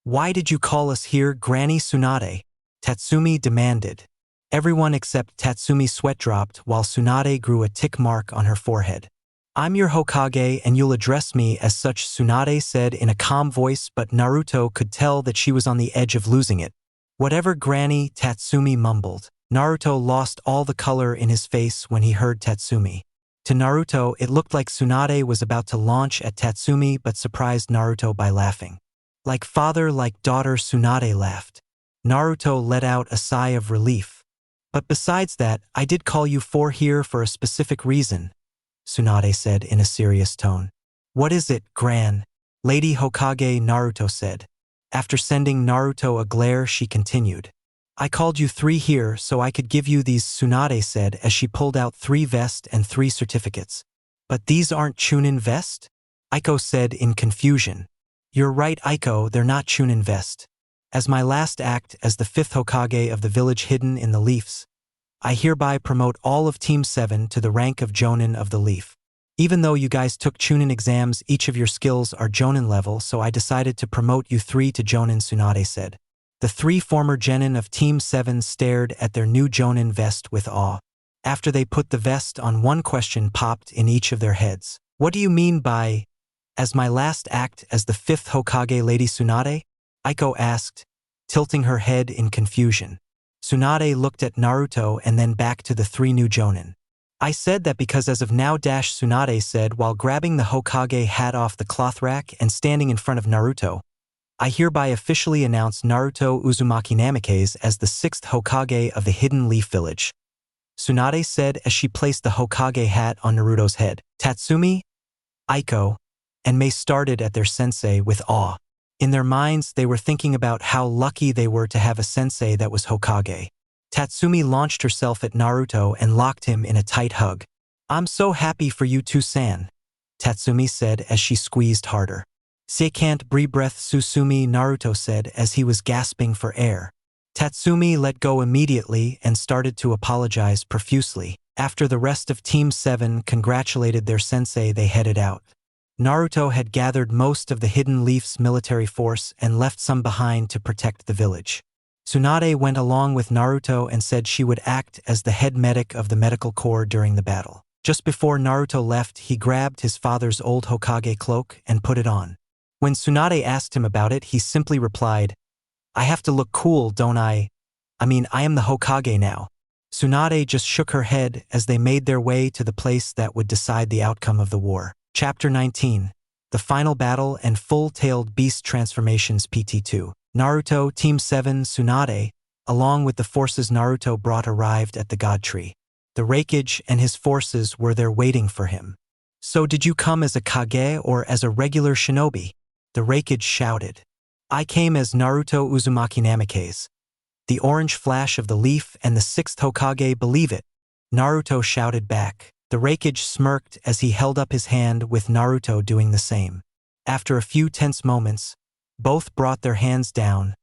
S2: "Why did you call us here, Granny Tsunade?" Tatsumi demanded. Everyone except Tatsumi sweat dropped while Tsunade grew a tick mark on her forehead. "I'm your Hokage and you'll address me as such," Tsunade said in a calm voice, but Naruto could tell that she was on the edge of losing it. "Whatever, Granny," Tatsumi mumbled. Naruto lost all the color in his face when he heard Tatsumi. To Naruto, it looked like Tsunade was about to launch at Tatsumi but surprised Naruto by laughing. "Like father, like daughter," Tsunade laughed. Naruto let out a sigh of relief. "But besides that, I did call you four here for a specific reason," Tsunade said in a serious tone. "What is it, Gran?" "Lady Hokage," Naruto said. After sending Naruto a glare, she continued. "I called you three here so I could give you these," Tsunade said as she pulled out 3 vests and 3 certificates. "But these aren't Chūnin vests?" Aiko said in confusion. You're right, Aiko, they're not Chūnin vest. As my last act as the 5th Hokage of the village hidden in the leaves, I hereby promote all of Team 7 to the rank of Jonin of the Leaf. Even though you guys took Chūnin exams, each of your skills are Jonin level, so I decided to promote you 3 to Jonin, Tsunade said. The 3 former genin of Team 7 stared at their new Jonin vest with awe. After they put the vest on, one question popped in each of their heads. What do you mean by, as my last act as the 5th Hokage, Lady Tsunade? Aiko asked, tilting her head in confusion. Tsunade looked at Naruto and then back to the 3 new Jonin. I said that because as of now, Tsunade said while grabbing the Hokage hat off the cloth rack and standing in front of Naruto. I hereby officially announce Naruto Uzumaki Namikaze as the 6th Hokage of the Hidden Leaf Village. Tsunade said as she placed the Hokage hat on Naruto's head. Tatsumi, Aiko, and Mei started at their sensei with awe. In their minds, they were thinking about how lucky they were to have a sensei that was Hokage. Tatsumi launched herself at Naruto and locked him in a tight hug. I'm so happy for you too, San, Tatsumi said as she squeezed harder. "Se can't breathe, Susumi," Naruto said as he was gasping for air. Tatsumi let go immediately and started to apologize profusely. After the rest of Team 7 congratulated their sensei, they headed out. Naruto had gathered most of the Hidden Leaf's military force and left some behind to protect the village. Tsunade went along with Naruto and said she would act as the head medic of the medical corps during the battle. Just before Naruto left, he grabbed his father's old Hokage cloak and put it on. When Tsunade asked him about it, he simply replied, I have to look cool, don't I? I mean, I am the Hokage now. Tsunade just shook her head as they made their way to the place that would decide the outcome of the war. Chapter 19. The Final Battle and Full-Tailed Beast Transformations PT2. Naruto, Team 7, Tsunade, along with the forces Naruto brought arrived at the God Tree. The Raikage and his forces were there waiting for him. So did you come as a Kage or as a regular shinobi? The Raikage shouted. I came as Naruto Uzumaki Namikaze. The orange flash of the leaf and the 6th Hokage, believe it, Naruto shouted back. The Raikage smirked as he held up his hand with Naruto doing the same. After a few tense moments, both brought their hands down,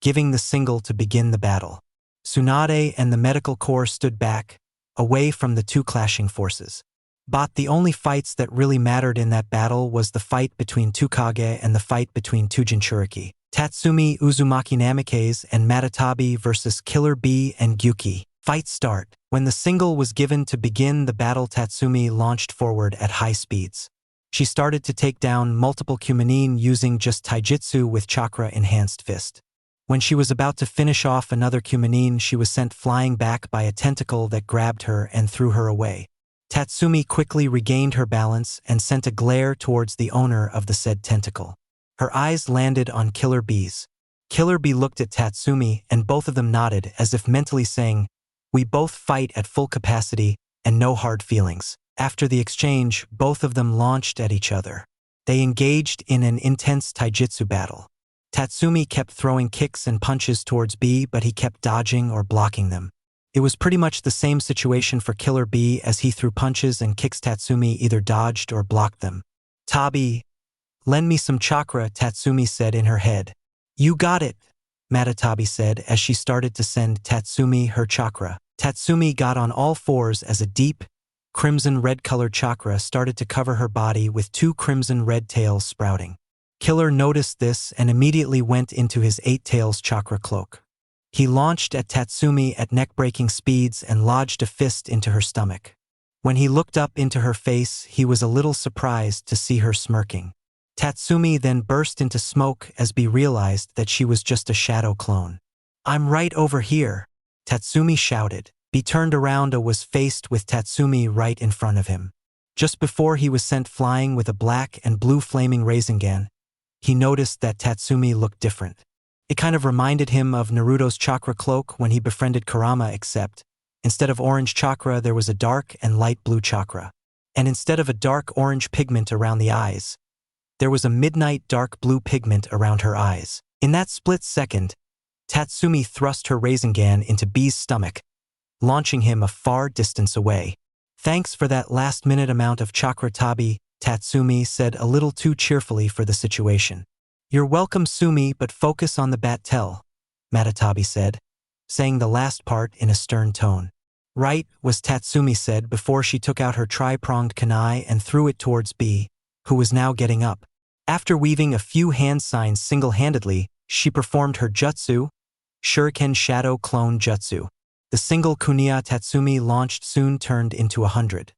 S2: giving the signal to begin the battle. Tsunade and the medical corps stood back, away from the 2 clashing forces. But the only fights that really mattered in that battle was the fight between 2 Kage and the fight between 2 Jinchuriki. Tatsumi Uzumaki Namikaze and Matatabi versus Killer Bee and Gyuki. Fight start. When the signal was given to begin the battle, Tatsumi launched forward at high speeds. She started to take down multiple Chūnin using just taijutsu with chakra-enhanced fist. When she was about to finish off another Chūnin, she was sent flying back by a tentacle that grabbed her and threw her away. Tatsumi quickly regained her balance and sent a glare towards the owner of the said tentacle. Her eyes landed on Killer Bee's. Killer Bee looked at Tatsumi and both of them nodded as if mentally saying, we both fight at full capacity and no hard feelings. After the exchange, both of them launched at each other. They engaged in an intense taijutsu battle. Tatsumi kept throwing kicks and punches towards Bee, but he kept dodging or blocking them. It was pretty much the same situation for Killer Bee as he threw punches and kicks. Tatsumi either dodged or blocked them. Tabi, lend me some chakra, Tatsumi said in her head. You got it, Matatabi said as she started to send Tatsumi her chakra. Tatsumi got on all fours as a deep, crimson red-colored chakra started to cover her body with 2 crimson red tails sprouting. Killer noticed this and immediately went into his 8 tails chakra cloak. He launched at Tatsumi at neck-breaking speeds and lodged a fist into her stomach. When he looked up into her face, he was a little surprised to see her smirking. Tatsumi then burst into smoke as Bee realized that she was just a shadow clone. I'm right over here, Tatsumi shouted. Bee turned around and was faced with Tatsumi right in front of him. Just before he was sent flying with a black and blue flaming Rasengan, he noticed that Tatsumi looked different. It kind of reminded him of Naruto's chakra cloak when he befriended Kurama, except instead of orange chakra there was a dark and light blue chakra. And instead of a dark orange pigment around the eyes, there was a midnight dark blue pigment around her eyes. In that split second, Tatsumi thrust her Rasengan into Bee's stomach, launching him a far distance away. Thanks for that last-minute amount of chakra, Tabi, Tatsumi said a little too cheerfully for the situation. You're welcome, Sumi, but focus on the bat-tail, Matatabi said, saying the last part in a stern tone. Right, was Tatsumi said before she took out her tri-pronged kunai and threw it towards B, who was now getting up. After weaving a few hand signs single-handedly, she performed her jutsu, Shuriken Shadow Clone Jutsu. The single kunia Tatsumi launched soon turned into 100.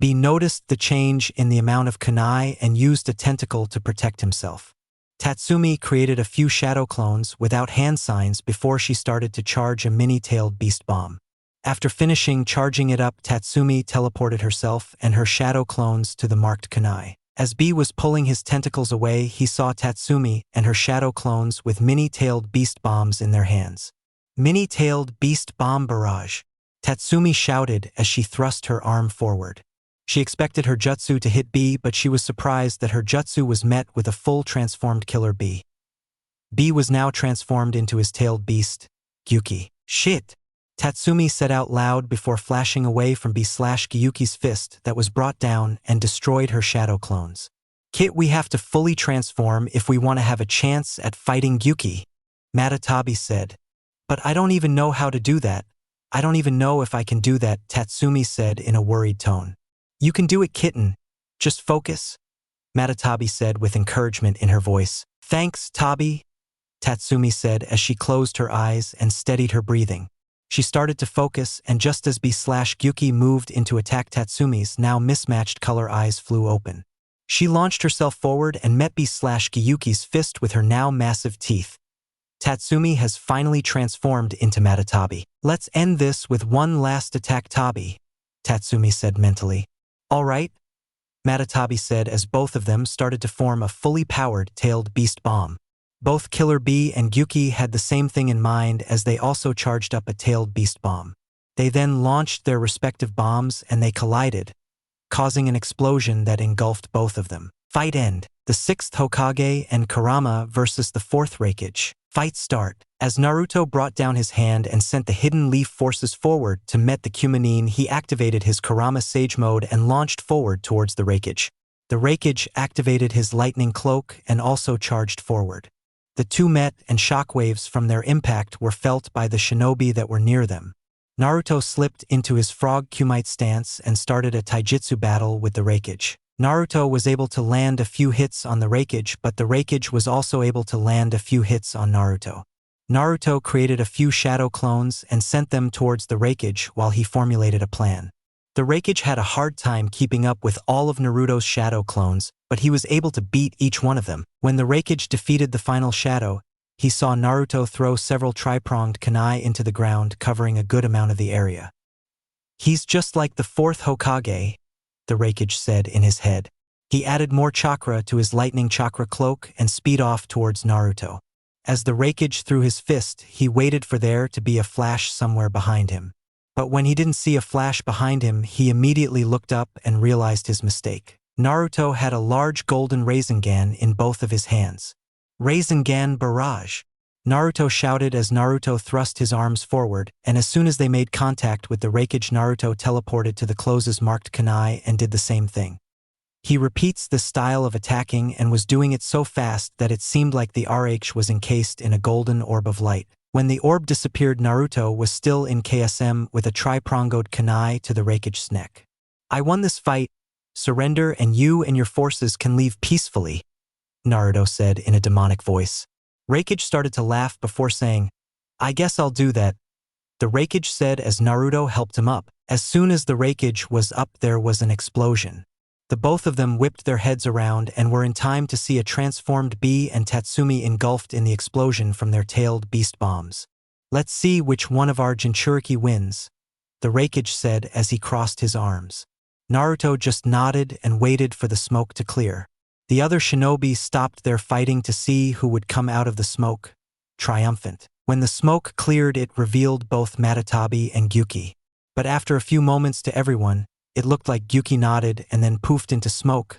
S2: B noticed the change in the amount of kunai and used a tentacle to protect himself. Tatsumi created a few shadow clones without hand signs before she started to charge a mini-tailed beast bomb. After finishing charging it up, Tatsumi teleported herself and her shadow clones to the marked kunai. As B was pulling his tentacles away, he saw Tatsumi and her shadow clones with mini-tailed beast bombs in their hands. Mini-tailed beast bomb barrage, Tatsumi shouted as she thrust her arm forward. She expected her jutsu to hit B, but she was surprised that her jutsu was met with a full transformed killer B. B was now transformed into his tailed beast, Gyuki. Shit! Tatsumi said out loud before flashing away from B/Gyuki's fist that was brought down and destroyed her shadow clones. Kit, we have to fully transform if we want to have a chance at fighting Gyuki, Matatabi said. But I don't even know how to do that. I don't even know if I can do that, Tatsumi said in a worried tone. You can do it, kitten. Just focus, Matatabi said with encouragement in her voice. Thanks, Tabi, Tatsumi said as she closed her eyes and steadied her breathing. She started to focus, and just as B/Gyuki moved in to attack Tatsumi's now mismatched color eyes flew open. She launched herself forward and met B/Gyuki's fist with her now massive teeth. Tatsumi has finally transformed into Matatabi. Let's end this with one last attack, Tabi, Tatsumi said mentally. All right, Matatabi said as both of them started to form a fully powered tailed beast bomb. Both Killer B and Gyuki had the same thing in mind as they also charged up a tailed beast bomb. They then launched their respective bombs and they collided, causing an explosion that engulfed both of them. Fight end. The 6th Hokage and Kurama versus the 4th Raikage. Fight start. As Naruto brought down his hand and sent the hidden leaf forces forward to meet the Kumanin, he activated his Kurama Sage mode and launched forward towards the Raikage. The Raikage activated his lightning cloak and also charged forward. The two met, and shockwaves from their impact were felt by the shinobi that were near them. Naruto slipped into his frog kumite stance and started a taijutsu battle with the Raikage. Naruto was able to land a few hits on the Raikage, but the Raikage was also able to land a few hits on Naruto. Naruto created a few shadow clones and sent them towards the Raikage while he formulated a plan. The Raikage had a hard time keeping up with all of Naruto's shadow clones, but he was able to beat each one of them. When the Raikage defeated the final shadow, he saw Naruto throw several tri-pronged kunai into the ground, covering a good amount of the area. He's just like the 4th Hokage, the Raikage said in his head. He added more chakra to his lightning chakra cloak and speed off towards Naruto. As the Raikage threw his fist, he waited for there to be a flash somewhere behind him. But when he didn't see a flash behind him, he immediately looked up and realized his mistake. Naruto had a large golden Rasengan in both of his hands. Rasengan barrage! Naruto shouted as Naruto thrust his arms forward, and as soon as they made contact with the Raikage, Naruto teleported to the closes marked kunai and did the same thing. He repeats the style of attacking and was doing it so fast that it seemed like the RH was encased in a golden orb of light. When the orb disappeared, Naruto was still in KSM with a tri-pronged kunai to the Raikage's neck. I won this fight. Surrender and you and your forces can leave peacefully, Naruto said in a demonic voice. Raikage started to laugh before saying, I guess I'll do that. The Raikage said as Naruto helped him up. As soon as the Raikage was up, there was an explosion. The both of them whipped their heads around and were in time to see a transformed B and Tatsumi engulfed in the explosion from their tailed beast bombs. Let's see which one of our Jinchuriki wins, the Raikage said as he crossed his arms. Naruto just nodded and waited for the smoke to clear. The other shinobi stopped their fighting to see who would come out of the smoke, triumphant. When the smoke cleared, it revealed both Matatabi and Gyuki. But after a few moments to everyone, it looked like Gyuki nodded and then poofed into smoke,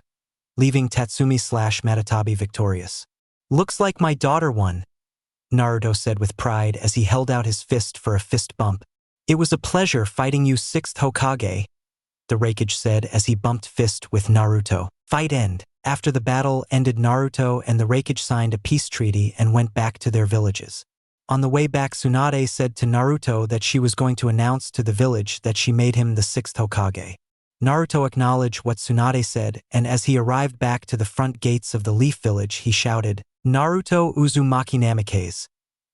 S2: leaving Tatsumi/Matatabi victorious. Looks like my daughter won, Naruto said with pride as he held out his fist for a fist bump. It was a pleasure fighting you, 6th Hokage, the Raikage said as he bumped fist with Naruto. Fight end. After the battle ended, Naruto and the Raikage signed a peace treaty and went back to their villages. On the way back, Tsunade said to Naruto that she was going to announce to the village that she made him the 6th Hokage. Naruto acknowledged what Tsunade said, and as he arrived back to the front gates of the Leaf Village, he shouted, "Naruto Uzumaki Namikaze,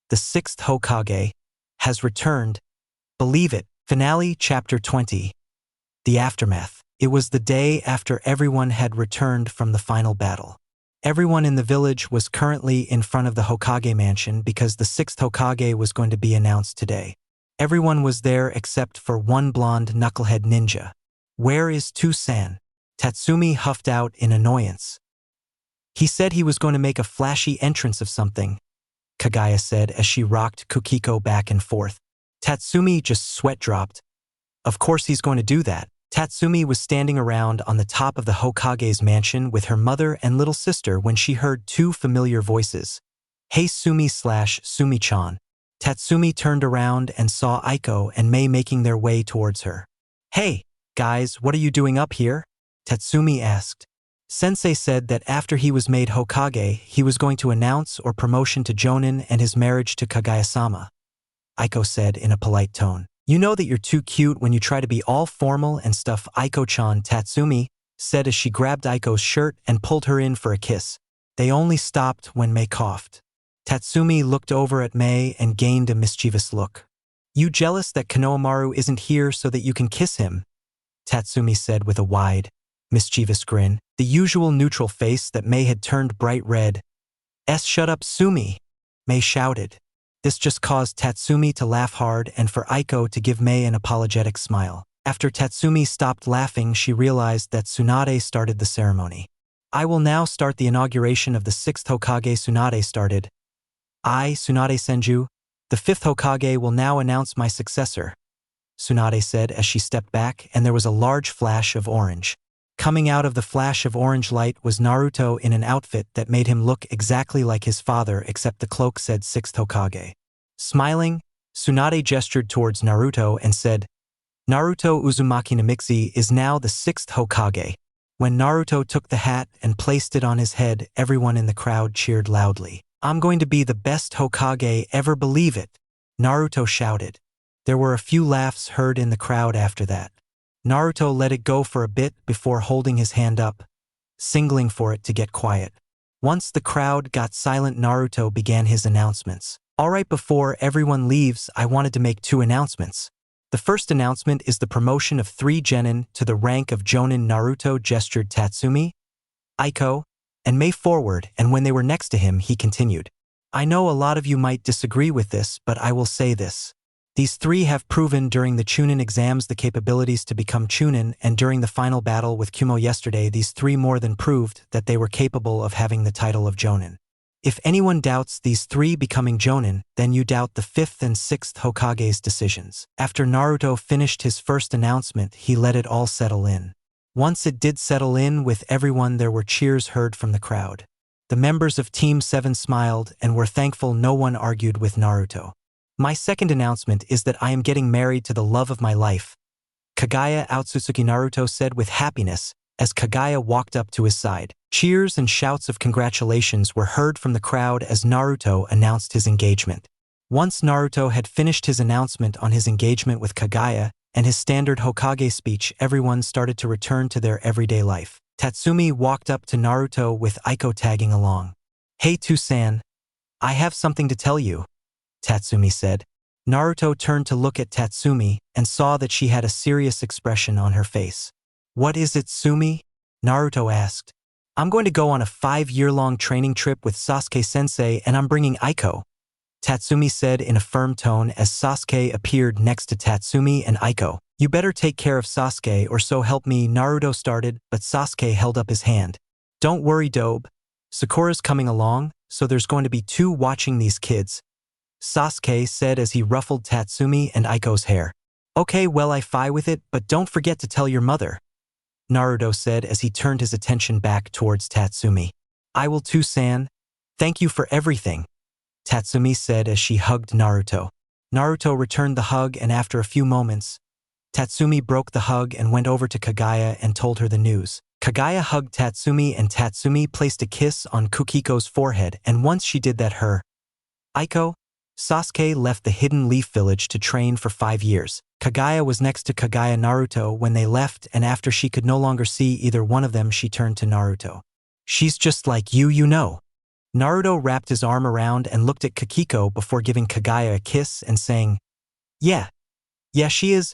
S2: the 6th Hokage, has returned. Believe it." Finale Chapter 20. The Aftermath. It was the day after everyone had returned from the final battle. Everyone in the village was currently in front of the Hokage mansion because the 6th Hokage was going to be announced today. Everyone was there except for one blonde knucklehead ninja. "Where is Tsunade?" Tatsumi huffed out in annoyance. "He said he was going to make a flashy entrance of something," Kaguya said as she rocked Kiko back and forth. Tatsumi just sweat dropped. Of course he's going to do that. Tatsumi was standing around on the top of the Hokage's mansion with her mother and little sister when she heard two familiar voices. "Hey Sumi/Sumi-chan." Tatsumi turned around and saw Aiko and Mei making their way towards her. "Hey, guys, what are you doing up here?" Tatsumi asked. Sensei said that after he was made Hokage, he was going to announce or promotion to Jonin and his marriage to Kaguya-sama. Aiko said in a polite tone. "You know that you're too cute when you try to be all formal and stuff, Aiko-chan," Tatsumi said as she grabbed Aiko's shirt and pulled her in for a kiss. They only stopped when Mei coughed. Tatsumi looked over at Mei and gained a mischievous look. "You jealous that Konohamaru isn't here so that you can kiss him?" Tatsumi said with a wide, mischievous grin, the usual neutral face that Mei had turned bright red. Shut up, Sumi," Mei shouted. This just caused Tatsumi to laugh hard and for Aiko to give Mei an apologetic smile. After Tatsumi stopped laughing, she realized that Tsunade started the ceremony. "I will now start the inauguration of the 6th Hokage." Tsunade started. "I, Tsunade Senju, the 5th Hokage, will now announce my successor," Tsunade said as she stepped back, and there was a large flash of orange. Coming out of the flash of orange light was Naruto in an outfit that made him look exactly like his father, except the cloak said 6th Hokage. Smiling, Tsunade gestured towards Naruto and said, "Naruto Uzumaki Namikaze is now the 6th Hokage." When Naruto took the hat and placed it on his head, everyone in the crowd cheered loudly. "I'm going to be the best Hokage ever, believe it," Naruto shouted. There were a few laughs heard in the crowd after that. Naruto let it go for a bit before holding his hand up, signaling for it to get quiet. Once the crowd got silent, Naruto began his announcements. "Alright, before everyone leaves, I wanted to make 2 announcements. The first announcement is the promotion of 3 genin to the rank of Jonin." Naruto gestured Tatsumi, Aiko, and Mei forward, and when they were next to him, he continued. "I know a lot of you might disagree with this, but I will say this. These 3 have proven during the Chūnin Exams the capabilities to become Chūnin, and during the final battle with Kumo yesterday, these 3 more than proved that they were capable of having the title of Jonin. If anyone doubts these 3 becoming Jonin, then you doubt the 5th and 6th Hokage's decisions." After Naruto finished his first announcement, he let it all settle in. Once it did settle in with everyone, there were cheers heard from the crowd. The members of Team 7 smiled and were thankful no one argued with Naruto. "My second announcement is that I am getting married to the love of my life," Kaguya Otsutsuki, Naruto said with happiness as Kaguya walked up to his side. Cheers and shouts of congratulations were heard from the crowd as Naruto announced his engagement. Once Naruto had finished his announcement on his engagement with Kaguya and his standard Hokage speech, everyone started to return to their everyday life. Tatsumi walked up to Naruto with Aiko tagging along. "Hey Tsunade, I have something to tell you," Tatsumi said. Naruto turned to look at Tatsumi and saw that she had a serious expression on her face. "What is it, Sumi?" Naruto asked. "I'm going to go on a 5-year-long training trip with Sasuke-sensei, and I'm bringing Aiko," Tatsumi said in a firm tone as Sasuke appeared next to Tatsumi and Aiko. "You better take care of Sasuke or so help me," Naruto started, but Sasuke held up his hand. "Don't worry, Dobe. Sakura's coming along, so there's going to be 2 watching these kids," Sasuke said as he ruffled Tatsumi and Aiko's hair. "Okay, well, I fine with it, but don't forget to tell your mother," Naruto said as he turned his attention back towards Tatsumi. "I will too, San. Thank you for everything," Tatsumi said as she hugged Naruto. Naruto returned the hug, and after a few moments, Tatsumi broke the hug and went over to Kaguya and told her the news. Kaguya hugged Tatsumi and Tatsumi placed a kiss on Kukiko's forehead, and once she did that Aiko, Sasuke left the Hidden Leaf Village to train for 5 years. Kaguya was next to Kaguya Naruto when they left, and after she could no longer see either one of them, she turned to Naruto. "She's just like you know." Naruto wrapped his arm around and looked at Kiko before giving Kaguya a kiss and saying, Yeah, she is.